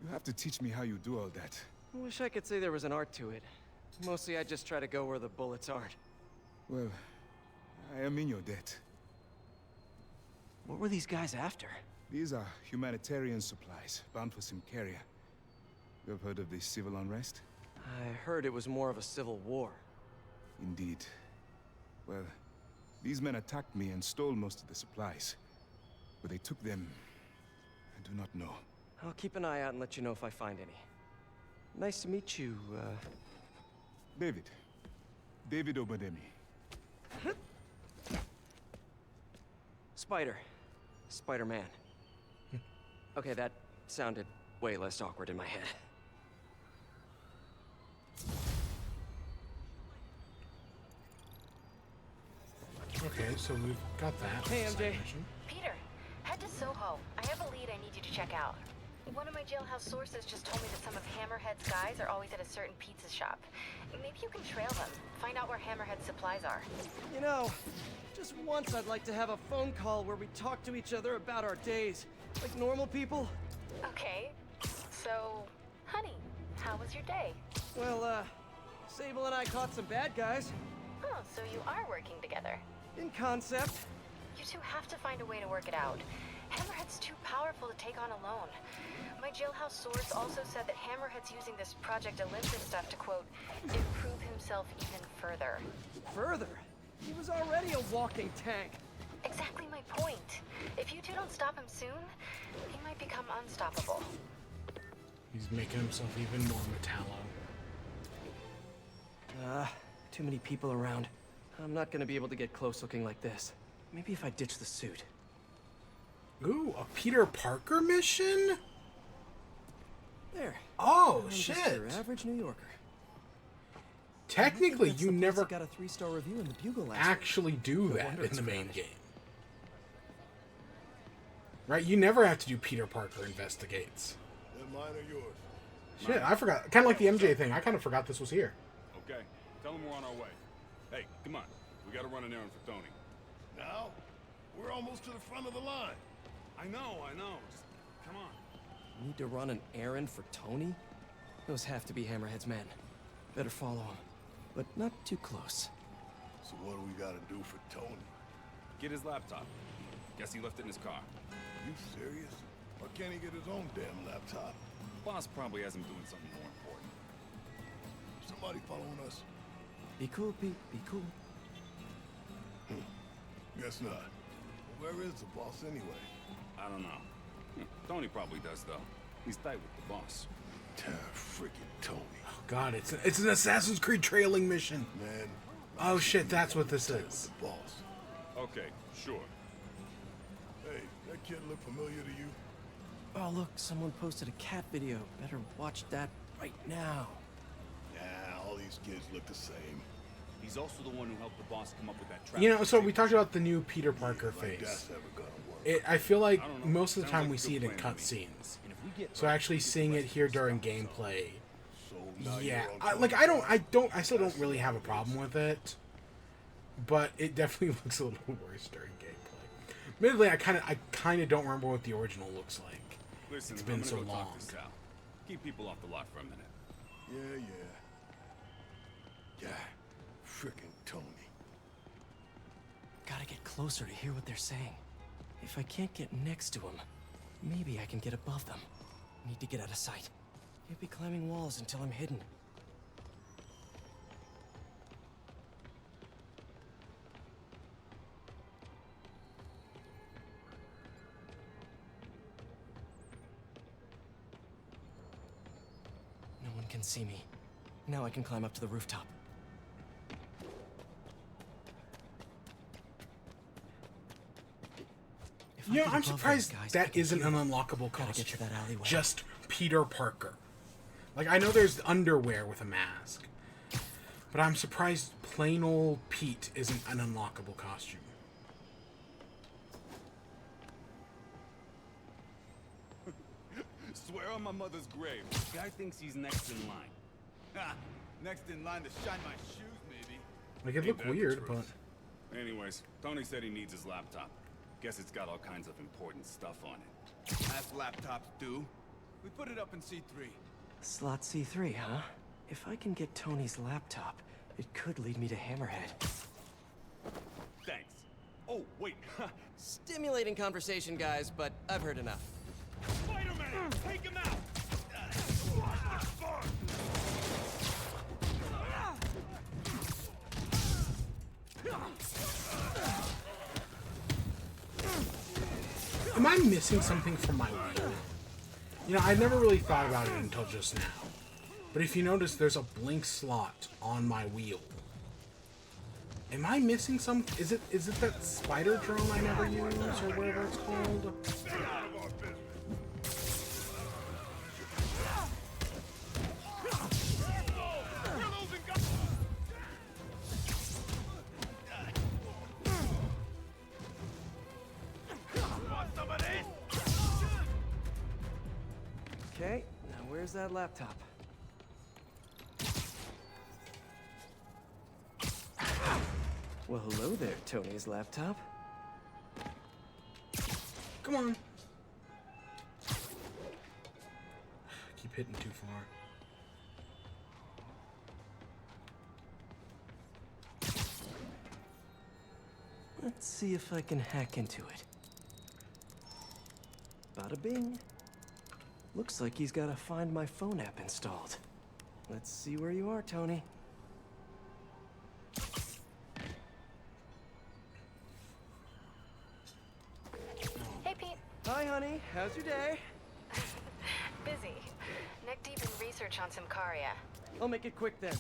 you have to teach me how you do all that. I wish I could say there was an art to it. Mostly I just try to go where the bullets aren't. Well, I am in your debt. What were these guys after? These are humanitarian supplies, bound for some carrier. You have heard of the civil unrest? I heard it was more of a civil war. Indeed. Well, these men attacked me and stole most of the supplies. Where they took them, I do not know. I'll keep an eye out and let you know if I find any. Nice to meet you, David. David Obademi. Spider. Spider-Man. Okay, that sounded way less awkward in my head. Okay, so we've got that. Hey, MJ. Peter, head to Soho. I have a lead I need you to check out. One of my jailhouse sources just told me that some of Hammerhead's guys are always at a certain pizza shop. Maybe you can trail them, find out where Hammerhead's supplies are. You know, just once I'd like to have a phone call where we talk to each other about our days, like normal people. Okay, so, honey, how was your day? Well, Sable and I caught some bad guys. Oh, so you are working together. In concept. You two have to find a way to work it out. Hammerhead's too powerful to take on alone. My jailhouse source also said that Hammerhead's using this Project Olympus stuff to, quote, improve himself even further. Further? He was already a walking tank. Exactly my point. If you two don't stop him soon, he might become unstoppable. He's making himself even more metallo. Too many people around. I'm not gonna be able to get close looking like this. Maybe if I ditch the suit. Ooh, a Peter Parker mission? There. Oh, I'm shit. Just your average New Yorker. Technically, you never got a 3-star review in the Bugle last actually do No that wonder in it's the main crowded. game. Right? You never have to do Peter Parker investigates. Then mine are yours. Shit, I forgot. Kind of like the MJ thing. I kind of forgot this was here. Okay, tell him we're on our way. Hey, come on. We gotta run an errand for Tony. Now? We're almost to the front of the line. I know. Just come on. Need to run an errand for Tony? Those have to be Hammerhead's men. Better follow him. But not too close. So what do we gotta do for Tony? Get his laptop. Guess he left it in his car. You serious? Or can't he get his own damn laptop? Boss probably has him doing something more important. Somebody following us? Be cool, Pete. Be cool. Guess not. Where is the boss anyway? I don't know. Tony probably does, though. He's tight with the boss. Freaking Tony. Oh, God, it's an Assassin's Creed trailing mission. Man. Oh, shit, that's what this is. The boss. Okay, sure. Hey, that kid look familiar to you? Oh, look, someone posted a cat video. Better watch that right now. Nah, all these kids look the same. He's also the one who helped the boss come up with that trap. You know, so we talked about the new Peter Parker Like face. that's ever gonna work. I feel like most of the time we see it in cutscenes. So actually seeing it here during gameplay, yeah, I still don't really have a problem with it, but it definitely looks a little worse during gameplay. Admittedly, I kind of don't remember what the original looks like. Listen, It's been I'm gonna so go long. talk to Sal. Keep people off the lot for a minute. Yeah. Frickin' Tony. Gotta get closer to hear what they're saying. If I can't get next to them, maybe I can get above them. Need to get out of sight. Can't be climbing walls until I'm hidden. No one can see me. Now I can climb up to the rooftop. You know, I'm surprised that isn't an unlockable costume. Get to that alleyway. Just Peter Parker. Like, I know there's underwear with a mask, but I'm surprised plain old Pete isn't an unlockable costume. Swear on my mother's grave, guy thinks he's next in line. Ha! Next in line to shine my shoes, maybe. Like, it looked weird, but... Anyways, Tony said he needs his laptop. Guess it's got all kinds of important stuff on it. As laptops do. We put it up in C3. Slot C3, huh? If I can get Tony's laptop, it could lead me to Hammerhead. Thanks. Oh, wait. Stimulating conversation, guys, but I've heard enough. Spider-Man! Take him out! Am I missing something from my wheel? You know, I never really thought about it until just now. But if you notice, there's a blink slot on my wheel. Am I missing some? Is it that spider drone I never use, or whatever it's called? Okay, now where's that laptop? Well, hello there, Tony's laptop. Come on. Keep hitting too far. Let's see if I can hack into it. Bada bing. Looks like he's got a Find My Phone app installed. Let's see where you are, Tony. Hey, Pete. Hi, honey. How's your day? Busy. Neck deep in research on Symkaria. I'll make it quick then.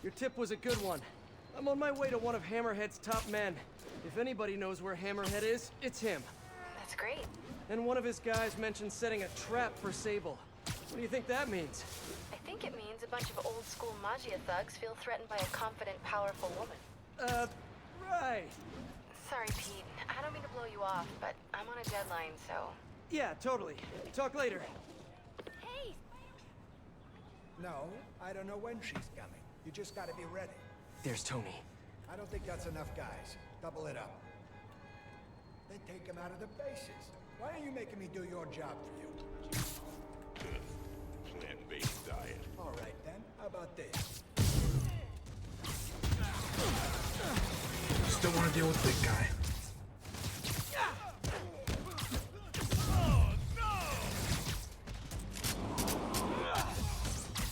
Your tip was a good one. I'm on my way to one of Hammerhead's top men. If anybody knows where Hammerhead is, it's him. That's great. And one of his guys mentioned setting a trap for Sable. What do you think that means? I think it means a bunch of old-school Magia thugs feel threatened by a confident, powerful woman. Right. Sorry, Pete. I don't mean to blow you off, but I'm on a deadline, so... Yeah, totally. Talk later. Hey! No, I don't know when she's coming. You just gotta be ready. There's Tony. I don't think that's enough, guys. Double it up. Then take him out of the bases. Why are you making me do your job for you? Plant-based diet. All right, then. How about this? Just don't want to deal with the big guy.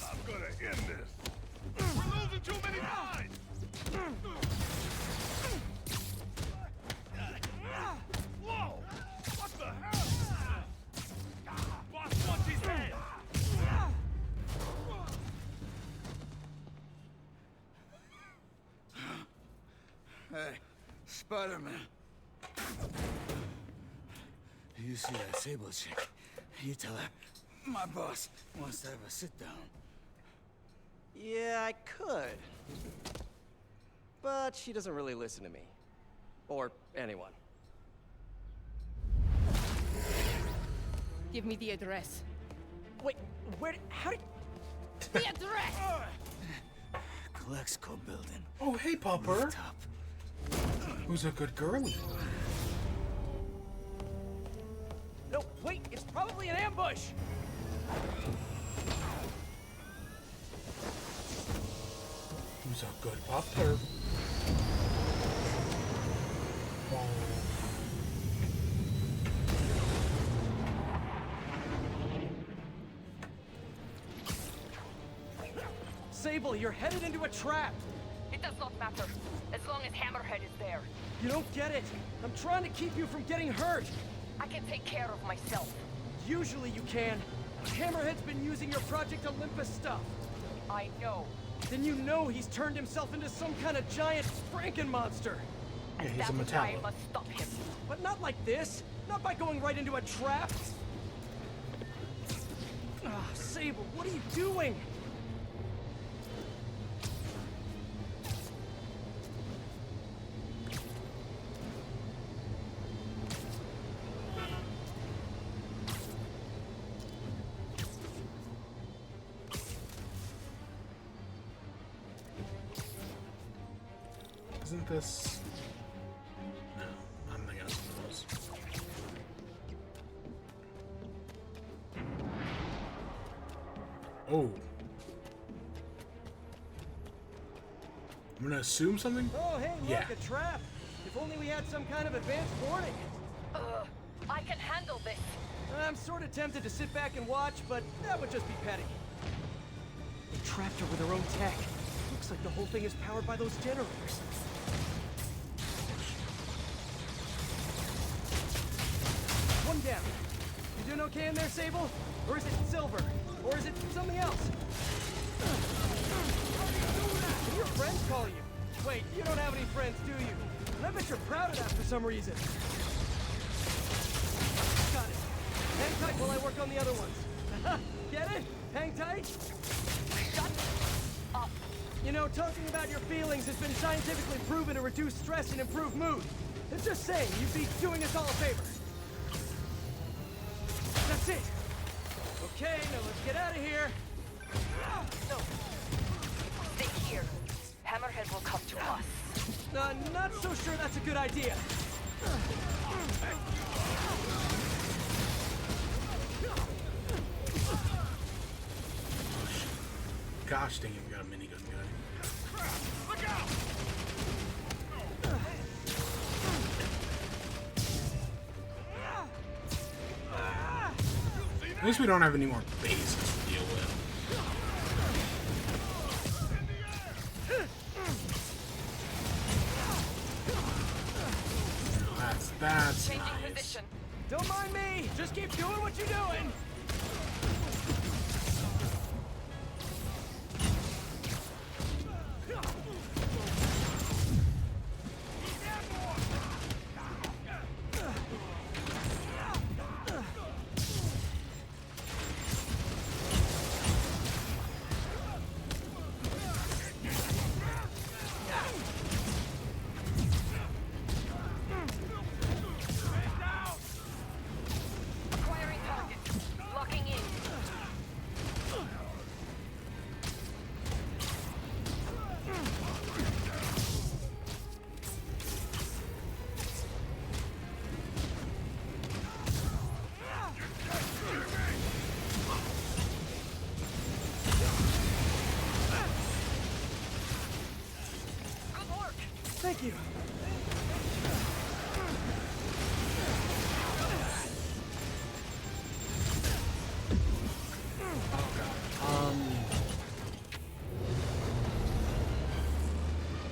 I'm gonna end this. We're losing too many lives. Whoa! What the hell? Boss wants his head. Hey, Spider-Man. You see that Sable chick? You tell her my boss wants to have a sit-down. Yeah, I could. But she doesn't really listen to me. Or anyone. Give me the address. Wait, how did... The address! Clexco building. Oh, hey, Popper. Who's a good girlie? No, wait, it's probably an ambush! Who's a good Popper? Oh. Sable, you're headed into a trap! It does not matter, as long as Hammerhead is there. You don't get it! I'm trying to keep you from getting hurt! I can take care of myself. Usually you can. Hammerhead's been using your Project Olympus stuff. I know. Then you know he's turned himself into some kind of giant Franken-monster. Yeah, he's That a is why I metallo. must stop him. But not like this. Not by going right into a trap. Ah, Sable, what are you doing? Isn't this... No, I'm thinking of something else. Oh. I'm gonna assume something? Oh, hey, look, Yeah. a trap. If only we had some kind of advanced warning. I can handle this. I'm sort of tempted to sit back and watch, but that would just be petty. They trapped her with her own tech. Looks like the whole thing is powered by those generators. One down. You doing okay in there, Sable? Or is it Silver? Or is it something else? Did your friends call you? Wait, you don't have any friends, do you? And I bet you're proud of that for some reason. Got it. Hang tight while I work on the other ones. Get it? Hang tight? Shut up. You know, talking about your feelings has been scientifically proven to reduce stress and improve mood. It's just saying, you'd be doing us all a favor. That's it. Okay, now let's get out of here. No. Stay here. Hammerhead will come to us. Not so sure that's a good idea. Gosh dang it, we got a minigun guy. Look out! At least we don't have any more bases to deal with. That's Changing nice. position. Don't mind me. Just keep doing what you're doing. Acquiring target. Locking in. Good work. Thank you.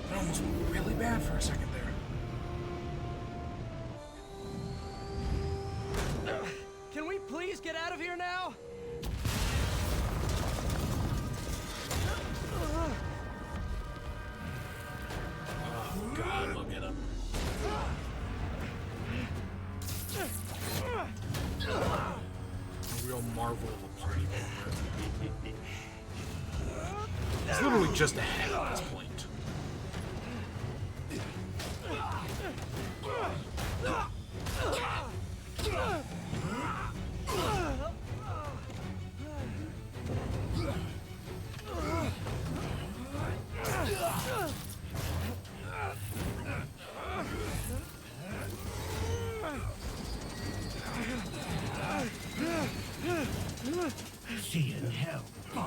That almost went really bad for a second there. Can we please get out of here now? Oh god, look at him. A real marvel of a party member. He's literally just ahead at this point.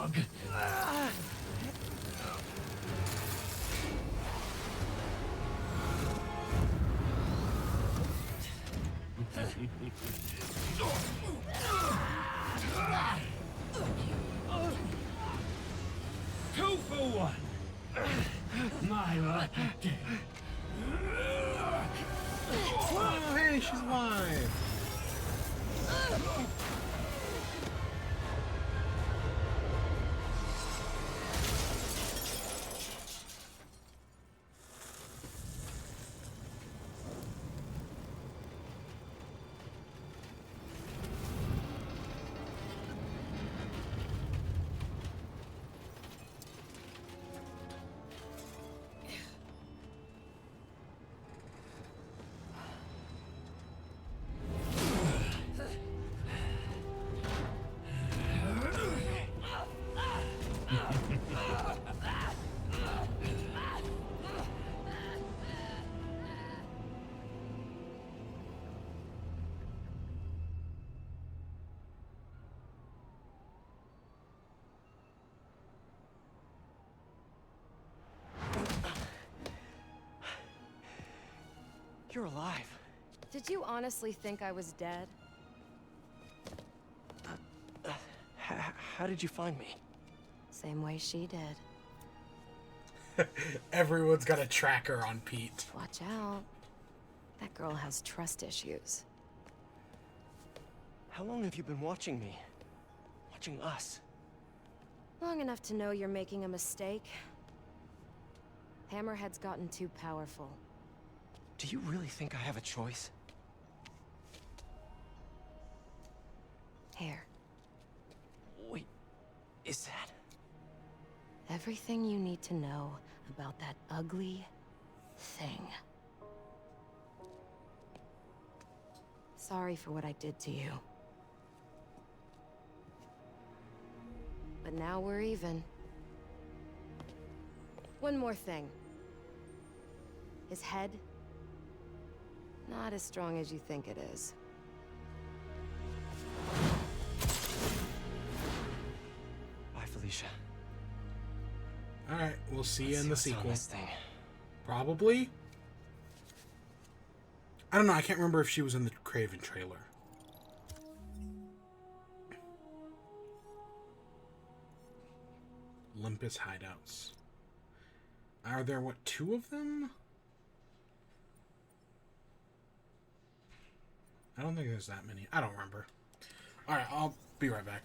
dog. Two for one. My lucky day. Oh, hey, she's alive. You're alive. Did you honestly think I was dead? How did you find me? Same way she did. Everyone's got a tracker on Pete. Watch out. That girl has trust issues. How long have you been watching me? Watching us? Long enough to know you're making a mistake. Hammerhead's gotten too powerful. Do you really think I have a choice? Here. Wait, is that? Everything you need to know about that ugly thing. Sorry for what I did to you. But now we're even. One more thing. His head, not as strong as you think it is. Bye, Felicia. Alright, we'll see you in the what's on sequel. this thing. Probably. I don't know, I can't remember if she was in the Craven trailer. Olympus hideouts. Are there, what, 2 of them? I don't think there's that many. I don't remember. Alright, I'll be right back.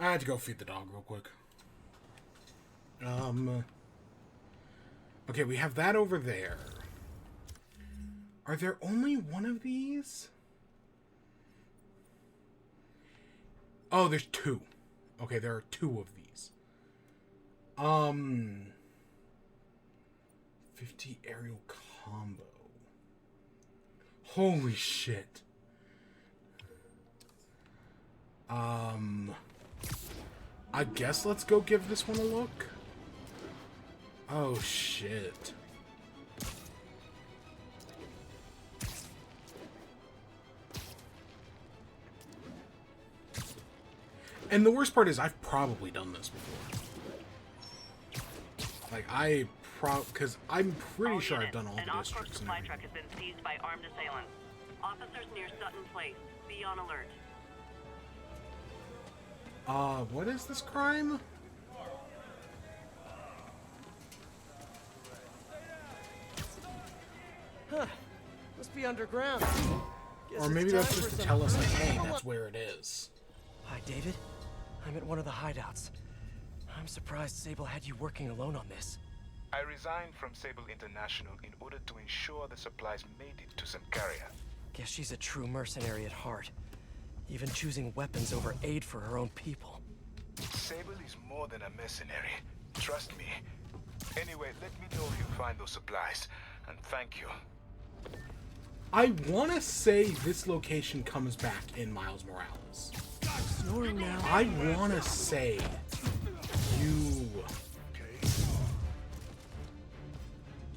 I had to go feed the dog real quick. Okay, we have that over there. Are there only one of these? Oh, there's two. Okay, there are two of these. 50 aerial combo. Holy shit. I guess let's go give this one a look. Oh shit. And the worst part is I've probably done this before. Like, because I'm pretty sure I've done all the districts and supply everything. truck has been seized by armed assailants. Officers near Sutton Place. Be on alert. What is this crime? Huh. Must be underground. Guess Or it's maybe that's time just for to some- tell us, like, hey, that's where it is. Hi, David. I'm at one of the hideouts. I'm surprised Sable had you working alone on this. I resigned from Sable International in order to ensure the supplies made it to Symkaria. Guess she's a true mercenary at heart. Even choosing weapons over aid for her own people. Sable is more than a mercenary. Trust me. Anyway, let me know if you find those supplies. And thank you. I want to say this location comes back in Miles Morales. Snoring now. I want to say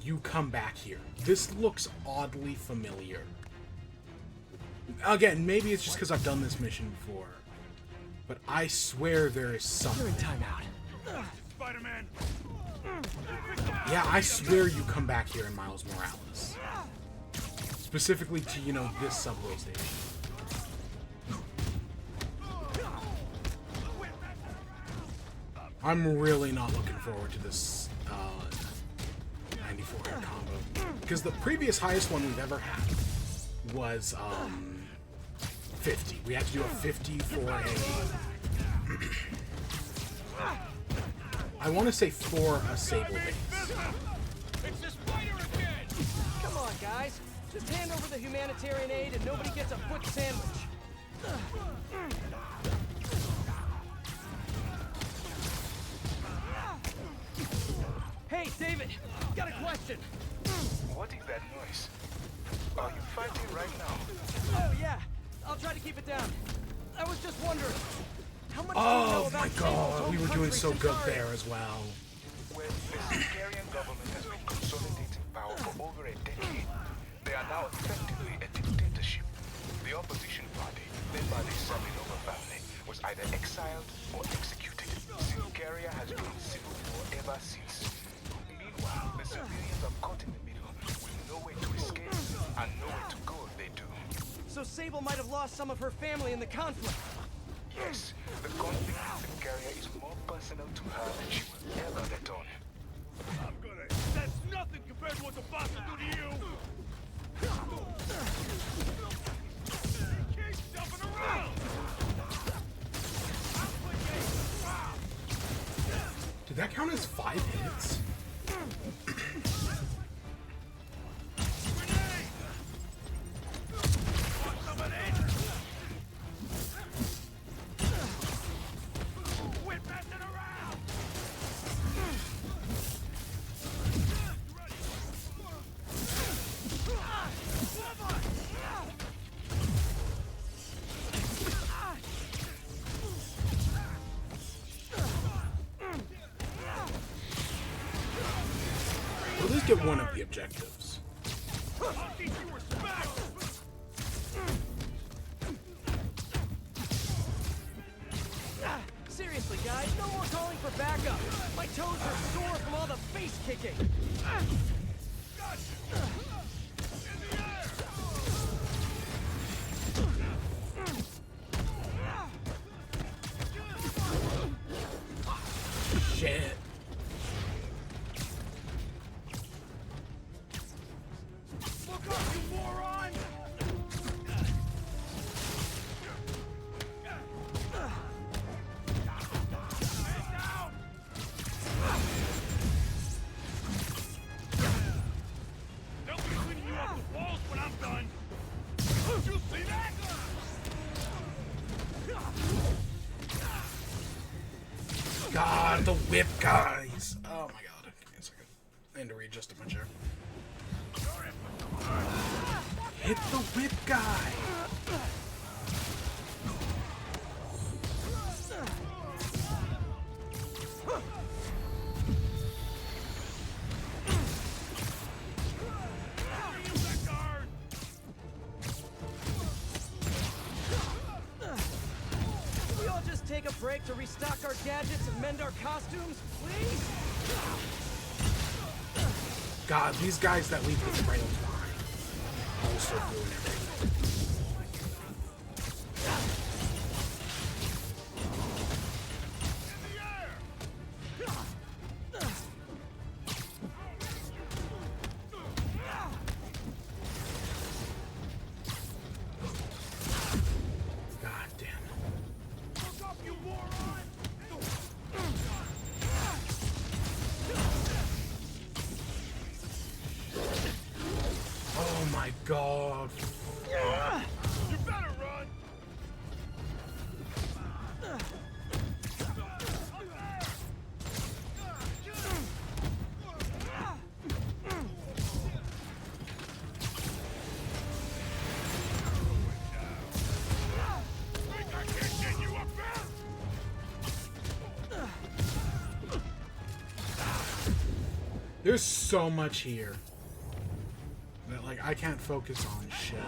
you come back here. This looks oddly familiar. Again, maybe it's just because I've done this mission before. But I swear there is something. You're in timeout. Spider-Man! Yeah, I swear you come back here in Miles Morales. Specifically to, you know, this subway station. I'm really not looking forward to this 94 hit combo. Because the previous highest one we've ever had was 50. We had to do a 50 for a... I want to say for a Sable base. It's the spider again! Come on, guys. Just hand over the humanitarian aid and nobody gets a foot sandwich. Hey, David, got a question. What is that noise? Are you fighting right now? Oh, yeah. I'll try to keep it down. I was just wondering, how much do you know Oh about my Sable's god, home we were doing country, so good Symkaria? there as well. Well, the Symkarian government has been consolidating power for over a decade. They are now effectively a dictatorship. The opposition party, led by the Saminova family, was either exiled or executed. Symkaria has been civil war ever since. Meanwhile, the civilians are caught in the middle, with no way to escape and nowhere to go if they do. So Sable might have lost some of her family in the conflict. Yes, the conflict in Symkaria is more personal to her than she will ever let on. That's nothing compared to what the boss will do to you! Keep jumping around! Did that count as 5 hits? Quit messing around! We'll at least get one of the objectives. I'll teach you respect! Seriously, guys, no more calling for backup. My toes are sore from all the face kicking. Shit. Look up, you moron! god, the whip guys! Oh my god. Give me a second. I need to readjust my chair. Hit the whip guy! Can we all just take a break to restock our gadgets and mend our costumes, please? God, these guys that leave with rails behind also ruin everything. God damn. Oh my god. You better run! Think I can't get you up there? There's so much here that, like, I can't focus on shit.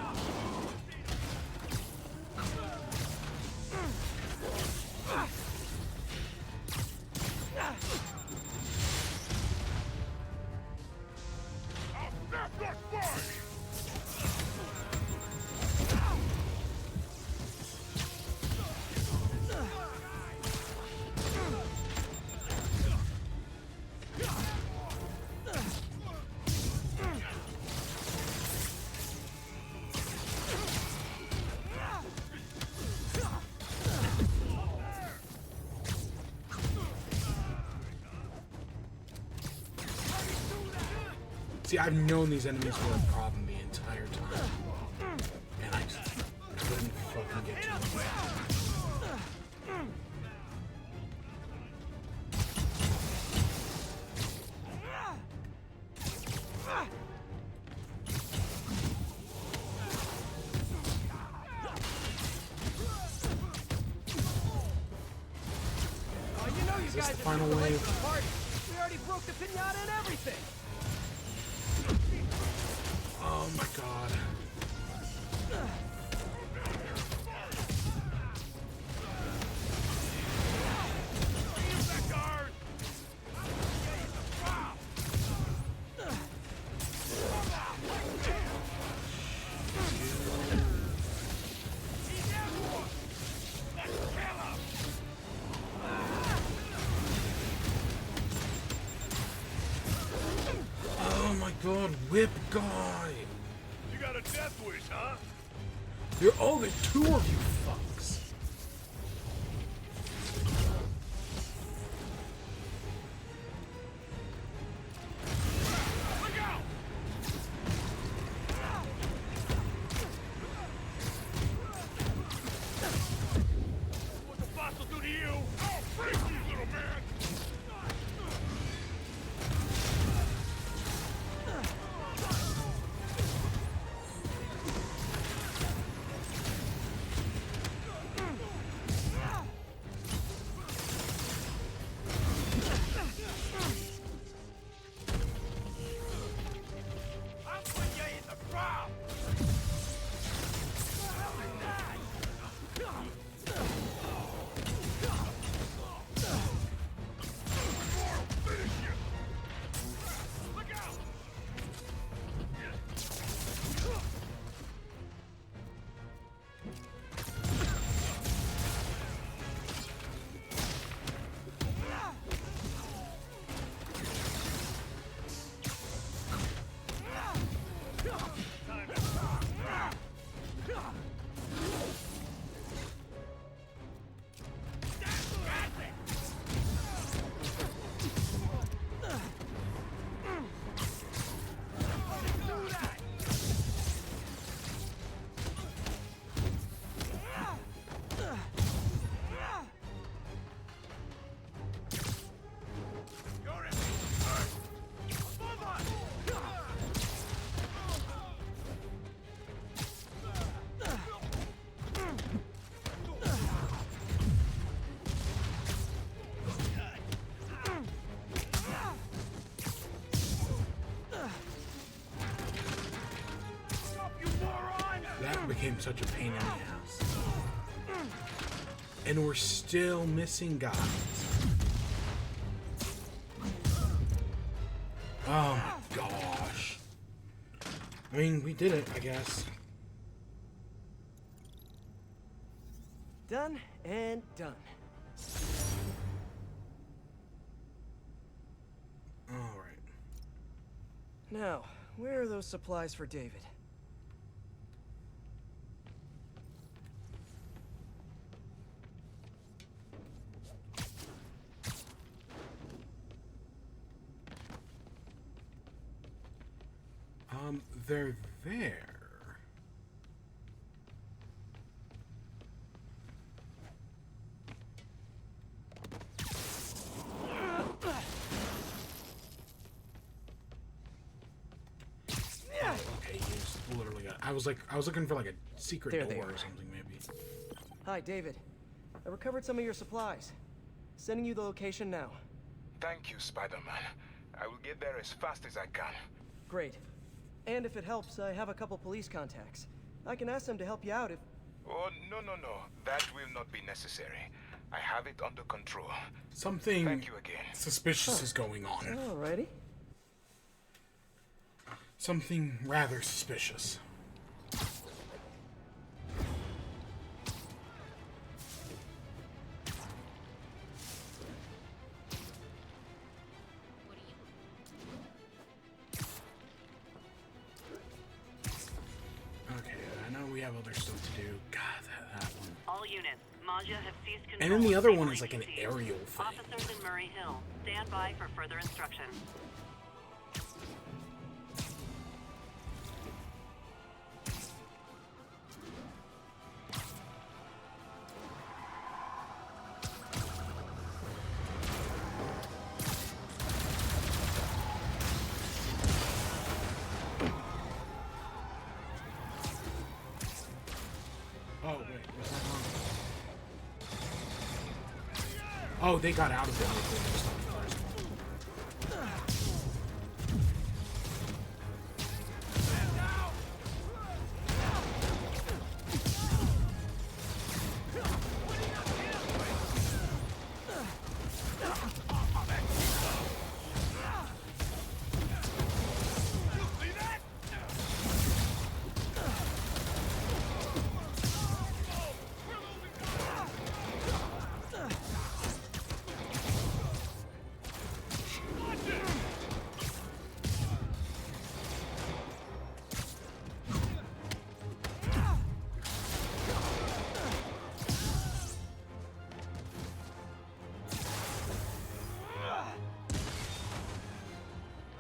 See, I've known these enemies were a problem the entire time. And I just couldn't fucking get to them. Oh, you know you Is this guys the are final super late wave? for the party. We already broke the pinata and everything. Oh my god. Oh my god, whip guy! You got a death wish, huh? You're all the two of you fucks. Look out! What the boss will do to you? I'll break you, little man! I'll put you in the ground! Look out! became such a pain in the ass. And we're still missing guys. Oh my gosh. I mean, we did it, I guess. Done and done. Alright. Now, where are those supplies for David? They're there. Okay, you just literally got. I was looking for like a secret There they door are. or something, maybe. Hi, David. I recovered some of your supplies. Sending you the location now. Thank you, Spider-Man. I will get there as fast as I can. Great. And if it helps, I have a couple police contacts. I can ask them to help you out if... Oh, no. That will not be necessary. I have it under control. Something Thank you again. suspicious is going on. Alrighty. Something rather suspicious. Okay, I know we have other stuff to do. God, that one. All units, Magia have seized control. And then the other of one is like an ATC. aerial thing. Officers in Murray Hill, stand by for further instruction. Oh, wait, what's that on? Oh, they got out of it.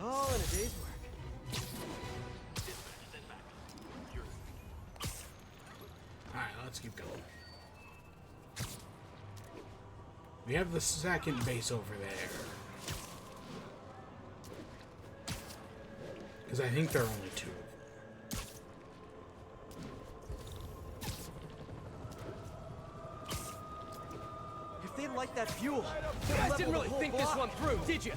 All in a day's work. Alright, let's keep going. We have the second base over there. Because I think there are only two of them. If they light that fuel, you guys didn't really think this one through, did you?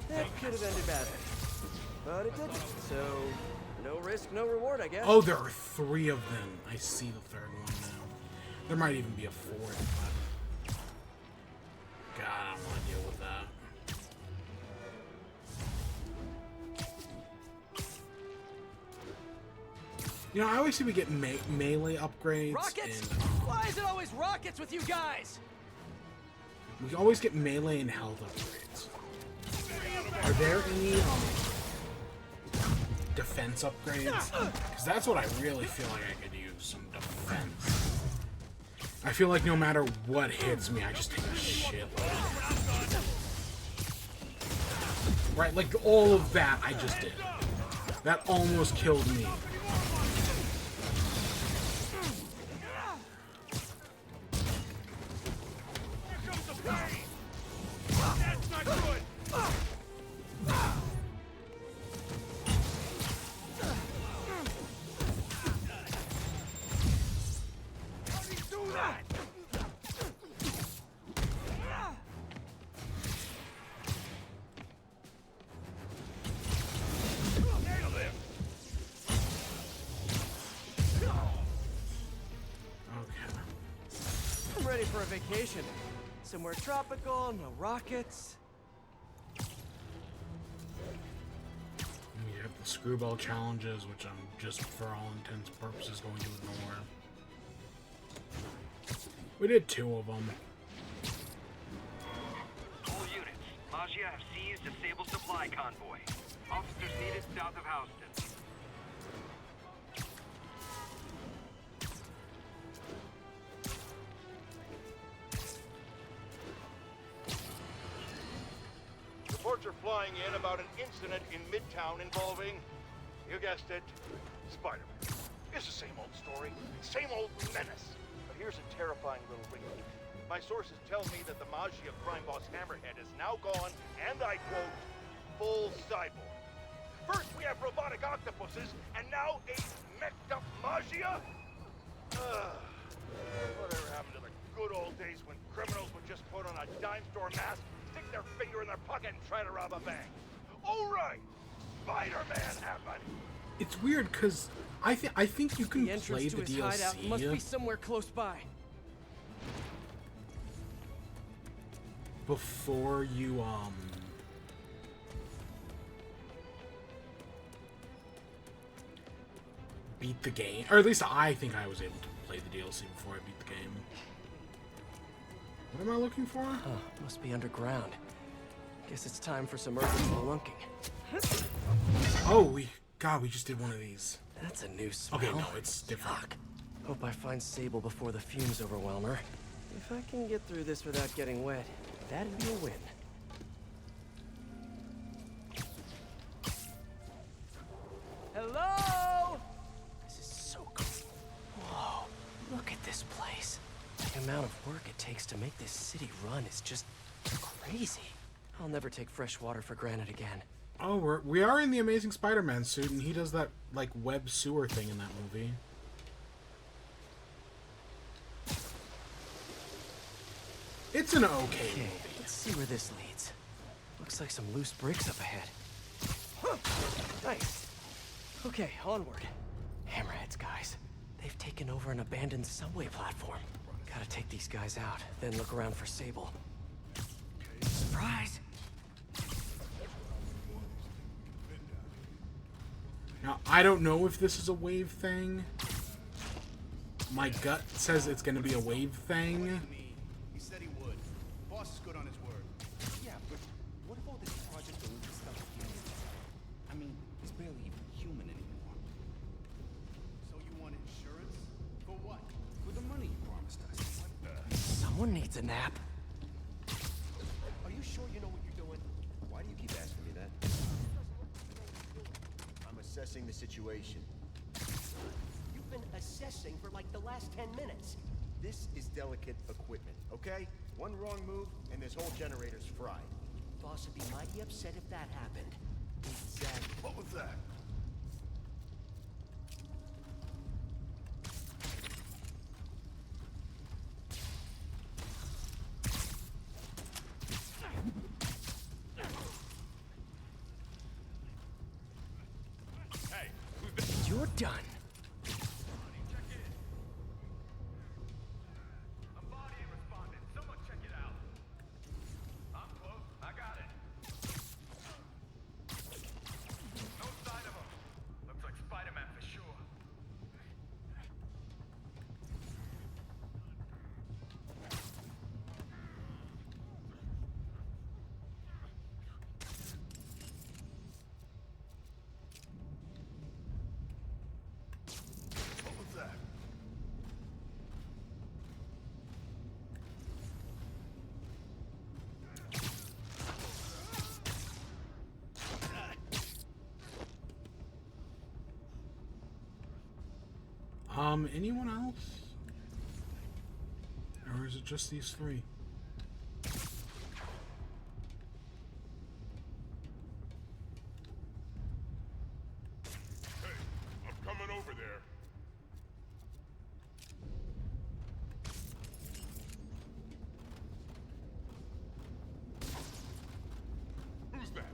That could have ended badly. But it didn't, so no risk, no reward, I guess. Oh, there are three of them. I see the third one now. There might even be a fourth, but... God, I don't want to deal with that. You know, I always see we get melee upgrades. Rockets? And, Why is it always rockets with you guys? we always get melee and health upgrades. Are there any defense upgrades, because that's what I really feel like I could use, some defense. I feel like no matter what hits me, I just take a shitload. Right, like all of that I just did. That almost killed me. That's not good! How do you do that? Nailed him! I'm ready for a vacation. Somewhere tropical, no rockets. We have the screwball challenges, which I'm just, for all intents and purposes, going to ignore. We did 2 of them. All units, Magia have seized a Sable supply convoy. Officers needed south of Houston. Reports are flying in about an incident in Midtown involving, you guessed it, Spider-Man. It's the same old story, same old menace. But here's a terrifying little wrinkle. My sources tell me that the Magia crime boss Hammerhead is now gone, and I quote, full cyborg. First we have robotic octopuses, and now a mech'd up Magia? Whatever happened to the good old days when criminals would just put on a dime store mask, stick their finger in their pocket, and try to rob a bank? All right, Spider-Man happened. It's weird because I think you can The entrance play to the his hideout DLC must be somewhere close by. before you beat the game, or at least I think I was able to play the DLC before I beat the game. What am I looking for? Huh, must be underground. Guess it's time for some urban spelunking. Oh, we just did one of these. That's a new smell. Okay, no, it's different. Hope I find Sable before the fumes overwhelm her. If I can get through this without getting wet, that'd be a win. Hello? This is so cool. Whoa, look at this place. The amount of work it takes to make this city run is just crazy. I'll never take fresh water for granted again. Oh, we are in the Amazing Spider-Man suit, and he does that like web sewer thing in that movie. It's an okay movie. Let's see where this leads. Looks like some loose bricks up ahead. Nice. Okay, onward. Hammerhead's guys. They've taken over an abandoned subway platform. Gotta take these guys out, then look around for Sable. Surprise! Now, I don't know if this is a wave thing. My gut says it's going to be a wave thing. He said he would. Boss is good on his word. Yeah, but what if all this Project Olympus stuff again? I mean, he's barely even human anymore. So you want insurance? For what? For the money you promised us. What the? Someone needs a nap. Are you sure you know what you're doing? Why do you keep asking me that? I'm assessing the situation. You've been assessing for like the last 10 minutes. This is delicate equipment, okay? One wrong move, and this whole generator's fried. Boss would be mighty upset if that happened. Exactly. What was that? You're done. Anyone else? Or is it just these three? Hey, I'm coming over there. Who's that?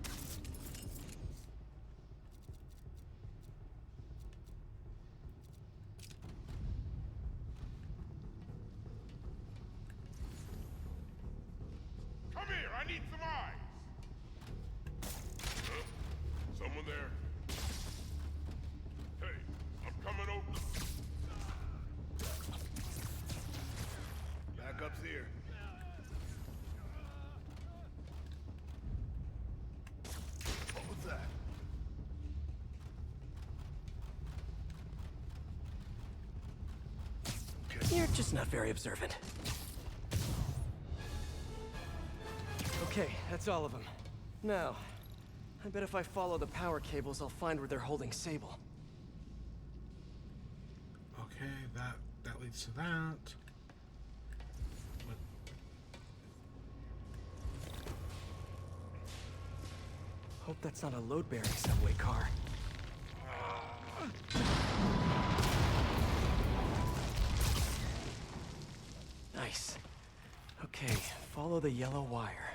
Come here, I need some eyes. Huh? Someone there? Hey, I'm coming over. Backup's here. What was that? You're just not very observant. Okay, that's all of them. Now, I bet if I follow the power cables, I'll find where they're holding Sable. Okay, that leads to that. What? Hope that's not a load-bearing subway car. Nice. Okay, follow the yellow wire.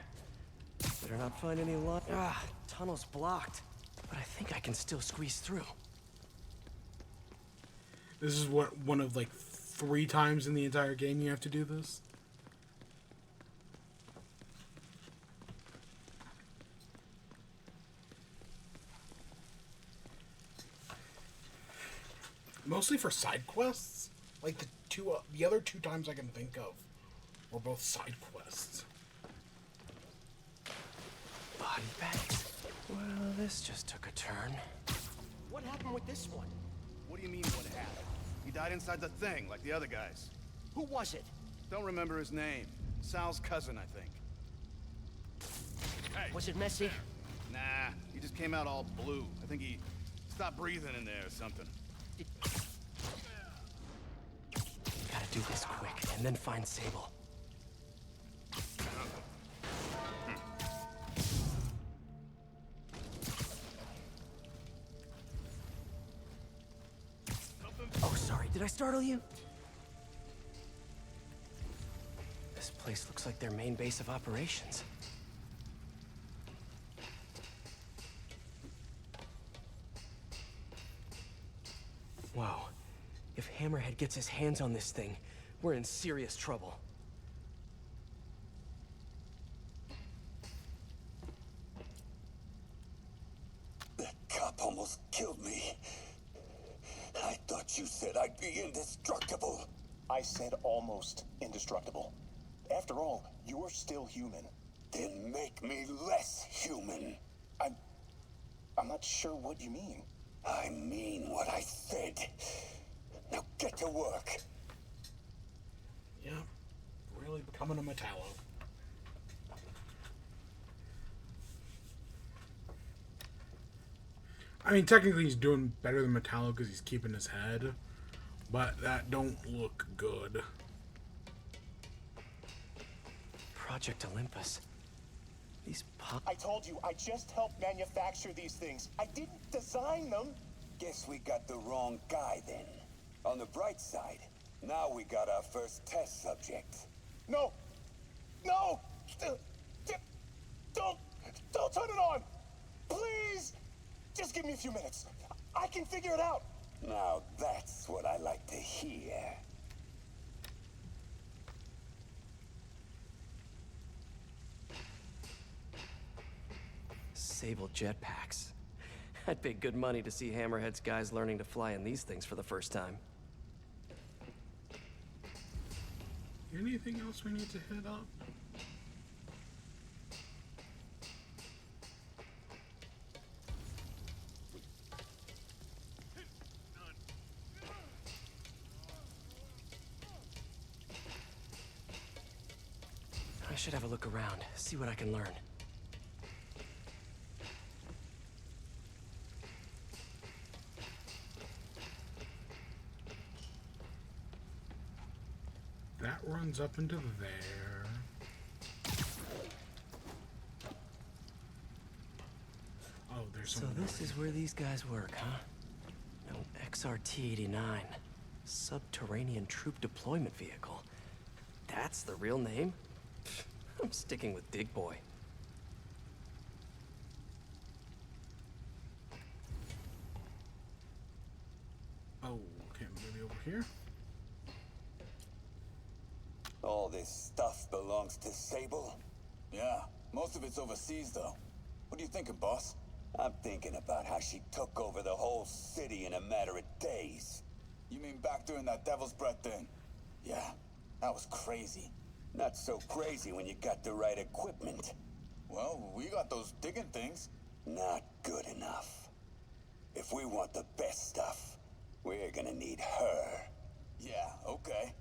Better not find any light. Ah, tunnel's blocked. But I think I can still squeeze through. This is what, one of like 3 times in the entire game you have to do this? Mostly for side quests. Like the other 2 times I can think of were both side quests. Body bags. Well, this just took a turn. What happened with this one? What do you mean, what happened? He died inside the thing, like the other guys. Who was it? Don't remember his name. Sal's cousin, I think. Hey. Was it messy? Nah, he just came out all blue. I think he stopped breathing in there or something. Gotta do this quick, and then find Sable. Oh, sorry, did I startle you? This place looks like their main base of operations. Wow. If Hammerhead gets his hands on this thing, we're in serious trouble. That cop almost killed me. I thought you said I'd be indestructible. I said almost indestructible. After all, you're still human. Then make me less human. I'm not sure what you mean. I mean what I said. Now get to work. Yeah, really becoming a Metallo. I mean, technically he's doing better than Metallo because he's keeping his head, but that don't look good. Project Olympus. These I told you, I just helped manufacture these things. I didn't design them. Guess we got the wrong guy then. On the bright side, now we got our first test subject. No! No! Don't turn it on! Please! Just give me a few minutes. I can figure it out. Now that's what I like to hear. Sable jetpacks. I'd pay good money to see Hammerhead's guys learning to fly in these things for the first time. Anything else we need to hit up? I should have a look around, see what I can learn. runs up into there. Oh, there's So something. this is where these guys work, huh? No XRT-89. Subterranean troop deployment vehicle. That's the real name? I'm sticking with Dig Boy. Oh, okay, maybe over here. All this stuff belongs to Sable? Yeah, most of it's overseas, though. What are you thinking, boss? I'm thinking about how she took over the whole city in a matter of days. You mean back during that Devil's Breath thing? Yeah, that was crazy. Not so crazy when you got the right equipment. Well, we got those digging things. Not good enough. If we want the best stuff, we're gonna need her. Yeah, okay.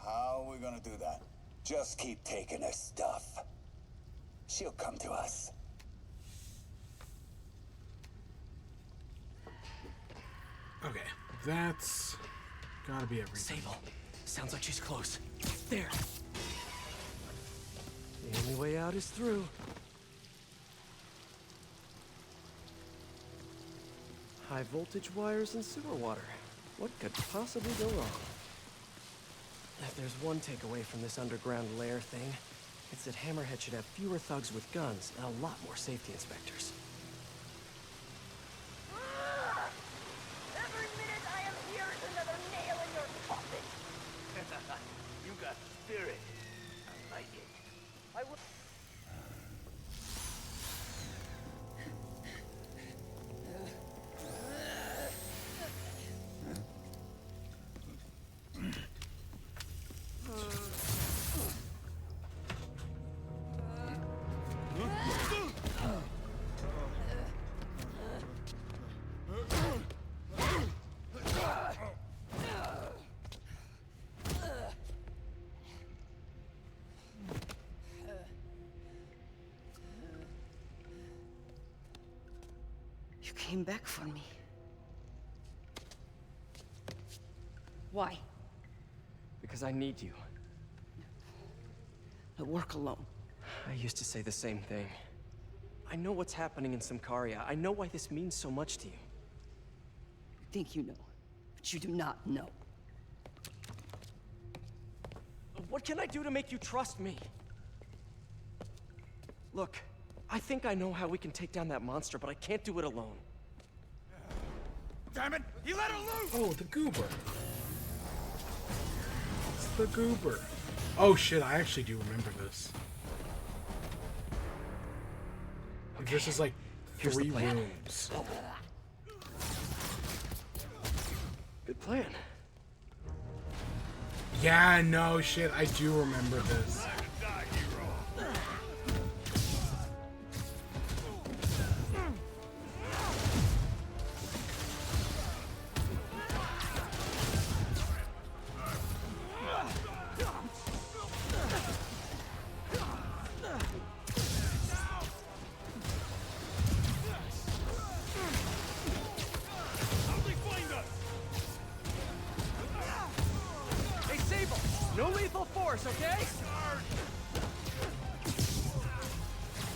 How are we gonna do that? Just keep taking her stuff. She'll come to us. Okay, that's gotta be everything. Sable. Sounds like she's close. There. The only way out is through. High voltage wires and sewer water. What could possibly go wrong? If there's one takeaway from this underground lair thing, it's that Hammerhead should have fewer thugs with guns and a lot more safety inspectors. Every minute I am here is another nail in your coffin. You got spirit. I like it. I will. You came back for me. Why? Because I need you. I work alone. I used to say the same thing. I know what's happening in Symkaria. I know why this means so much to you. You think you know, but you do not know. What can I do to make you trust me? Look, I think I know how we can take down that monster, but I can't do it alone. Damn it! You let her loose! Oh, the goober. It's the goober. Oh shit, I actually do remember this. Okay. This is like 3 rooms. Good plan. Yeah, no shit, I do remember this. Hey, Sable! No lethal force, okay?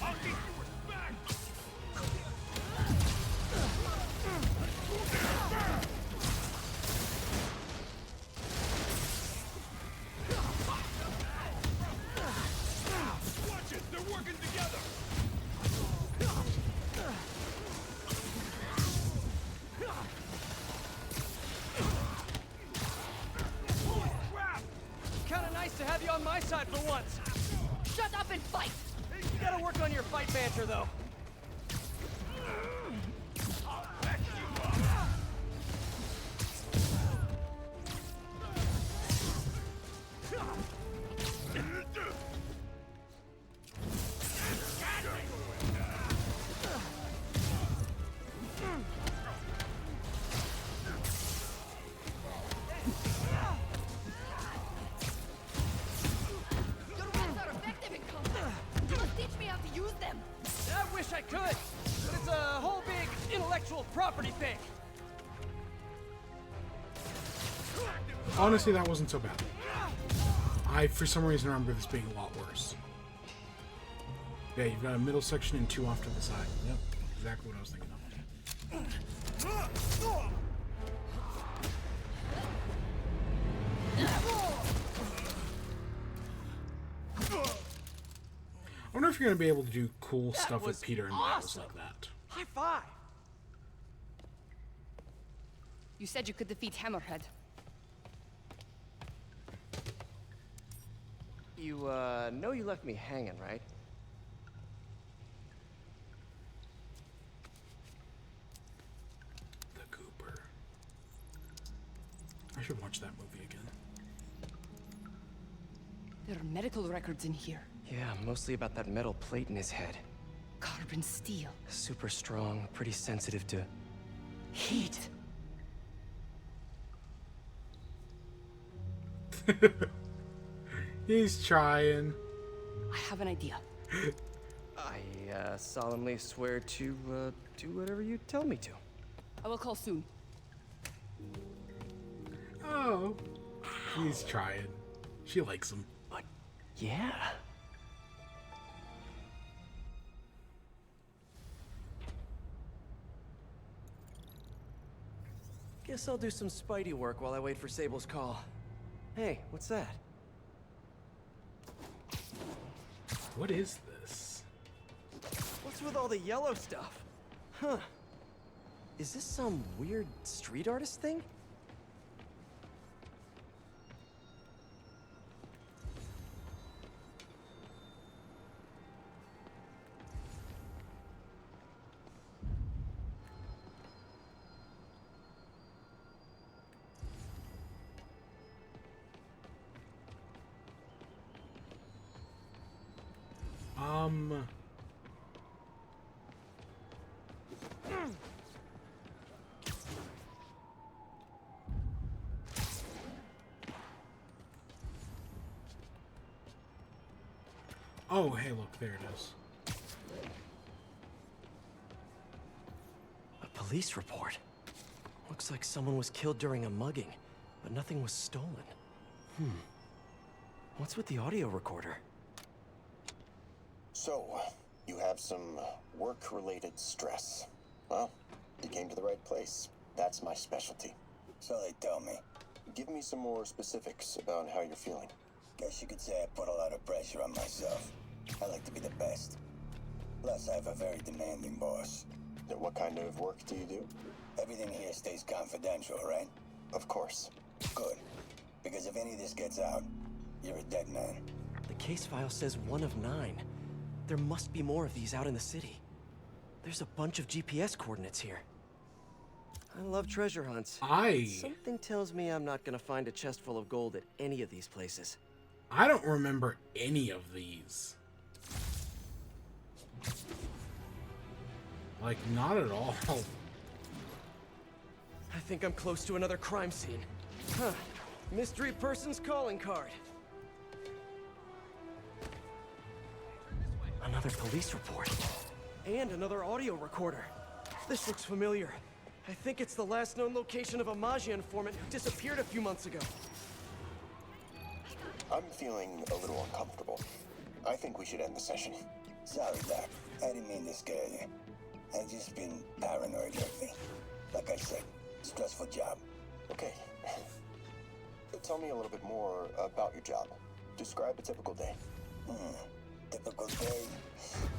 I'll keep you respect! Watch it! They're working together! Kinda nice to have you on my side for once. Shut up and fight! You gotta work on your fight banter, though. Your weapons are effective in combat. You must teach me how to use them. I wish I could, but it's a whole big intellectual property thing. Honestly, that wasn't so bad. I, for some reason, remember this being a lot worse. Yeah, you've got a middle section and 2 off to the side. Yep, exactly what I was thinking of. I wonder if you're going to be able to do cool stuff with Peter and Miles like that. High five! You said you could defeat Hammerhead. You, know you left me hanging, right? The Gooper. I should watch that movie again. There are medical records in here. Yeah, mostly about that metal plate in his head. Carbon steel. Super strong, pretty sensitive to heat. He's trying. I have an idea. I, solemnly swear to, do whatever you tell me to. I will call soon. Oh. He's trying. She likes him. But, yeah. Guess I'll do some Spidey work while I wait for Sable's call. Hey, what's that? What is this? What's with all the yellow stuff? Huh. Is this some weird street artist thing? Oh, hey, look, there it is. A police report. Looks like someone was killed during a mugging, but nothing was stolen. What's with the audio recorder? So, you have some work-related stress. Well, you came to the right place. That's my specialty. So they tell me. Give me some more specifics about how you're feeling. Guess you could say I put a lot of pressure on myself. I like to be the best. Plus, I have a very demanding boss. What kind of work do you do? Everything here stays confidential, right? Of course. Good. Because if any of this gets out, you're a dead man. The case file says 1 of 9. There must be more of these out in the city. There's a bunch of GPS coordinates here. I love treasure hunts. Something tells me I'm not gonna find a chest full of gold at any of these places. I don't remember any of these. Like, not at all. I think I'm close to another crime scene. Huh. Mystery person's calling card. Another police report. And another audio recorder. This looks familiar. I think it's the last known location of a Maggia informant who disappeared a few months ago. I'm feeling a little uncomfortable. I think we should end the session. Sorry, Doc. I didn't mean to scare you. I've just been paranoid lately. Like I said, stressful job. Okay. Tell me a little bit more about your job. Describe a typical day. Typical day?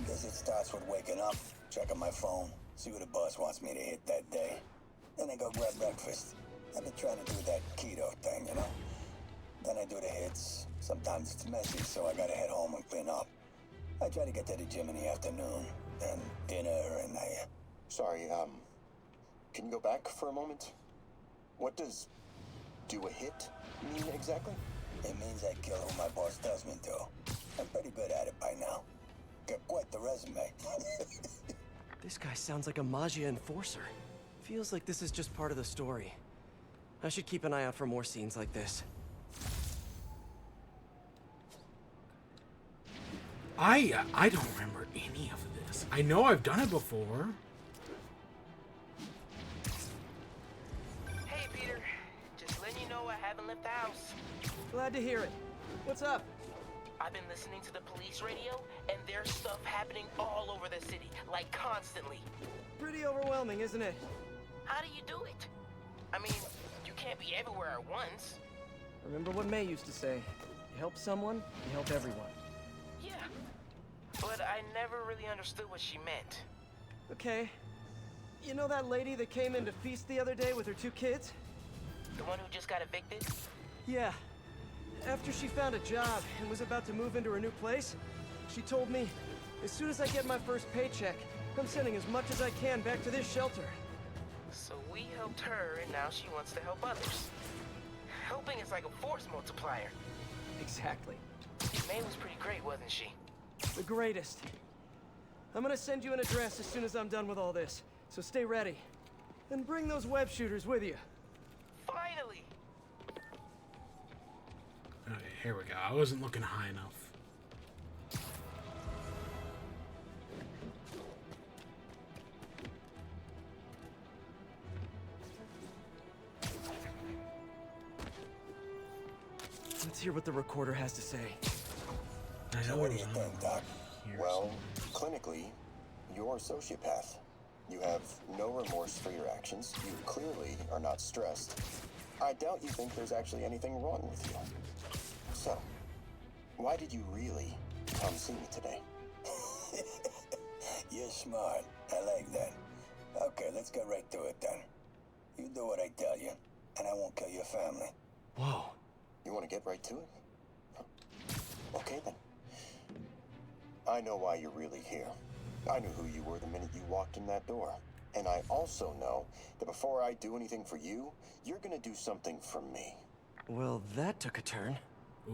Guess it starts with waking up, checking my phone, see what the boss wants me to hit that day. Then I go grab breakfast. I've been trying to do that keto thing, you know? Then I do the hits. Sometimes it's messy, so I gotta head home and clean up. I try to get to the gym in the afternoon, then dinner, and Sorry, can you go back for a moment? What does do a hit mean exactly? It means I kill who my boss tells me to. I'm pretty good at it by now. Got quite the resume. This guy sounds like a Maggia enforcer. Feels like this is just part of the story. I should keep an eye out for more scenes like this. I don't remember any of this. I know I've done it before. Hey, Peter. Just letting you know I haven't left the house. Glad to hear it. What's up? I've been listening to the police radio, and there's stuff happening all over the city, like constantly. Pretty overwhelming, isn't it? How do you do it? I mean, you can't be everywhere at once. Remember what May used to say. You help someone, you help everyone. Yeah, but I never really understood what she meant. Okay. You know that lady that came in to feast the other day with her 2 kids? The one who just got evicted? Yeah. After she found a job and was about to move into her new place, she told me, as soon as I get my first paycheck, I'm sending as much as I can back to this shelter. So we helped her, and now she wants to help others. Helping is like a force multiplier. Exactly. May was pretty great, wasn't she? The greatest. I'm gonna send you an address as soon as I'm done with all this, so stay ready. And bring those web shooters with you. Finally! Okay, here we go. I wasn't looking high enough. Let's hear what the recorder has to say. So what do you think, Doc? Well, clinically, you're a sociopath. You have no remorse for your actions. You clearly are not stressed. I doubt you think there's actually anything wrong with you. So, why did you really come see me today? You're smart. I like that. Okay, let's get right to it then. You do what I tell you, and I won't kill your family. Whoa. You want to get right to it? Okay, then. I know why you're really here. I knew who you were the minute you walked in that door. And I also know that before I do anything for you, you're gonna do something for me. Well, that took a turn.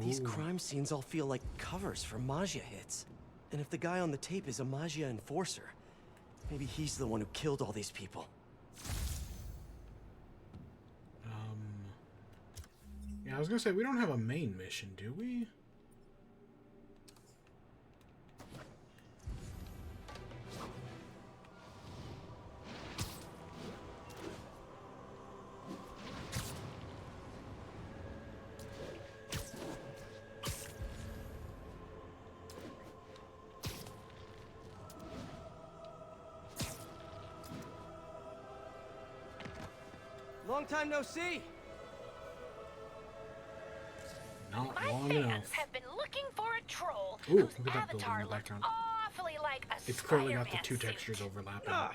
These crime scenes all feel like covers for Maggia hits. And if the guy on the tape is a Maggia enforcer, maybe he's the one who killed all these people. Yeah, I was gonna say, we don't have a main mission, do we? Long time no see. Not My long fans enough. have been looking for a troll Ooh, whose look at that building in avatar the looked background. awfully like a It's clearly got the Spider-Man two suit. textures overlapping. Ah,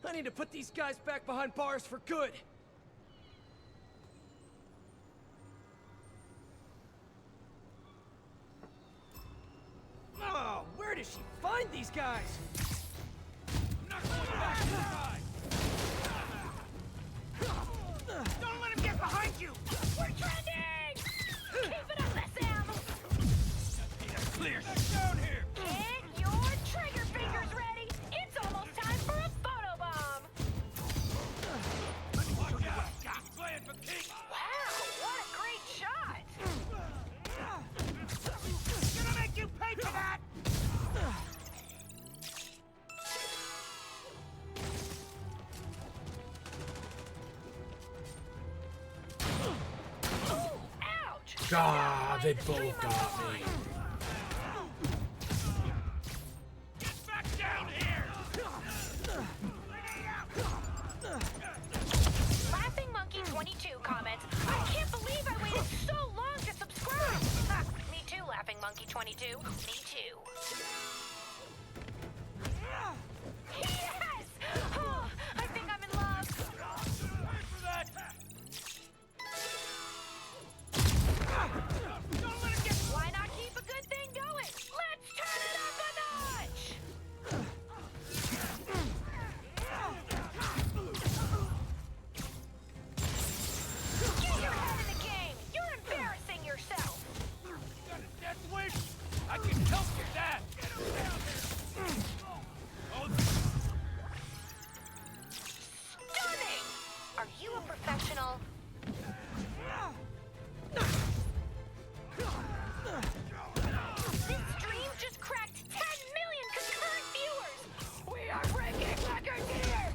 I need to put these guys back behind bars for good. Oh, where did she find these guys? I'm not going back inside. Don't let him get behind you! We're trending! Keep it up, Sam! Clear. Back down here. Get your trigger fingers ready! It's almost time for a photobomb! Wow, what a great shot! Gonna make you pay for that! Ouch! God, they both got me. Get back down here! Laughing Monkey 22 comments, I can't believe I waited so long to subscribe! Ha, me too, Laughing Monkey 22. Me too. Yes! Oh, I think I'm in love. Wait for that! Don't let him get... Why not keep a good thing going? Let's turn it up a notch! Get your head in the game! You're embarrassing yourself! Got a death wish? I can help with that! Get him down there! Oh, Stunning! Are you a professional? This stream just cracked 10 million concurrent viewers! We are breaking records here!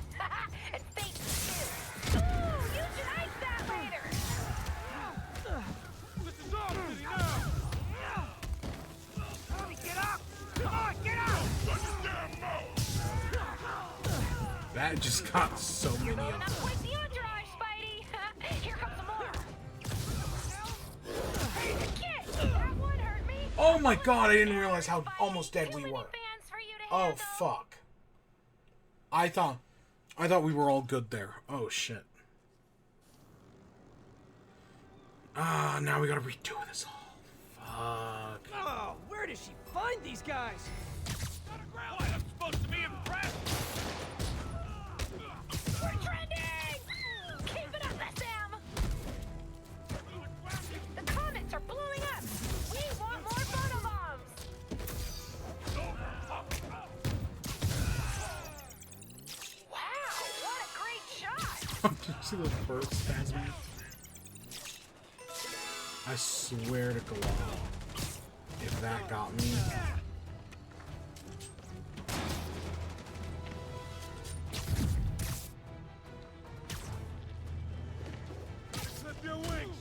And fate too! Ooh, you should ice that later! this is all city now! That just got so many of them. Quite the entourage, Spidey. Here comes some more. Kid, that one hurt me. Oh my god, I didn't realize how almost dead we were. Oh fuck. I thought we were all good there. Oh shit. Ah, now we gotta redo this all. Fuck. Oh, where does she find these guys? What? I'm supposed to be impressed. We're trending! Keep it up, Sam! The comments are blowing up! We want more photo bombs! Wow, what a great shot! Did you see those birds spazzing? I swear to God, if that got me. Flip your wings.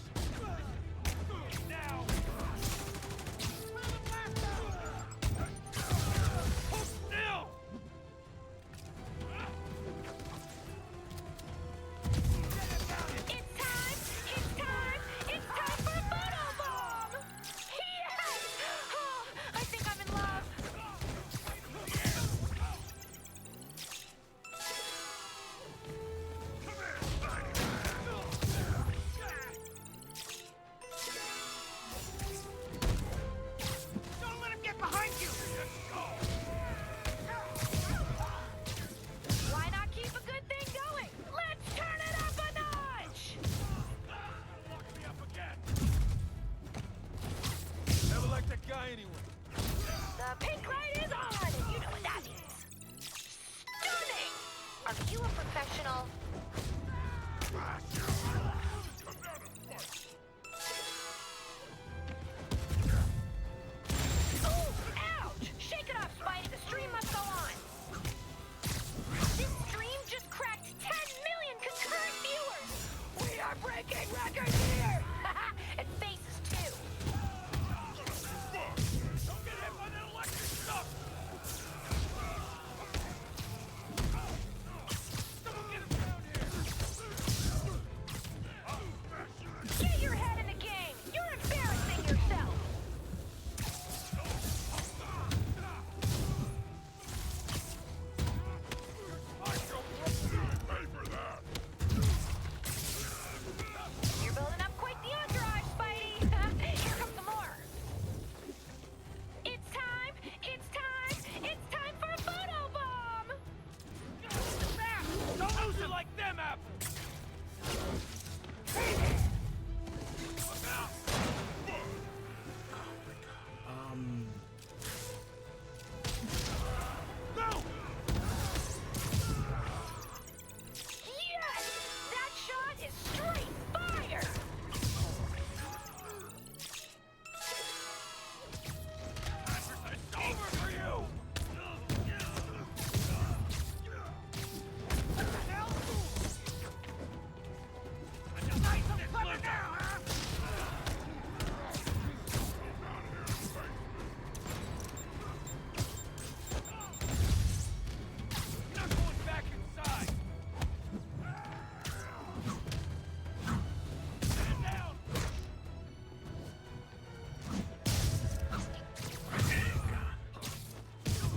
Now. Hold still. It's time for a photo bomb! Yes! Oh, I think I'm in love. Don't let him get behind you. Why not keep a good thing going? Let's turn it up a notch! Lock me up again. Never liked that guy anyway. The pink light is on, and you know what that means. Stunning! Are you a professional? Ooh, ouch! Shake it off, Spidey. The stream must go on. This stream just cracked 10 million concurrent viewers. We are breaking records here. And faces too. Don't get hit by that electric stuff. Someone get him down here. Get your head in the game. You're embarrassing yourself. Pay for that. You're building up quite the entourage, Spidey. Here comes some more. It's time. It's time. It's time for a photo bomb. Don't lose it like them apples. Yes! That shot is straight fire! It's over for you. Nice and clever now, huh? You're not going back inside. Stand down.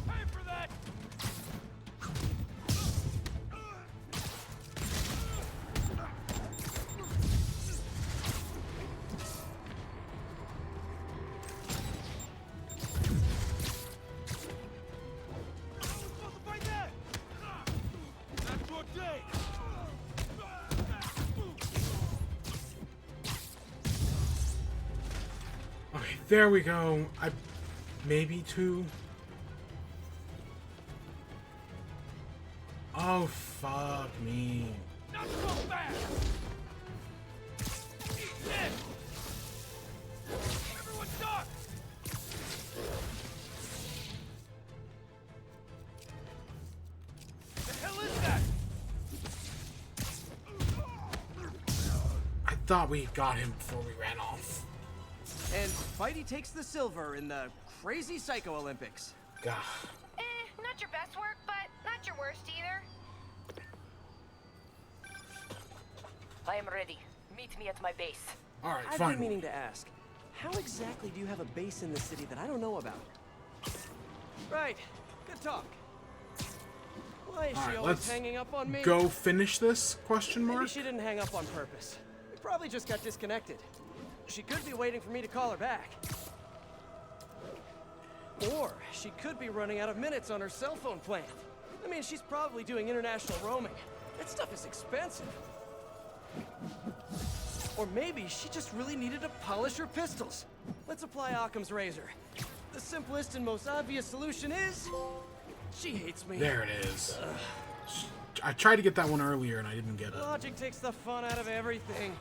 Pay for that. Supposed to fight that. Not your day. Okay, there we go. Maybe two. Oh fuck me. Not so fast. Eat this. Everyone duck. The hell is that? I thought we got him before we ran off. And Spidey takes the silver in the Crazy Psycho Olympics. God. Not your best work, but not your worst either. I am ready. Meet me at my base. All right, I've fine. been meaning to ask, how exactly do you have a base in the city that I don't know about? Right. Good talk. Why is All she right, always let's hanging up on me? go finish this question mark. Maybe she didn't hang up on purpose. We probably just got disconnected. She could be waiting for me to call her back. Or she could be running out of minutes on her cell phone plan. I mean, she's probably doing international roaming. That stuff is expensive. Or maybe she just really needed to polish her pistols. Let's apply Occam's razor. The simplest and most obvious solution is... she hates me. There it is. I tried to get that one earlier and I didn't get it. Logic takes the fun out of everything.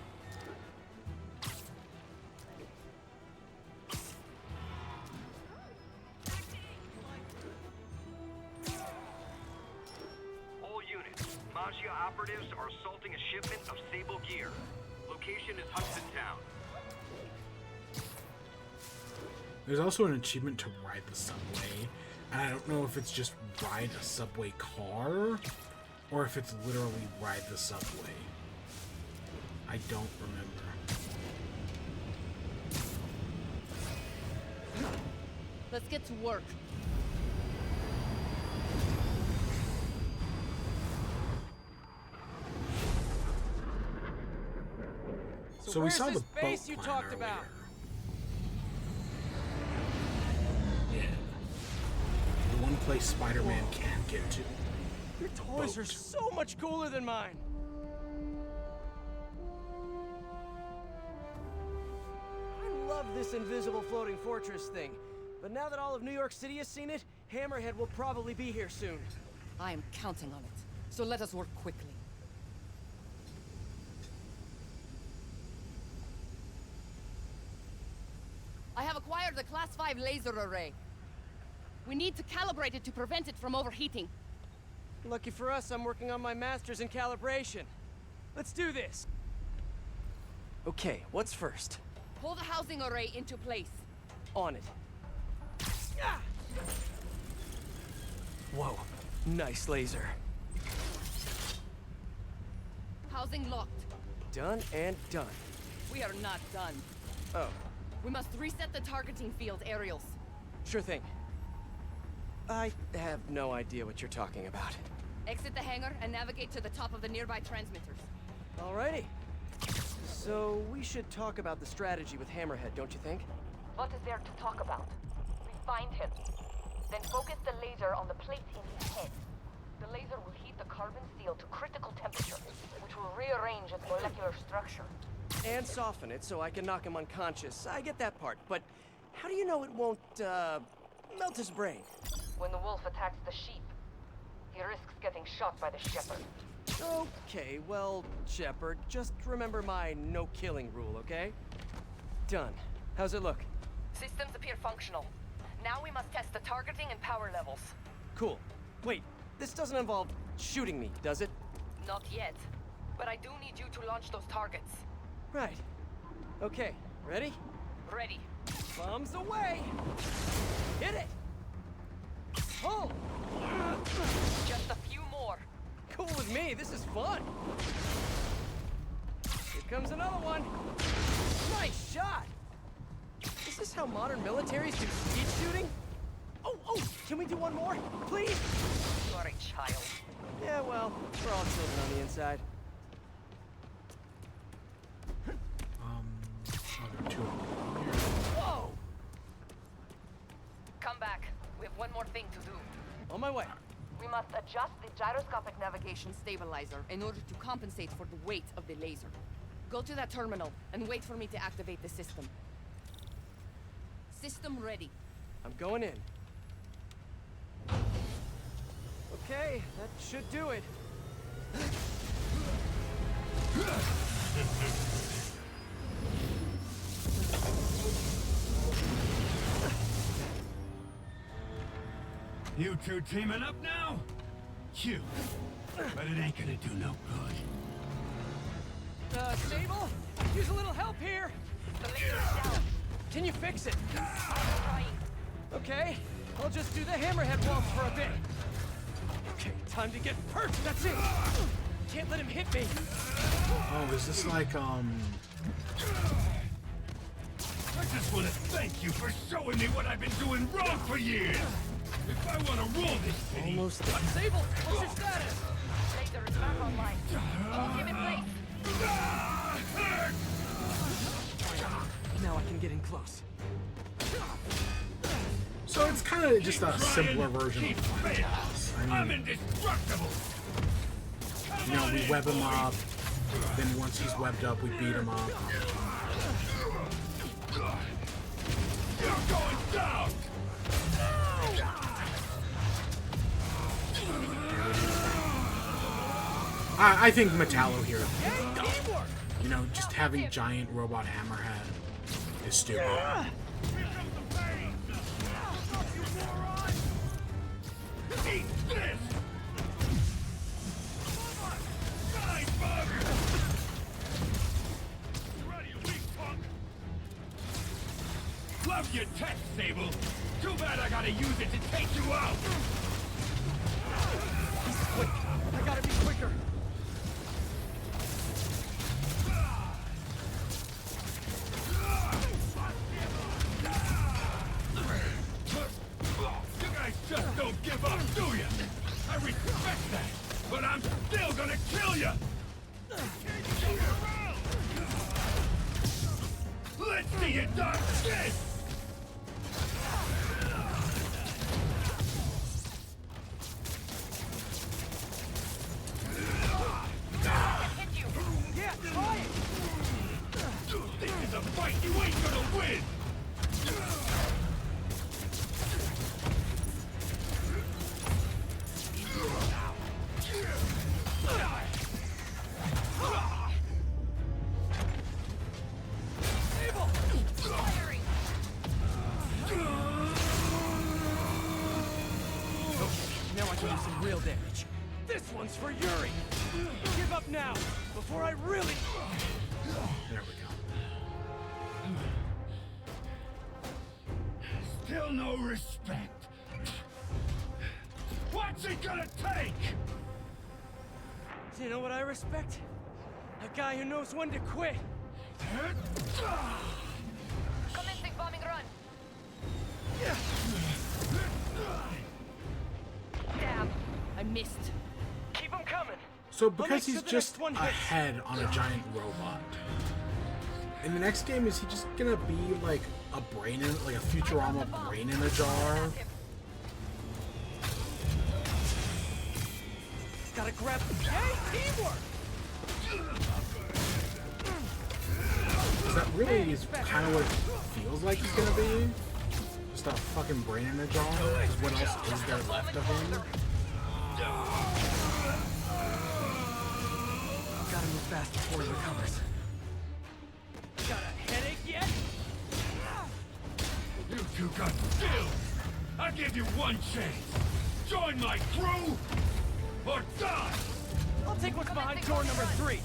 All units, Magia operatives are assaulting a shipment of Sable gear. Location is Hudson Town. There's also an achievement to ride the subway, and I don't know if it's just ride a subway car, or if it's literally ride the subway. I don't remember. Let's get to work. So we where's saw this the boat base you plan talked earlier. about? Yeah. The one place Spider-Man can get to. Your toys are so much cooler than mine. I love this invisible floating fortress thing. But now that all of New York City has seen it, Hammerhead will probably be here soon. I am counting on it. So let us work quickly. I have acquired a Class 5 laser array. We need to calibrate it to prevent it from overheating. Lucky for us, I'm working on my master's in calibration. Let's do this. Okay, what's first? Pull the housing array into place. On it. Ah! Whoa, nice laser. Housing locked. Done and done. We are not done. Oh, We must reset the targeting field aerials. sure thing. I have no idea what you're talking about. Exit the hangar and navigate to the top of the nearby transmitters. Alrighty. So we should talk about the strategy with Hammerhead, don't you think? What is there to talk about? We find him. Then focus the laser on the plate in his head. The laser will heat the carbon steel to critical temperature, which will rearrange its molecular structure. And soften it so I can knock him unconscious. I get that part, but how do you know it won't, melt his brain? When the wolf attacks the sheep, he risks getting shot by the shepherd. Okay, well, Shepard, just remember my no-killing rule, okay? Done. How's it look? Systems appear functional. Now we must test the targeting and power levels. Cool. Wait, this doesn't involve shooting me, does it? Not yet, but I do need you to launch those targets. Right. Okay, ready? Ready. Bombs away! Hit it! Pull! Just a few more. Cool with me, this is fun! Here comes another one! Nice shot! Is this how modern militaries do speed shooting? Oh, can we do one more? Please? You are a child. Yeah, well, we're all children on the inside. Other two. Whoa! Come back. We have one more thing to do. On my way. We must adjust the gyroscopic navigation. Stabilizer in order to compensate for the weight of the laser. Go to that terminal and wait for me to activate the system. System ready. I'm going in. Okay, that should do it. You two teaming up now? Cute. But it ain't gonna do no good. Sable? Use a little help here! The laser's down. Can you fix it? I'm trying. Okay, I'll just do the Hammerhead waltz for a bit. Okay, time to get perched, that's it! Can't let him hit me! Oh, is this like, I just want to thank you for showing me what I've been doing wrong for years. If I want to rule this city... Almost there. Sable, what's your status? Laser is back online. Give it place. Now I can get in close. So it's kind of just a simpler version of Final Boss. I I'm mean, indestructible. you know, we web him up, then once he's webbed up, we beat him up. You're going down. I think Metallo here, you know, just having giant robot Hammerhead is stupid. Eat this. Die, bug. You ready, you weak punk? Love your tech, Sable. Too bad I gotta use it to take you out. He's quick. I gotta be quicker. You guys just don't give up, do ya? I respect that, but I'm still gonna kill ya! Let's see you done this! Yeah, try it! This is a fight you ain't gonna win! Now I can do some real damage. This one's for Yuri! Give up now, before I really... There we go. Still no respect. What's it gonna take? Do you know what I respect? A guy who knows when to quit. Commencing bombing run. Damn, I missed. Keep him coming. So because he's just a head on a giant robot, in the next game, is he just gonna be like a brain in, like a Futurama brain in a jar? Gotta grab... Yay, teamwork! That really is kind of what it feels like he's gonna be. Just a fucking brain in a jar. Because what else is there left of him? Gotta move fast before he recovers. Got a headache yet? You two got skills! I give you one chance! Join my crew, or die! I'll take what's behind door number 3.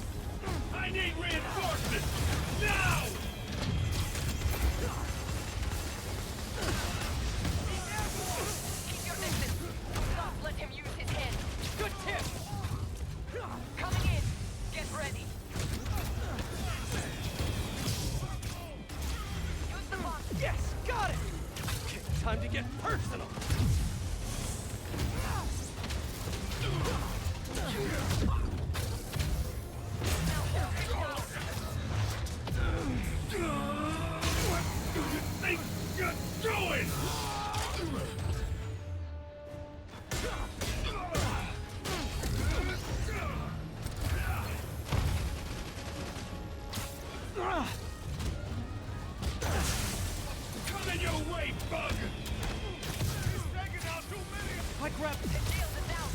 I need reinforcements! Now! Keep your distance. Stop, let him use his head. Good tip! Coming in. Get ready. Use the box. Yes, got it! Okay, time to get personal. What do you think you're doing? Coming your way, bug! He's taking out too many! I grabbed... The shield is down.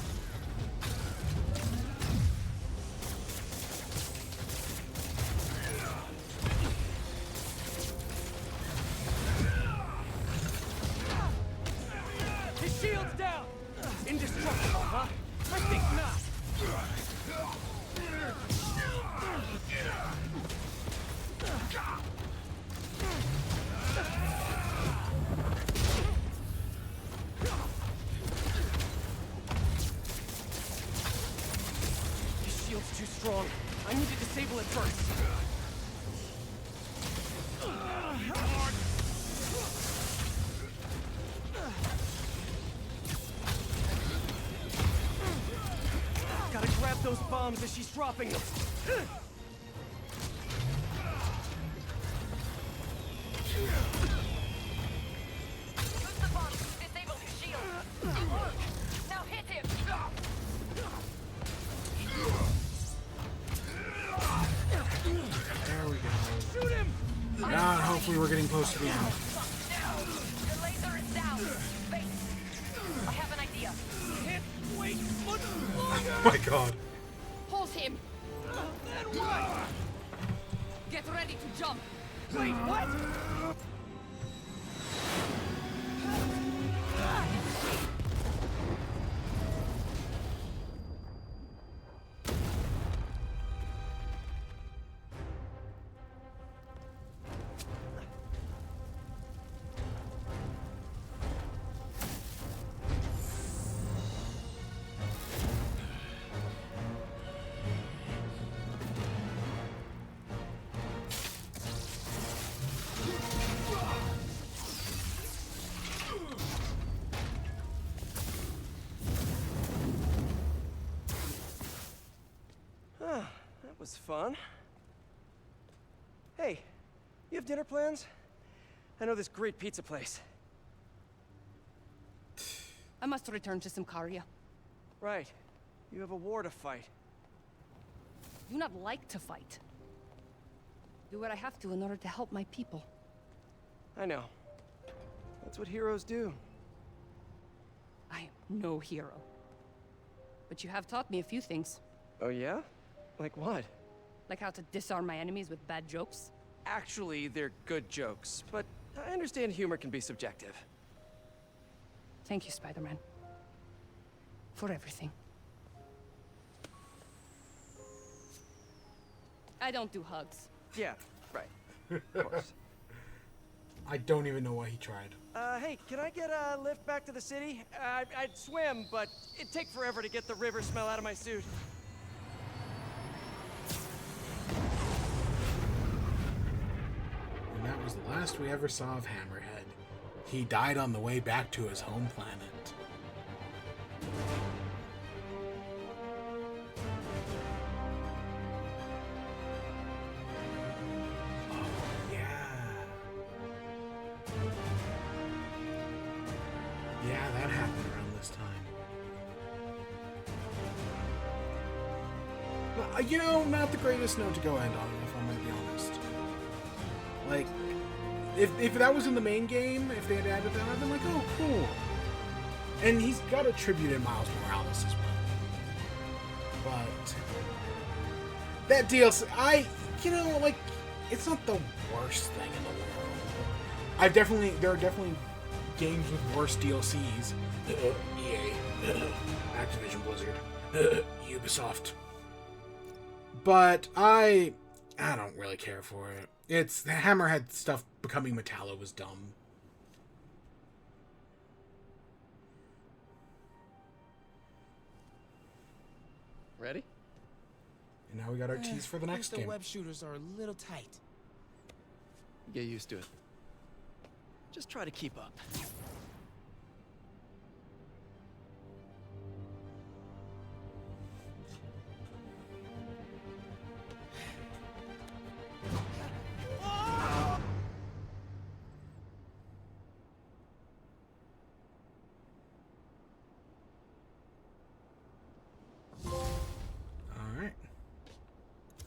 His shield's down! Indestructible, huh? I think not. His shield's too strong. I need to disable it first. Gotta grab those bombs as she's dropping them. Use the bombs to disable his shield. Now hit him. There we go. Shoot him! Ah, hopefully we're getting close to the end. Your laser is down. Wait. I have an idea. Can't wait much Oh longer! my god. Pulse him! Then what? Get ready to jump! Wait, what? That was fun. Hey, you have dinner plans? I know this great pizza place. I must return to Simcaria. Right. You have a war to fight. Do not like to fight. Do what I have to in order to help my people. I know. That's what heroes do. I am no hero. But you have taught me a few things. Oh yeah? Like what? Like how to disarm my enemies with bad jokes. Actually, they're good jokes, but I understand humor can be subjective. Thank you, Spider-Man. For everything. I don't do hugs. Yeah, right. Of course. I don't even know why he tried. Hey, can I get a lift back to the city? I'd swim, but it'd take forever to get the river smell out of my suit. And that was the last we ever saw of Hammerhead. He died on the way back to his home planet. Oh, yeah. Yeah, that happened around this time. You know, not the greatest note to go end on, if I'm going to be honest. Like, if that was in the main game, if they had added that, I'd been like, oh, cool. And he's got a tribute in Miles Morales as well. But that DLC, like, it's not the worst thing in the world. There are definitely games with worse DLCs. EA, Activision Blizzard, Ubisoft. But I don't really care for it. It's the Hammerhead stuff becoming Metallo was dumb. Ready? And now we got our tease for the next the game. web shooters are a little tight. Get used to it. Just try to keep up. Alright.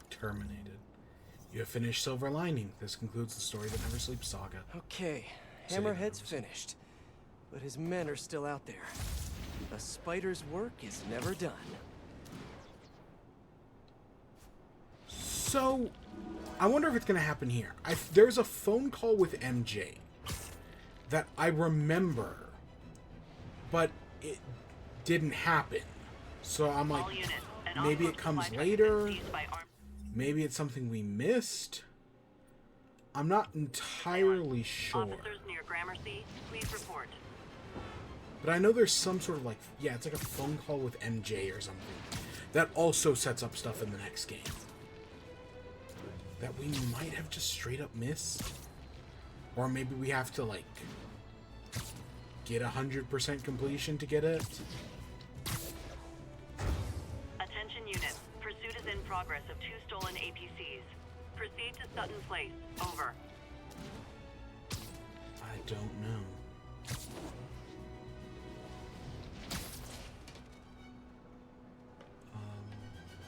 Terminated. You have finished Silver Lining. This concludes the Story That Never Sleeps saga. Okay, Hammerhead's finished. But his men are still out there. A spider's work is never done. So, I wonder if it's going to happen here. There's a phone call with MJ that I remember, but it didn't happen. So I'm like, maybe it comes later. Maybe it's something we missed. I'm not entirely sure. Officers near Gramercy, please report. But I know there's some sort of like, yeah, it's like a phone call with MJ or something. That also sets up stuff in the next game. that we might have just straight up missed? Or maybe we have to, like, get 100% completion to get it? Attention units. Pursuit is in progress of 2 stolen APCs. Proceed to Sutton Place. Over. I don't know.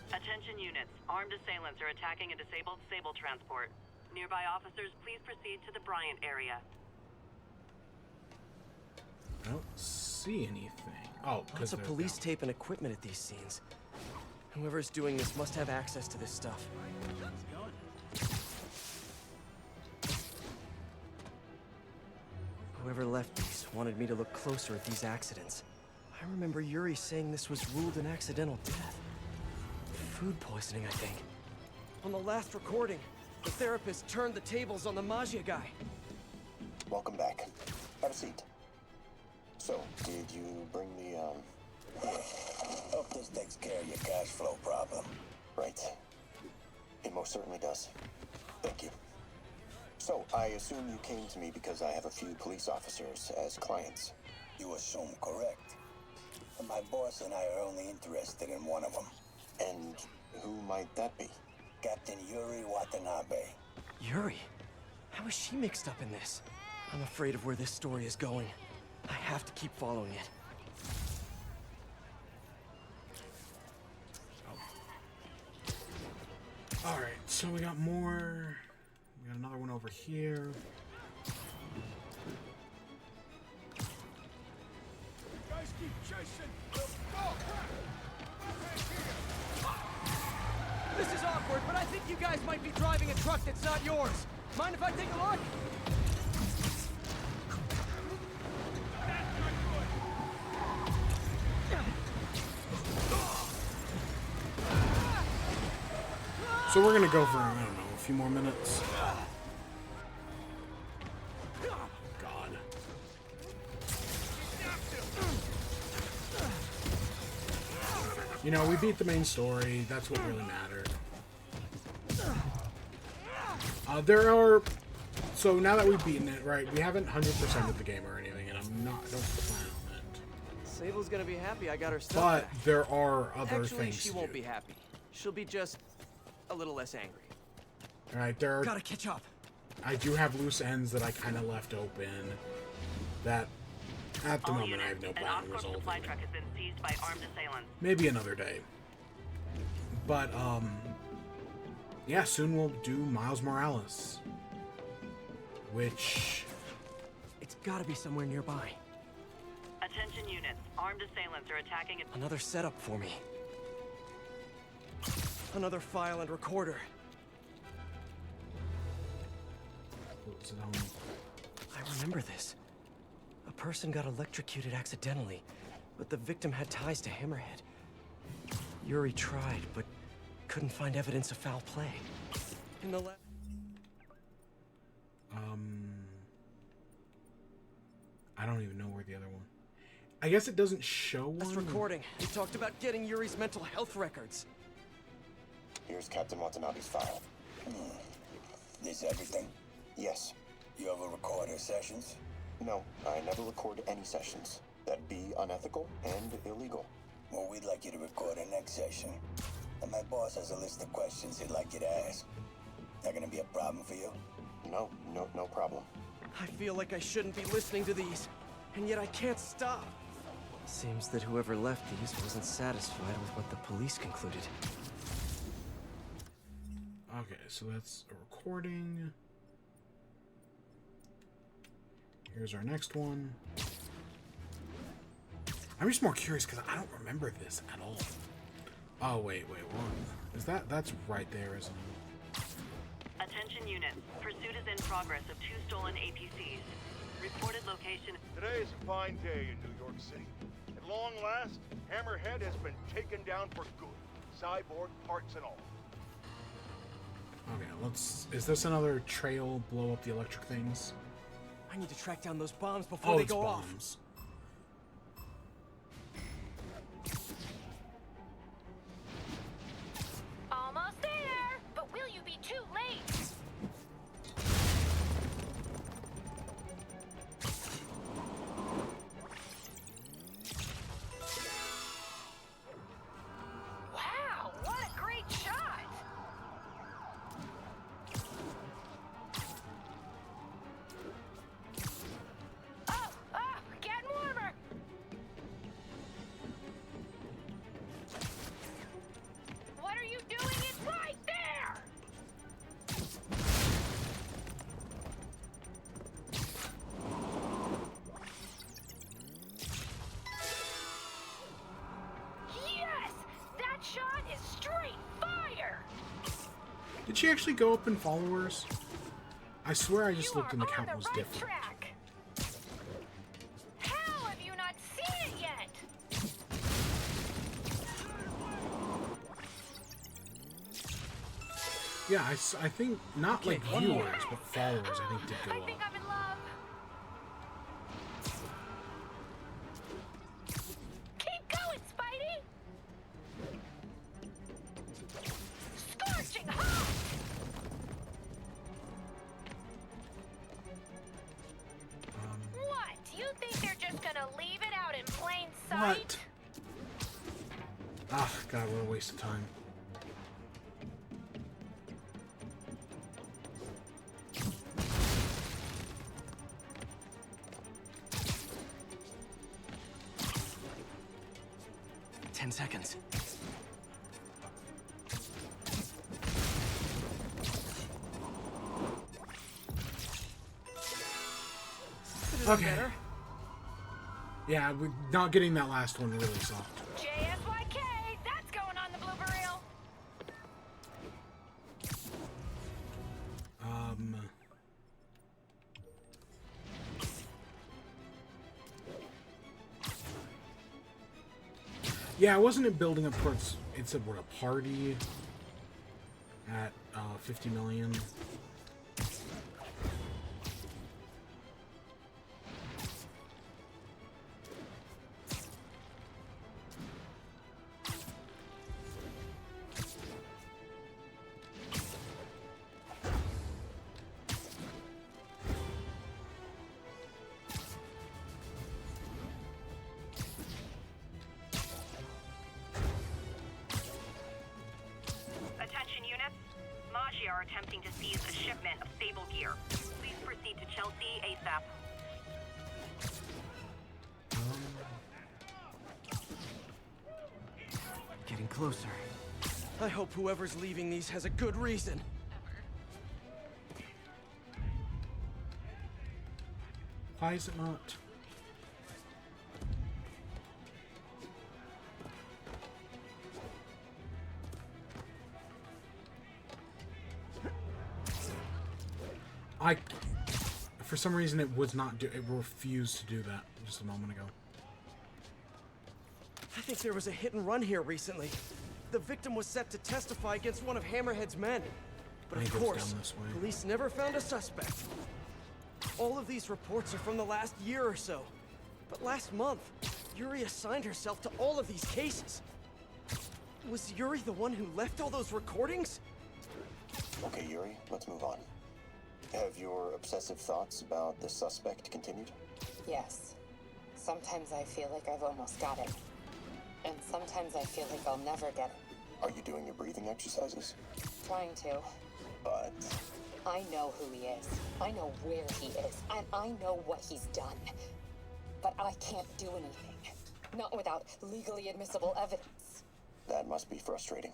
Attention units. Armed assailants are attacking a disabled Sable transport. Nearby officers, please proceed to the Bryant area. I don't see anything. Oh, Lots of police tape and equipment at these scenes. Whoever's doing this must have access to this stuff. Whoever left these wanted me to look closer at these accidents. I remember Yuri saying this was ruled an accidental death. Food poisoning, I think. On the last recording, the therapist turned the tables on the Magia guy. Welcome back. Have a seat. So, did you bring the, Yeah. Hope this takes care of your cash flow problem. Right. It most certainly does. Thank you. So, I assume you came to me because I have a few police officers as clients. You assume correct. But my boss and I are only interested in one of them. And who might that be? Captain Yuri Watanabe. Yuri? How is she mixed up in this? I'm afraid of where this story is going. I have to keep following it. Alright, so we got more. We got another one over here. Guys keep chasing. This is awkward, but I think you guys might be driving a truck that's not yours. Mind if I take a look? So we're gonna go for, I don't know, a few more minutes. God. You know, we beat the main story. That's what really mattered. There are... So now that we've beaten it, right, we haven't 100%ed the game or anything, and I don't plan on it. Sable's gonna be happy I got her stuff But back. there are other Actually, things she to won't do. be happy. She'll be just a little less angry. Alright, there are... Gotta catch up. I do have loose ends that I kind of left open that at the moment I have no plan on An Oscorp resolving. supply truck has been seized by armed assailants. Maybe another day. But, yeah, soon we'll do Miles Morales. Which... It's gotta be somewhere nearby. Attention units. Armed assailants are attacking a... Another setup for me. Another file and recorder. What's it on? I remember this. A person got electrocuted accidentally, but the victim had ties to Hammerhead. Yuri tried, but couldn't find evidence of foul play. In the I don't even know where the other one... I guess it doesn't show one. last recording, we talked about getting Yuri's mental health records. Here's Captain Watanabe's file. This everything? Yes. You ever record her sessions? No, I never record any sessions. That'd be unethical and illegal. Well, we'd like you to record our next session. And my boss has a list of questions he'd like you to ask. That gonna be a problem for you? No problem. I feel like I shouldn't be listening to these, and yet I can't stop. Seems that whoever left these wasn't satisfied with what the police concluded. Okay, so that's a recording. Here's our next one. I'm just more curious because I don't remember this at all. Oh, wait, what? Is that's right there, isn't it? Attention units. Pursuit is in progress of 2 stolen APCs. Reported location... Today is a fine day in New York City. At long last, Hammerhead has been taken down for good. Cyborg parts and all. Okay, is this another trail blow up the electric things? I need to track down those bombs before they go off. Almost there! But will you be too late? Did she actually go up in followers? I swear I just looked and the count was different. Track. How have you not seen it yet? Yeah, I think not like viewers, but followers. I think did go I think up. I'm in love. Keep going, Spidey. Scorching hot. What? You think they're just gonna leave it out in plain sight? What? Ah, God, what a waste of time. Seconds. Okay. Yeah, not getting that last one really sucked. JSYK, that's going on the blooper reel. Yeah, wasn't it building up towards, it said what, a party at 50 million? Are attempting to seize a shipment of Sable gear. Please proceed to Chelsea ASAP. Getting closer. I hope whoever's leaving these has a good reason. Why is it not? For some reason, it was not. It refused to do that just a moment ago. I think there was a hit and run here recently. The victim was set to testify against one of Hammerhead's men. But of course, police never found a suspect. All of these reports are from the last year or so. But last month, Yuri assigned herself to all of these cases. Was Yuri the one who left all those recordings? Okay, Yuri, let's move on. Have your obsessive thoughts about the suspect continued? Yes. Sometimes I feel like I've almost got it. And sometimes I feel like I'll never get it. Are you doing your breathing exercises? Trying to. But... I know who he is. I know where he is. And I know what he's done. But I can't do anything. Not without legally admissible evidence. That must be frustrating.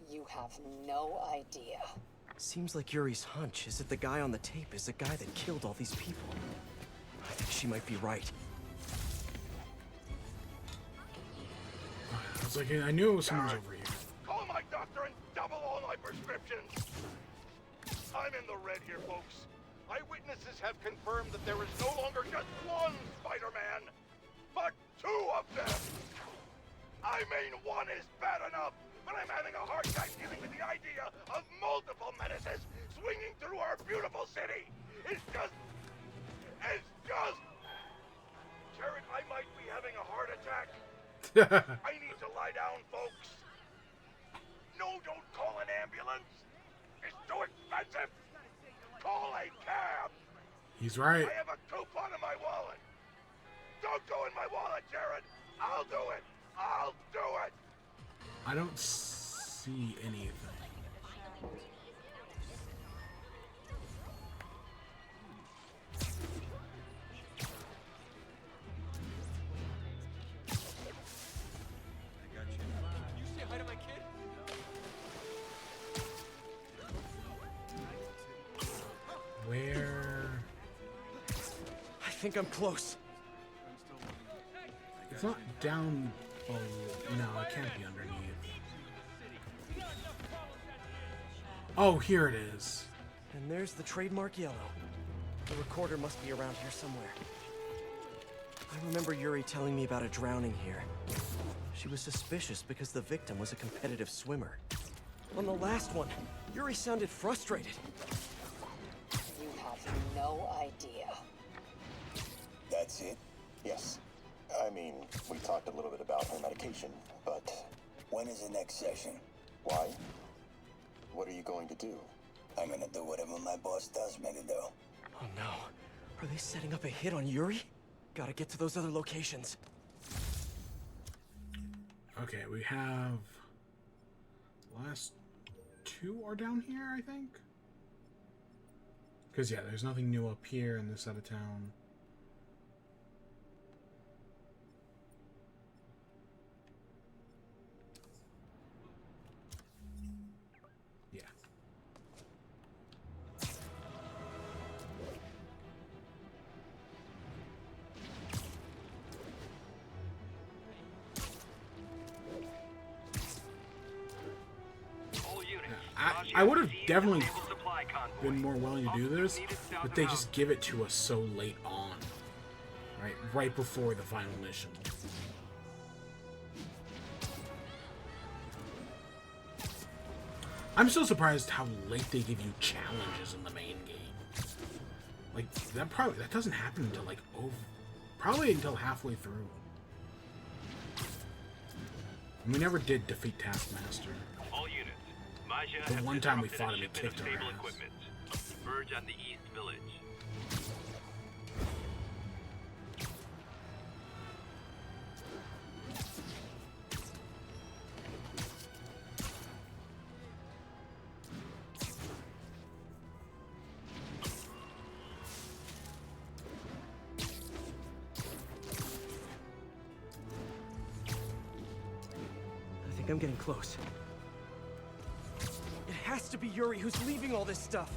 You have no idea. Seems like Yuri's hunch is that the guy on the tape is the guy that killed all these people. I think she might be right. I was like, I knew it was someone's over here. Call my doctor and double all my prescriptions. I'm in the red here, folks. Eyewitnesses have confirmed that there is no longer just one Spider-Man, but two of them. I mean, one is bad enough, but I'm having a hard time dealing with the idea of multiple menaces swinging through our beautiful city. It's just... Jared, I might be having a heart attack. I need to lie down, folks. No, don't call an ambulance. It's too expensive. Call a cab. He's right. I have a coupon in my wallet. Don't go in my wallet, Jared. I'll do it. I'll do it. I don't see anything. Where? I think I'm close. It's not down below. No, it can't be underneath. Oh, here it is. And there's the trademark yellow. The recorder must be around here somewhere. I remember Yuri telling me about a drowning here. She was suspicious because the victim was a competitive swimmer. On the last one, Yuri sounded frustrated. You have no idea. That's it? Yes. I mean, we talked a little bit about her medication, but... When is the next session? Why? What are you going to do? I'm gonna do whatever my boss tells me to do. Oh no. Are they setting up a hit on Yuri? Gotta get to those other locations. Okay, we have... last two are down here, I think? Because, yeah, there's nothing new up here in this side of town. Yeah. I would have definitely been more willing to do this, but they just give it to us so late on. Right before the final mission. I'm still surprised how late they give you challenges in the main game. Like, that doesn't happen until, like, probably until halfway through. And we never did defeat Taskmaster. All units. Maja The has one time we disrupted fought a him, he shipment of kicked our stable ass. equipment. Converge on the East Village. I think I'm getting close. It has to be Yuri who's leaving all this stuff.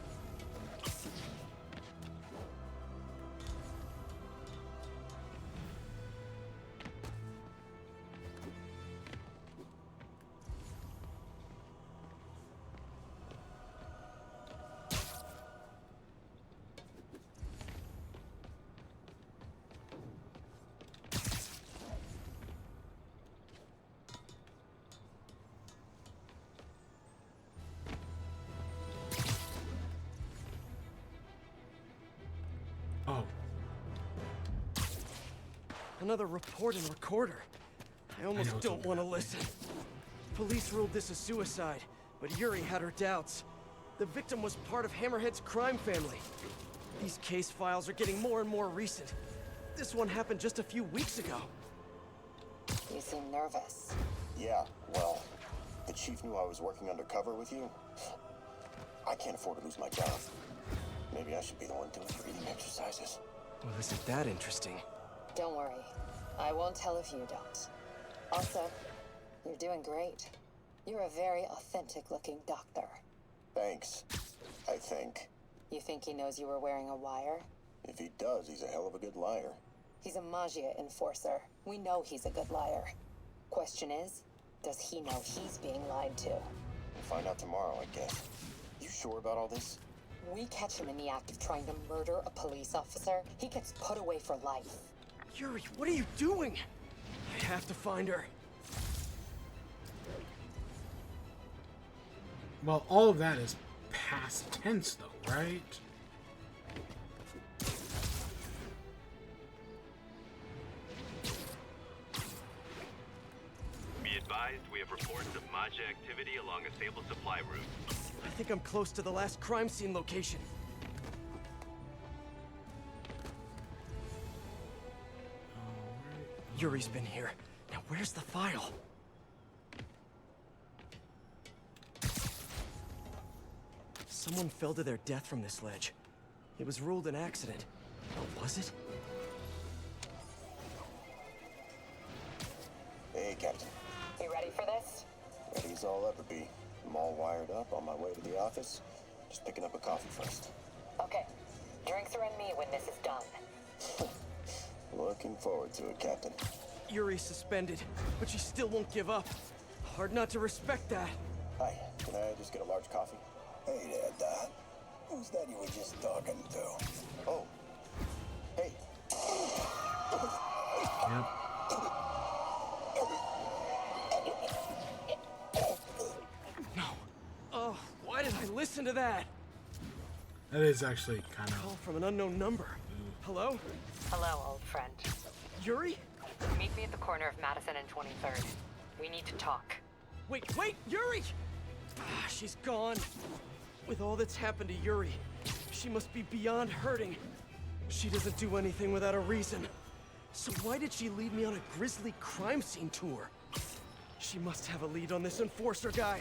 Oh. Another report and recorder. I almost don't want to listen. Police ruled this a suicide, but Yuri had her doubts. The victim was part of Hammerhead's crime family. These case files are getting more and more recent. This one happened just a few weeks ago. You seem nervous. Yeah, well, the chief knew I was working undercover with you. I can't afford to lose my job. Maybe I should be the one doing breathing exercises. Well, isn't that interesting? Don't worry. I won't tell if you don't. Also, you're doing great. You're a very authentic-looking doctor. Thanks, I think. You think he knows you were wearing a wire? If he does, he's a hell of a good liar. He's a Magia enforcer. We know he's a good liar. Question is, does he know he's being lied to? We'll find out tomorrow, I guess. You sure about all this? We catch him in the act of trying to murder a police officer, he gets put away for life. Yuri, what are you doing? I have to find her. Well, all of that is past tense, though, right? Be advised, we have reports of Maja activity along a stable supply route. I think I'm close to the last crime scene location. Yuri's been here. Now where's the file? Someone fell to their death from this ledge. It was ruled an accident. Or was it? Hey, Captain. You ready for this? Ready as I'll ever be. I'm all wired up on my way to the office. Just picking up a coffee first. Okay. Drinks are on me when this is done. Looking forward to it, Captain. Yuri's suspended, but she still won't give up. Hard not to respect that. Hi, can I just get a large coffee? Hey there, Doc. Who's that you were just talking to? Oh. Hey. Yep. No. Oh, why did I listen to that? That is actually kind of... Call from an unknown number. Hello? Hello, old friend. Yuri? Meet me at the corner of Madison and 23rd. We need to talk. Wait, Yuri! She's gone. With all that's happened to Yuri, she must be beyond hurting. She doesn't do anything without a reason. So why did she lead me on a grisly crime scene tour? She must have a lead on this enforcer guy.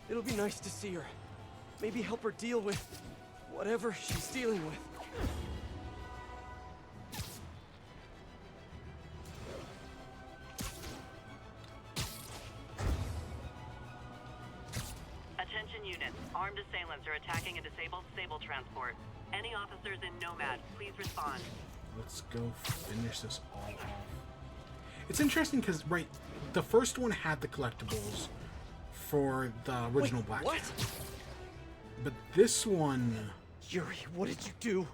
It'll be nice to see her. Maybe help her deal with whatever she's dealing with. Attention units. Armed assailants are attacking a disabled Sable transport. Any officers in Nomad, please respond. Let's go finish this all off. It's interesting because, right, the first one had the collectibles for the original Black what? Cat. But this one... Yuri, what did you do?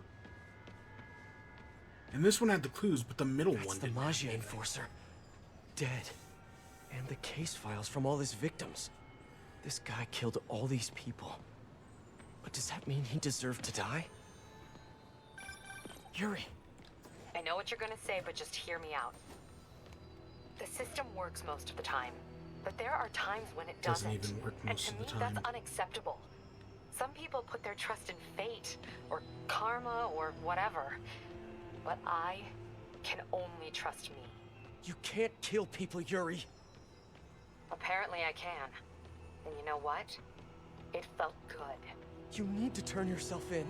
And this one had the clues, but the middle That's one the didn't. Maggia enforcer. Dead. And the case files from all his victims. This guy killed all these people. But does that mean he deserved to die? Yuri. I know what you're gonna say, but just hear me out. The system works most of the time, but there are times when it doesn't. Doesn't even work And most to of me, the time. that's unacceptable. Some people put their trust in fate, or karma, or whatever. But I can only trust me. You can't kill people, Yuri. Apparently I can. And you know what? It felt good. You need to turn yourself in.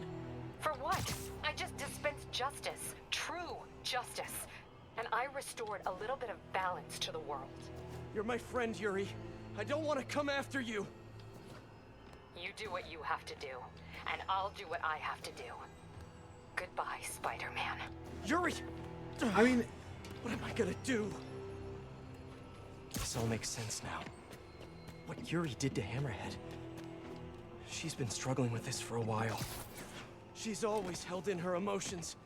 For what? I just dispensed justice. True justice. And I restored a little bit of balance to the world. You're my friend, Yuri. I don't want to come after you. You do what you have to do, and I'll do what I have to do. Goodbye, Spider-Man. Yuri! I mean... What am I gonna do? This all makes sense now. What Yuri did to Hammerhead. She's been struggling with this for a while. She's always held in her emotions.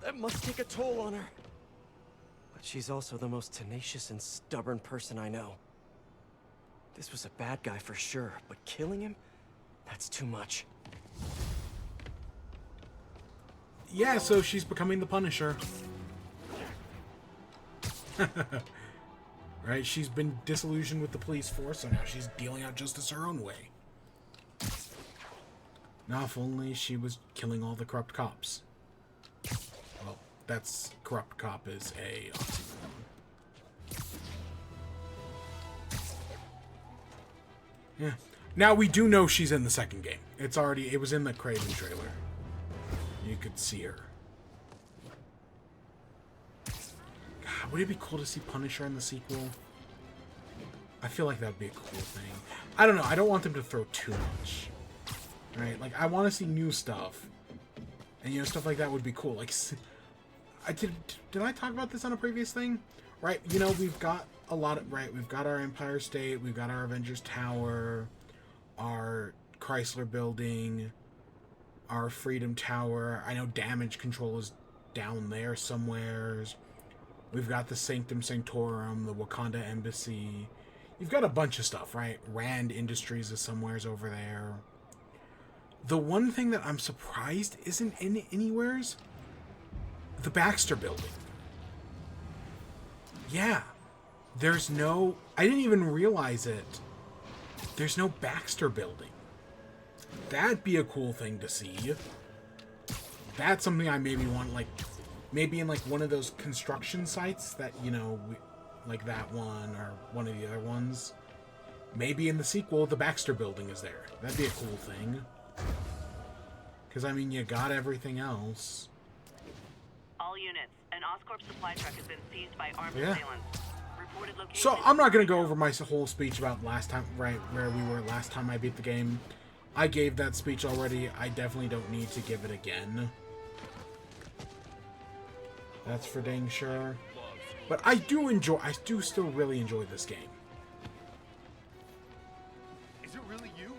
That must take a toll on her. But she's also the most tenacious and stubborn person I know. This was a bad guy for sure, but killing him? That's too much. Yeah, so she's becoming the Punisher. Right? She's been disillusioned with the police force, so now she's dealing out justice her own way. Now, if only she was killing all the corrupt cops. Well, that's corrupt cop is a oxymoron. Yeah. Now we do know she's in the second game. It was in the Craven trailer. You could see her. God, would it be cool to see Punisher in the sequel? I feel like that would be a cool thing. I don't know. I don't want them to throw too much. Right? Like, I want to see new stuff. And, you know, stuff like that would be cool. Like, did I talk about this on a previous thing? Right? You know, we've got a lot of... Right, we've got our Empire State. We've got our Avengers Tower. Our Chrysler Building. Our Freedom Tower. I know Damage Control is down there somewheres. We've got the Sanctum Sanctorum, the Wakanda Embassy. You've got a bunch of stuff, right? Rand Industries is somewheres over there. The one thing that I'm surprised isn't in anywheres, the Baxter Building. Yeah. There's no... I didn't even realize it. There's no Baxter Building. That'd be a cool thing to see. That's something I maybe want, like... Maybe in, like, one of those construction sites that, you know, like that one or one of the other ones. Maybe in the sequel, the Baxter Building is there. That'd be a cool thing. Because, I mean, you got everything else. All units, an Oscorp supply truck has been seized by armed assailants. Reported location... So, I'm not going to go over my whole speech about last time, right, where we were last time I beat the game. I gave that speech already. I definitely don't need to give it again. That's for dang sure. But I do still really enjoy this game. Is it really you?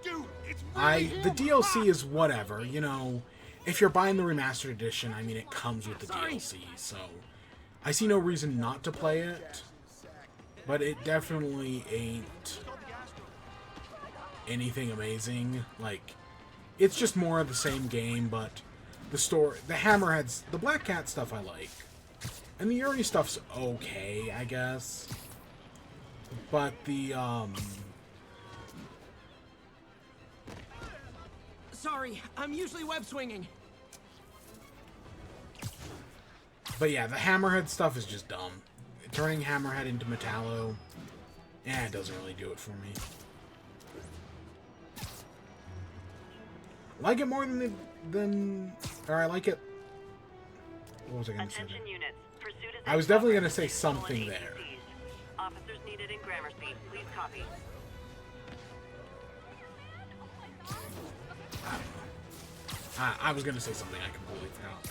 Dude, The DLC is whatever, you know. If you're buying the Remastered Edition, I mean, it comes with the DLC, so I see no reason not to play it, but it definitely ain't anything amazing. Like, it's just more of the same game, but the story, the Hammerheads, the Black Cat stuff I like, and the Yuri stuff's okay, I guess, but the, Sorry, I'm usually web swinging. But yeah, the Hammerhead stuff is just dumb. Turning Hammerhead into Metallo, it doesn't really do it for me. Like it more or I like it. What was I gonna say? I was definitely gonna say something there. Officers needed in Gramercy. Please copy. I was gonna say something I completely forgot.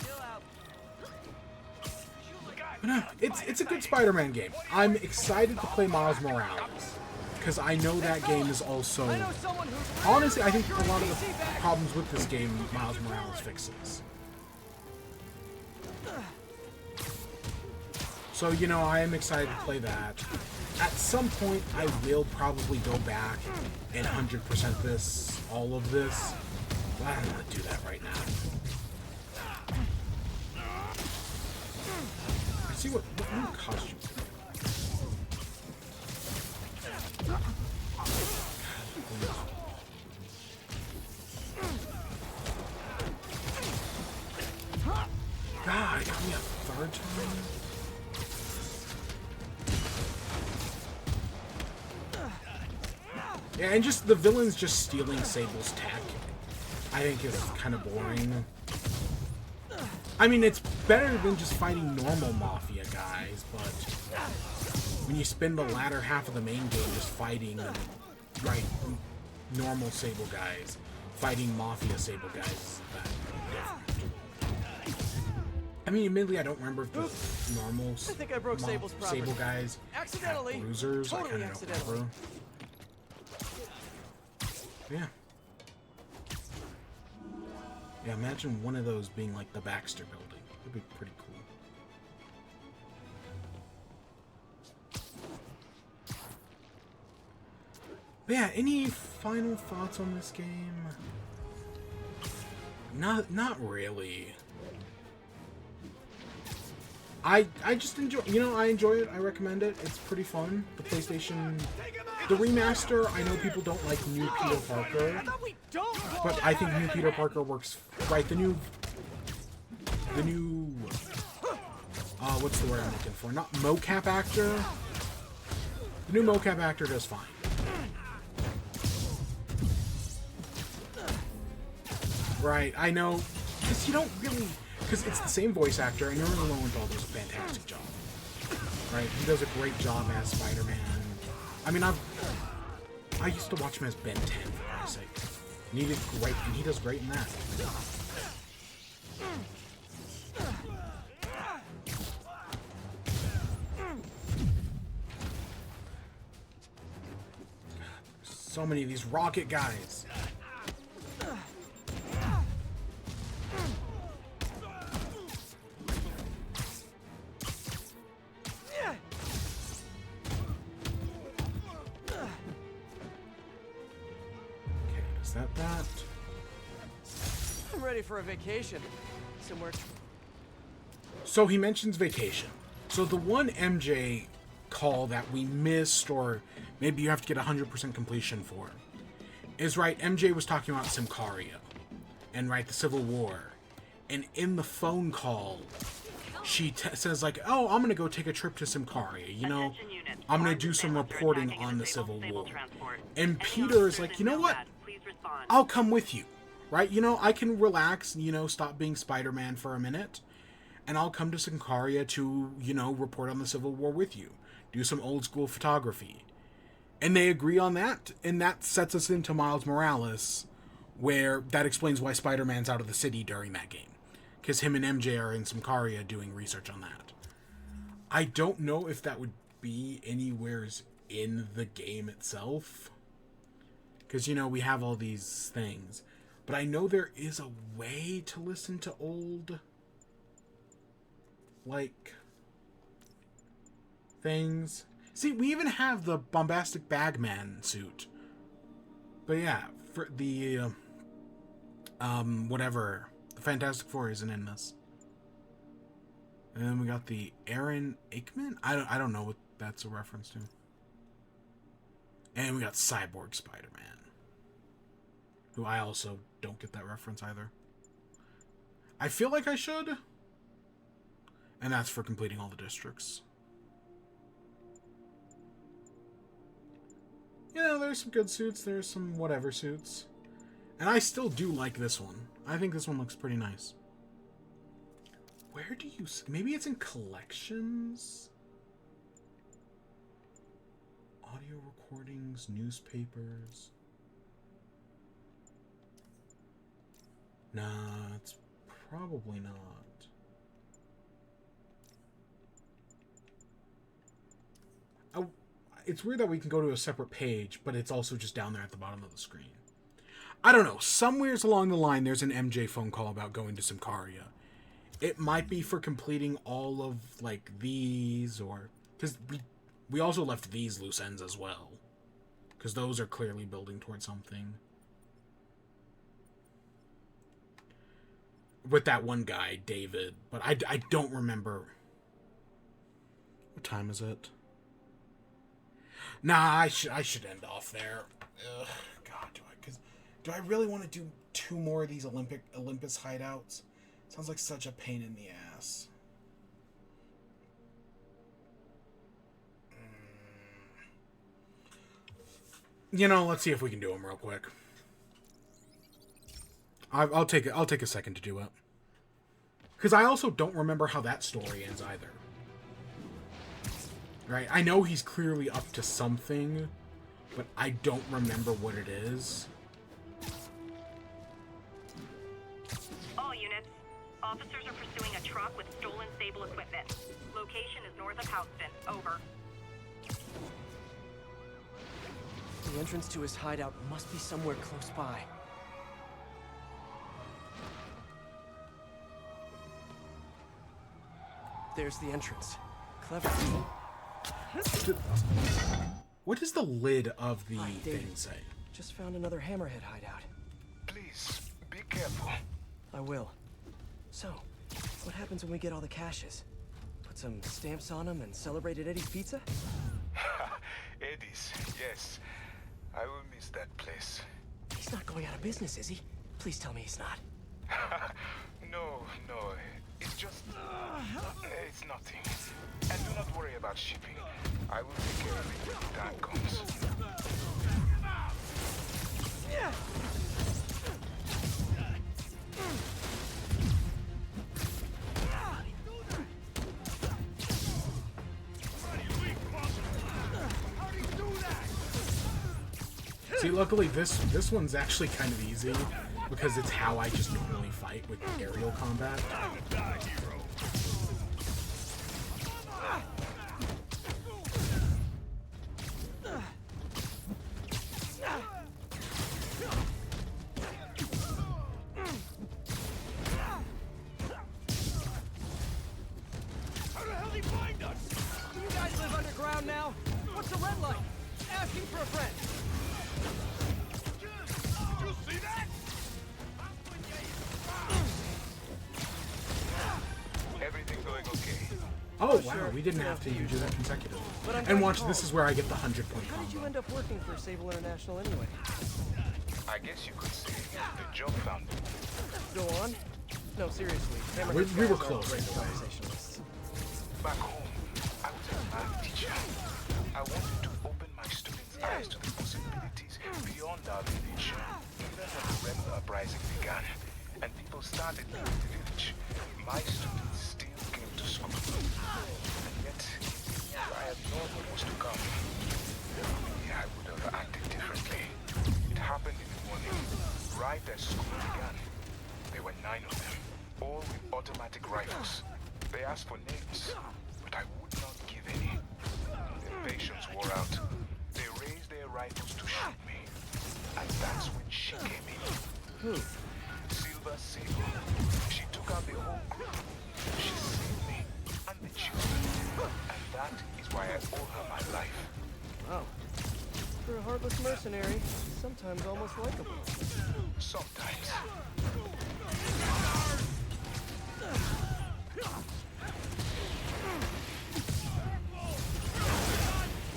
But no, it's a good Spider-Man game. I'm excited to play Miles Morales because I know that game is also. Honestly, I think a lot of the problems with this game, Miles Morales fixes. So, you know, I am excited to play that. At some point, I will probably go back and 100% this, all of this. But I don't want to do that right now. Let's see what new costume. God, got me a third time. Yeah, and just the villains just stealing Sable's tech, I think is kind of boring. I mean, it's better than just fighting normal Mafia guys, but when you spend the latter half of the main game just fighting, right, normal Sable guys, fighting Mafia Sable guys is that different. I mean, admittedly, I don't remember if the normal Sable guys have bruisers. I kind of don't remember. Yeah. Yeah, imagine one of those being like the Baxter building. That'd be pretty cool. But yeah, any final thoughts on this game? Not really. I just enjoy, you know, I enjoy it. I recommend it. It's pretty fun. The PlayStation, the remaster, I know people don't like new Peter Parker, but I think new Peter Parker works, right, the new, what's the word I'm looking for? Not mocap actor. The new mocap actor does fine. Right, I know, because you don't really, because it's the same voice actor, and Norman Lowenthal does a fantastic job. Right, he does a great job as Spider-Man. I mean, I used to watch him as Ben 10, for Christ's sake. And he did great, and he does great in that. So many of these rocket guys. That. I'm ready for a vacation. Somewhere. So he mentions vacation. So the one MJ call that we missed, or maybe you have to get 100% completion for, is right, MJ was talking about Symkaria. And right, the Civil War. And in the phone call, she says like, oh, I'm going to go take a trip to Symkaria, you know? I'm going to do some reporting on the Civil War. And Peter is like, you know what? I'll come with you, right? You know, I can relax, you know, stop being Spider-Man for a minute, and I'll come to Symkaria to, you know, report on the Civil War with you. Do some old school photography. And they agree on that, and that sets us into Miles Morales, where that explains why Spider-Man's out of the city during that game. Because him and MJ are in Symkaria doing research on that. I don't know if that would be anywhere in the game itself. Because, you know, we have all these things. But I know there is a way to listen to old, like, things. See, we even have the bombastic bagman suit. But yeah, for the, whatever. The Fantastic Four isn't in this. And then we got the Aaron Aikman? I don't know what that's a reference to. And we got Cyborg Spider-Man. Who I also don't get that reference either. I feel like I should. And that's for completing all the districts. You know, there's some good suits. There's some whatever suits. And I still do like this one. I think this one looks pretty nice. Where do you... Maybe it's in collections? Audio recordings, newspapers. Nah, it's probably not. Oh, it's weird that we can go to a separate page, but it's also just down there at the bottom of the screen. I don't know. Somewheres along the line, there's an MJ phone call about going to Symkaria. It might be for completing all of, like, these, or... Because we also left these loose ends as well. Because those are clearly building towards something. With that one guy, David. But I don't remember. What time is it? Nah, I should end off there. Ugh, God, do I really want to do 2 more of these Olympus hideouts? Sounds like such a pain in the ass. You know, let's see if we can do them real quick. I'll take a second to do it. Because I also don't remember how that story ends either. Right? I know he's clearly up to something, but I don't remember what it is. All units. Officers are pursuing a truck with stolen Sable equipment. Location is north of Houston. Over. The entrance to his hideout must be somewhere close by. There's the entrance. Clever. What does the lid of the thing say? Just found another Hammerhead hideout. Please, be careful. I will. So, what happens when we get all the caches? Put some stamps on them and celebrate at Eddie's Pizza? Eddie's, yes. I will miss that place. He's not going out of business, is he? Please tell me he's not. No. It's just... it's nothing. And do not worry about shipping. I will take care of it when the time comes. See, luckily this one's actually kind of easy because it's how I just normally fight with aerial combat. How the hell did he find us? Do you guys live underground now? What's the red light? Asking for a friend. You see that? Everything going okay? Oh wow, we didn't have to do that consecutively. And watch, this is where I get the 100-point How did you combo. end up working for Sable International anyway? I guess you could say the job found me. Go on. No, seriously. We were close. Conversationalists. Back home, I was a math teacher. I wanted to open my students' eyes to the possibilities beyond our village. Even when the rebel uprising began, and people started leaving the village, my students still came to school. And yet, I had known what was to come. Maybe I would have acted differently. It happened in the morning, right as school began. There were 9 of them, all with automatic rifles. They asked for names, but I would not give any. Their patience wore out. They raised their rifles to shoot me. And that's when she came in. Who? Silver Sable. She took out the whole group. She saved me and the children. And that is why I owe her my life. Wow. For a heartless mercenary, sometimes almost likable. Sometimes.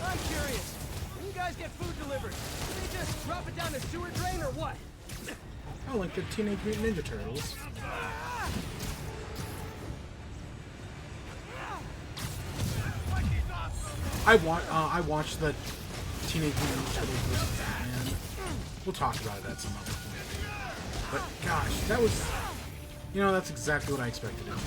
I'm curious. When you guys get food delivered, do they just drop it down the sewer drain or what? Oh, like the Teenage Mutant Ninja Turtles. I watched the Teenage Mutant Ninja Turtles vs. Batman. We'll talk about it at some other point. But gosh, that was, you know, that's exactly what I expected it to be.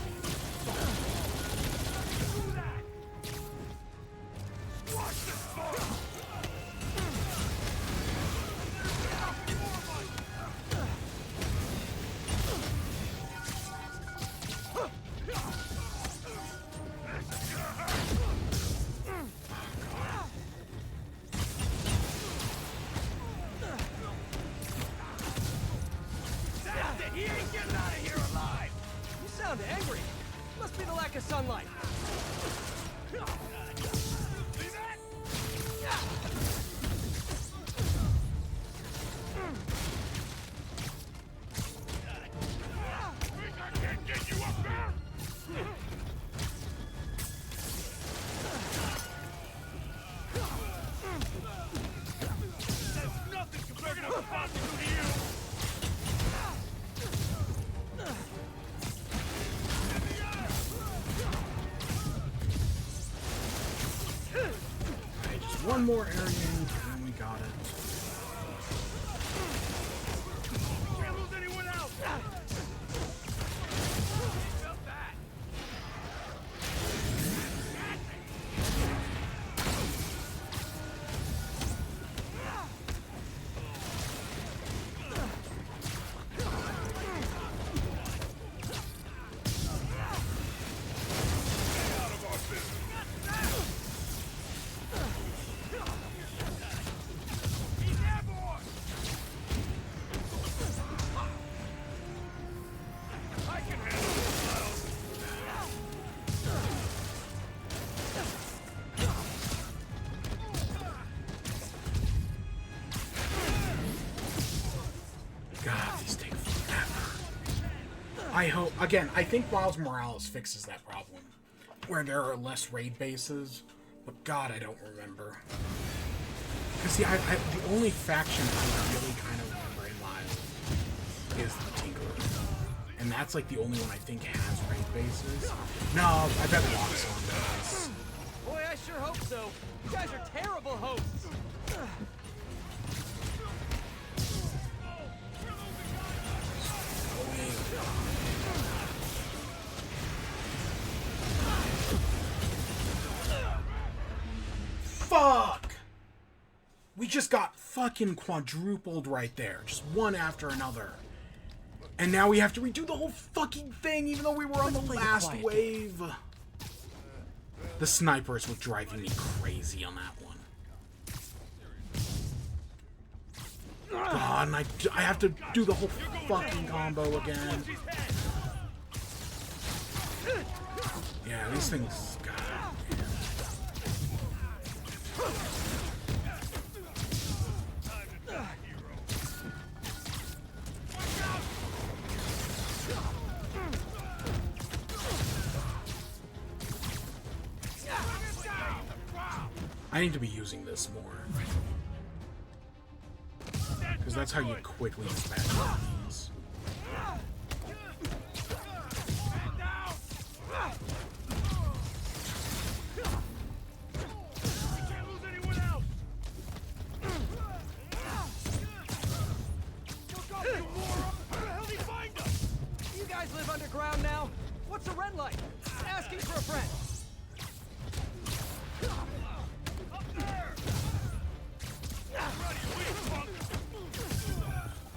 Sunlight. One more area and we got it. Can't lose anyone else. I hope, again, I think Miles Morales fixes that problem, where there are less raid bases, but God, I don't remember. Because, see, the only faction I really kind of remember in Miles is the Tinkerer. And that's, like, the only one I think has raid bases. No, I bet Roxxon does. Boy, I sure hope so. You guys are terrible hosts. Fuck! We just got fucking quadrupled right there. Just one after another. And now we have to redo the whole fucking thing even though we were on the last wave. The snipers were driving me crazy on that one. God, and I have to do the whole fucking combo again. Yeah, these things... God. I need to be using this more. Because that's how you quickly dispatch these. You guys live underground now? What's the rent like? Asking for a friend.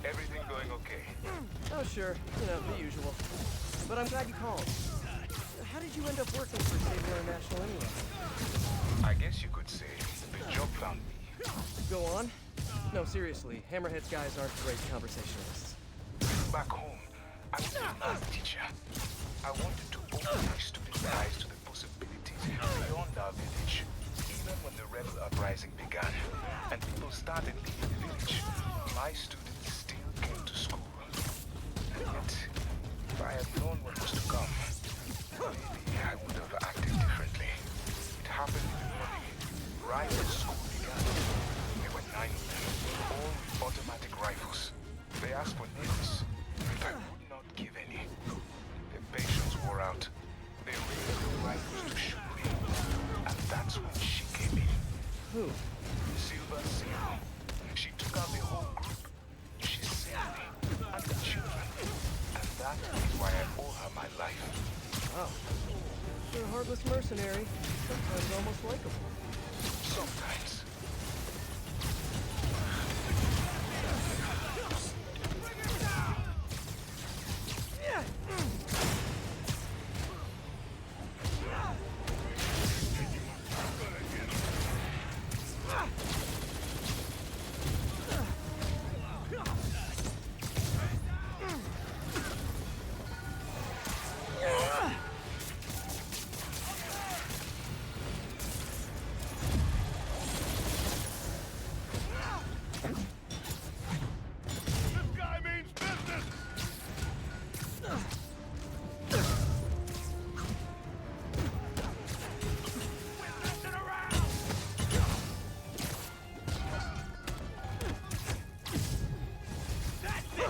Everything going okay? Oh, sure. You know, the usual. But I'm glad you called. How did you end up working for Sable International anyway? I guess you could say the job found me. Go on. No, seriously, Hammerhead's guys aren't great conversationalists. Back home, I was an art teacher. I wanted to open my students' eyes to the possibilities beyond our village. Even when the rebel uprising began, and people started leaving the village, my students still came to school. And yet, if I had known what was to come, maybe I would have acted differently. It happened in the morning, right as school began. There were 9 of them, all with automatic rifles. They asked for names, but I would not give any. Their patience wore out. They raised their rifles to shoot me, and that's when she came in. Who? Silver Seal. She took out the whole group. She saved me and the children, and that is why I owe her my life. Wow. You're a heartless mercenary. Sometimes almost likable. Sometimes.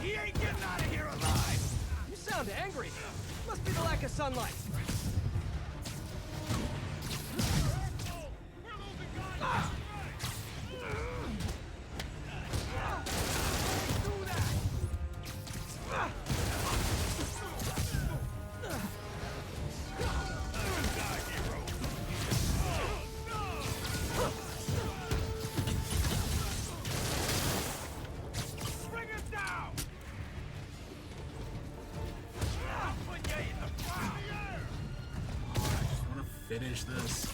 He ain't getting out of here alive! You sound angry. Must be the lack of sunlight. Finish this.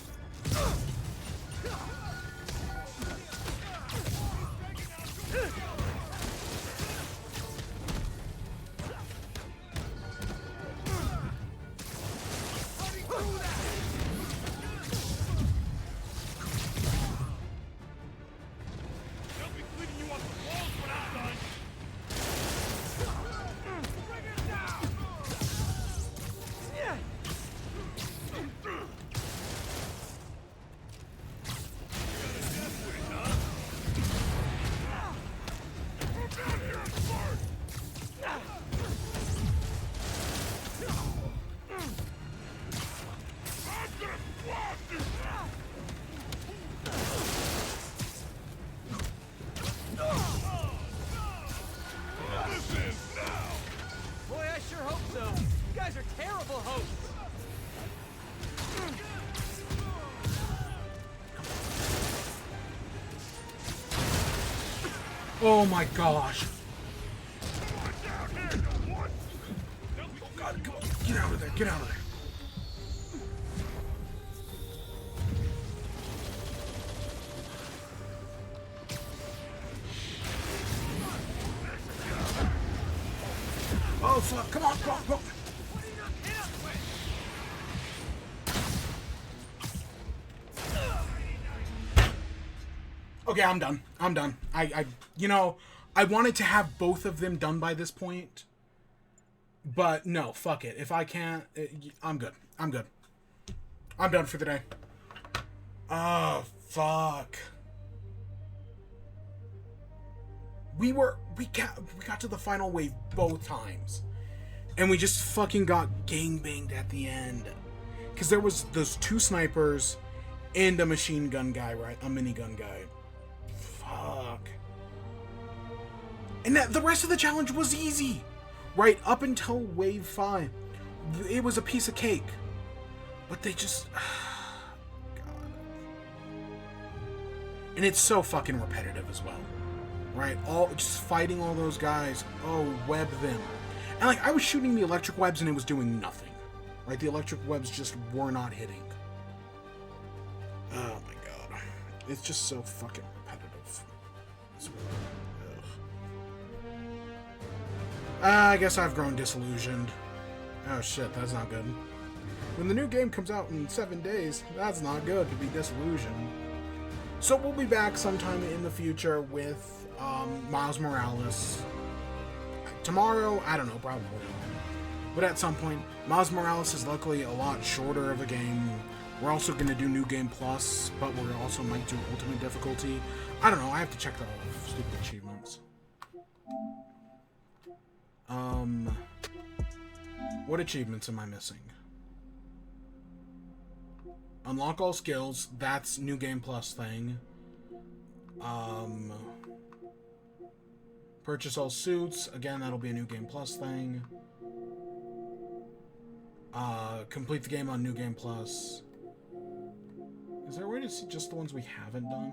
Boy, I sure hope so. You guys are terrible hosts. Oh my gosh. Oh god, come on. Get out of there, get out of there. Oh fuck, come on, come on, come on. Okay, I'm done. I'm done. You know, I wanted to have both of them done by this point. But no, fuck it. If I can't, I'm good. I'm good. I'm done for the day. Oh, fuck. We got to the final wave both times. And we just fucking got gangbanged at the end. Because there was those 2 snipers and a machine gun guy, right? A minigun guy. Fuck. And the rest of the challenge was easy. Right? Up until wave 5. It was a piece of cake. But they just... God. And it's so fucking repetitive as well. Right? Just fighting all those guys. Oh, web them. And like, I was shooting the electric webs and it was doing nothing. Right? The electric webs just were not hitting. Oh my god. It's just so fucking repetitive. I guess I've grown disillusioned. Oh shit, that's not good. When the new game comes out in 7 days, that's not good to be disillusioned. So we'll be back sometime in the future with Miles Morales. Tomorrow, I don't know, probably. But at some point, Miles Morales is luckily a lot shorter of a game. We're also going to do New Game Plus, but we also might do Ultimate Difficulty. I don't know, I have to check the stupid achievements. What achievements am I missing? Unlock all skills, that's New Game Plus thing. Purchase all suits, again, that'll be a New Game Plus thing. Complete the game on New Game Plus. Is there a way to see just the ones we haven't done?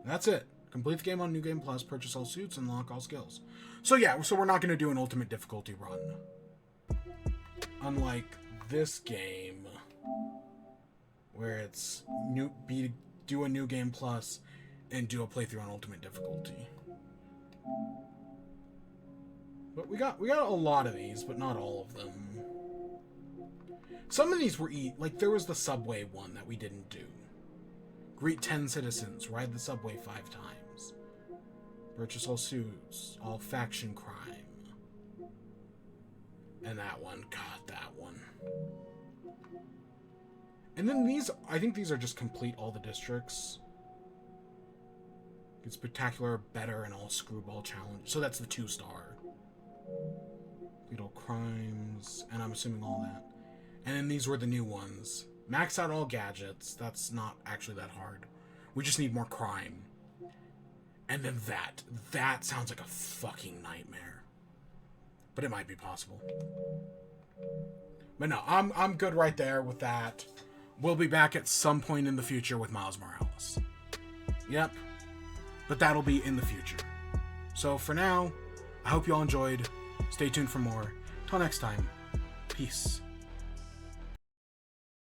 That's it. Complete the game on New Game Plus, purchase all suits, unlock all skills. So yeah, so we're not going to do an Ultimate Difficulty run. Unlike this game, where it's do a New Game Plus and do a playthrough on Ultimate Difficulty. But we got a lot of these, but not all of them. Some of these were like there was the subway one that we didn't do. Greet 10 citizens, ride the subway 5 times. Purchase all suits, all faction crime. And that one, God, that one. And then these, I think these are just complete all the districts. Get spectacular, better, and all screwball challenge. So that's the 2-star. Complete all crimes, and I'm assuming all that. And then these were the new ones. Max out all gadgets. That's not actually that hard. We just need more crime. And then that sounds like a fucking nightmare. But it might be possible. But no, I'm good right there with that. We'll be back at some point in the future with Miles Morales. Yep. But that'll be in the future. So for now, I hope you all enjoyed. Stay tuned for more. Till next time, peace.